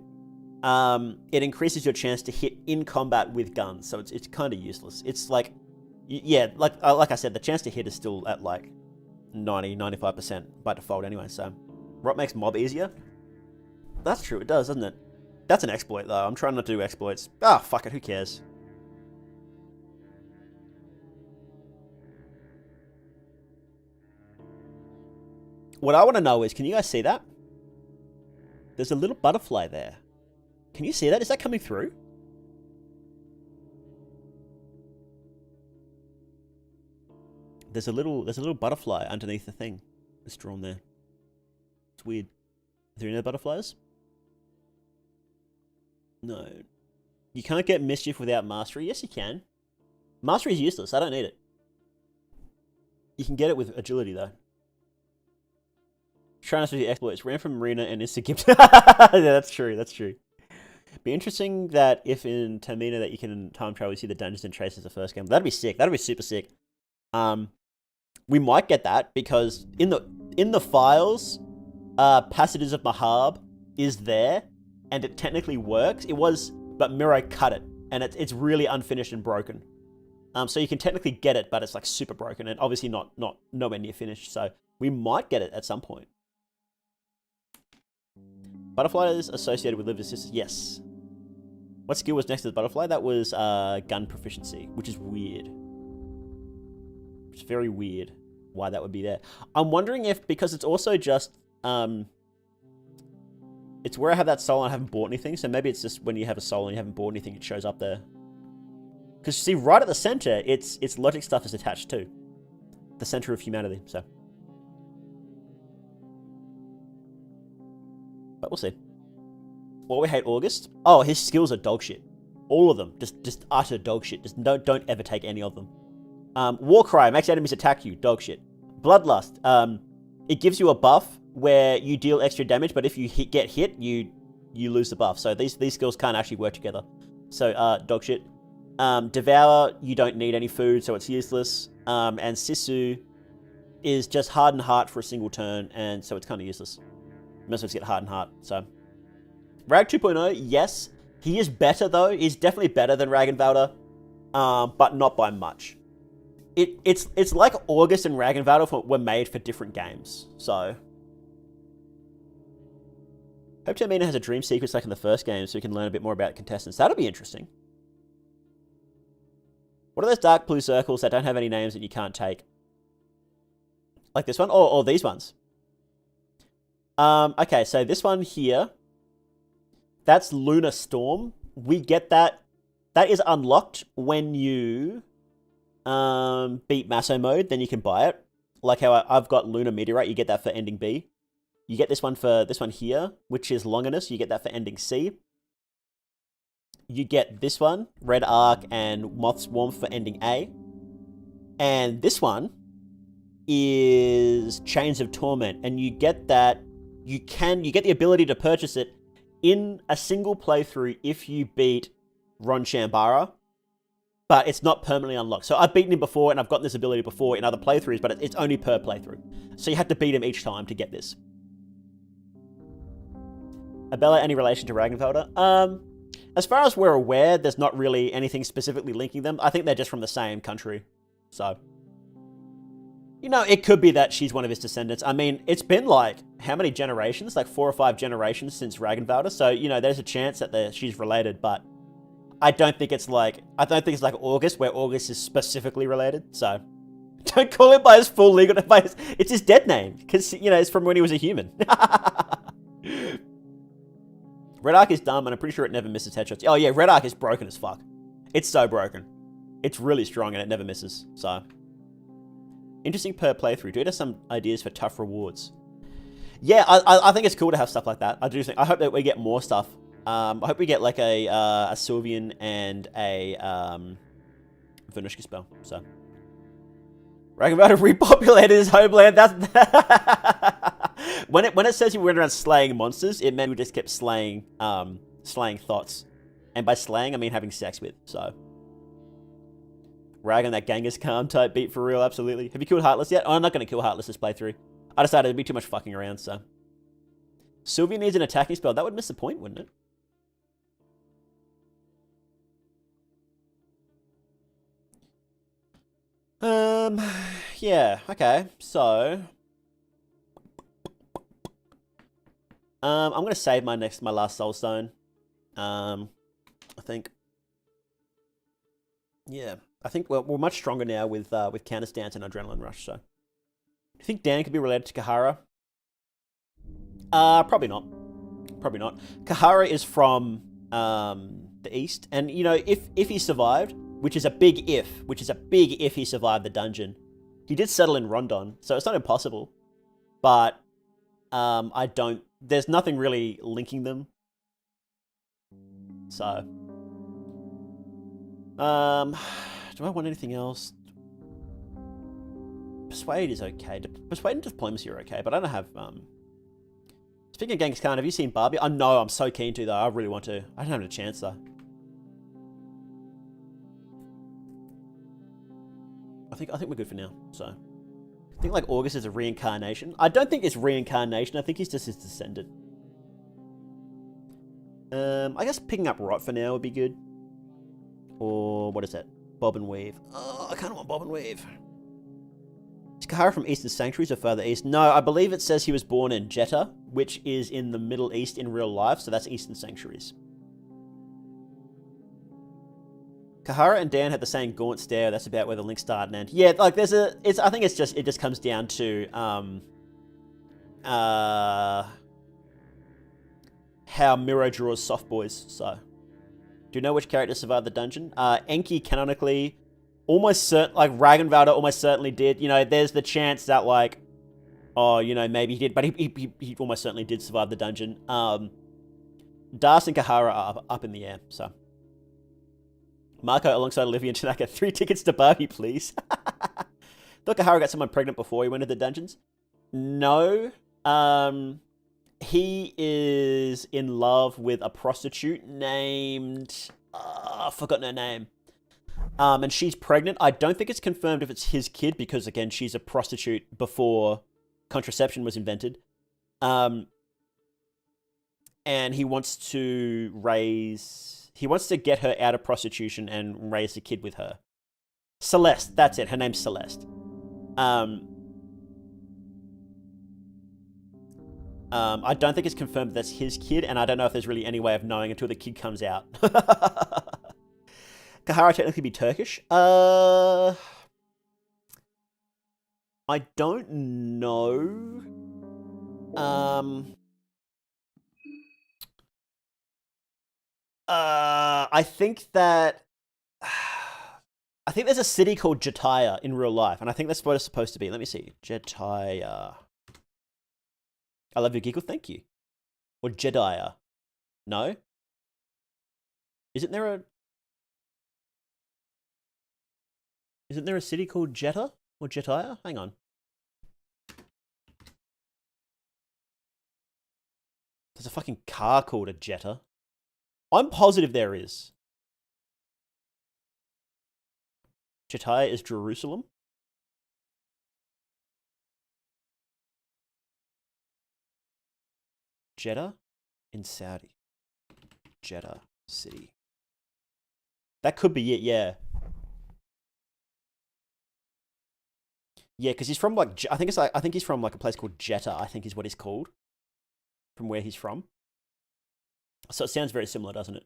It increases your chance to hit in combat with guns, so it's kind of useless. It's like, yeah, like I said, the chance to hit is still at like 90-95% by default anyway. So, rot makes mob easier. That's true, it does, doesn't it? That's an exploit though. I'm trying not to do exploits. Ah, fuck it, who cares? What I want to know is, can you guys see that? There's a little butterfly there. Can you see that? Is that coming through? There's a little butterfly underneath the thing that's drawn there. It's weird. Are there any other butterflies? No. You can't get mischief without mastery. Yes, you can. Mastery is useless. I don't need it. You can get it with agility though. Trying to do the exploits. Ran from Marina and Insta-Gift. Yeah, that's true. That's true. Be interesting that if in Termina that you can time travel, you see the Dungeons and Traces the first game. That'd be sick. That'd be super sick. We might get that because in the files, Passages of Mahab is there, and it technically works. It was, but Miro cut it, and it's really unfinished and broken. So you can technically get it, but it's like super broken and obviously not nowhere near finished. So we might get it at some point. Butterfly is associated with liver sisters. Yes. What skill was next to the butterfly? That was gun proficiency, which is weird. It's very weird why that would be there. I'm wondering if, because it's also just, it's where I have that soul and I haven't bought anything, so maybe it's just when you have a soul and you haven't bought anything, it shows up there. Because see, right at the center, its logic stuff is attached to. The center of humanity, so. But we'll see. Well, we hate August. Oh, his skills are dog shit. All of them. Just utter dog shit. Just don't ever take any of them. Warcry makes enemies attack you. Dog shit. Bloodlust. It gives you a buff where you deal extra damage, but if you get hit, you lose the buff. So these skills can't actually work together. So dog shit. Devour, you don't need any food, so it's useless. And Sisu is just Hardened Heart for a single turn, and so it's kind of useless. Most of us get Hardened Heart, so. Rag 2.0, yes. He is better, though. He's definitely better than Ragnvalder, but not by much. It's like August and Ragnvalder were made for different games, so. Hope Termina has a dream sequence like in the first game, so we can learn a bit more about contestants. That'll be interesting. What are those dark blue circles that don't have any names that you can't take? Like this one? Or these ones? Okay, so this one here, that's Lunar Storm. We get that. That is unlocked when you beat Maso mode, then you can buy it. Like how I've got Lunar Meteorite, you get that for ending B. You get this one for this one here, which is Longinus, you get that for ending C. You get this one, Red Arc and Moth's Warmth for ending A. And this one is Chains of Torment, and you get that, you get the ability to purchase it in a single playthrough if you beat Ron Shambara, but it's not permanently unlocked. So I've beaten him before, and I've gotten this ability before in other playthroughs, but it's only per playthrough. So you have to beat him each time to get this. Abella, any relation to Ragnvalder? As far as we're aware, there's not really anything specifically linking them. I think they're just from the same country. So, you know, it could be that she's one of his descendants. I mean, it's been like, how many generations? Like 4 or 5 generations since Ragnvalder. So, you know, there's a chance that she's related, but I don't think it's like August, where August is specifically related. So, don't call him by his full legal name. It's his dead name, because, you know, it's from when he was a human. Red Arc is dumb, and I'm pretty sure it never misses headshots. Oh yeah, Red Arc is broken as fuck. It's so broken. It's really strong, and it never misses, so. Interesting per playthrough. Do it have some ideas for tough rewards? Yeah, I think it's cool to have stuff like that. I do think, I hope that we get more stuff. I hope we get like a Sylvian and a Venushka spell, so. Ragnvalder repopulated his homeland. That's when it says he went around slaying monsters, it meant we just kept slaying thoughts, and by slaying I mean having sex with. So, Rag on that Genghis Khan type beat for real, absolutely. Have you killed Heartless yet? Oh, I'm not going to kill Heartless this playthrough. I decided it'd be too much fucking around. So, Sylvia needs an attacking spell. That would miss the point, wouldn't it? Yeah, okay, so, I'm gonna save my last soul stone, I think, yeah, I think we're much stronger now with counter stance and adrenaline rush, so, do you think Dan could be related to Kahara? Probably not, Kahara is from, the east, and, you know, if he survived, which is a big if he survived the dungeon. He did settle in Rondon, so it's not impossible. But there's nothing really linking them. So, do I want anything else? Persuade is okay. Persuade and Diplomacy are okay, but I don't have, speaking of Genghis Khan, have you seen Barbie? I know, I'm so keen to though, I really want to. I don't have a chance though. I think we're good for now, so. I think like August is a reincarnation. I don't think it's reincarnation, I think he's just his descendant. I guess picking up Rot for now would be good. Or what is that? Bob and weave. Oh, I kind of want bob and weave. Is Kahara from Eastern Sanctuaries or further east? No, I believe it says he was born in Jeddah, which is in the Middle East in real life, so that's Eastern Sanctuaries. Kahara and Dan had the same gaunt stare. That's about where the links start and end. Yeah, like there's a. I think it just comes down to how Miro draws soft boys. So, do you know which character survived the dungeon? Enki canonically, almost certain. Like Ragnvalda almost certainly did. You know, there's the chance that like, oh, you know, maybe he did, but he almost certainly did survive the dungeon. Das and Kahara are up in the air. So. Marco alongside Olivia and Tanaka. 3 tickets to Barbie, please. Thought Kahara got someone pregnant before he went into the dungeons. No. He is in love with a prostitute named... I've forgotten her name. And she's pregnant. I don't think it's confirmed if it's his kid because, again, she's a prostitute before contraception was invented. And he wants to raise... He wants to get her out of prostitution and raise a kid with her. Celeste, that's it. Her name's Celeste. I don't think it's confirmed that's his kid, and I don't know if there's really any way of knowing until the kid comes out. Kahara technically be Turkish? I don't know. I think that... I think there's a city called Jetaya in real life, and I think that's what it's supposed to be. Let me see. Jetaya. I love your giggle, thank you. Or Jediah. No? Isn't there a city called Jeddah? Or Jetaya? Hang on. There's a fucking car called a Jetta. I'm positive there is. Jetaya is Jerusalem. Jeddah in Saudi. Jeddah city. That could be it, yeah. Yeah, because he's from like I think he's from like a place called Jeddah, I think is what he's called. From where he's from. So it sounds very similar, doesn't it?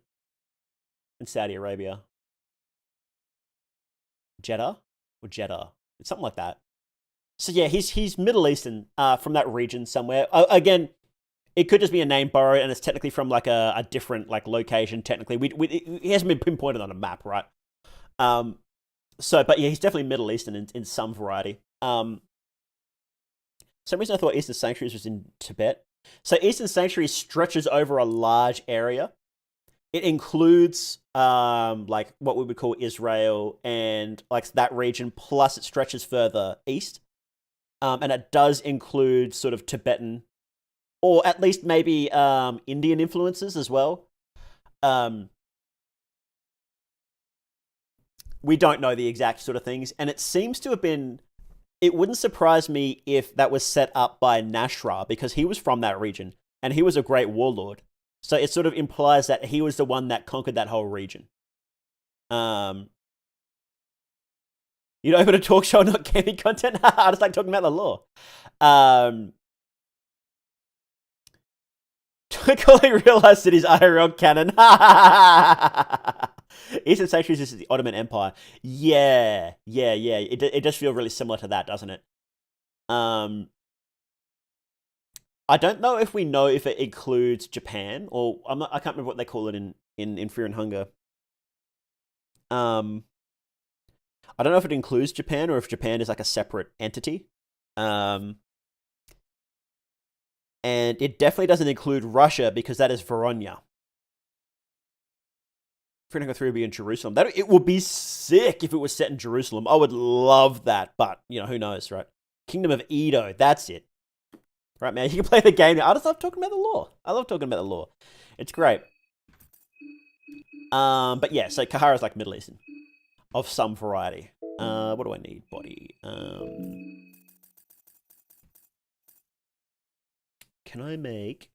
In Saudi Arabia. Jeddah? Or Jeddah? It's something like that. So yeah, he's Middle Eastern, from that region somewhere. Again, it could just be a name borrowed, and it's technically from like a different like location. Technically, he hasn't been pinpointed on a map, right? But yeah, he's definitely Middle Eastern in some variety. Some reason I thought Eastern Sanctuaries was in Tibet. So Eastern Sanctuary stretches over a large area. It includes like what we would call Israel and like that region, plus it stretches further east. And it does include sort of Tibetan, or at least maybe Indian influences as well. We don't know the exact sort of things, and it seems to have been... It wouldn't surprise me if that was set up by Nashra, because he was from that region, and he was a great warlord. So it sort of implies that he was the one that conquered that whole region. You know, open a talk show, not gaming content? I just like talking about the law. Calling real life cities IRL canon. Eastern Sanctuaries is the Ottoman Empire. Yeah. It does feel really similar to that, doesn't it? I don't know if we know if it includes Japan, or I can't remember what they call it in Fear and Hunger. I don't know if it includes Japan or if Japan is like a separate entity. And it definitely doesn't include Russia because that is Voronya. Fear and Hunger 3 would be in Jerusalem. It would be sick if it was set in Jerusalem. I would love that, but you know, who knows, right? Kingdom of Edo, that's it. Right, man, you can play the game now. I just love talking about the law. I love talking about the law. It's great. But yeah, so Kahara's like Middle Eastern. Of some variety. What do I need? Body. Can I make...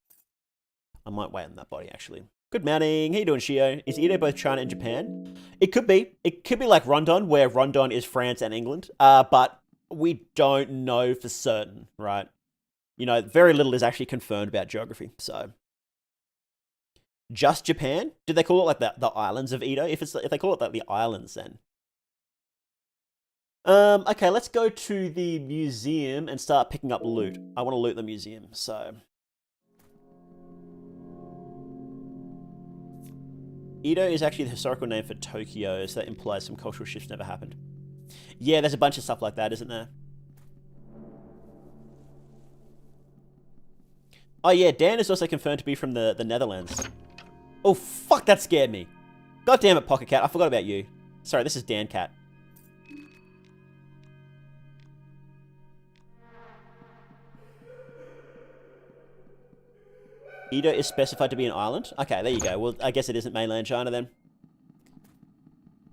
I might wait on that body, actually. Good morning. How you doing, Shio? Is Edo both China and Japan? It could be. It could be like Rondon, where Rondon is France and England. But we don't know for certain, right? You know, very little is actually confirmed about geography. So, just Japan? Did they call it like the islands of Edo? If they call it like the islands, then. Okay, let's go to the museum and start picking up loot. I want to loot the museum, so. Edo is actually the historical name for Tokyo, so that implies some cultural shifts never happened. Yeah, there's a bunch of stuff like that, isn't there? Oh yeah, Dan is also confirmed to be from the Netherlands. Oh fuck, that scared me. God damn it, Pocket Cat, I forgot about you. Sorry, this is Dan Cat. Edo is specified to be an island? Okay, there you go. Well, I guess it isn't mainland China then.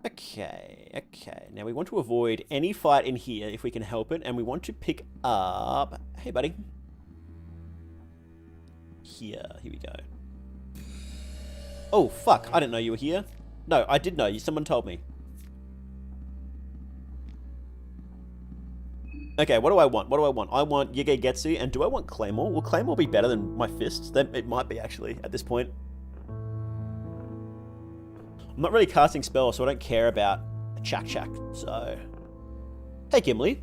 Okay. Now we want to avoid any fight in here if we can help it, and we want to pick up... Hey, buddy. Here we go. Oh, fuck. I didn't know you were here. No, I did know you. Someone told me. Okay, what do I want? I want Yigegetsu, and do I want Claymore? Will Claymore be better than my fists? It might be, actually, at this point. I'm not really casting spells, so I don't care about Chak, so... Hey, Gimli.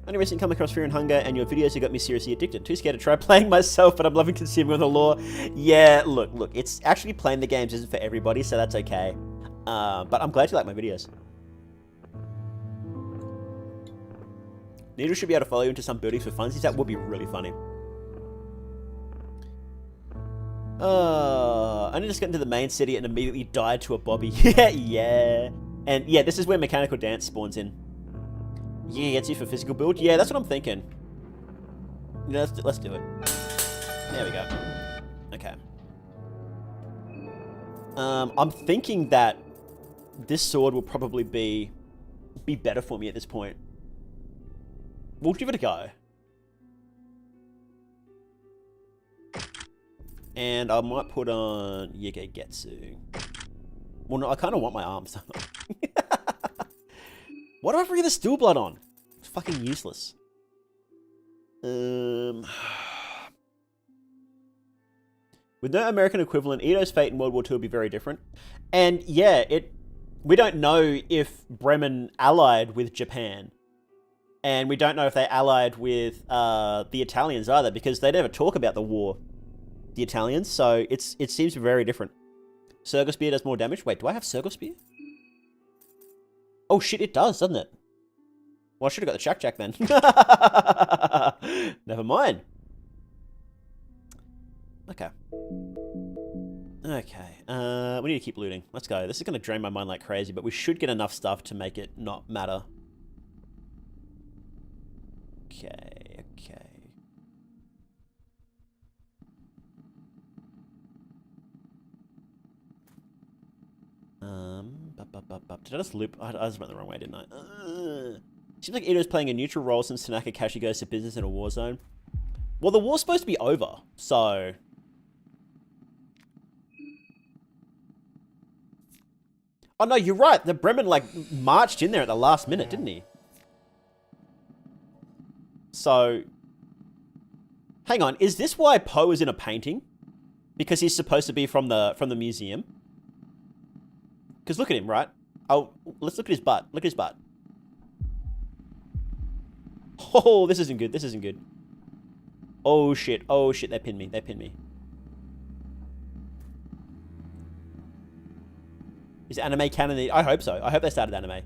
Only recently come across Fear and Hunger, and your videos have got me seriously addicted. Too scared to try playing myself, but I'm loving consuming the lore. Yeah, look, it's actually playing the games isn't for everybody, so that's okay. But I'm glad you like my videos. Needle should be able to follow you into some buildings for funsies. That would be really funny. I only just got into the main city and immediately died to a Bobby. Yeah. And yeah, this is where Mechanical Dance spawns in. Yeah, gets you for physical build. Yeah, that's what I'm thinking. Yeah, let's do it. There we go. Okay. I'm thinking that this sword will probably be better for me at this point. We'll give it a go. And I might put on Yigegetsu. Well, no, I kind of want my arms. Why do I bring the Steel Blood on? It's fucking useless. With no American equivalent, Edo's fate in World War II would be very different. And yeah, we don't know if Bremen allied with Japan. And we don't know if they allied with the Italians either, because they never talk about the war, the Italians, so it seems very different. Circle Spear does more damage. Wait, do I have Circle Spear? Oh shit, it does, doesn't it? Well, I should have got the Chak then. Never mind. Okay. We need to keep looting. Let's go. This is going to drain my mind like crazy, but we should get enough stuff to make it not matter. Okay. Did I just loop? I just went the wrong way, didn't I? Seems like Edo's playing a neutral role since Tanaka Kashi goes to business in a war zone. Well, the war's supposed to be over, so... Oh no, you're right. The Bremen, like, marched in there at the last minute, didn't he? So... Hang on, is this why Poe is in a painting? Because he's supposed to be from the museum? Because look at him, right? Oh, let's look at his butt. Look at his butt. Oh, this isn't good. This isn't good. Oh, shit. Oh, shit. They pinned me. They pinned me. Is anime canon? I hope so. I hope they started anime.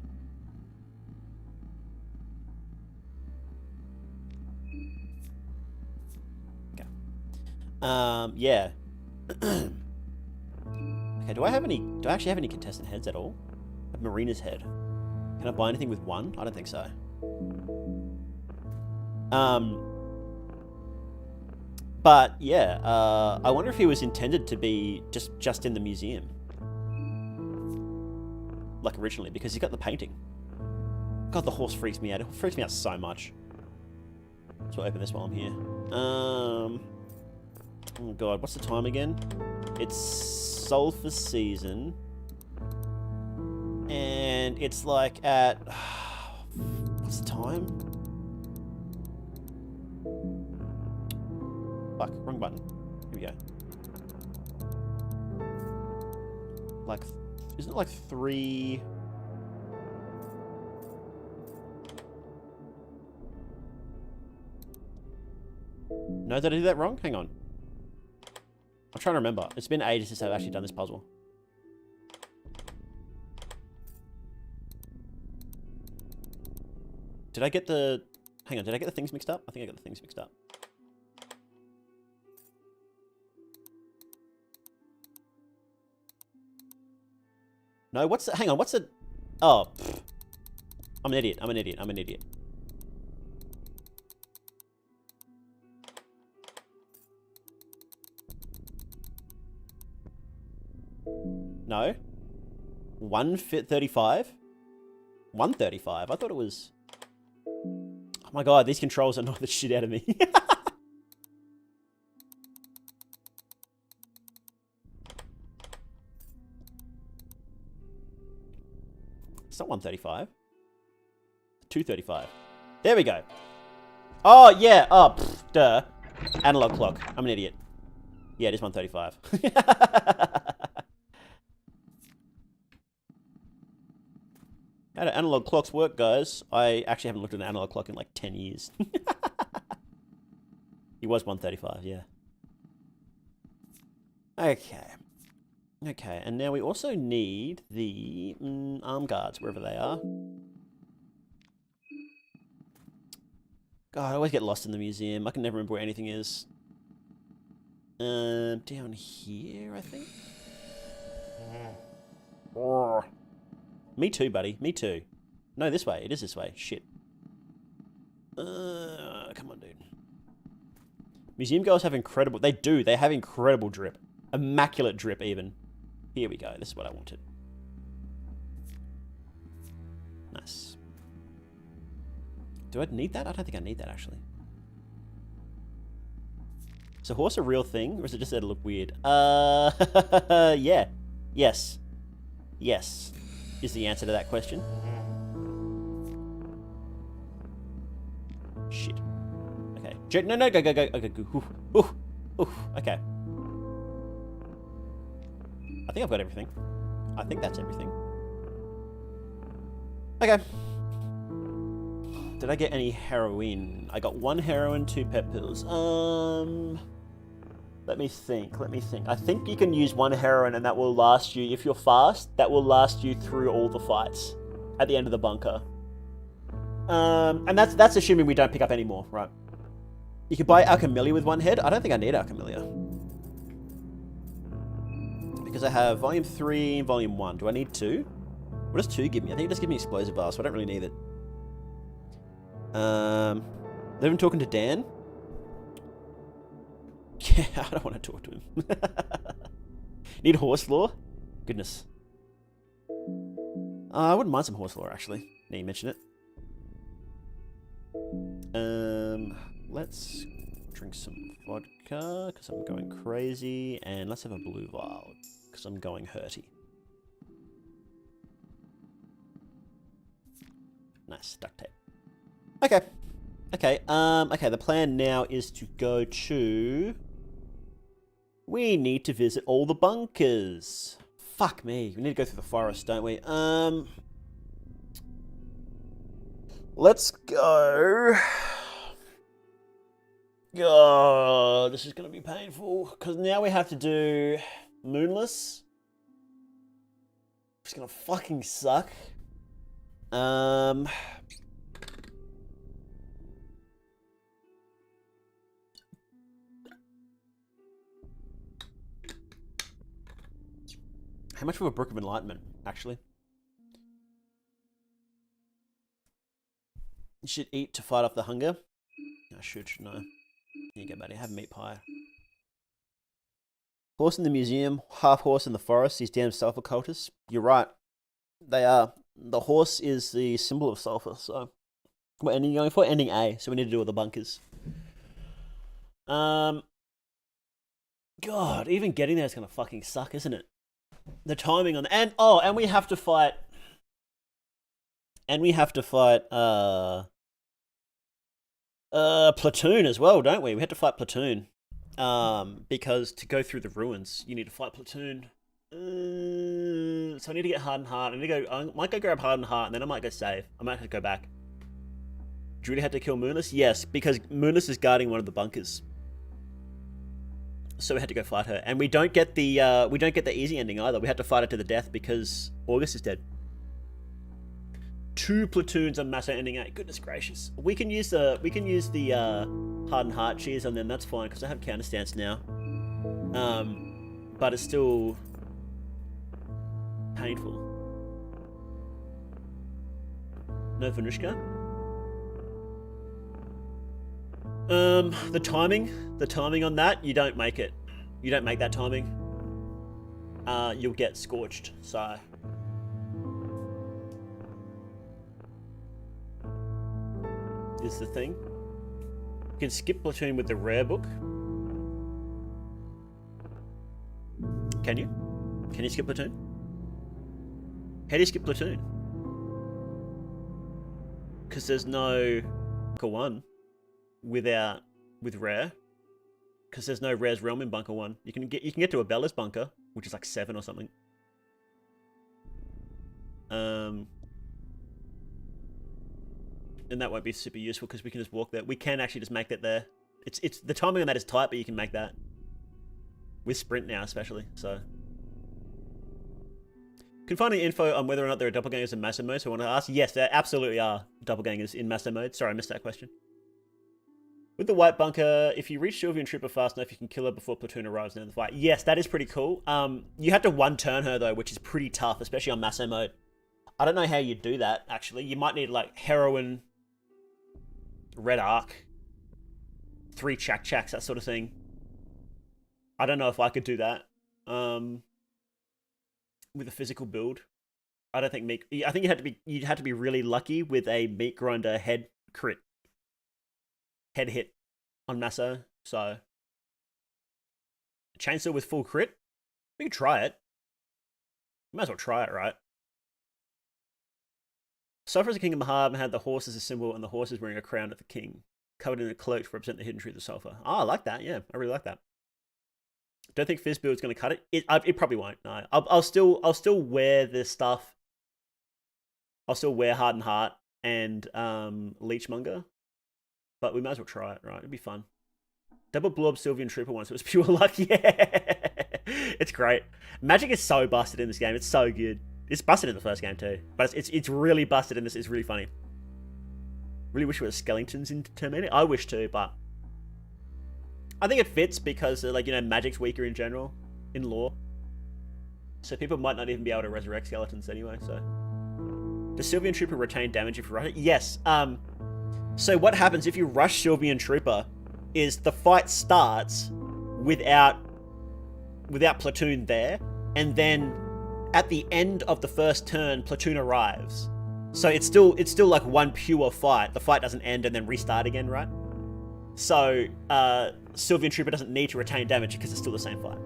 Okay. Yeah. Okay, do I actually have any contestant heads at all? I have Marina's head. Can I buy anything with one? I don't think so. But yeah, I wonder if he was intended to be just in the museum. Like originally, because he got the painting. God, the horse freaks me out. It freaks me out so much. So I'll open this while I'm here. Oh god, what's the time again? It's sulfur season. And it's like at... what's the time? Fuck, wrong button. Here we go. Like, isn't it like 3... No, did I do that wrong? Hang on. I'm trying to remember. It's been ages since I've actually done this puzzle. Did I get the... Hang on, did I get the things mixed up? I think I got the things mixed up. No, what's the... Hang on, what's the... Oh, pfft. I'm an idiot. I'm an idiot. I'm an idiot. No. 135? 135? I thought it was... Oh my god, these controls annoy the shit out of me. It's not 135. 235. There we go. Oh, yeah. Oh, pfft, duh. Analog clock. I'm an idiot. Yeah, it is 135. How do analog clocks work, guys? I actually haven't looked at an analog clock in like 10 years. He was 135, yeah. Okay. Okay, and now we also need the arm guards, wherever they are. God, I always get lost in the museum. I can never remember where anything is. Down here, I think? Me too, buddy. Me too. No, this way. It is this way. Shit. Come on, dude. Museum goers have incredible... They do. They have incredible drip. Immaculate drip, even. Here we go. This is what I wanted. Nice. Do I need that? I don't think I need that, actually. Is a horse a real thing? Or is it just that it look weird? Yeah. Yes. Yes. Is the answer to that question. Shit. Okay. No, no, go. Okay, go. Oof. Okay. I think I've got everything. I think that's everything. Okay. Did I get any heroin? I got 1 heroin, 2 pep pills. Let me think. I think you can use 1 heroin and that will last you, if you're fast, that will last you through all the fights at the end of the bunker. And that's assuming we don't pick up any more, right? You could buy Alchemilia with 1 head. I don't think I need Alchemilia. Because I have Volume 3 and Volume 1. Do I need 2? What does 2 give me? I think it just gives me Explosive Bar, so I don't really need it. Live and talking to Dan? Yeah, I don't want to talk to him. Need horse lore? Goodness. I wouldn't mind some horse lore, actually. Now you mention it. Let's drink some vodka, because I'm going crazy. And let's have a blue vial, because I'm going hurty. Nice, duct tape. Okay. Okay, okay, the plan now is to go to... We need to visit all the bunkers. Fuck me. We need to go through the forest, don't we? Let's go. God, this is going to be painful. Because now we have to do Moonless. It's going to fucking suck. How much of a Brook of Enlightenment, actually? You should eat to fight off the hunger. I should, shouldn't I? Here you go, buddy. Have meat pie. Horse in the museum, half horse in the forest, these damn sulfur cultists. You're right. They are. The horse is the symbol of sulfur, so... What ending are you going for? Ending A, so we need to do all the bunkers. God, even getting there is gonna fucking suck, isn't it? The timing on and we have to fight. And we have to fight Platoon as well, don't we? We had to fight Platoon. Because to go through the ruins, you need to fight Platoon. So I need to get Hardened Heart. I might go grab Hardened Heart, and then I might go save. I might have to go back. Do you really have to kill Moonless? Yes, because Moonless is guarding one of the bunkers. So we had to go fight her, and we don't get the easy ending either. We had to fight her to the death because August is dead. 2 platoons on Masso ending 8. Goodness gracious. We can use the Hardened Heart cheers on them. That's fine because I have counter stance now. But it's still painful. No Venushka. The timing on that, you don't make it. You don't make that timing. You'll get scorched. So. Is the thing. You can skip Platoon with the rare book. Can you? Can you skip Platoon? How do you skip Platoon? Because there's no Bunker 1 with rare. Because there's no rare's realm in Bunker 1. You can get to a Bella's bunker, which is like 7 or something. And that won't be super useful because we can just walk there. We can actually just make that there. It's the timing on that is tight, but you can make that with sprint now, especially. So you can find any info on whether or not there are doppelgangers in master mode. So I want to ask, yes, there absolutely are doppelgangers in master mode. Sorry, I missed that question. With the white bunker, if you reach Sylvian Trooper fast enough, you can kill her before Platoon arrives in the fight. Yes, that is pretty cool. You have to one-turn her though, which is pretty tough, especially on master mode. I don't know how you do that. Actually, you might need like heroin. Red Arc, 3 chaks, that sort of thing. I don't know if I could do that with a physical build. I don't think I think you'd have to be really lucky with a meat grinder head hit on Masso. So chainsaw with full crit, we could try it. Might as well try it, right? Sulphur is a king of Mahab and had the horse as a symbol, and the horse is wearing a crown of the king, covered in a cloak to represent the hidden truth of Sulphur. Ah, I like that. Yeah, I really like that. Don't think Fizz build's going to cut it. It probably won't. No, I'll still wear this stuff. I'll still wear Hardened Heart and Leechmonger, but we might as well try it. Right, it'd be fun. Double blew up Sylvian Trooper once. It was pure luck. Yeah, it's great. Magic is so busted in this game. It's so good. It's busted in the first game too, but it's really busted in this. It's really funny. Really wish there were skeletons in Termina. I wish too, but I think it fits because like, you know, magic's weaker in general in lore, so people might not even be able to resurrect skeletons anyway. So does Sylvian Trooper retain damage if you rush it? Yes. So what happens if you rush Sylvian Trooper is the fight starts without Platoon there, and then at the end of the first turn, Platoon arrives. So it's still like one pure fight. The fight doesn't end and then restart again, right? So Sylvian Trooper doesn't need to retain damage because it's still the same fight.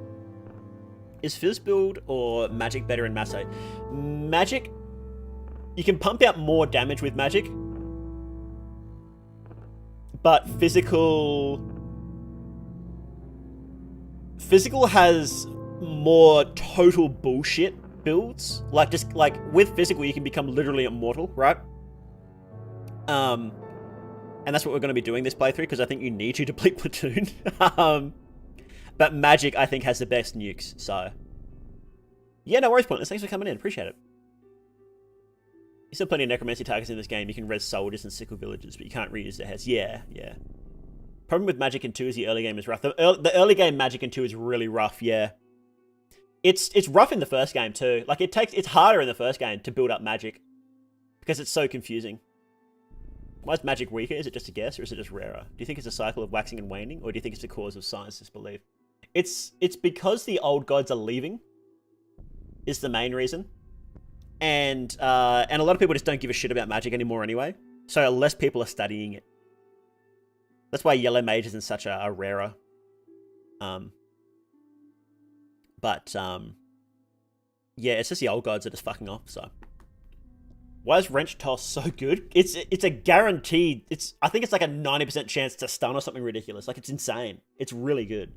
Is Fizz build or Magic better in Masso? Magic, you can pump out more damage with Magic, but Physical has more total bullshit builds. Like, just like with Physical, you can become literally immortal, right? And that's what we're going to be doing this playthrough, because I think you need to deplete Platoon. But Magic, I think, has the best nukes, so yeah, no worries, Pointless. Thanks for coming in. Appreciate it. There's still plenty of necromancy targets in this game. You can res soldiers and sickle villagers, but you can't reuse their heads. Yeah. Problem with Magic in 2 is the early game is rough. The early game Magic in 2 is really rough, yeah. It's rough in the first game too. Like, it's harder in the first game to build up Magic because it's so confusing. Why is Magic weaker? Is it just a guess, or is it just rarer? Do you think it's a cycle of waxing and waning, or do you think it's the cause of science disbelief? It's because the old gods are leaving is the main reason. And a lot of people just don't give a shit about Magic anymore anyway. So less people are studying it. That's why yellow mages and such are rarer. But, yeah, it's just the old gods that are just fucking off, so. Why is Wrench Toss so good? It's a guaranteed, I think it's like a 90% chance to stun or something ridiculous. Like, it's insane. It's really good.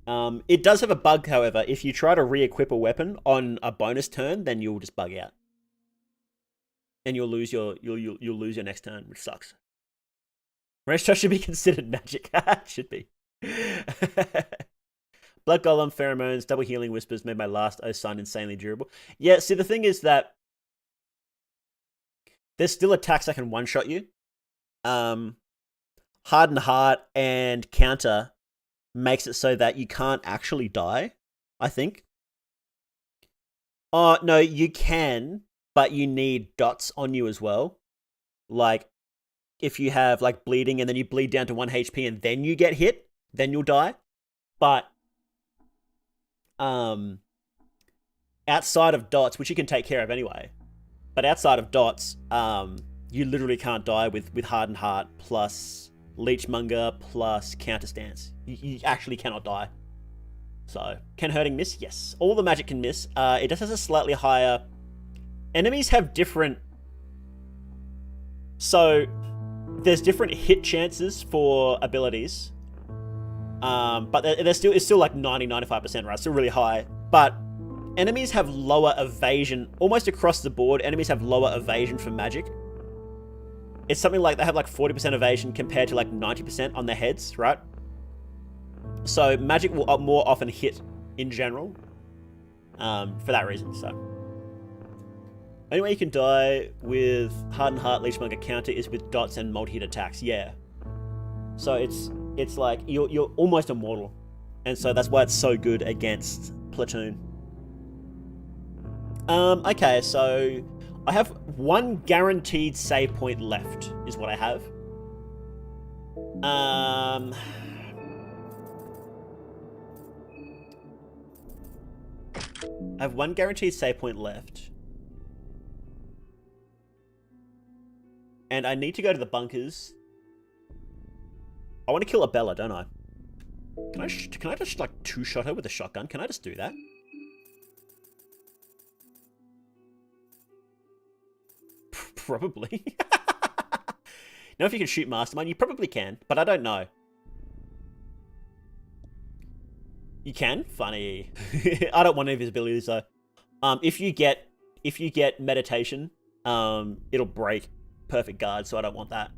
It does have a bug, however. If you try to re-equip a weapon on a bonus turn, then you'll just bug out. And you'll lose your next turn, which sucks. Wrench Toss should be considered magic. Should be. Blood Golem, Pheromones, Double Healing Whispers made my last O-Sun insanely durable. Yeah, see, the thing is that there's still attacks that can one-shot you. Hardened Heart and Counter makes it so that you can't actually die, I think. Oh, no, you can, but you need dots on you as well. Like, if you have, like, bleeding and then you bleed down to 1 HP and then you get hit, then you'll die. But, outside of dots, which you can take care of anyway, but outside of dots, you literally can't die with Hardened Heart plus Leechmonger plus Counter Stance. You actually cannot die. So, can Hurting miss? Yes. All the magic can miss. It just has a slightly higher... Enemies have different... So, there's different hit chances for abilities. But it's still like 90-95%, right? It's still really high. But enemies have lower evasion. Almost across the board, enemies have lower evasion for magic. It's something like they have like 40% evasion compared to like 90% on their heads, right? So magic will more often hit in general. For that reason, so. Only way you can die with Hardened Heart, Leechmonger Counter is with dots and multi-hit attacks, yeah. So it's like, you're almost immortal. And so that's why it's so good against Platoon. Okay, so I have one guaranteed save point left, is what I have. I have one guaranteed save point left. And I need to go to the bunkers. I want to kill a Bella, don't I? Can I just like two-shot her with a shotgun? Can I just do that? Probably. Now if you can shoot Mastermind, you probably can, but I don't know. You can? Funny. I don't want any of his abilities though. If you get meditation, it'll break Perfect Guard, so I don't want that.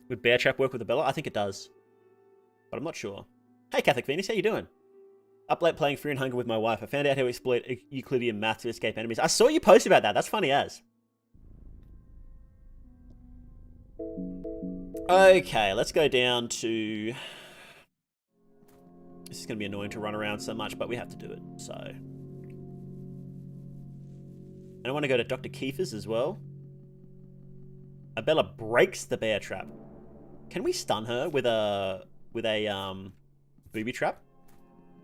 Would Bear Trap work with the Bella? I think it does. But I'm not sure. Hey Catholic Venus, how you doing? Up late playing Fear and Hunger with my wife. I found out how to exploit Euclidean math to escape enemies. I saw you post about that. That's funny as. Okay, let's go down to... This is going to be annoying to run around so much, but we have to do it, so... And I want to go to Dr. Kiefer's as well. Abella breaks the bear trap. Can we stun her with a booby trap?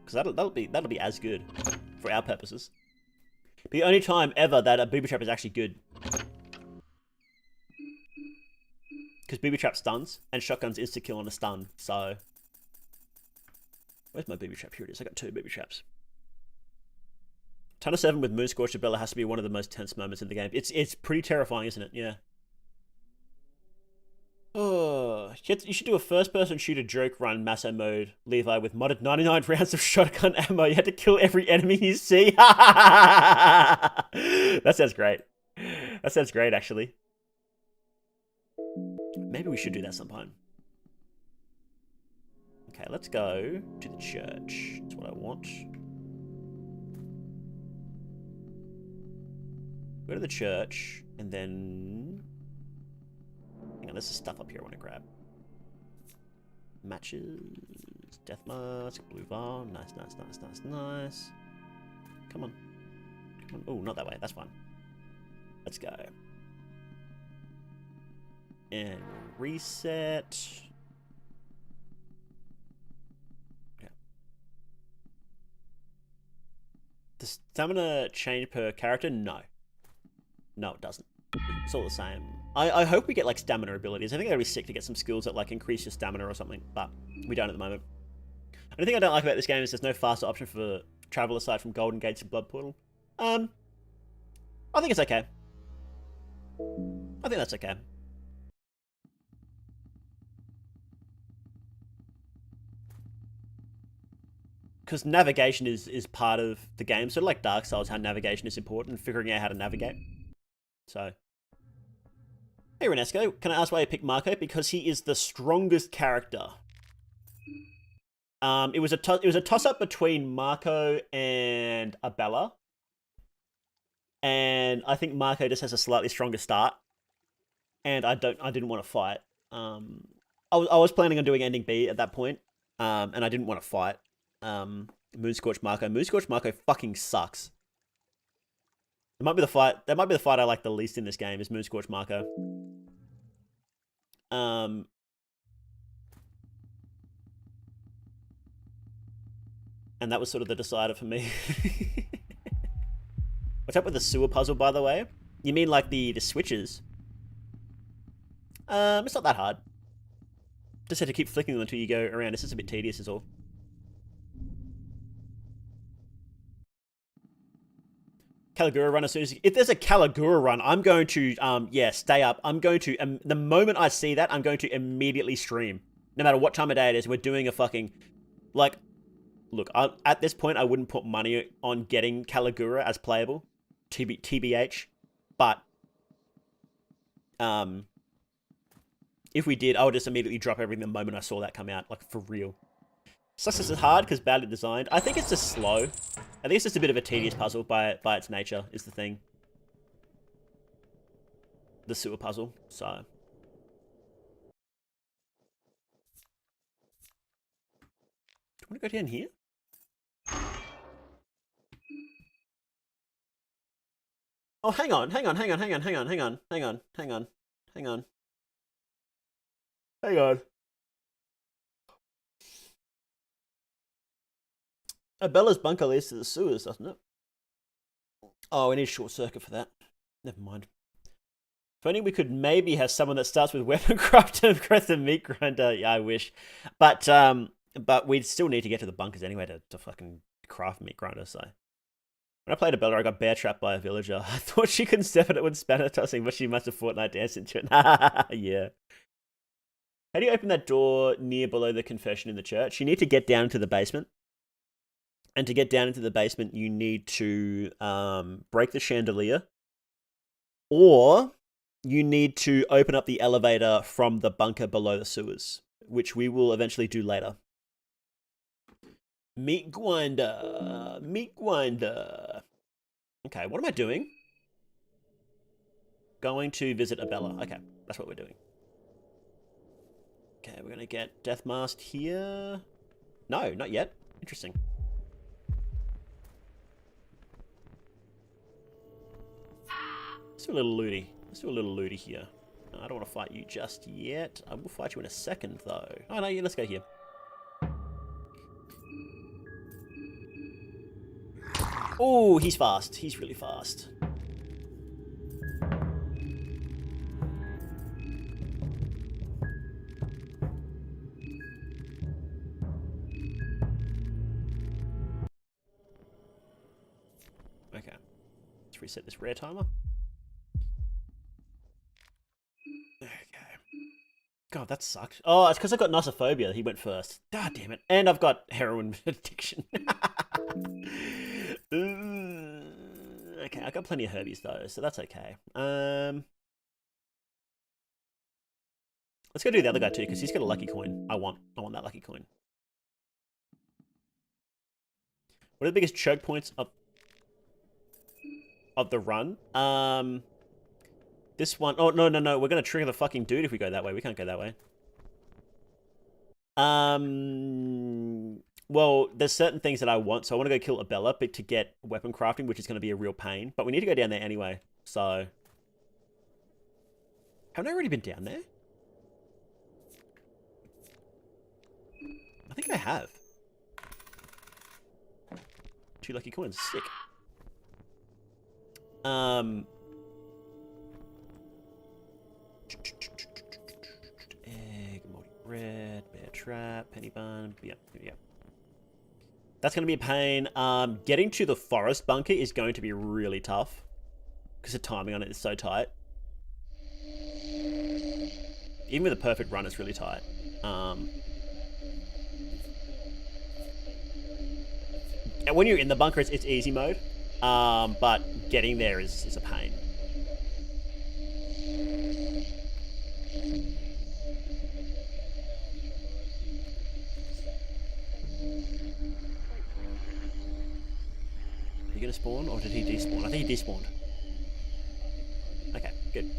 Because that'll be as good for our purposes. The only time ever that a booby trap is actually good. Because booby trap stuns, and shotgun's insta-kill on a stun, so... Where's my booby trap? Here it is. I got 2 booby traps. Ton of 7 with Moonscorched Abella has to be one of the most tense moments in the game. It's pretty terrifying, isn't it? Yeah. Oh, you should do a first-person shooter joke run Masso mode, Levi, with modded 99 rounds of shotgun ammo. You had to kill every enemy you see. That sounds great. That sounds great, actually. Maybe we should do that sometime. Okay, let's go to the church. That's what I want. Go to the church, and then... Hang on, there's some stuff up here I want to grab. Matches, death mask, blue bar. Nice, nice, nice, nice, nice. Come on. Come on. Oh, not that way. That's fine. Let's go. And reset. Yeah. Does stamina change per character? No. No, it doesn't. It's all the same. I hope we get like stamina abilities. I think that'd be sick to get some skills that like increase your stamina or something, but we don't at the moment. The thing I don't like about this game is there's no faster option for travel aside from Golden Gates and Blood Portal. I think it's okay. I think that's okay. Because navigation is part of the game. So like Dark Souls, how navigation is important, figuring out how to navigate. So, hey Renesco, can I ask why you picked Marco? Because he is the strongest character. It was a toss up between Marco and Abella, and I think Marco just has a slightly stronger start. And I didn't want to fight. I was planning on doing ending B at that point, and I didn't want to fight. Moonscorch Marco. Moonscorch Marco fucking sucks. That might be the fight I like the least in this game is Moonscorch Marco. And that was sort of the decider for me. What's up with the sewer puzzle, by the way? You mean like the switches? It's not that hard. Just had to keep flicking them until you go around. It's just a bit tedious is all. Caligura run as soon as... If there's a Caligura run, I'm going to, stay up. I'm going to... the moment I see that, I'm going to immediately stream. No matter what time of day it is, we're doing a fucking... Like, look, at this point, I wouldn't put money on getting Caligura as playable. TBH. But, if we did, I would just immediately drop everything the moment I saw that come out. Like, for real. Success is hard because badly designed. I think it's just slow. I think it's just a bit of a tedious puzzle by its nature, is the thing. The sewer puzzle, so. Do you want to go down here? Oh, hang on. Hang on. Bella's bunker leads to the sewers, doesn't it? Oh, we need a short circuit for that. Never mind. If only we could maybe have someone that starts with weapon craft and Crest and meat grinder. Yeah, I wish. But we'd still need to get to the bunkers anyway to fucking craft meat grinder, so. When I played Abella, I got bear trapped by a villager. I thought she couldn't step on it when spanner tossing, but she must have Fortnite danced into it. Yeah. How do you open that door near below the confession in the church? You need to get down to the basement. And to get down into the basement, you need to break the chandelier. Or you need to open up the elevator from the bunker below the sewers, which we will eventually do later. Meat grinder. Okay, what am I doing? Going to visit Abella. Okay, that's what we're doing. Okay, we're going to get Death Masked here. No, not yet. Interesting. Let's do a little looty. Here. I don't want to fight you just yet. I will fight you in a second, though. Oh, no, yeah, let's go here. Oh, he's fast. He's really fast. Okay. Let's reset this rare timer. Okay. God, that sucks. Oh, it's because I've got nosophobia. He went first. God damn it. And I've got heroin addiction. Okay, I've got plenty of herbies though, so that's okay. Let's go do the other guy too, because he's got a lucky coin. I want that lucky coin. What are the biggest choke points of the run? This one... Oh, no. We're going to trigger the fucking dude if we go that way. We can't go that way. Well, there's certain things that I want. So I want to go kill Abella, but to get weapon crafting, which is going to be a real pain. But we need to go down there anyway. So... Haven't I already been down there? I think I have. 2 lucky coins. Sick. Egg, moldy bread, bear trap, penny bun. Yeah. That's going to be a pain. Getting to the forest bunker is going to be really tough. Because the timing on it is so tight. Even with a perfect run, it's really tight. And when you're in the bunker, it's easy mode. But getting there is a pain. Are you gonna spawn, or did he despawn? I think he despawned. Okay, good.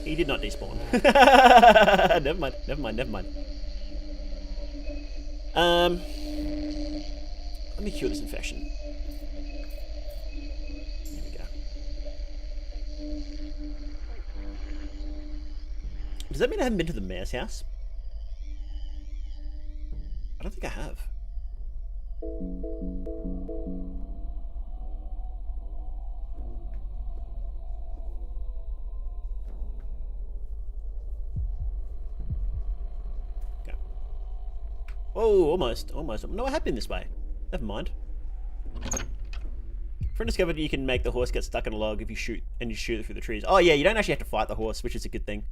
He did not despawn. Never mind, never mind, never mind. Let me cure this infection. There we go. Does that mean I haven't been to the mayor's house? I don't think I have. Okay. Whoa, almost. No, I have been this way. Never mind. Friend discovered you can make the horse get stuck in a log if you shoot it through the trees. Oh yeah, you don't actually have to fight the horse, which is a good thing.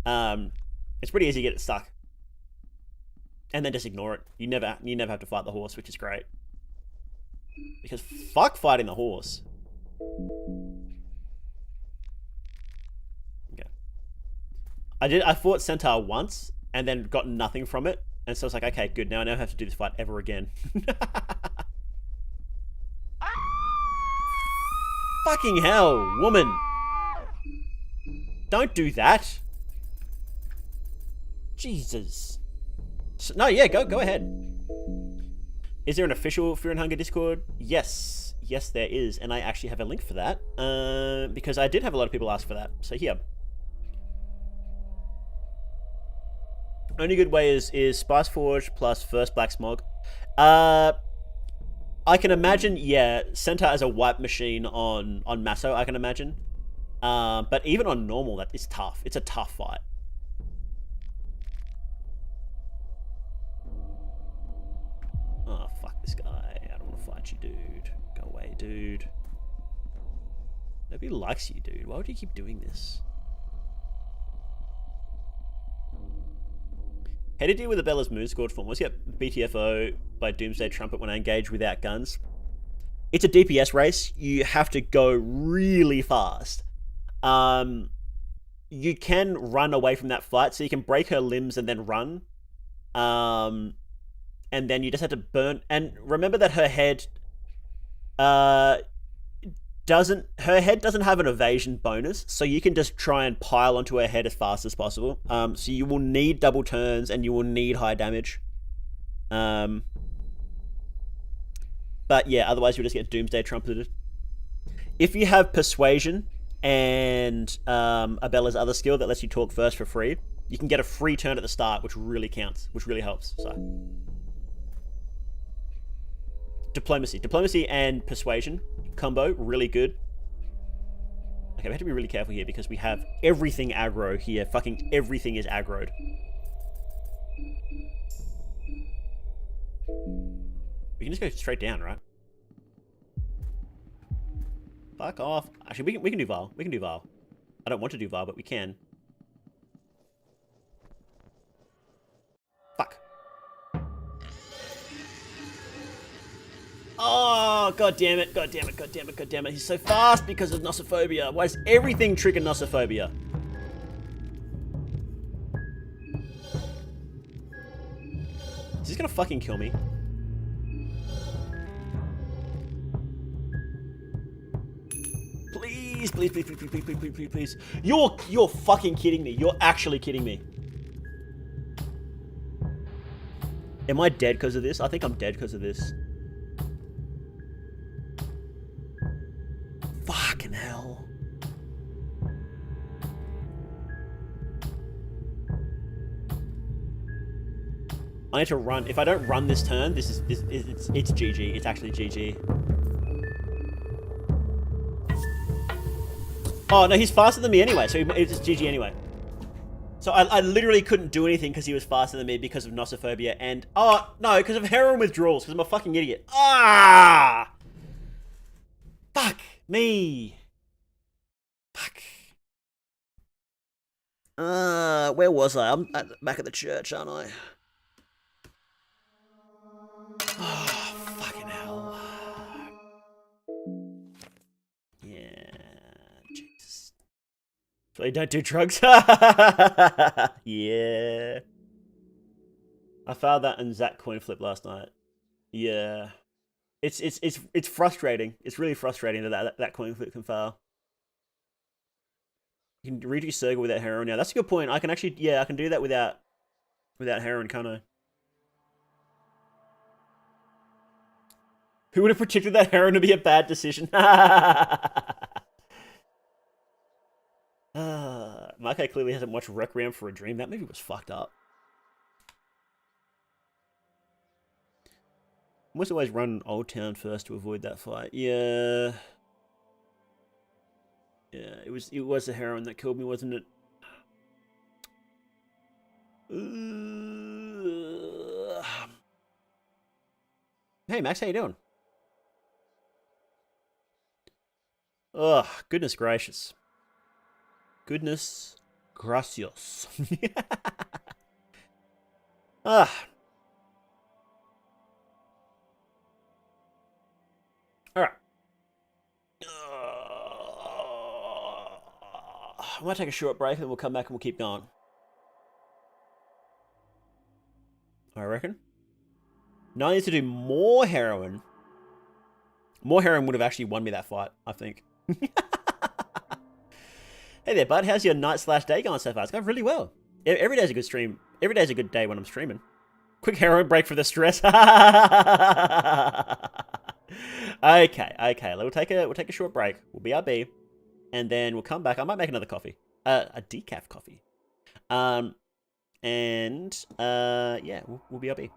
It's pretty easy to get it stuck. And then just ignore it. You never have to fight the horse, which is great. Because fuck fighting the horse. Okay. I fought Centaur once and then got nothing from it. And so I was like, okay, good, now I never have to do this fight ever again. Fucking hell, woman. Don't do that. Jesus. No, yeah, go ahead. Is there an official Fear and Hunger Discord? Yes. Yes, there is. And I actually have a link for that. Because I did have a lot of people ask for that. So here. Only good way is Spiceforge plus First Black Smog. I can imagine, yeah, Centaur as a wipe machine on Masso, I can imagine. But even on normal, that is tough. It's a tough fight. Oh, fuck this guy. I don't want to fight you, dude. Go away, dude. Nobody likes you, dude. Why would you keep doing this? How to deal with Abella's moon scored form. Let's get BTFO by Doomsday Trumpet when I engage without guns. It's a DPS race. You have to go really fast. You can run away from that fight, so you can break her limbs and then run. And then you just have to burn. And remember that her head doesn't have an evasion bonus, so you can just try and pile onto her head as fast as possible. So you will need double turns and you will need high damage. But yeah, otherwise you'll just get Doomsday Trumpeted. If you have Persuasion and Abella's other skill that lets you talk first for free, you can get a free turn at the start, which really counts, which really helps. So Diplomacy and Persuasion combo, really good. Okay, we have to be really careful here because we have everything aggro here. Fucking everything is aggroed. We can just go straight down, right? Fuck off. Actually, we can do Val. We can do Val. I don't want to do Val, but we can. Fuck. Oh, god damn it, god damn it, god damn it, god damn it. He's so fast because of Nossophobia. Why does everything trigger Nossophobia? Is he gonna fucking kill me? Please, please, please, please, please, please, please, please, please. You're fucking kidding me. You're actually kidding me. Am I dead because of this? I think I'm dead because of this. Fucking hell. I need to run. If I don't run this turn, it's GG. It's actually GG. Oh no, he's faster than me anyway, so it's GG anyway. So I literally couldn't do anything because he was faster than me because of nosophobia and... Oh, no, because of heroin withdrawals, because I'm a fucking idiot. Ah! Fuck me. Fuck. Where was I? I'm back at the church, aren't I? Oh, fucking hell. Yeah, Jesus. So you don't do drugs? Yeah. I found that in Zach coin flip last night. Yeah. It's frustrating. It's really frustrating that coin flip can fail. You can redo circle without heroin now. That's a good point. I can actually, yeah, I can do that without heroin, can't I? Who would have predicted that heroin would be a bad decision? Marco clearly hasn't watched Requiem for a Dream. That movie was fucked up. Must always run Old Town first to avoid that fight. Yeah. Yeah, it was the heroin that killed me, wasn't it? Hey Max, how you doing? Ugh, goodness gracious. Goodness gracious. Ah. Alright. I might take a short break and then we'll come back and we'll keep going. I reckon. Now I need to do more heroin. More heroin would have actually won me that fight, I think. Hey there, bud. How's your night/day going so far? It's going really well. Every day's a good stream. Every day's a good day when I'm streaming. Quick heroin break for the stress. Okay. We'll take a short break. We'll BRB, and then we'll come back. I might make another coffee, a decaf coffee, yeah, we'll BRB.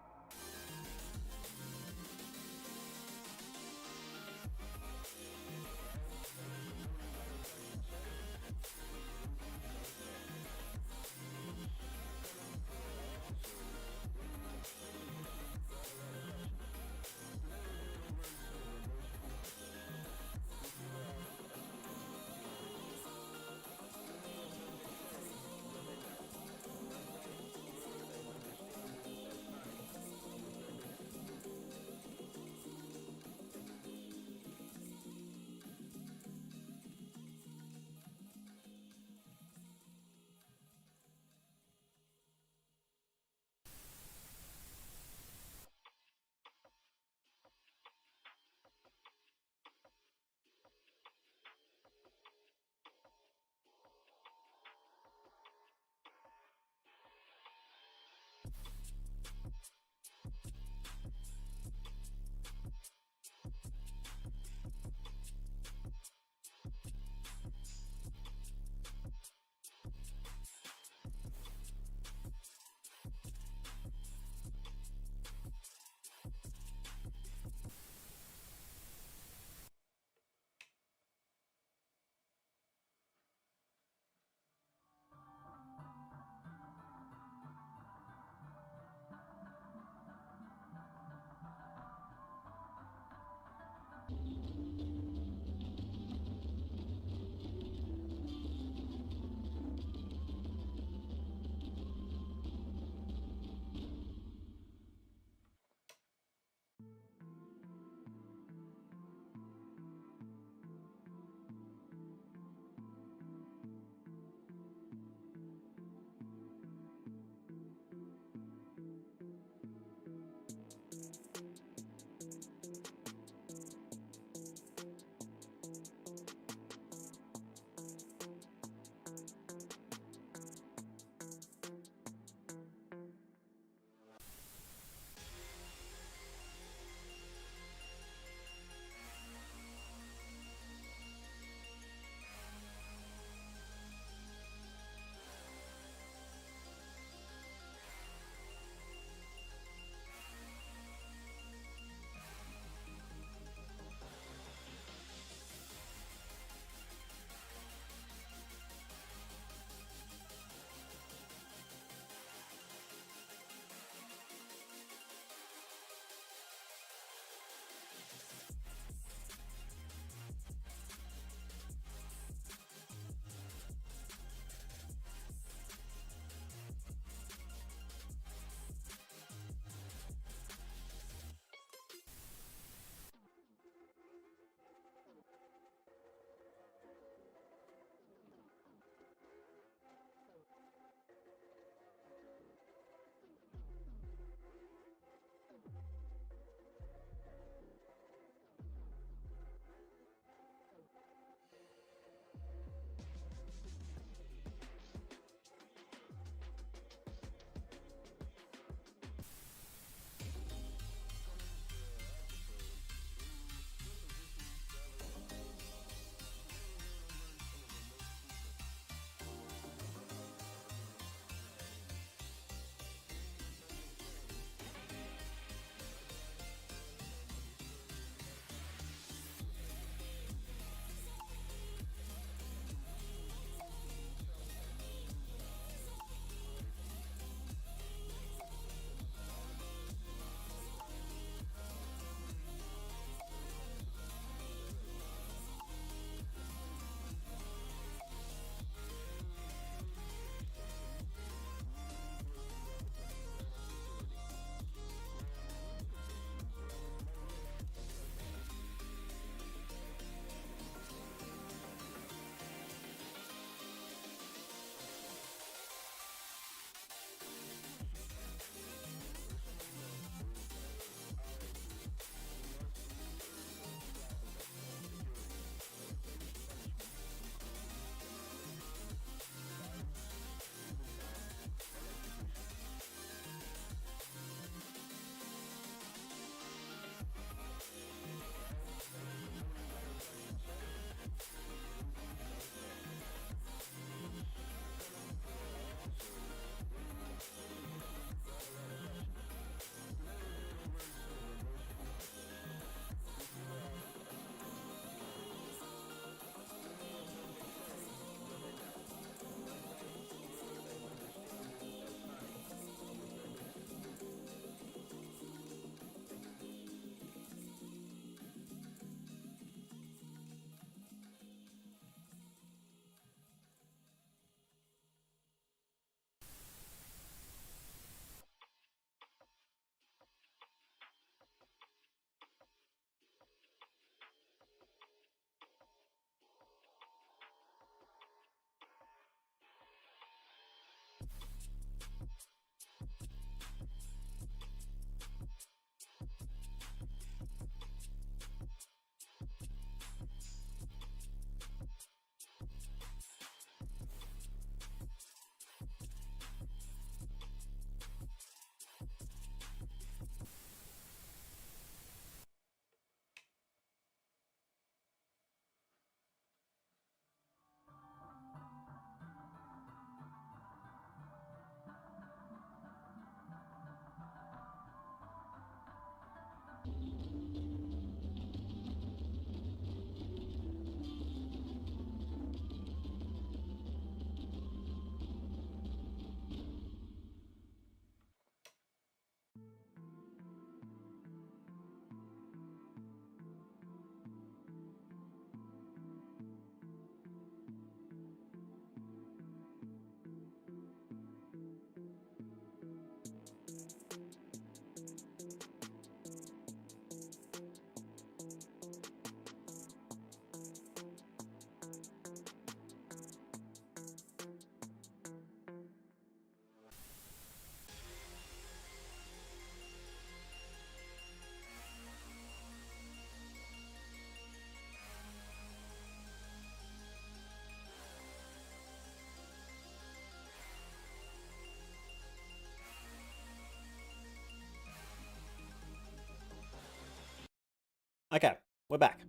Okay, we're back.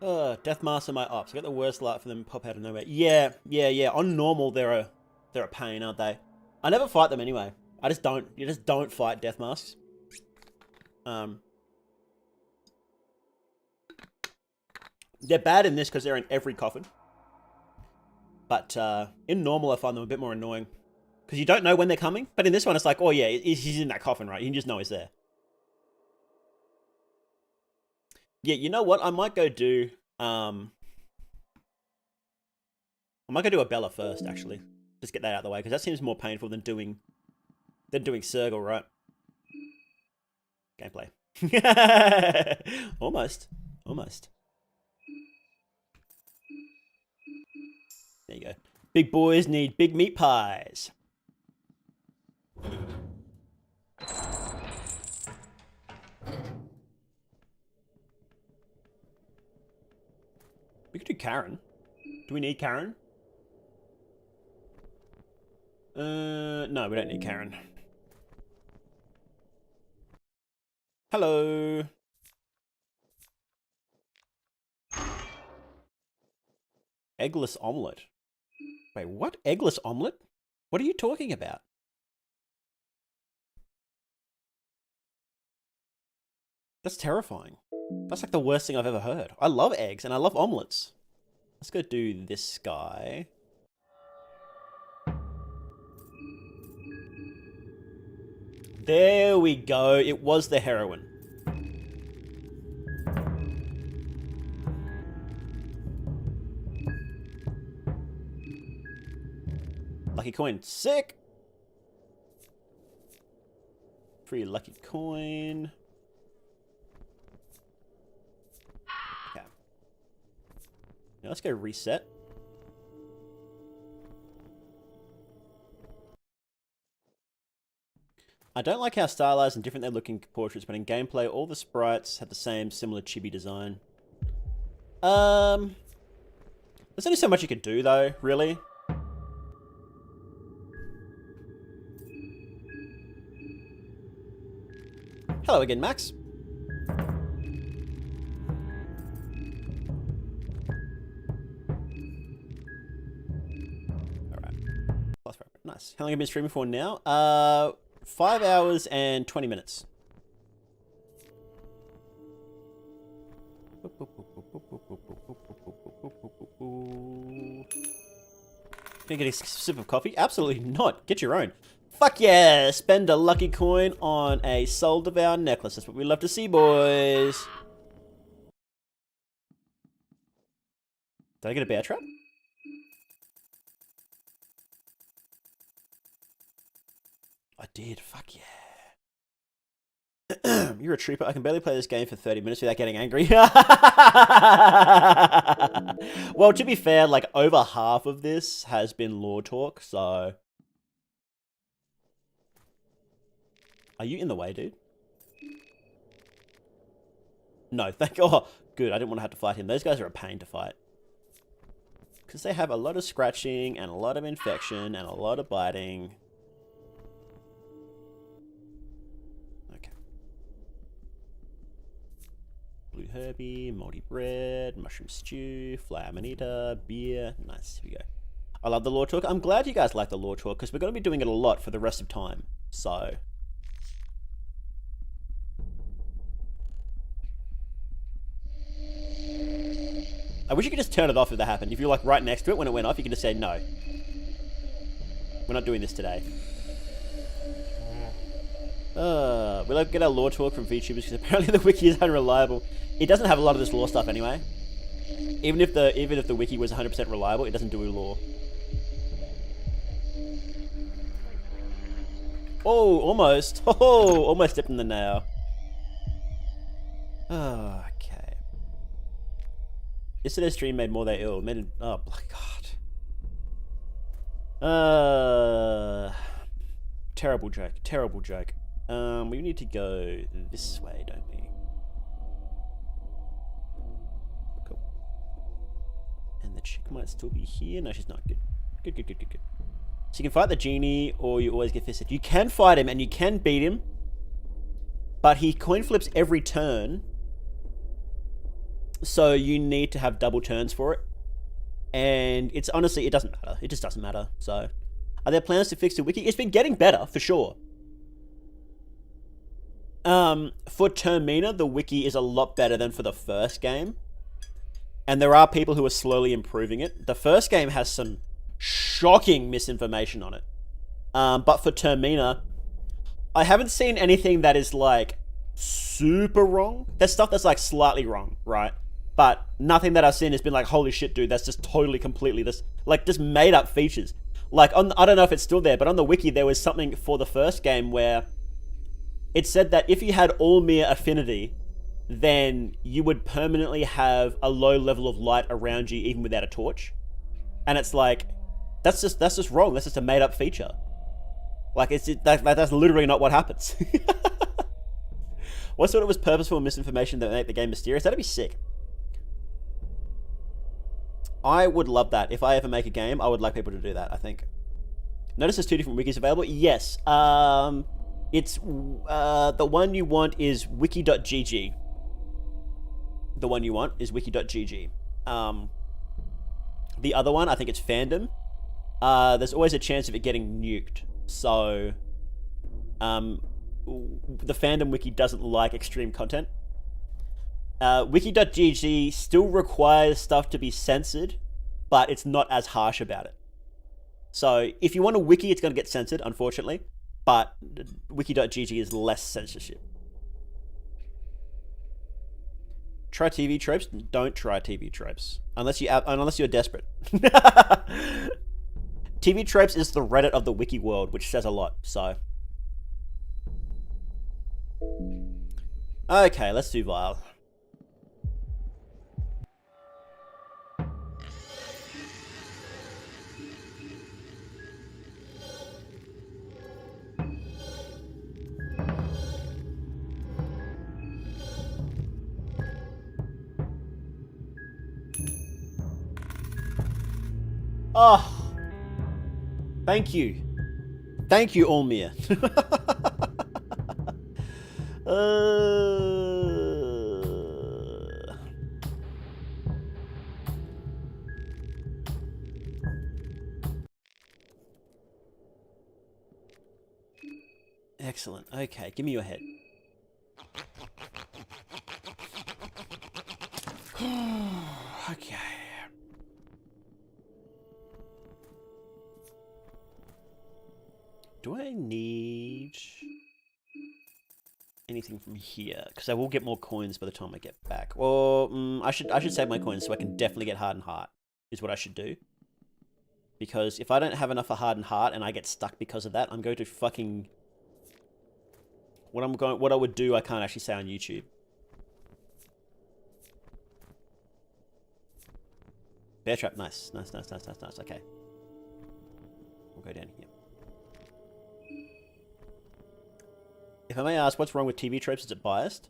Death Mask are my ops. I got the worst luck for them pop out of nowhere. Yeah. On normal, they're a pain, aren't they? I never fight them anyway. I just don't. You just don't fight Death Masks. They're bad in this because they're in every coffin. But in normal, I find them a bit more annoying. Because you don't know when they're coming. But in this one, it's like, oh yeah, he's in that coffin, right? You just know he's there. Yeah, you know what? I might go do... I might go do a Bella first, actually. Just get that out of the way. Because that seems more painful than doing Circle, right? Gameplay. Almost. There you go. Big boys need big meat pies. We could do Karen. Do we need Karen? No, we don't need Karen. Hello. Eggless omelette. Wait, what? Eggless omelette? What are you talking about? That's terrifying. That's like the worst thing I've ever heard. I love eggs and I love omelettes. Let's go do this guy. There we go. It was the heroine. Lucky coin. Sick! Free lucky coin. Okay. Now let's go reset. I don't like how stylized and different they're looking portraits, but in gameplay, all the sprites have the same similar chibi design. There's only so much you can do, though, really. Hello again, Max. Alright. Nice. How long have you been streaming for now? 5 hours and 20 minutes. Can I get a sip of coffee? Absolutely not. Get your own. Fuck yeah! Spend a lucky coin on a Soul Devour necklace. That's what we love to see, boys. Did I get a bear trap? I did. Fuck yeah. You're a trooper. I can barely play this game for 30 minutes without getting angry. Well, to be fair, like, over half of this has been lore talk, so... Are you in the way, dude? No, thank you. Oh, good. I didn't want to have to fight him. Those guys are a pain to fight. Because they have a lot of scratching and a lot of infection and a lot of biting. Okay. Blue Herbie, moldy bread, mushroom stew, flour amanita, beer. Nice. Here we go. I love the lore talk. I'm glad you guys like the lore talk because we're going to be doing it a lot for the rest of time. So... I wish you could just turn it off if that happened. If you're like right next to it when it went off, you can just say no. We're not doing this today. We like get our lore talk from VTubers because apparently the wiki is unreliable. It doesn't have a lot of this lore stuff anyway. Even if the wiki was 100% reliable, it doesn't do lore. Oh, almost. Oh, almost stepped in the nail. Oh, okay. Yesterday's stream made more they ill. Oh my god. Terrible joke. Terrible joke. We need to go this way, don't we? Cool. And the chick might still be here. No, she's not. Good. Good. So you can fight the genie, or you always get fisted. You can fight him, and you can beat him. But he coin flips every turn. So you need to have double turns for it. And it's honestly, it doesn't matter. It just doesn't matter. So, are there plans to fix the wiki? It's been getting better, for sure. For Termina, the wiki is a lot better than for the first game. And there are people who are slowly improving it. The first game has some shocking misinformation on it. But for Termina, I haven't seen anything that is like super wrong. There's stuff that's like slightly wrong, right? But nothing that I've seen has been like, holy shit, dude, that's just totally completely this, like, just made up features. Like, I don't know if it's still there, but on the wiki there was something for the first game where it said that if you had all mere affinity, then you would permanently have a low level of light around you even without a torch. And it's like, that's just wrong. That's just a made up feature. Like, that's literally not what happens. What sort of was purposeful misinformation that made the game mysterious? That'd be sick. I would love that. If I ever make a game, I would like people to do that, I think. Notice there's 2 different wikis available. Yes. It's the one you want is wiki.gg. The one you want is wiki.gg. The other one, I think it's fandom. There's always a chance of it getting nuked. So, the fandom wiki doesn't like extreme content. Wiki.gg still requires stuff to be censored, but it's not as harsh about it. So if you want a wiki, it's going to get censored, unfortunately, but wiki.gg is less censorship. Try TV tropes? Don't try TV tropes. Unless you're desperate. TV tropes is the Reddit of the wiki world, which says a lot, so. Okay, let's do Vile. Oh, thank you. Thank you, Olmir. Excellent. Okay, give me your head. Okay. Do I need anything from here? Because I will get more coins by the time I get back. Or I should save my coins so I can definitely get Hardened Heart. Is what I should do. Because if I don't have enough for Hardened Heart and I get stuck because of that, I'm going to fucking. What I would do, I can't actually say on YouTube. Bear trap, nice. Okay. We'll go down here. If I may ask, what's wrong with TV tropes? Is it biased?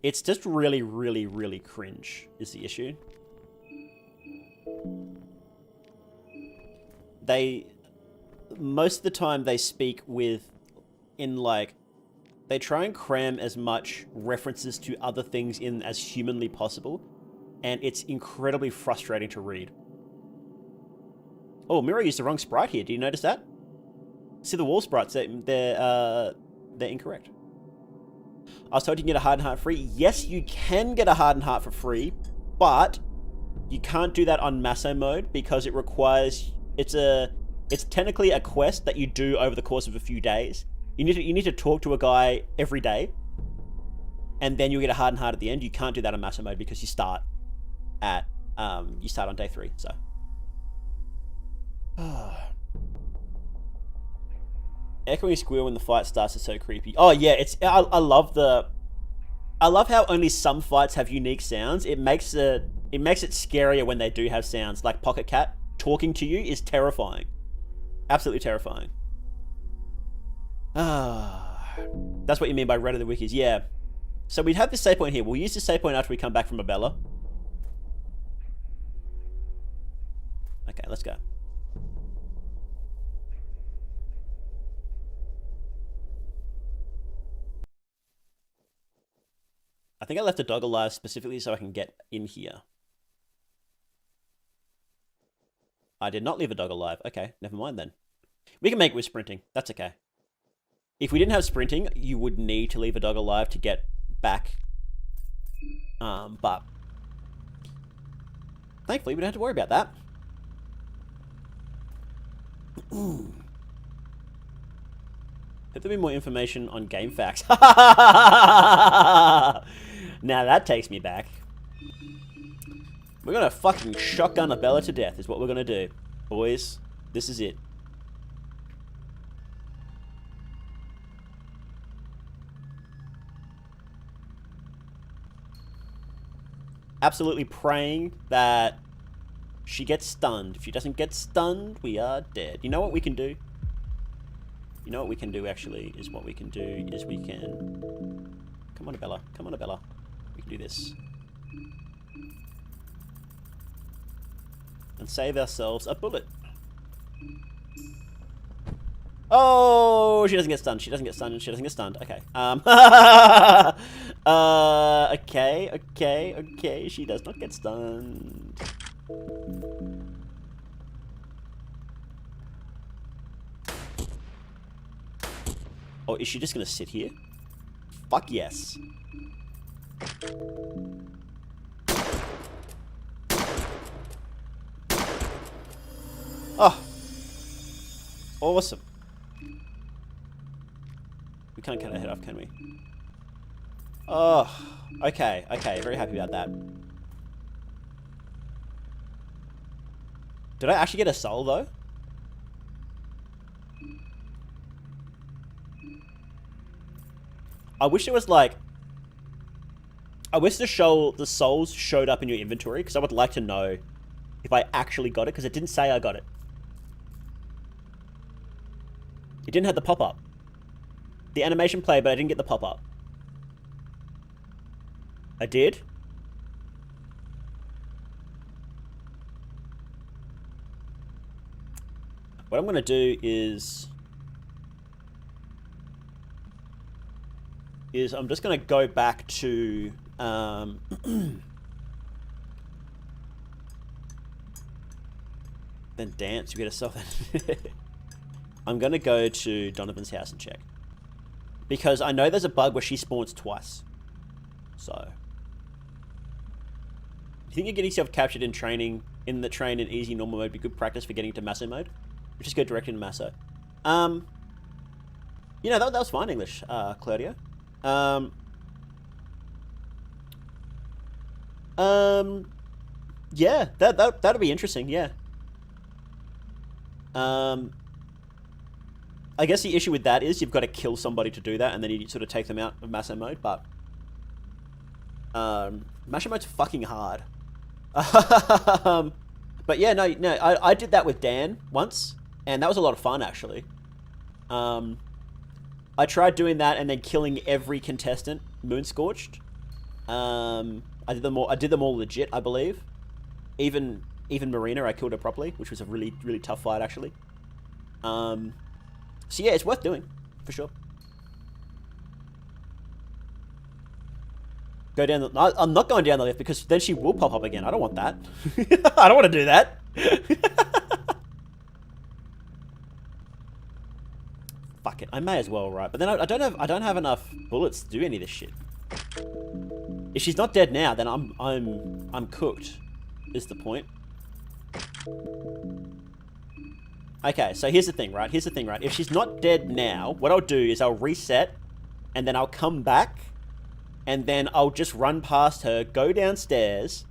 It's just really, really, really cringe is the issue. Most of the time they speak they try and cram as much references to other things in as humanly possible, and it's incredibly frustrating to read. Oh, Miro used the wrong sprite here. Do you notice that? See the wall sprites? They're incorrect. I was told you can get a Hardened Heart free. Yes, you can get a Hardened Heart for free, but you can't do that on Masso mode because it requires it's technically a quest that you do over the course of a few days. You need to talk to a guy every day, and then you get a Hardened Heart at the end. You can't do that on Masso mode because you start on day 3. So. Echoing squeal when the fight starts is so creepy. Oh yeah, I love how only some fights have unique sounds. It makes it scarier when they do have sounds. Like Pocket Cat talking to you is terrifying. Absolutely terrifying. That's what you mean by Reddit the wikis. Yeah. So we'd have this save point here. We'll use this save point after we come back from Abella. Okay, let's go. I think I left a dog alive specifically so I can get in here. I did not leave a dog alive. Okay, never mind then. We can make it with sprinting. That's okay. If we didn't have sprinting, you would need to leave a dog alive to get back. But thankfully, we don't have to worry about that. Have there been more information on game facts? Now that takes me back. We're gonna fucking shotgun a Bella to death is what we're gonna do. Boys, this is it. Absolutely praying that she gets stunned. If she doesn't get stunned, we are dead. You know what we can do? You know what we can do, actually, is what we can do is we can... Come on, Bella. Come on, Bella. We can do this. And save ourselves a bullet. Oh, she doesn't get stunned. She doesn't get stunned. She doesn't get stunned. Okay. Okay. She does not get stunned. Oh, is she just gonna sit here? Fuck yes. Oh. Awesome. We can't cut her head off, can we? Oh. Okay. Very happy about that. Did I actually get a soul, though? I wish it was like... I wish the souls showed up in your inventory, because I would like to know if I actually got it, because it didn't say I got it. It didn't have the pop-up. The animation played, but I didn't get the pop-up. I did? What I'm going to do is I'm just going to go back to then dance. We get a self. I'm going to go to Donovan's house and check, because I know there's a bug where she spawns twice. So, you think you're getting yourself captured in training in the train in easy normal mode be good practice for getting to Masso mode? We just go direct into Masso. You know, that was fine English, Claudia. Yeah, that'll be interesting, yeah. I guess the issue with that is you've got to kill somebody to do that, and then you sort of take them out of Masso mode, but Masso mode's fucking hard. But yeah, no, I did that with Dan once, and that was a lot of fun, actually. I tried doing that and then killing every contestant, moon scorched. I did them all legit, I believe. Even Marina, I killed her properly, which was a really, really tough fight, actually. So yeah, it's worth doing, for sure. Go down the... I'm not going down the lift, because then she will pop up again. I don't want that. I don't want to do that. Fuck it, I may as well, right? But then I don't have enough bullets to do any of this shit. If she's not dead now, then I'm cooked, is the point. Okay, so here's the thing, right? If she's not dead now, what I'll do is I'll reset, and then I'll come back, and then I'll just run past her, go downstairs,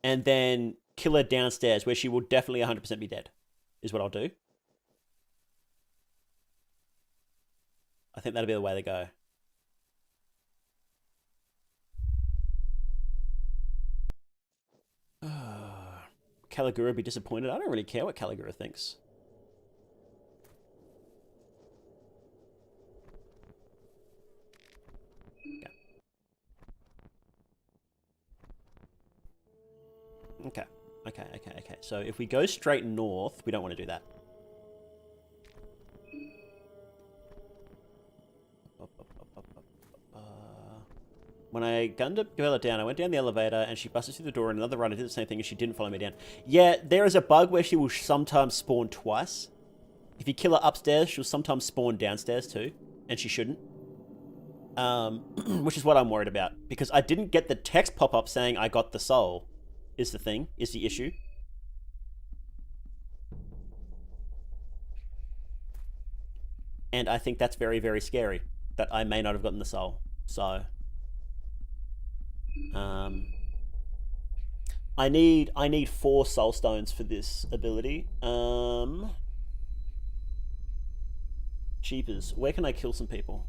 and then kill her downstairs, where she will definitely 100% be dead, is what I'll do. I think that'll be the way to go. Caligura would be disappointed. I don't really care what Caligura thinks. Okay. Okay. So if we go straight north, we don't want to do that. When I gunned up Bella down, I went down the elevator and she busted through the door, and another runner did the same thing and she didn't follow me down. Yeah, there is a bug where she will sometimes spawn twice. If you kill her upstairs, she'll sometimes spawn downstairs too, and she shouldn't. Which is what I'm worried about, because I didn't get the text pop up saying I got the soul, is the issue. And I think that's very, very scary, that I may not have gotten the soul. So, I need 4 soul stones for this ability. Cheapers. Where can I kill some people?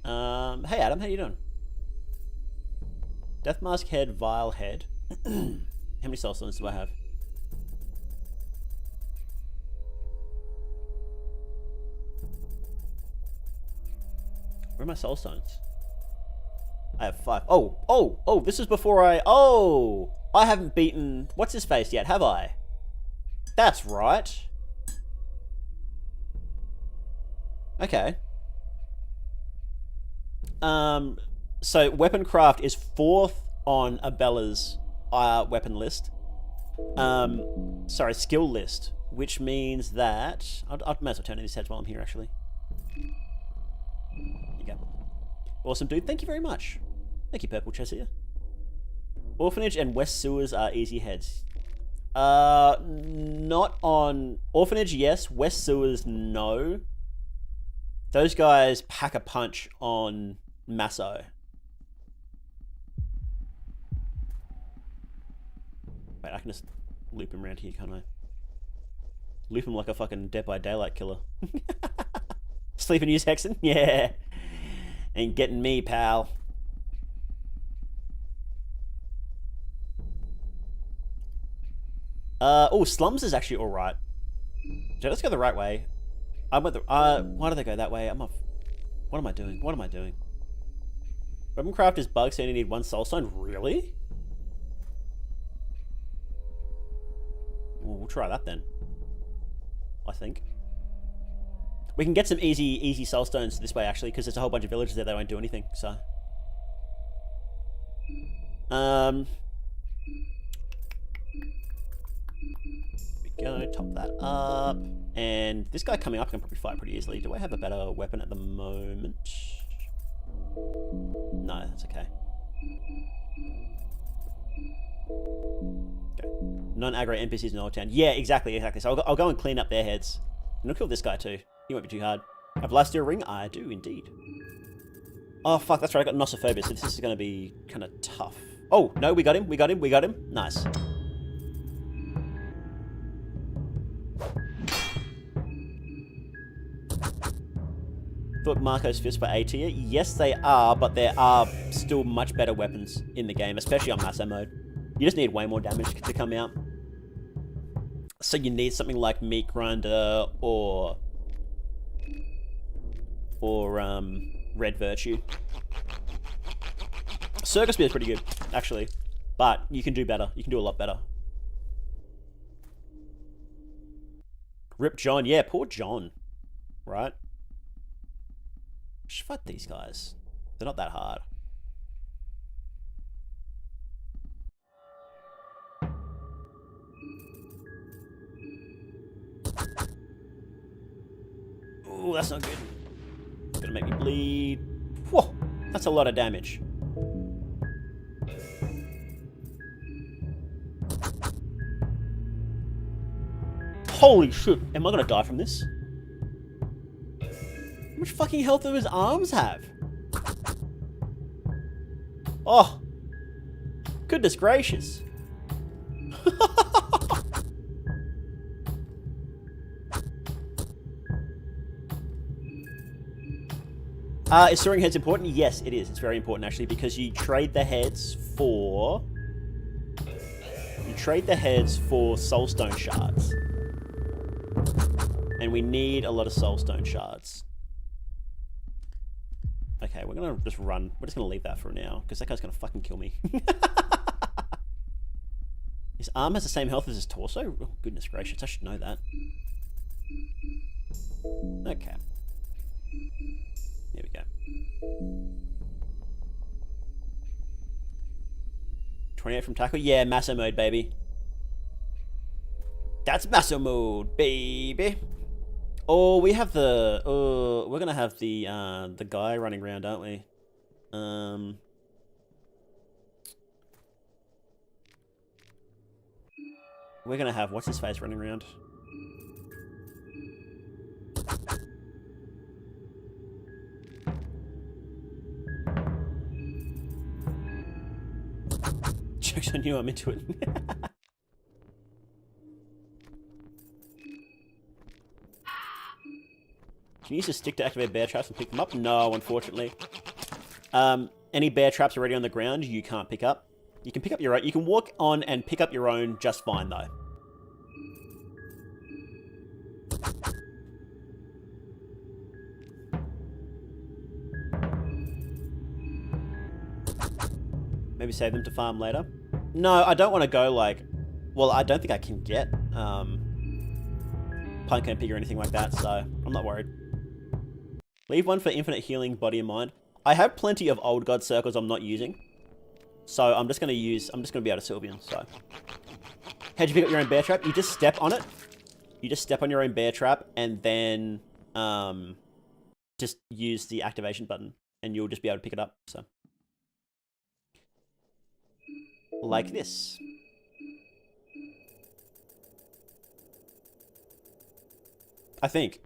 Hey Adam, how you doing? Death Mask Head, Vile Head. How many soul stones do I have? Where are my soul stones? I have 5. Oh, this is before I haven't beaten what's his face yet, have I? That's right. Okay. So weapon craft is 4th on Abella's weapon list. Sorry, skill list, which means that I might as well turn in these heads while I'm here. Actually, there you go. Awesome, dude. Thank you very much. Thank you, Purple Chessier. Orphanage and West Sewers are easy heads. Not on Orphanage. Yes. West Sewers. No. Those guys pack a punch on Masso. Wait, I can just loop him around here, can't I? Loop him like a fucking Dead by Daylight killer. Sleep and use Hexen? Yeah. Ain't getting me, pal. Oh, Slums is actually alright. So let's go the right way. I went the, why did they go that way? I'm off. What am I doing? What am I doing? Weaponcraft is bugged, so you only need 1 soul stone. Really? Well, we'll try that then. I think. We can get some easy soul stones this way, actually, because there's a whole bunch of villages there that won't do anything, so. Here we go, top that up. And this guy coming up can probably fight pretty easily. Do I have a better weapon at the moment? No, that's okay. Okay. Non-aggro NPCs in Old Town. Yeah, exactly. So I'll go and clean up their heads. And I'll kill this guy too. He won't be too hard. Have Lifesteal Ring? I do indeed. Oh fuck, that's right. I got Nossophobia, so this is going to be kind of tough. Oh no, we got him. We got him. Nice. Thought Marco's fists were A tier? Yes, they are, but there are still much better weapons in the game, especially on Masso mode. You just need way more damage to come out. So you need something like Meat Grinder or Red Virtue. Circus Spear is pretty good, actually, but you can do better. You can do a lot better. Rip John, yeah, poor John, right? Just fight these guys. They're not that hard. Ooh, that's not good. It's gonna make me bleed. Whoa, that's a lot of damage. Holy shit, am I gonna die from this? How much fucking health do his arms have? Oh, goodness gracious. Is storing heads important? Yes, it is. It's very important, actually, because you trade the heads for... Soulstone shards. And we need a lot of Soulstone shards. Okay, we're gonna just run. We're just gonna leave that for now, because that guy's gonna fucking kill me. His arm has the same health as his torso? Oh, goodness gracious, I should know that. Okay. There we go. 28 from tackle? Yeah, Masso mode, baby. That's Masso mode, baby. Oh, we have the... we're going to have the guy running around, aren't we? We're going to have... What's his face running around? Joke's on you, I'm into it. Can you use a stick to activate bear traps and pick them up? No, unfortunately. Any bear traps already on the ground, you can't pick up. You can pick up your own. You can walk on and pick up your own just fine, though. Maybe save them to farm later. No, I don't want to go like... Well, I don't think I can get Pumpkin Pig or anything like that, so I'm not worried. Leave one for infinite healing, body and mind. I have plenty of old god circles I'm not using. So I'm just going to be out of Sylvian, so. How'd you pick up your own bear trap? You just step on it. You just step on your own bear trap and then just use the activation button and you'll just be able to pick it up, so. Like this. I think.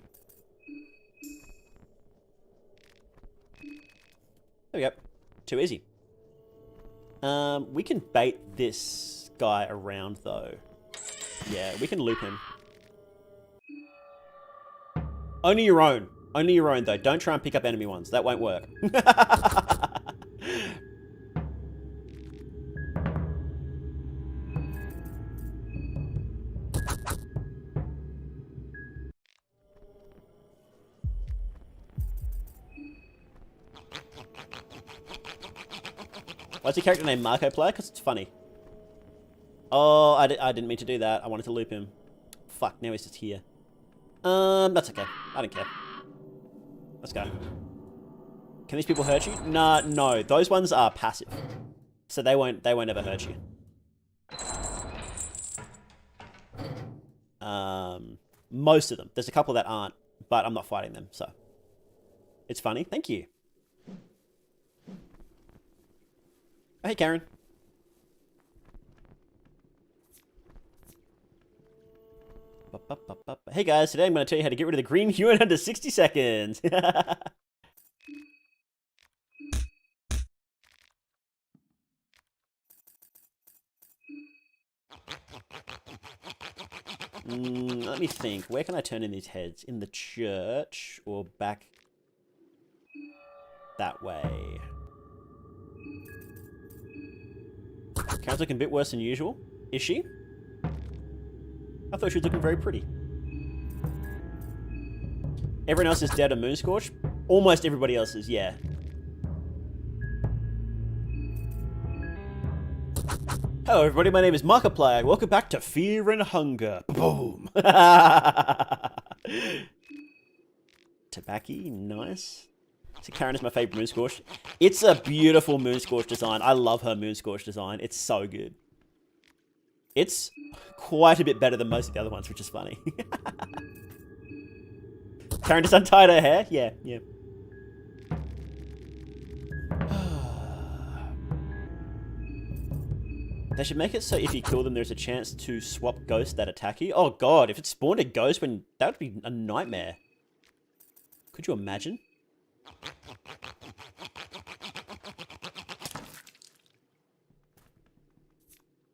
There we go. Too easy. We can bait this guy around, though. Yeah, we can loop him. Only your own. Only your own, though. Don't try and pick up enemy ones. That won't work. Why's your character named Marco Player? Because it's funny. Oh, I didn't mean to do that. I wanted to loop him. Fuck, now he's just here. That's okay. I don't care. Let's go. Can these people hurt you? Nah, no. Those ones are passive. So they won't ever hurt you. Most of them. There's a couple that aren't, but I'm not fighting them, so. It's funny. Thank you. Oh, hey, Karen. Hey, guys. Today I'm going to tell you how to get rid of the green hue in under 60 seconds. Let me think. Where can I turn in these heads? In the church or back that way? Karen's looking a bit worse than usual. Is she? I thought she was looking very pretty. Everyone else is dead of Moonscorch? Almost everybody else is, yeah. Hello everybody, my name is Markiplier. Welcome back to Fear and Hunger. Boom! Tabaki, nice. So Karen is my favorite Moonscorch. It's a beautiful Moonscorch design. I love her Moonscorch design. It's so good. It's quite a bit better than most of the other ones, which is funny. Karen just untied her hair? Yeah, yeah. They should make it so if you kill them, there's a chance to swap ghosts that attack you. Oh god, if it spawned a ghost, that would be a nightmare. Could you imagine?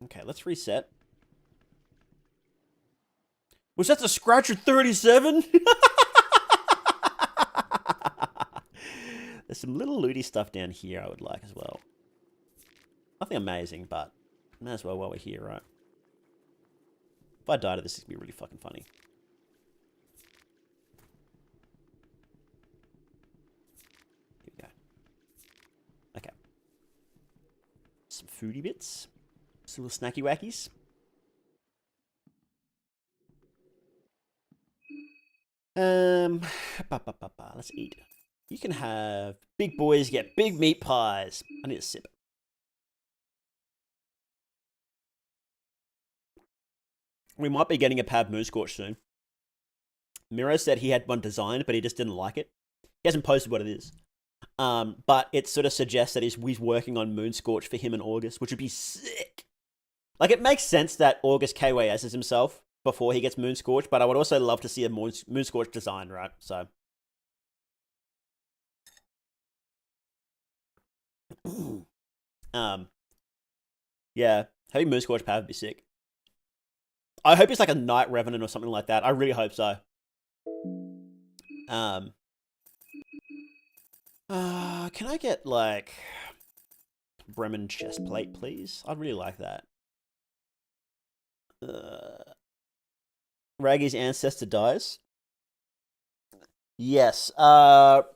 Okay, let's reset. Was that the Scratcher 37? There's some little looty stuff down here I would like as well. Nothing amazing, but might as well while we're here, right? If I died of this, it'd be really fucking funny. Here we go. Okay. Some foodie bits. Some little snacky wackies. Let's eat. You can have big boys get big meat pies. I need a sip. We might be getting a Pav Moonscorch soon. Miro said he had one designed, but he just didn't like it. He hasn't posted what it is. But it sort of suggests that he's working on Moonscorch for him in August, which would be sick. Like, it makes sense that August KYS's himself before he gets Moonscorch, but I would also love to see a Moonscorch design, right? So. Yeah, having Moonscorch Pav would be sick. I hope it's like a Night Revenant or something like that. I really hope so. Can I get, like, Bremen chestplate, please? I'd really like that. Raggy's ancestor dies. Yes. At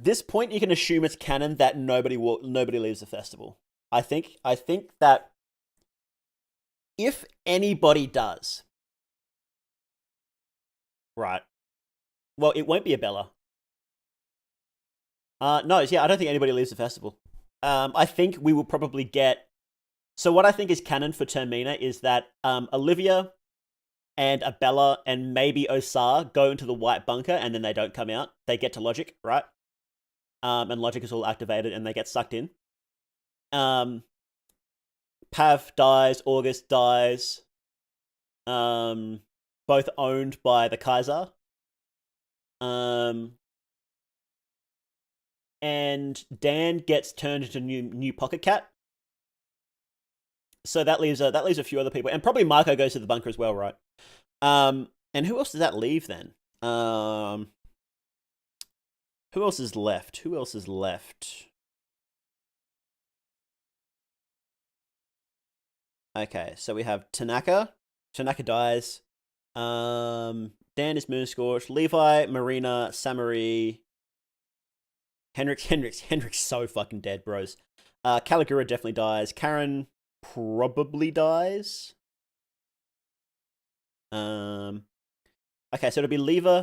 this point, you can assume it's canon that nobody leaves the festival. I think that if anybody does, right? Well, it won't be a Bella. No, yeah, I don't think anybody leaves the festival. I think we will probably get. So what I think is canon for Termina is that Olivia and a Bella and maybe Osar go into the white bunker and then they don't come out. They get to Logic, right? And Logic is all activated and they get sucked in. Pav dies, August dies. Both owned by the Kaiser. And Dan gets turned into new Pocket Cat. So that leaves a few other people, and probably Marco goes to the bunker as well, right? And who else does that leave then? Who else is left? Okay, so we have Tanaka. Tanaka dies. Dan is Moonscorch. Levi, Marina, Samari. Hendrix so fucking dead, bros. Caligura definitely dies. Karen probably dies. Okay, so it'll be Levi,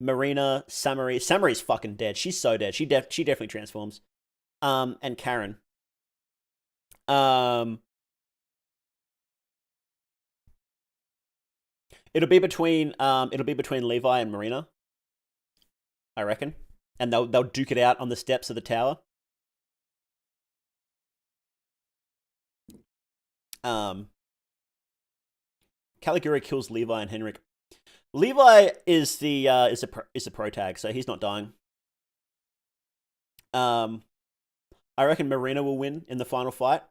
Marina, Samari. Samari's fucking dead. She's so dead. She definitely transforms. And Karen. It'll be between Levi and Marina, I reckon, and they'll duke it out on the steps of the tower. Caligura kills Levi and Henrik. Levi is a pro tag, so he's not dying. I reckon Marina will win in the final fight,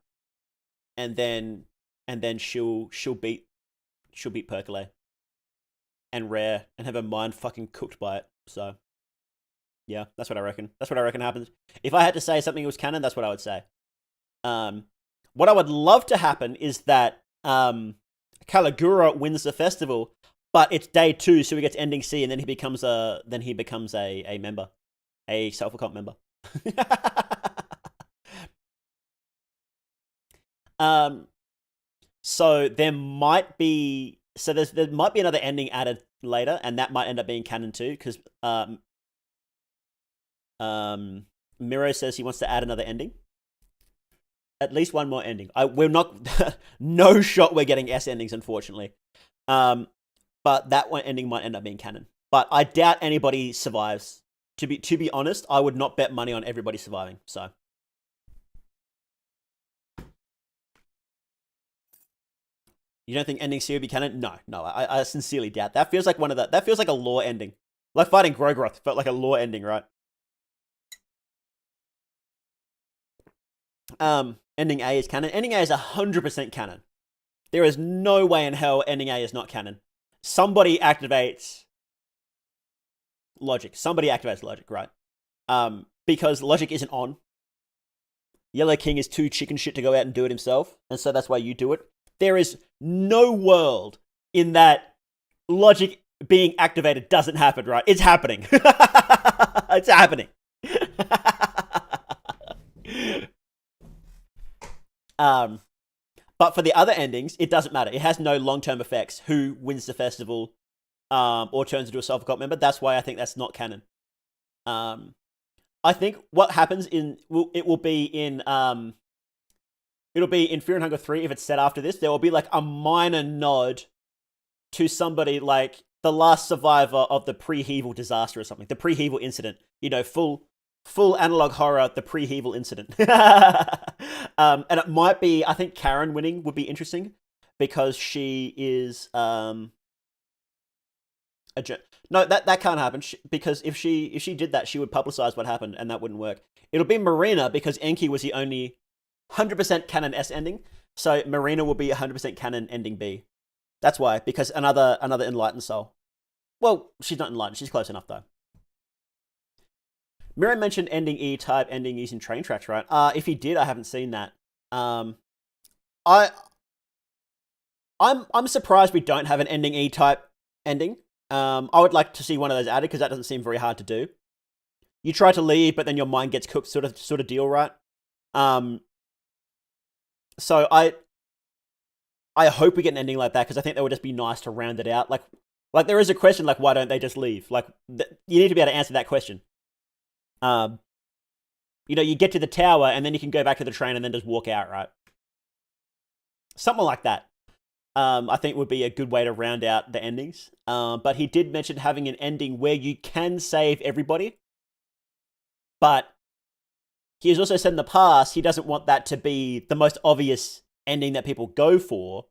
and then she'll beat Percolate and Rare and have her mind fucking cooked by it. So yeah, that's what I reckon. That's what I reckon happens. If I had to say something was canon, that's what I would say. What I would love to happen is that Caligura wins the festival, but it's day 2, so he gets ending C, and then he becomes a member, a self-account member. So there might be another ending added later, and that might end up being canon too, because Miro says he wants to add another ending. At least one more ending. We're not no shot we're getting S endings, unfortunately. But that one ending might end up being canon. But I doubt anybody survives. To be honest, I would not bet money on everybody surviving. So you don't think ending C would be canon? No. I sincerely doubt. That feels like that feels like a lore ending. Like fighting Grogroth felt like a lore ending, right? Ending A is canon. Ending A is 100% canon. There is no way in hell ending A is not canon. Somebody activates Logic. Right? Because Logic isn't on. Yellow King is too chicken shit to go out and do it himself, and so that's why you do it. There is no world in that Logic being activated doesn't happen, right? It's happening. It's happening. But for the other endings, it doesn't matter. It has no long-term effects. Who wins the festival, or turns into a self-account member. That's why I think that's not canon. I think what happens it will be in It'll be in Fear and Hunger 3, if it's set after this, there will be like a minor nod to somebody like the last survivor of the pre-Hevel disaster or something. The pre-Hevel incident. You know, full analog horror, the pre-Hevel incident. And it might be, I think Karen winning would be interesting because she is no, that can't happen because if she did that, she would publicize what happened and that wouldn't work. It'll be Marina because Enki was the only 100% canon S ending. So Marina will be 100% canon ending B. That's why, because another enlightened soul. Well, she's not enlightened. She's close enough though. Miriam mentioned ending E type ending using train tracks, right? If he did, I haven't seen that. I'm surprised we don't have an ending E type ending. I would like to see one of those added because that doesn't seem very hard to do. You try to leave, but then your mind gets cooked, sort of deal, right? So I hope we get an ending like that because I think that would just be nice to round it out. Like there is a question like why don't they just leave? Like you need to be able to answer that question. You know, you get to the tower and then you can go back to the train and then just walk out, right? Something like that. I think would be a good way to round out the endings. But he did mention having an ending where you can save everybody. But he has also said in the past he doesn't want that to be the most obvious ending that people go for.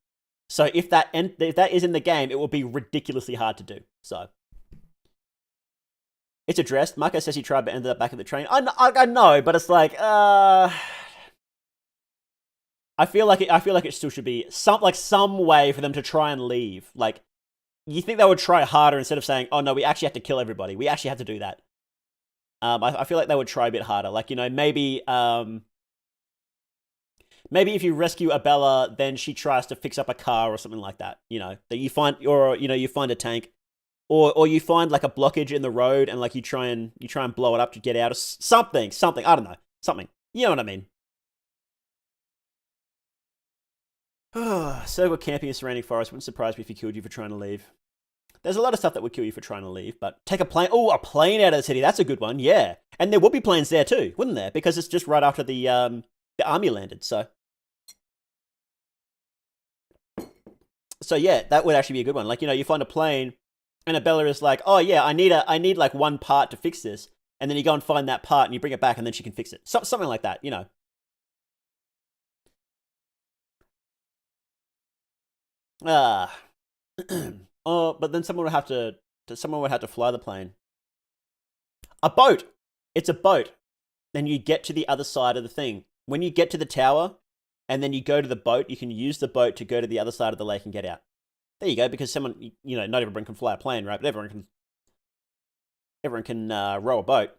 So if that is in the game, it will be ridiculously hard to do. So it's addressed. Marco says he tried but ended up back at the train. I know, but it's like I feel like it still should be some way for them to try and leave. Like you think they would try harder instead of saying, "Oh no, we actually have to kill everybody. We actually have to do that." I feel like they would try a bit harder. Like, you know, maybe if you rescue Abella, then she tries to fix up a car or something like that. You know, that you find, or you know, you find a tank, or you find like a blockage in the road and like you try and blow it up to get out of something. I don't know, something. You know what I mean? Circle camping in surrounding forest wouldn't surprise me if he killed you for trying to leave. There's a lot of stuff that would kill you for trying to leave, but take a plane. Oh, a plane out of the city. That's a good one. Yeah. And there would be planes there too, wouldn't there? Because it's just right after the army landed. So yeah, that would actually be a good one. Like, you know, you find a plane and Abella is like, oh yeah, I need like one part to fix this. And then you go and find that part and you bring it back and then she can fix it. Something like that, you know. Oh, but then someone would have to fly the plane. A boat. It's a boat. Then you get to the other side of the thing. When you get to the tower and then you go to the boat, you can use the boat to go to the other side of the lake and get out. There you go, because someone, you know, not everyone can fly a plane, right? But everyone can row a boat.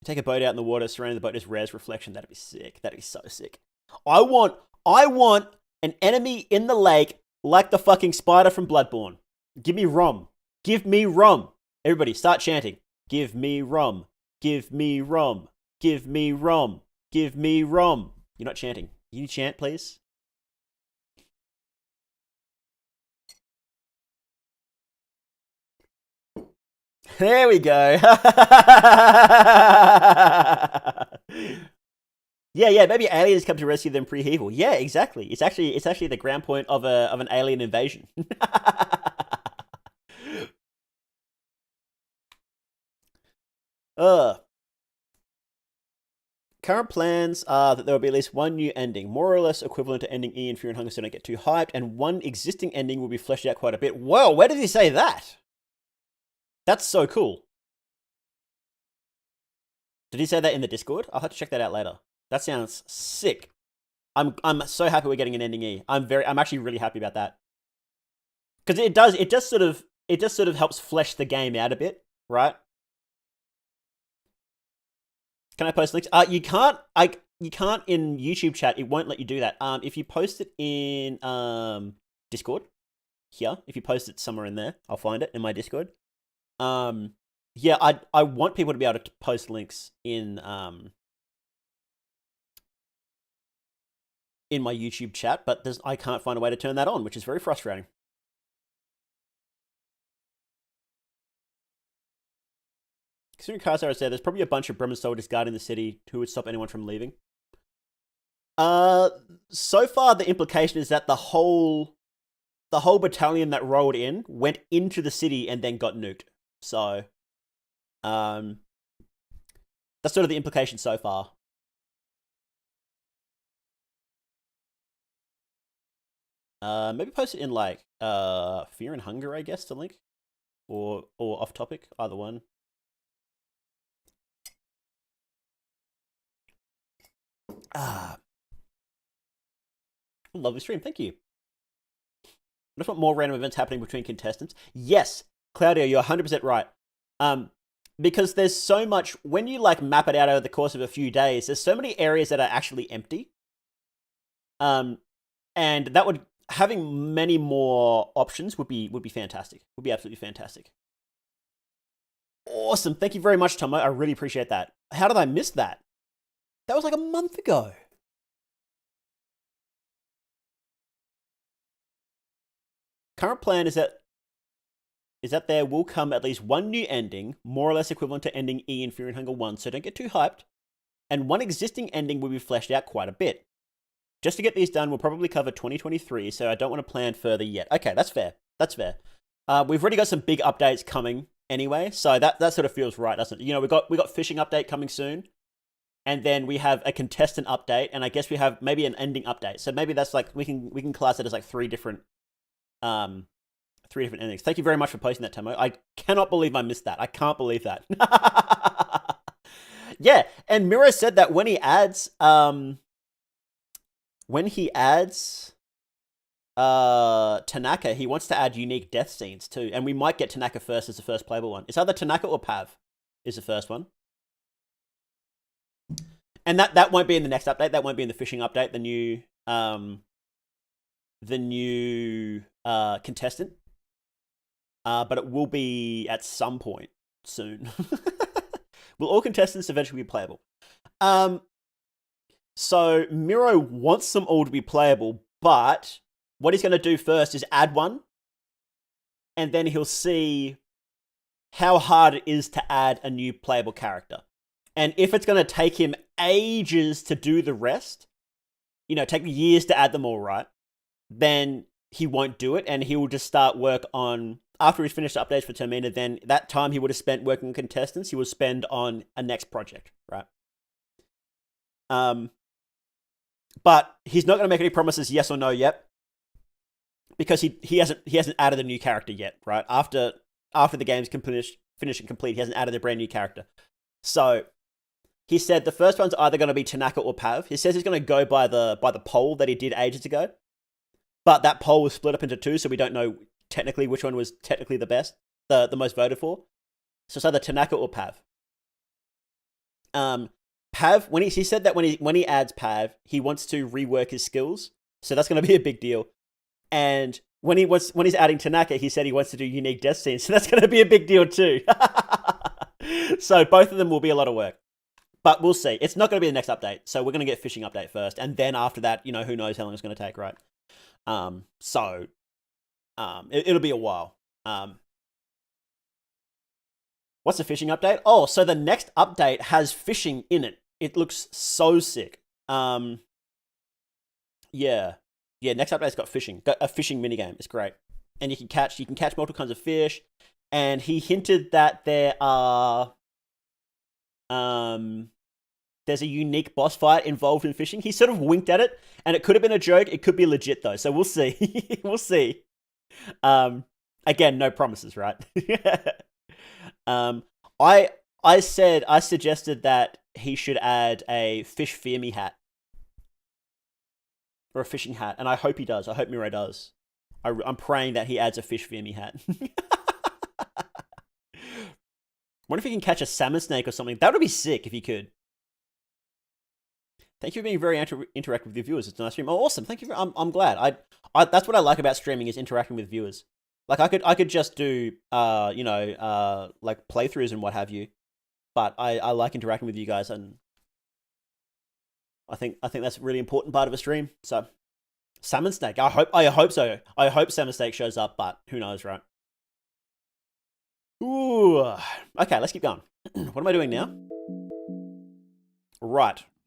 Take a boat out in the water, surrounding the boat is res reflection. That'd be sick. That'd be so sick. I want an enemy in the lake like the fucking spider from Bloodborne. Give me rum. Give me rum. Everybody, start chanting. Give me rum. Give me rum. Give me rum. Give me rum. You're not chanting. Can you chant, please? There we go. Yeah, maybe aliens come to rescue them pre-Hevel. Yeah, exactly. It's actually the ground point of an alien invasion. Current plans are that there will be at least one new ending, more or less equivalent to ending E in Fear and Hunger, so don't get too hyped, and one existing ending will be fleshed out quite a bit. Whoa, where did he say that? That's so cool. Did he say that in the Discord? I'll have to check that out later. That sounds sick. I'm so happy we're getting an ending E. I'm actually really happy about that. Because it just sort of helps flesh the game out a bit, right? Can I post links? You can't in YouTube chat. It won't let you do that. If you post it in Discord here, if you post it somewhere in there, I'll find it in my Discord. Yeah, I want people to be able to post links in my YouTube chat, but I can't find a way to turn that on, which is very frustrating. Considering Karsar said, there's probably a bunch of Bremen soldiers guarding the city who would stop anyone from leaving. Uh, so far the implication is that the whole battalion that rolled in went into the city and then got nuked. So, um, that's sort of the implication so far. Maybe post it in like Fear and Hunger, I guess, to link, or off topic, either one. Ah, lovely stream, thank you. What if more random events happening between contestants? Yes, Claudio, you're 100% right. Because there's so much, when you like map it out over the course of a few days, there's so many areas that are actually empty. And that would, having many more options would be fantastic. Would be absolutely fantastic. Awesome. Thank you very much, Tomo. I really appreciate that. How did I miss that? That was like a month ago. Current plan is that there will come at least one new ending, more or less equivalent to ending E in Fear and Hunger 1, so don't get too hyped. And one existing ending will be fleshed out quite a bit. Just to get these done, we'll probably cover 2023, so I don't want to plan further yet. Okay, that's fair. That's fair. We've already got some big updates coming anyway, so that sort of feels right, doesn't it? You know, we got fishing update coming soon, and then we have a contestant update, and I guess we have maybe an ending update. So maybe that's like we can class it as like three different endings. Thank you very much for posting that, Tamo. I cannot believe I missed that. I can't believe that. Yeah, and Miro said that when he adds Tanaka, he wants to add unique death scenes too, and we might get Tanaka first as the first playable one. It's either Tanaka or Pav is the first one, and that won't be in the next update. That won't be in the fishing update. The new contestant, but it will be at some point soon. Will all contestants eventually be playable? So Miro wants them all to be playable, but what he's going to do first is add one, and then he'll see how hard it is to add a new playable character. And if it's going to take him ages to do the rest, you know, take years to add them all right, then he won't do it, and he will just start work on, after he's finished updates for Termina, then that time he would have spent working on contestants, he will spend on a next project, right? But he's not going to make any promises yes or no yet, because he hasn't added a new character yet, right? After the game's finished and complete, he hasn't added a brand new character. So he said the first one's either going to be Tanaka or Pav. He says he's going to go by the poll that he did ages ago, but that poll was split up into two, so we don't know technically which one was technically the best, the most voted for. So it's either Tanaka or Pav. Pav, when he said that when he adds Pav, he wants to rework his skills, so that's going to be a big deal. And when he's adding Tanaka, he said he wants to do unique death scenes, so that's going to be a big deal too. So both of them will be a lot of work, but we'll see. It's not going to be the next update, so we're going to get fishing update first, and then after that, you know, who knows how long it's going to take, right? It'll be a while. What's the fishing update? Oh, so the next update has fishing in it. It looks so sick. Yeah. Next update's got fishing. Got a fishing minigame. It's great. And you can catch multiple kinds of fish. And he hinted that there's a unique boss fight involved in fishing. He sort of winked at it, and it could have been a joke. It could be legit though. So we'll see. We'll see. Again, no promises, right? I suggested that he should add a fish fear me hat. Or a fishing hat, and I hope he does. I hope Miro does. I'm praying that he adds a fish fear me hat. Wonder if he can catch a salmon snake or something. That would be sick if he could. Thank you for being very interactive with your viewers. It's a nice stream. Oh, awesome. Thank you. I'm glad. I that's what I like about streaming, is interacting with viewers. Like I could just do like playthroughs and what have you, but I like interacting with you guys, and I think that's a really important part of a stream. So salmon snake. I hope so. I hope salmon snake shows up, but who knows, right? Ooh. Okay, let's keep going. What am I doing now? Right.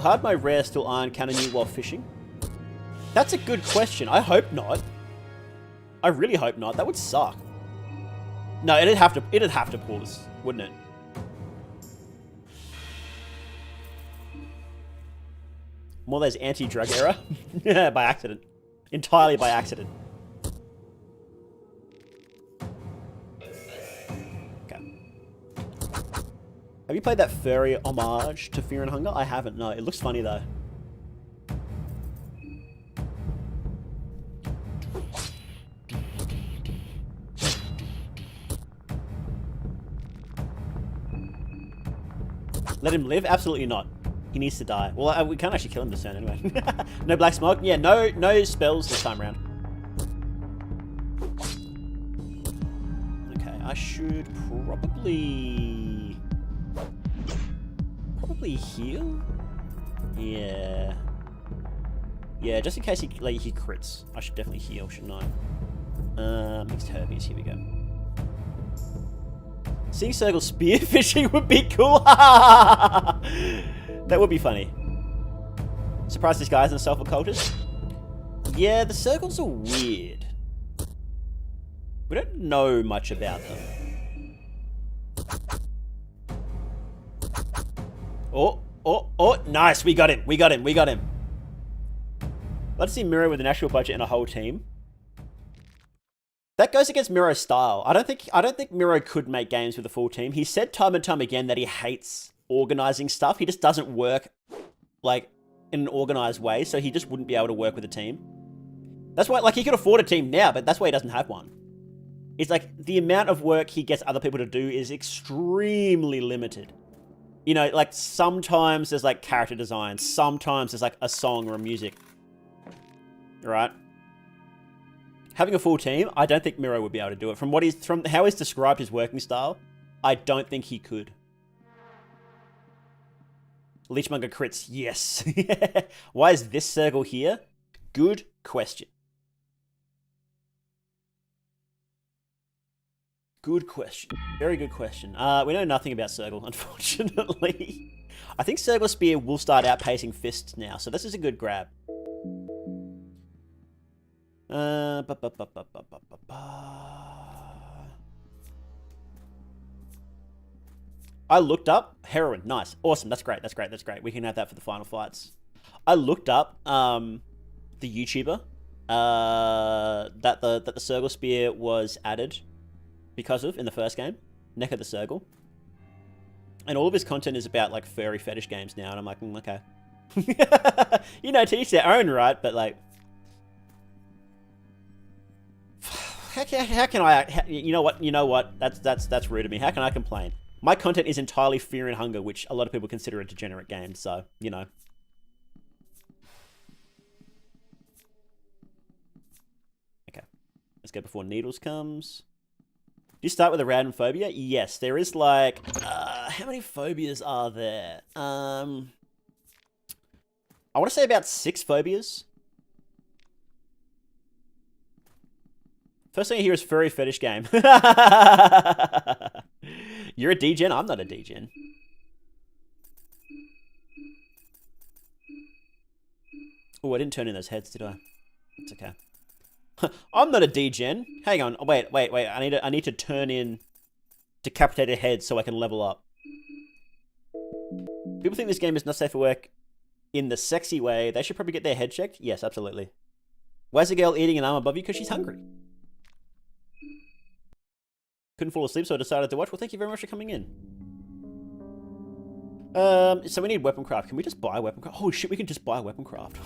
Will hard my rare still iron cannon you while fishing? That's a good question. I hope not. I really hope not. That would suck. No, it'd have to pause, wouldn't it? More of those anti-drug era. By accident. Entirely by accident. Okay. Have you played that furry homage to Fear and Hunger? I haven't, no. It looks funny though. Let him live? Absolutely not. He needs to die. Well, we can't actually kill him this turn anyway. No black smoke? Yeah, no spells this time around. Okay, I should probably heal? Yeah. Yeah, just in case he crits. I should definitely heal, shouldn't I? Mixed herbies, here we go. Seeing Circle spearfishing would be cool. That would be funny. Surprised this guy isn't a self-occultist? Yeah, the circles are weird. We don't know much about them. Oh, nice. We got him. Let's see Miro with an actual budget and a whole team. That goes against Miro's style. I don't think Miro could make games with a full team. He said time and time again that he hates organizing stuff. He just doesn't work like in an organized way, so he just wouldn't be able to work with a team. That's why, like, he could afford a team now, but that's why he doesn't have one. It's like the amount of work he gets other people to do is extremely limited. You know, like sometimes there's like character design, sometimes there's like a song or a music. Right? Having a full team, I don't think Miro would be able to do it. From how he's described his working style, I don't think he could. Leechmonger crits, yes. Why is this circle here? Good question. Good question. Very good question. We know nothing about Circle, unfortunately. I think Circle Spear will start outpacing Fists now, so this is a good grab. I looked up heroin. Nice, awesome. That's great. We can have that for the final fights. I looked up the YouTuber that the Circle Spear was added because of in the first game, Neck of the Circle, and all of his content is about like furry fetish games now, and I'm like, okay, you know, to each their own, right? But like. How can I? You know what? That's rude of me. How can I complain? My content is entirely Fear and Hunger, which a lot of people consider a degenerate game. So you know. Okay, let's go before Needles comes. Do you start with a random phobia? Yes, there is like how many phobias are there? I want to say about 6 phobias. First thing I hear is furry fetish game. You're a degen? I'm not a degen. Oh, I didn't turn in those heads, did I? It's okay. I'm not a degen. Hang on. Wait. I need to turn in decapitated heads so I can level up. People think this game is not safe for work in the sexy way. They should probably get their head checked. Yes, absolutely. Why is a girl eating an arm above you? Because she's hungry. Couldn't fall asleep, so I decided to watch. Well, thank you very much for coming in. So we need weapon craft. Can we just buy weapon craft? Oh shit, we can just buy weapon craft.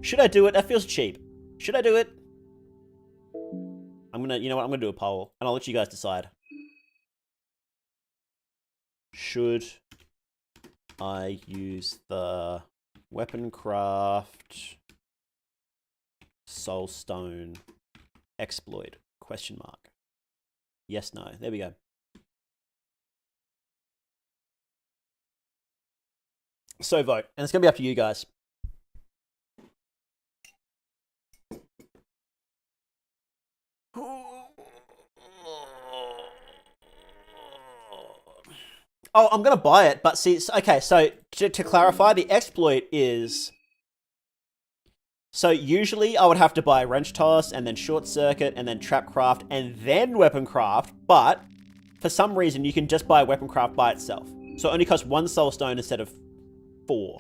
Should I do it? That feels cheap. Should I do it? You know what? I'm gonna do a poll, and I'll let you guys decide. Should I use the weapon craft soulstone exploit? Question mark. Yes, no. There we go. So vote. And it's going to be up to you guys. Oh, I'm gonna buy it, but see, okay, so to clarify, the exploit is... So usually I would have to buy Wrench Toss, and then Short Circuit, and then Trapcraft, and then Weapon Craft, but for some reason you can just buy Weapon Craft by itself. So it only costs 1 Soul Stone instead of 4.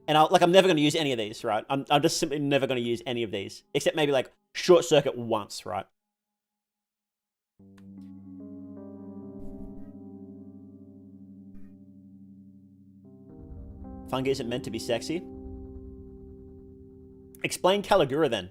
And I'm never going to use any of these, right? I'm just simply never going to use any of these. Except maybe like Short Circuit once, right? Fungi isn't meant to be sexy. Explain Caligura then.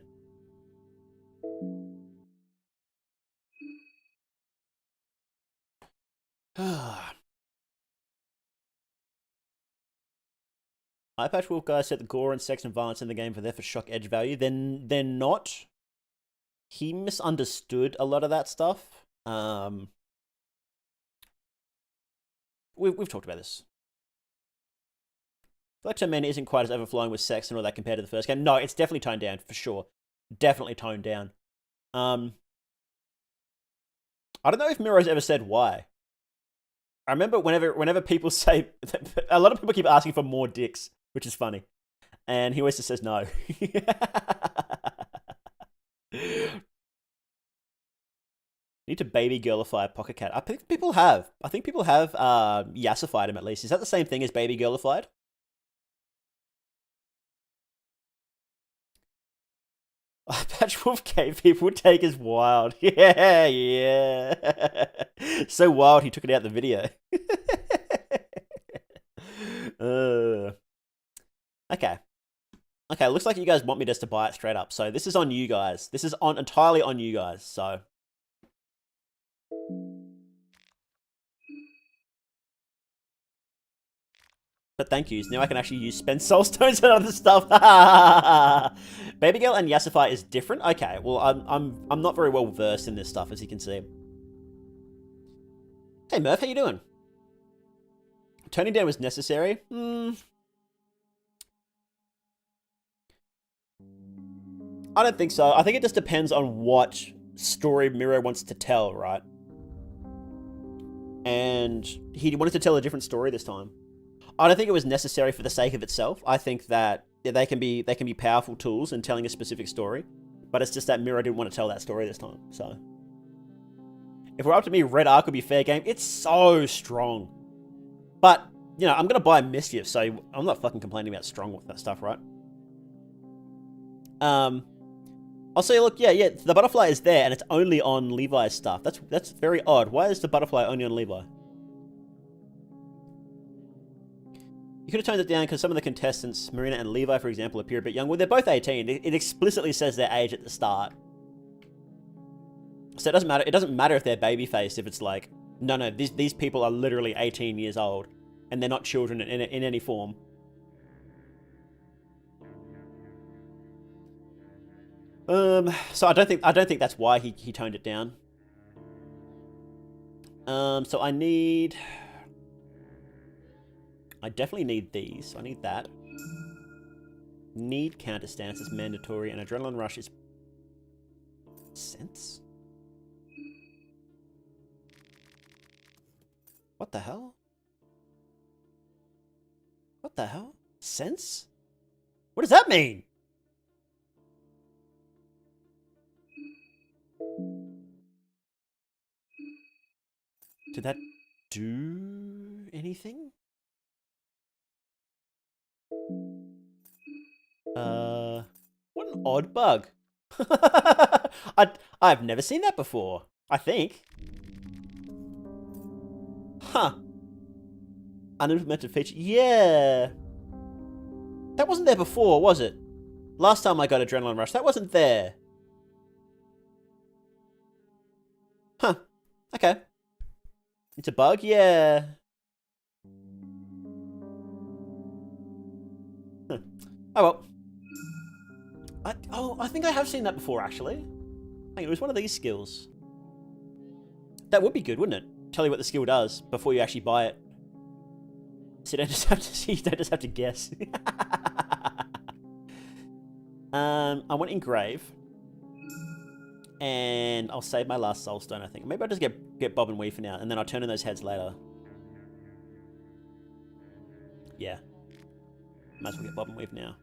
Eyepatch Wolf guy said the gore and sex and violence in the game are there for shock edge value. Then they're not. He misunderstood a lot of that stuff. We've talked about this. I feel like Termina isn't quite as overflowing with sex and all that compared to the first game. No, it's definitely toned down, for sure. Definitely toned down. I don't know if Miro's ever said why. I remember whenever people say... A lot of people keep asking for more dicks, which is funny. And he always just says no. Need to baby girlify a pocket cat. I think people have. I think people have yassified him at least. Is that the same thing as baby girlified? Patchwolf Cave people would take as wild. Yeah, yeah. So wild he took it out the video. Okay. Okay, looks like you guys want me just to buy it straight up. So this is on you guys. This is entirely on you guys, so. But thank yous. Now I can actually use spend soul stones and other stuff. Baby Girl and Yassify is different. Okay, well I'm not very well versed in this stuff, as you can see. Hey Murph, how you doing? Turning down was necessary. I don't think so. I think it just depends on what story Miro wants to tell, right? And he wanted to tell a different story this time. I don't think it was necessary for the sake of itself. I think that they can be powerful tools in telling a specific story, but it's just that Miro didn't want to tell that story this time. So, if we're up to me, Red Arc would be fair game. It's so strong, but you know I'm gonna buy Mischief, so I'm not fucking complaining about strong with that stuff, right? I'll say, look, yeah, the butterfly is there, and it's only on Levi's stuff. That's very odd. Why is the butterfly only on Levi? You could have toned it down because some of the contestants, Marina and Levi, for example, appear a bit young. Well, they're both 18. It explicitly says their age at the start. So it doesn't matter. It doesn't matter if they're baby-faced, if it's like, no, these people are literally 18 years old, and they're not children in any form. So I don't think that's why he toned it down. So I definitely need these. I need that. Need counter stance is mandatory, and adrenaline rush is sense. What the hell? What the hell? Sense? What does that mean? Did that do anything? What an odd bug. I've never seen that before, I think. Huh. Unimplemented feature. Yeah. That wasn't there before, was it? Last time I got Adrenaline Rush, that wasn't there. Huh. Okay. It's a bug? Yeah. Huh. Oh well. I think I have seen that before, actually. I think it was one of these skills. That would be good, wouldn't it? Tell you what the skill does before you actually buy it. So you don't just have to guess. I want Engrave. And I'll save my last Soul Stone, I think. Maybe I'll just get Bob and Weave for now, and then I'll turn in those heads later. Yeah. Might as well get bob and weave now.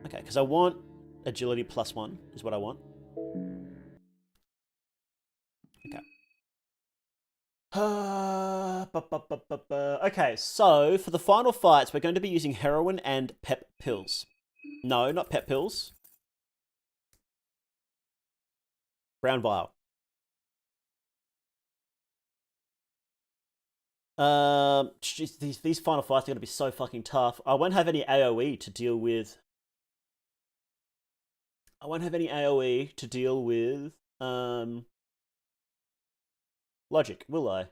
Okay, because I want agility +1 is what I want. Okay. Okay, so for the final fights, we're going to be using heroin and pep pills. No, not pep pills. Brown vial. Geez, these final fights are going to be so fucking tough. I won't have any AoE to deal with. Logic, will I?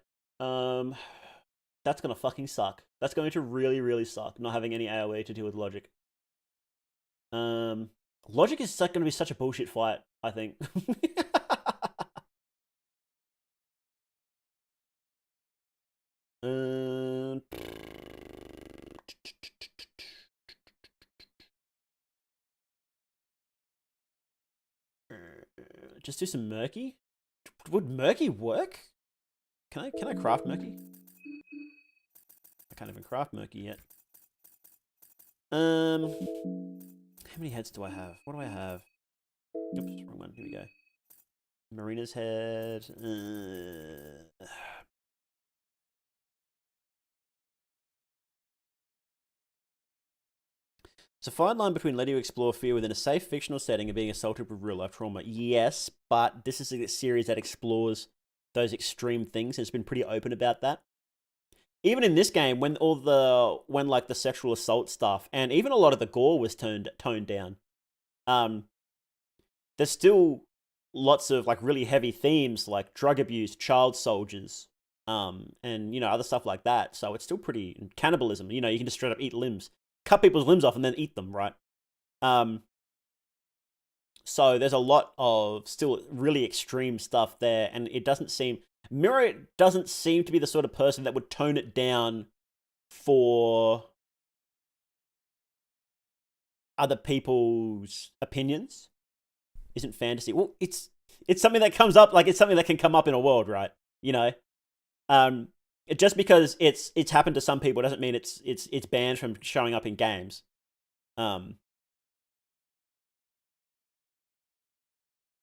That's gonna fucking suck. That's going to really, really suck, not having any AoE to deal with logic. Logic is going to be such a bullshit fight, I think. Just do some murky. Would murky work? Can I craft murky? I can't even craft murky yet. How many heads do I have? What do I have? Oops, wrong one. Here we go. Marina's head. It's a fine line between letting you explore fear within a safe fictional setting and being assaulted with real life trauma. Yes, but this is a series that explores those extreme things. It's been pretty open about that. Even in this game, when like the sexual assault stuff and even a lot of the gore was toned down, there's still lots of like really heavy themes like drug abuse, child soldiers, and other stuff like that. So it's still pretty cannibalism. You can just straight up eat limbs, cut people's limbs off, and then eat them, right? So there's a lot of still really extreme stuff there, and Mira doesn't seem to be the sort of person that would tone it down for other people's opinions. Isn't fantasy. Well, it's something that comes up, like it's something that can come up in a world, right? Just because it's happened to some people doesn't mean it's banned from showing up in games.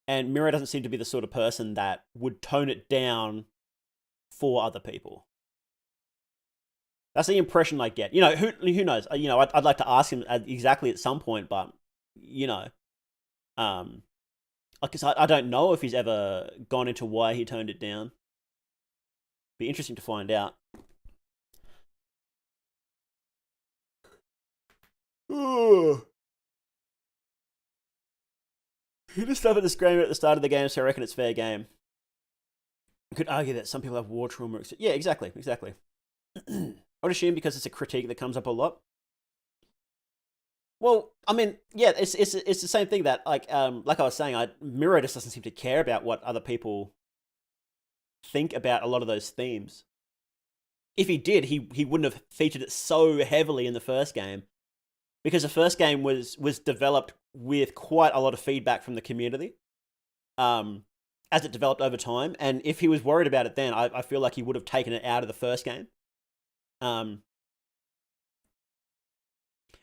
And Mira doesn't seem to be the sort of person that would tone it down for other people. That's the impression I get. Who knows? I'd like to ask him exactly at some point, but because I don't know if he's ever gone into why he toned it down. Be interesting to find out. You just have a disclaimer at the start of the game, so I reckon it's fair game. You could argue that some people have war trauma. Yeah, exactly. I would assume because it's a critique that comes up a lot. Well, I mean, yeah, it's the same thing that like I was saying, Miro just doesn't seem to care about what other people think about a lot of those themes. If he did, he wouldn't have featured it so heavily in the first game, because the first game was developed with quite a lot of feedback from the community, as it developed over time. And if he was worried about it then, I feel like he would have taken it out of the first game. And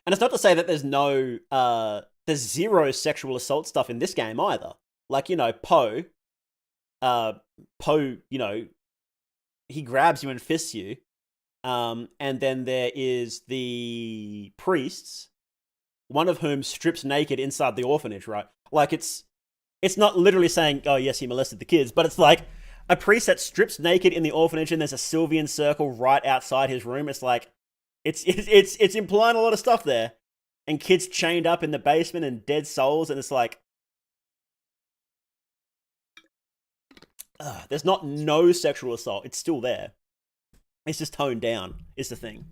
it's not to say that there's zero sexual assault stuff in this game either. Like, Poe, he grabs you and fists you. And then there is the priests, one of whom strips naked inside the orphanage, right? Like, it's not literally saying, oh, yes, he molested the kids, but it's like a priest that strips naked in the orphanage and there's a Sylvian circle right outside his room. It's like, it's implying a lot of stuff there. And kids chained up in the basement and dead souls, and it's like, there's not no sexual assault. It's still there. It's just toned down, is the thing.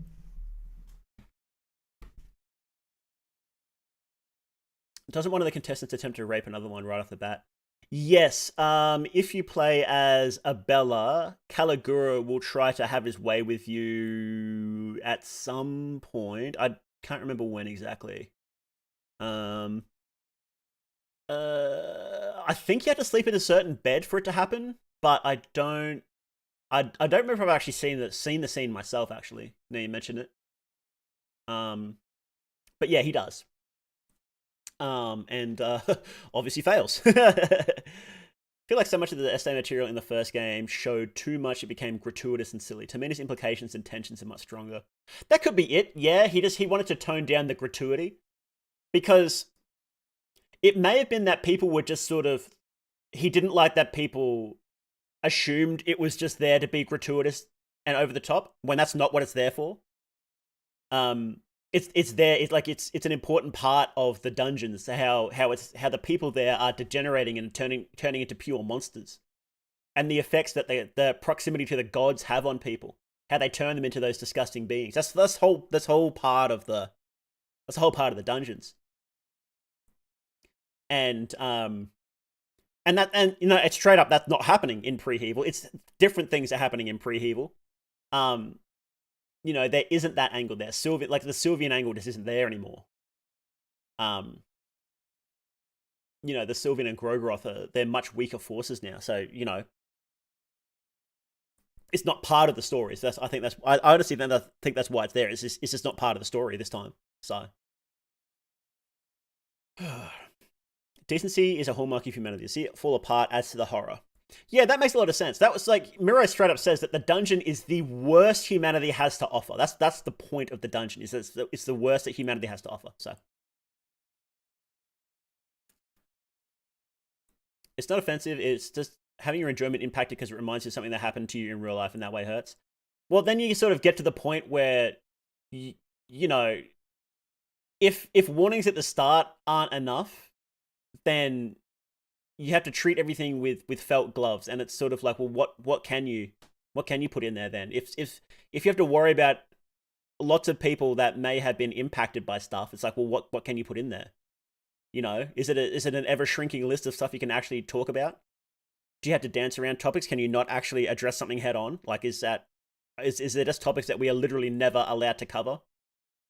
Doesn't one of the contestants attempt to rape another one right off the bat? Yes, if you play as Abella, Caligura will try to have his way with you at some point. I can't remember when exactly. I think you have to sleep in a certain bed for it to happen, but I don't remember if I've actually seen the scene myself, actually. Now you mentioned it. But yeah, he does. And obviously fails. I feel like so much of the essay material in the first game showed too much; it became gratuitous and silly. Termina's implications and tensions are much stronger. That could be it. Yeah, he wanted to tone down the gratuity, because it may have been that people were just sort of, he didn't like that people assumed it was just there to be gratuitous and over the top when that's not what it's there for. It's there. It's like it's an important part of the dungeons. How the people there are degenerating and turning into pure monsters, and the effects that the proximity to the gods have on people, how they turn them into those disgusting beings. That's whole part of the dungeons. And it's straight up, that's not happening in Preheval. It's different things are happening in Preheval. There isn't that angle there. The Sylvian angle just isn't there anymore. The Sylvian and Grogroth they're much weaker forces now. So, it's not part of the story. So I honestly think that's why it's there. It's just not part of the story this time. So decency is a hallmark of humanity. To see it fall apart adds to the horror. Yeah, that makes a lot of sense. That was like, Miro straight up says that the dungeon is the worst humanity has to offer. That's the point of the dungeon, is that it's the worst that humanity has to offer. So it's not offensive. It's just having your enjoyment impacted because it reminds you of something that happened to you in real life, and that way hurts. Well, then you sort of get to the point where if warnings at the start aren't enough, then you have to treat everything with felt gloves, and it's sort of like, well, what can you put in there then? If you have to worry about lots of people that may have been impacted by stuff, it's like, well, what can you put in there? Is it an ever shrinking list of stuff you can actually talk about? Do you have to dance around topics? Can you not actually address something head on? Like, is there just topics that we are literally never allowed to cover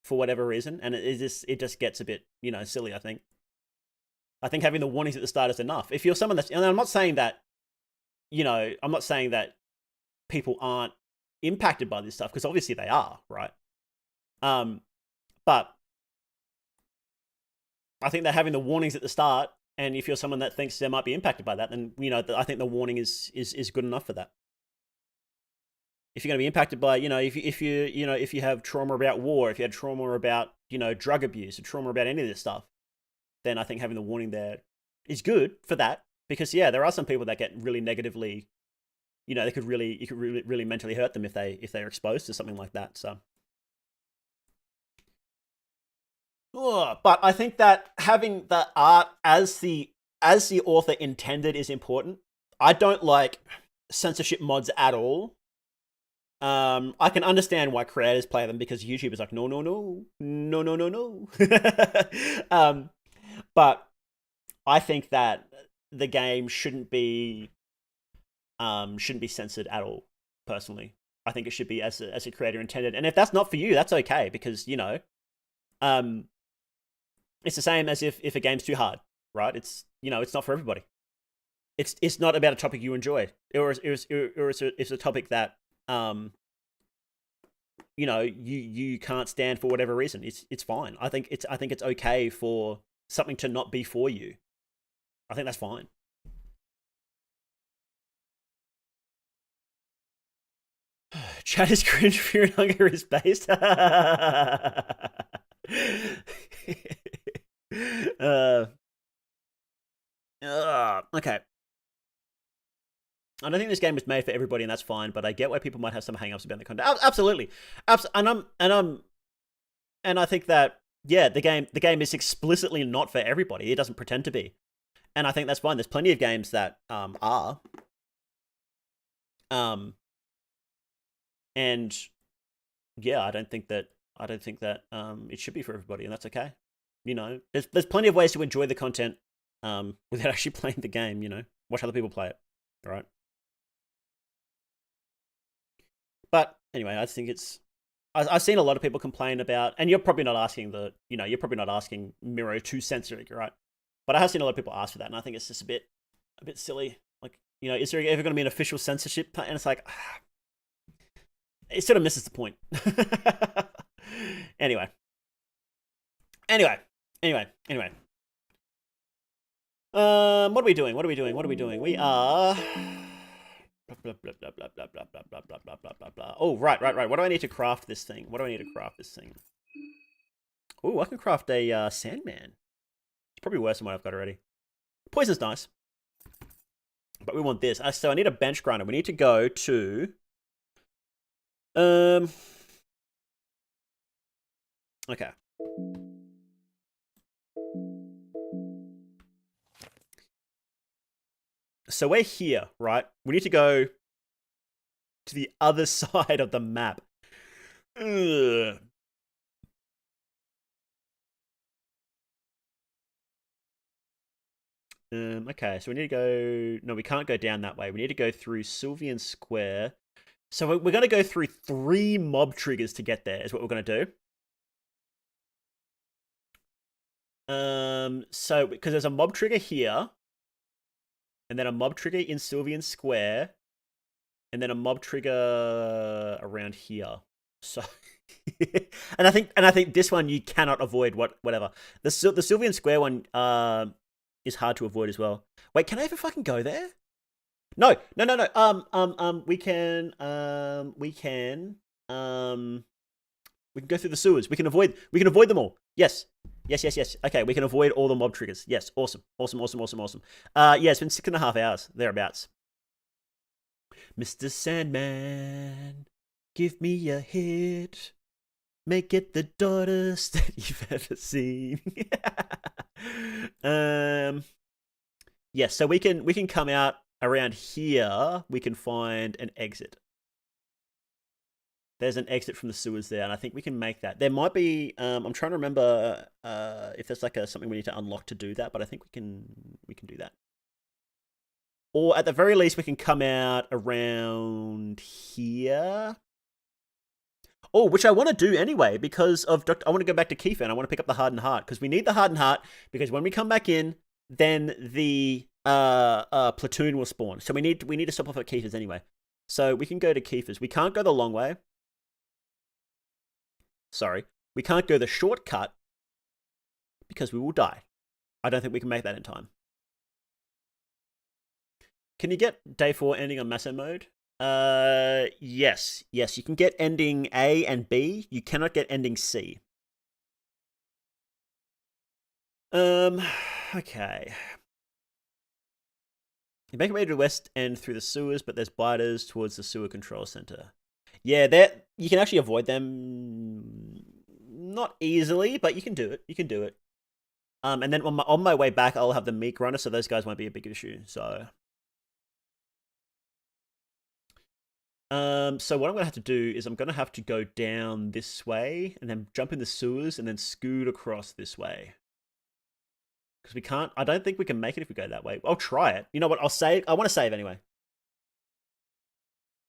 for whatever reason? And it just gets a bit, silly, I think. I think having the warnings at the start is enough. If you're someone that's, and I'm not saying that people aren't impacted by this stuff, because obviously they are, right? But I think that having the warnings at the start, and if you're someone that thinks they might be impacted by that, then I think the warning is good enough for that. If you're going to be impacted by, if you have trauma about war, if you had trauma about drug abuse, or trauma about any of this stuff, then I think having the warning there is good for that, because there are some people that get really negatively, it could really mentally hurt them if they're exposed to something like that. So, but I think that having the art as the author intended is important. I don't like censorship mods at all. I can understand why creators play them, because YouTube is like, no. But I think that the game shouldn't be censored at all. Personally, I think it should be as a creator intended. And if that's not for you, that's okay, because it's the same as if a game's too hard, right? It's it's not for everybody. It's not about a topic you enjoy, or it's a topic that you can't stand for whatever reason. It's fine. I think it's okay for something to not be for you. I think that's fine. Chat is cringe, fear and hunger is based. Okay. I don't think this game was made for everybody, and that's fine. But I get why people might have some hang-ups about the content. Absolutely, and I think that the game is explicitly not for everybody. It doesn't pretend to be, and I think that's fine. There's plenty of games that are, and I don't think that it should be for everybody, and that's okay. There's plenty of ways to enjoy the content without actually playing the game. Watch other people play it. All right. But anyway, I think I've seen a lot of people complain about, and you're probably not asking Miro to censor it, right? But I have seen a lot of people ask for that, and I think it's just a bit silly. Like, is there ever going to be an official censorship? And it's like, it sort of misses the point. Anyway, Anyway. What are we doing? We are... Blah, blah, blah, blah, blah, blah, blah, blah, blah, blah, blah, blah, blah. Oh, right. What do I need to craft this thing? Oh, I can craft a Sandman. It's probably worse than what I've got already. Poison's nice. But we want this. So I need a bench grinder. We need to go to... Okay. So we're here, right? We need to go to the other side of the map. Ugh. Okay, so we need to go... No, we can't go down that way. We need to go through Sylvian Square. So we're going to go through 3 mob triggers to get there, is what we're going to do. So, because there's a mob trigger here, and then a mob trigger in Sylvian Square, and then a mob trigger around here. So, and I think this one you cannot avoid. Whatever. The Sylvian Square one is hard to avoid as well. Wait, can I ever fucking go there? No. We can go through the sewers. We can avoid them all. Yes. Okay, we can avoid all the mob triggers. Yes, awesome. Yeah, it's been 6.5 hours, thereabouts. Mr. Sandman, give me a hit. Make it the darkest that you've ever seen. Yes, so we can come out around here. We can find an exit. There's an exit from the sewers there, and I think we can make that. There might be... I'm trying to remember if there's like something we need to unlock to do that, but I think we can do that. Or at the very least, we can come out around here. Oh, which I want to do anyway, because of I want to go back to Kiefer, and I want to pick up the Hardened Heart, because we need the Hardened Heart, because when we come back in, then the platoon will spawn. So we need to stop off at Kiefer's anyway. So we can go to Kiefer's. We can't go the long way. Sorry. We can't go the shortcut because we will die. I don't think we can make that in time. Can you get day 4 ending on Masso mode? Yes. You can get ending A and B. You cannot get ending C. Okay. You make your way to the west end through the sewers, but there's biters towards the sewer control center. Yeah, you can actually avoid them, not easily, but you can do it. And then on my way back, I'll have the meat runner, so those guys won't be a big issue. So, so what I'm gonna have to do is I'm gonna have to go down this way and then jump in the sewers and then scoot across this way. Because we can't... I don't think we can make it if we go that way. I'll try it. You know what? I'll save. I want to save anyway.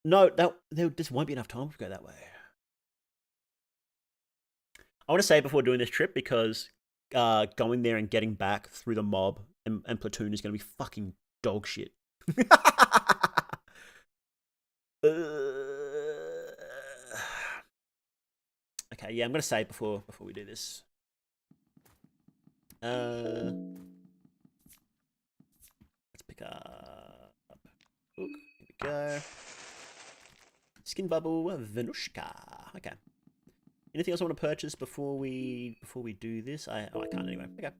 No, there just won't be enough time to go that way. I want to save before doing this trip because going there and getting back through the mob and platoon is going to be fucking dog shit. Okay, yeah, I'm going to save before we do this. Let's pick up book. Here we go. Skin bubble Venushka. Okay. Anything else I want to purchase before we do this? I can't anyway. Okay.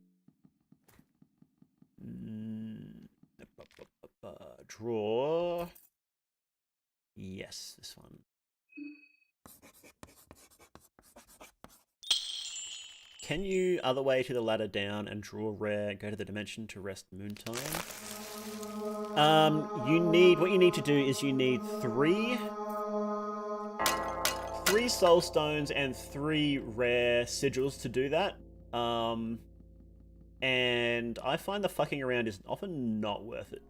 Draw. Yes, this one. Can you other way to the ladder down and draw rare? Go to the dimension to rest Moontime. What you need to do is you need 3 soul stones and 3 rare sigils to do that. And I find the fucking around is often not worth it.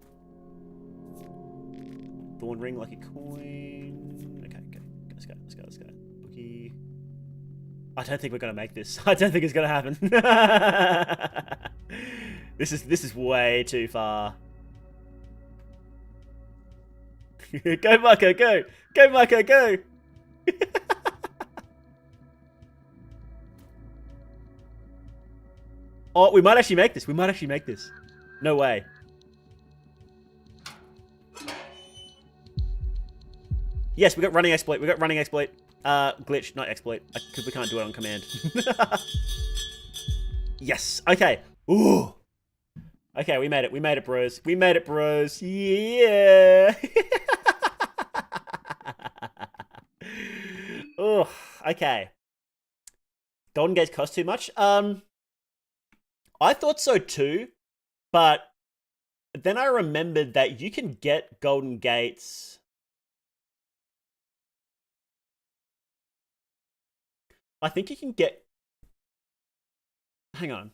Thorn ring, lucky coin. Okay. Let's go. Bookie. I don't think we're gonna make this. I don't think it's gonna happen. This is way too far. Go Marco, go! Go Marco, go! Oh, we might actually make this. We might actually make this. No way. Yes, we got running exploit. We got running exploit. Glitch, not exploit. Because we can't do it on command. Yes. Okay. Ooh. Okay, we made it. We made it, bros. We made it, bros. Yeah. Oh, okay. Golden Gates cost too much? I thought so too, but then I remembered that you can get Golden Gates. I think you can get. Hang on.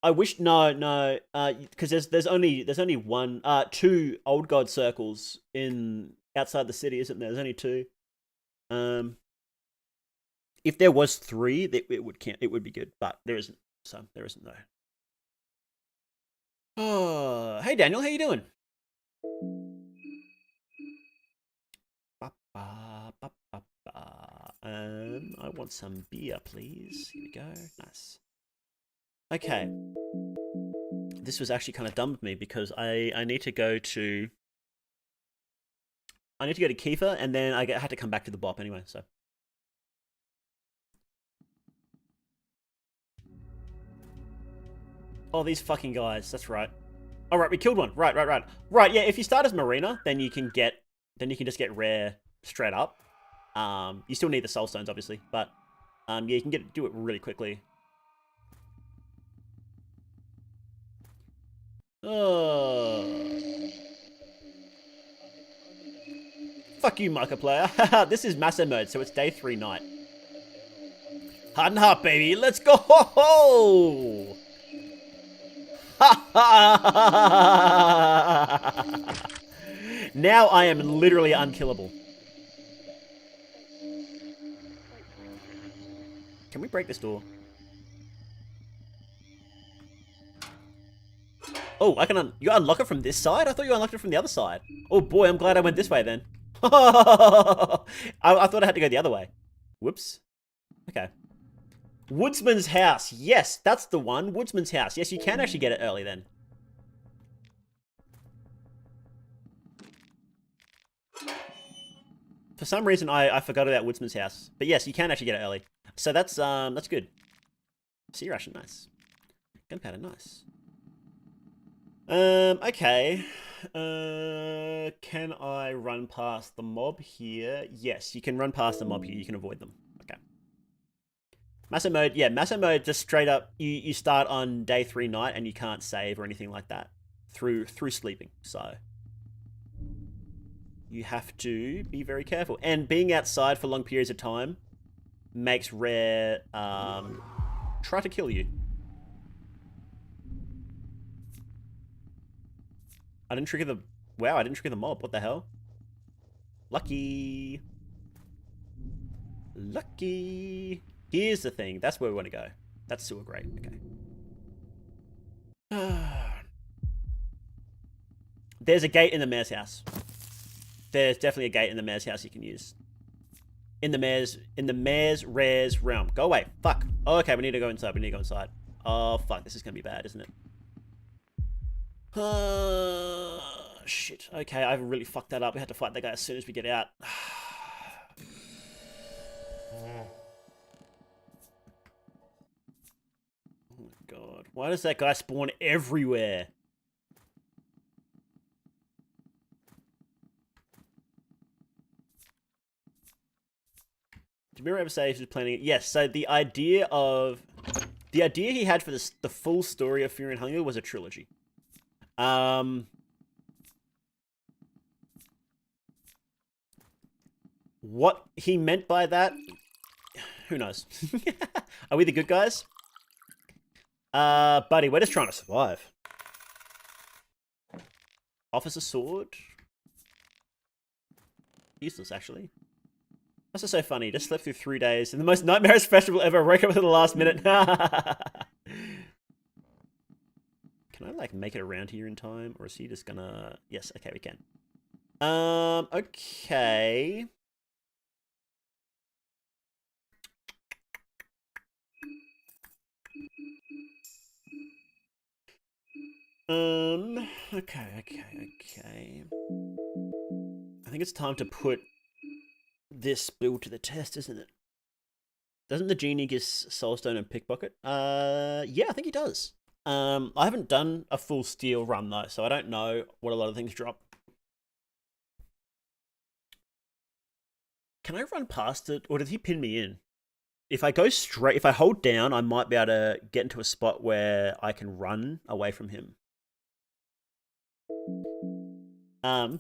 I wish no, because there's only one, two old god circles in outside the city, isn't there? There's only two. If there was three, it would count. It would be good, but there isn't. So there isn't though. Oh, hey Daniel, how you doing? I want some beer, please. Here we go. Nice. Okay. This was actually kind of dumb of me because I need to go to Kiefer and then I had to come back to the bop anyway, so. Oh, these fucking guys. That's right. All right, we killed one. Right. Right, yeah, if you start as Marina, then you can just get rare straight up. You still need the soul stones obviously, but yeah, you can do it really quickly. Oh. Fuck you, Markiplier. This is massive mode, so it's day 3 night. Hot and hot, baby. Let's go. Ho Now I am literally unkillable. Can we break this door? Oh, you unlock it from this side? I thought you unlocked it from the other side. Oh boy, I'm glad I went this way then. I thought I had to go the other way. Whoops. Okay. Woodsman's house. Yes, that's the one. Woodsman's house. Yes, you can actually get it early then. For some reason, I forgot about Woodsman's house. But yes, you can actually get it early. So that's good. Sea ration, nice. Gunpowder, nice. Okay. Can I run past the mob here? Yes, you can run past the mob here. You can avoid them. Okay. Massive mode, yeah, massive mode just straight up, you start on day 3 night and you can't save or anything like that through sleeping. So you have to be very careful. And being outside for long periods of time makes rare try to kill you. I didn't trigger the mob. What the hell? Lucky. Here's the thing. That's where we want to go. That's sewer great. Okay. There's a gate in the mayor's house. There's definitely a gate in the mayor's house you can use. In the mayor's rares realm. Go away. Fuck. Oh, okay, we need to go inside. Oh, fuck. This is going to be bad, isn't it? Shit. Okay, I've really fucked that up. We have to fight that guy as soon as we get out. Oh my god. Why does that guy spawn everywhere? Did Miro ever say he was planning it? Yes, so the idea he had for the full story of Fear and Hunger was a trilogy. What he meant by that, who knows? Are we the good guys? Buddy, we're just trying to survive. Officer sword. Useless, actually. That's just so funny. Just slept through 3 days. In the most nightmarish festival ever. Woke up at the last minute. Can I, like, make it around here in time? Or is he just gonna... Yes, okay, we can. Okay. Okay. I think it's time to put this build to the test, isn't it? Doesn't the genie give soulstone and pickpocket? Yeah, I think he does. I haven't done a full steel run though, so I don't know what a lot of things drop. Can I run past it, or did he pin me in? If I go straight, if I hold down, I might be able to get into a spot where I can run away from him.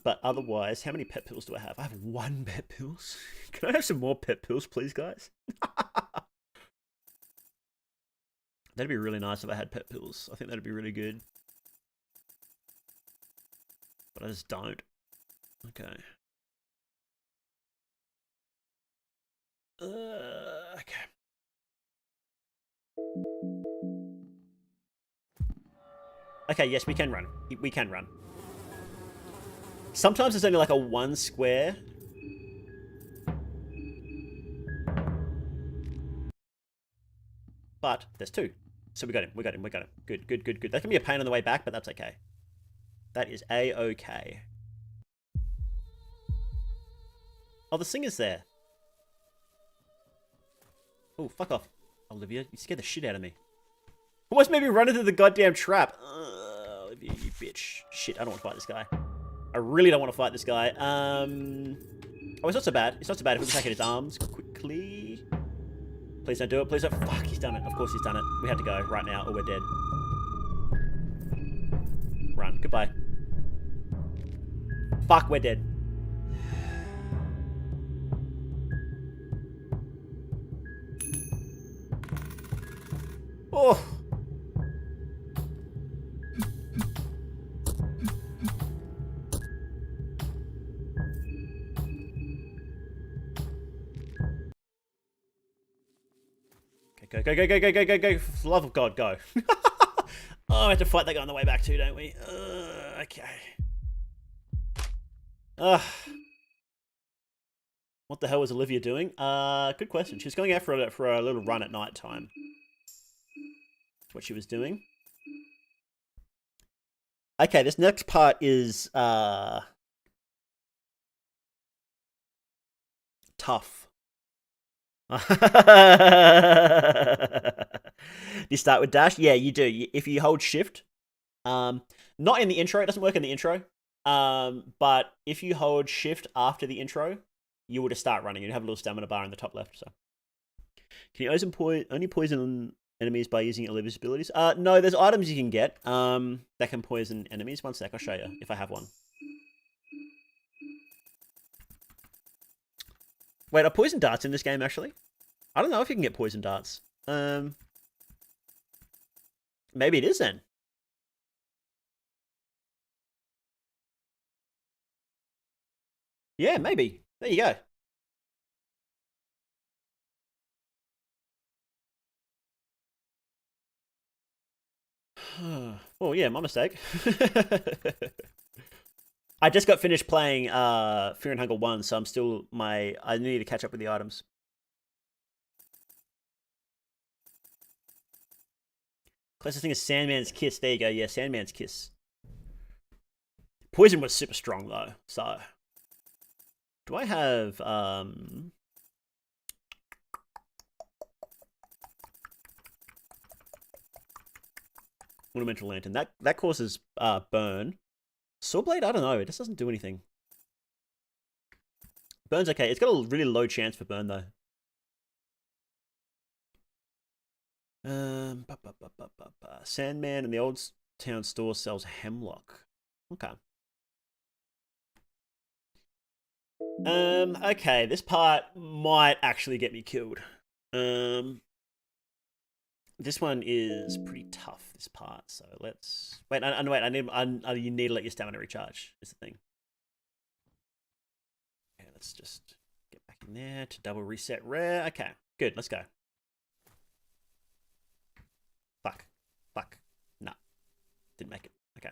But otherwise, how many pet pills do I have? I have 1 pet pills. Can I have some more pet pills, please, guys? That'd be really nice if I had pet pills. I think that'd be really good. But I just don't. Okay. Okay. Okay, yes, we can run. We can run. Sometimes there's only like a 1 square. But there's 2. So we got him. Good. That can be a pain on the way back, but that's okay. That is A-okay. Oh, the singer's there. Oh, fuck off, Olivia. You scared the shit out of me. Almost made me run into the goddamn trap. Olivia, you bitch. Shit, I don't want to fight this guy. I really don't want to fight this guy. Oh, it's not so bad. It's not so bad if we can take his arms quickly. Please don't do it. Please don't. Fuck, he's done it. Of course he's done it. We had to go right now or we're dead. Run. Goodbye. Fuck, we're dead. Oh. Go. For the love of God, go. Oh, we have to fight that guy on the way back too, don't we? Okay. What the hell was Olivia doing? Good question. She was going out for a little run at night time. That's what she was doing. Okay, this next part is tough. You start with dash? Yeah, you do. If you hold shift, not in the intro, it doesn't work in the intro. But if you hold shift after the intro, you will just start running. You have a little stamina bar in the top left. So, can you only poison enemies by using Olivia's abilities? No, there's items you can get that can poison enemies. One sec, I'll show you if I have one. Wait, are poison darts in this game actually? I don't know if you can get poison darts. Maybe it is then. Yeah, maybe. There you go. Oh yeah, my mistake. I just got finished playing Fear and Hunger 1, so I need to catch up with the items. Closest thing is Sandman's Kiss. There you go. Yeah, Sandman's Kiss. Poison was super strong though. So, do I have Ornamental Lantern? That causes burn. Sawblade? I don't know. It just doesn't do anything. Burn's okay. It's got a really low chance for burn though. Sandman in the old town store sells hemlock. Okay. Okay, this part might actually get me killed. This one is pretty tough, this part, so let's... Wait, you need to let your stamina recharge, is the thing. Okay, let's just get back in there to double reset rare. Okay, good, let's go. Fuck. Nah. Didn't make it. Okay.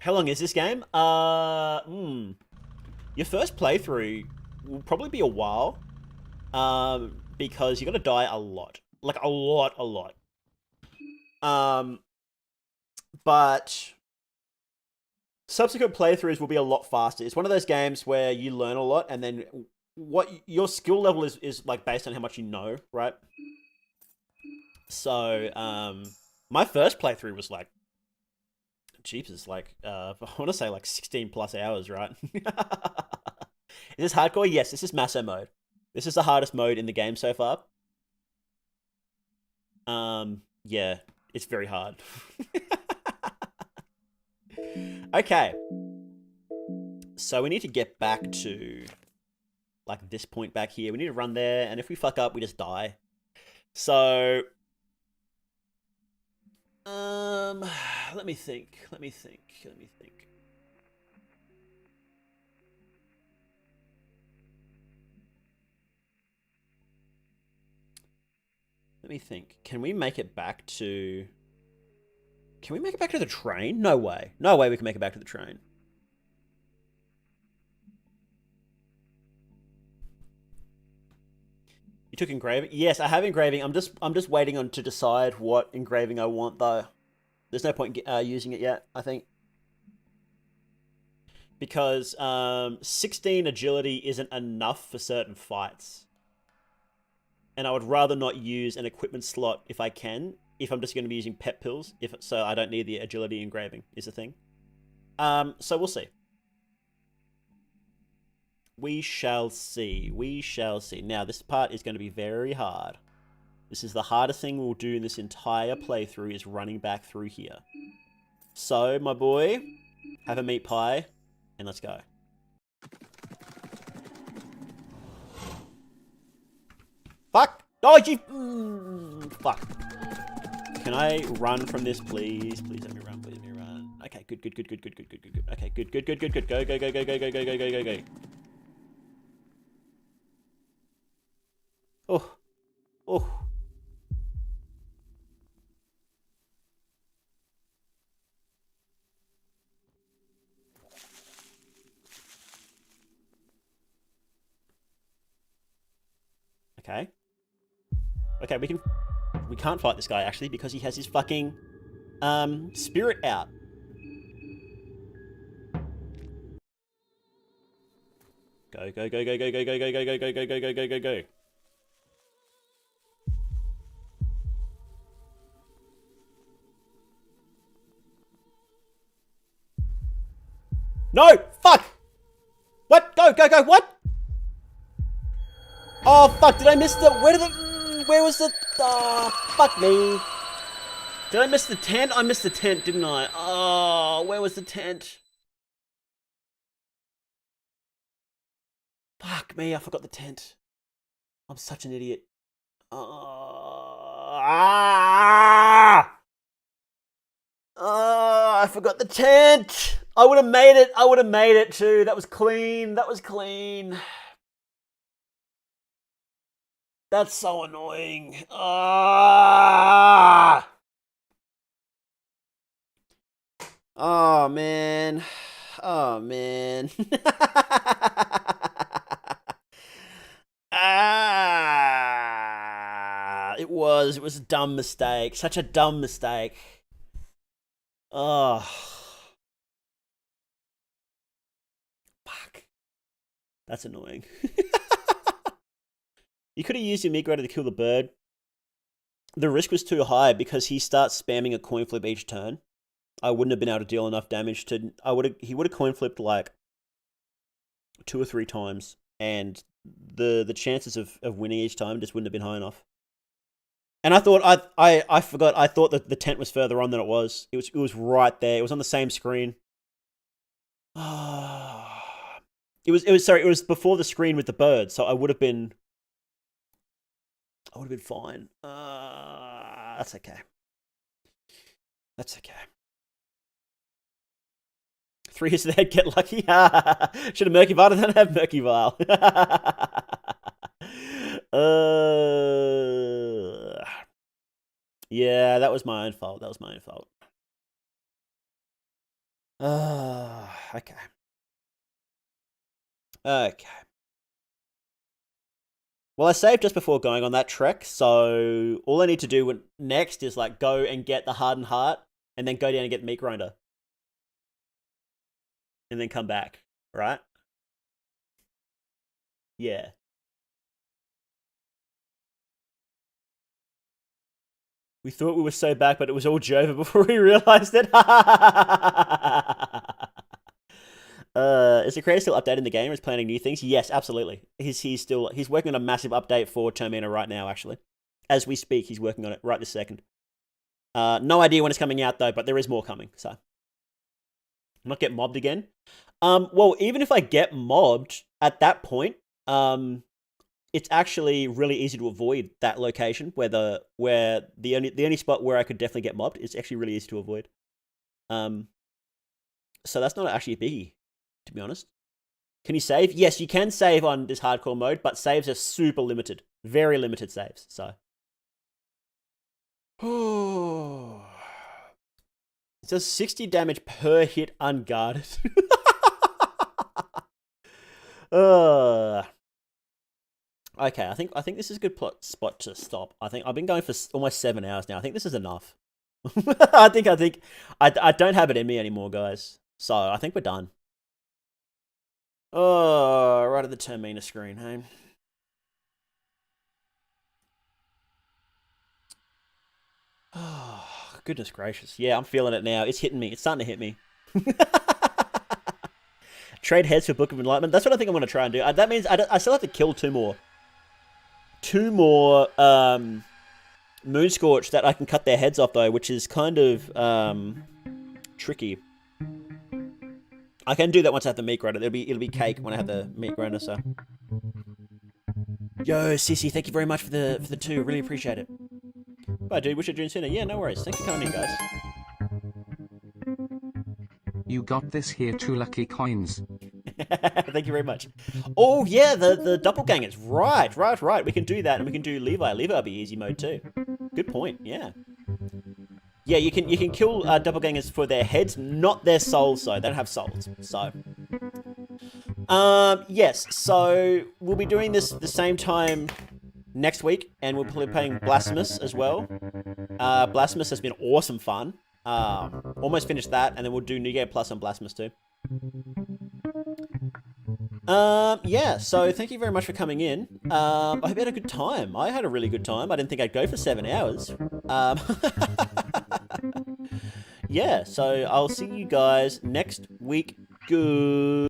How long is this game? Your first playthrough will probably be a while. Because you're gonna die a lot. Like, a lot. But subsequent playthroughs will be a lot faster. It's one of those games where you learn a lot, and then what your skill level is like based on how much you know, right? So, my first playthrough was like, jeepers, like, I want to say like 16 plus hours, right? Is this hardcore? Yes, this is Masso mode. This is the hardest mode in the game so far. Yeah, it's very hard. Okay. So we need to get back to like this point back here. We need to run there, and if we fuck up, we just die. So let me think. Let me think. Can we make it back to... Can we make it back to the train? No way. No way we can make it back to the train. You took engraving? Yes, I have engraving. I'm just waiting on to decide what engraving I want though. There's no point using it yet, I think. Because 16 agility isn't enough for certain fights. And I would rather not use an equipment slot if I can, if I'm just going to be using pet pills, so I don't need the agility engraving, is the thing. So we'll see. We shall see. We shall see. Now, this part is going to be very hard. This is the hardest thing we'll do in this entire playthrough, is running back through here. So, my boy, have a meat pie, and let's go. Fuck! Oh, you... fuck. Can I run from this, please? Please let me run, please let me run. Okay, good. Okay, good. Go. Oh. Okay, we can't fight this guy actually because he has his fucking spirit out. Go. No! Fuck! What? Go! What? Oh, fuck, did I miss the... Where was the... Oh, fuck me. Did I miss the tent? I missed the tent, didn't I? Oh, where was the tent? Fuck me, I forgot the tent. I'm such an idiot. I forgot the tent. I would have made it too. That was clean. That's so annoying. Oh, man. It was a dumb mistake. Such a dumb mistake. Oh. Fuck. That's annoying. You could have used your Migrator to kill the bird. The risk was too high because he starts spamming a coin flip each turn. I wouldn't have been able to deal enough damage to... He would have coin flipped like 2 or 3 times, and the chances of winning each time just wouldn't have been high enough. And I thought I forgot. I thought that the tent was further on than it was. It was right there. It was on the same screen. It was before the screen with the bird, so I would have been fine. That's okay. 3 hits to the head, get lucky. Should have Murky Vial, then have Murky Vial. Yeah, that was my own fault. Okay. Okay. Well, I saved just before going on that trek, so all I need to do next is like go and get the hardened heart, and then go down and get the meat grinder, and then come back. Right? Yeah. We thought we were so back, but it was all Jova before we realized it. Is the creator still updating the game? Is planning new things? Yes, absolutely. He's working on a massive update for Termina right now. Actually, as we speak, he's working on it right this second. No idea when it's coming out though, but there is more coming. So, not get mobbed again. Well, even if I get mobbed at that point, it's actually really easy to avoid that location where the only spot where I could definitely get mobbed. It's actually really easy to avoid. So that's not actually a biggie, to be honest. Can you save? Yes, you can save on this hardcore mode, but saves are super limited. Very limited saves, so. It does 60 damage per hit unguarded. Okay, I think this is a good spot to stop. I think I've been going for almost 7 hours now. I think this is enough. I think I don't have it in me anymore, guys. So I think we're done. Oh, right at the Termina screen, hey. Oh, goodness gracious. Yeah, I'm feeling it now. It's hitting me. It's starting to hit me. Trade heads for Book of Enlightenment. That's what I think I'm going to try and do. That means I still have to kill two more. Moonscorch that I can cut their heads off, though, which is kind of tricky. I can do that once I have the meat grinder. It'll be cake when I have the meat grinder, so. Yo, Sissy, thank you very much for the 2. Really appreciate it. Bye, dude. Wish you'd joined sooner. Yeah, no worries. Thanks for coming in, guys. You got this here, 2 lucky coins. Thank you very much. Oh, yeah, the doppelgangers. Right. We can do that, and we can do Levi. Levi will be easy mode, too. Good point, yeah. Yeah, you can kill doppelgangers for their heads, not their souls, though. They don't have souls, so. Yes, so we'll be doing this the same time next week, and we'll be playing Blasphemous as well. Blasphemous has been awesome fun. Almost finished that, and then we'll do New Game Plus on Blasphemous too. Yeah, so thank you very much for coming in. I hope you had a good time. I had a really good time. I didn't think I'd go for 7 hours. Yeah, so I'll see you guys next week. Good.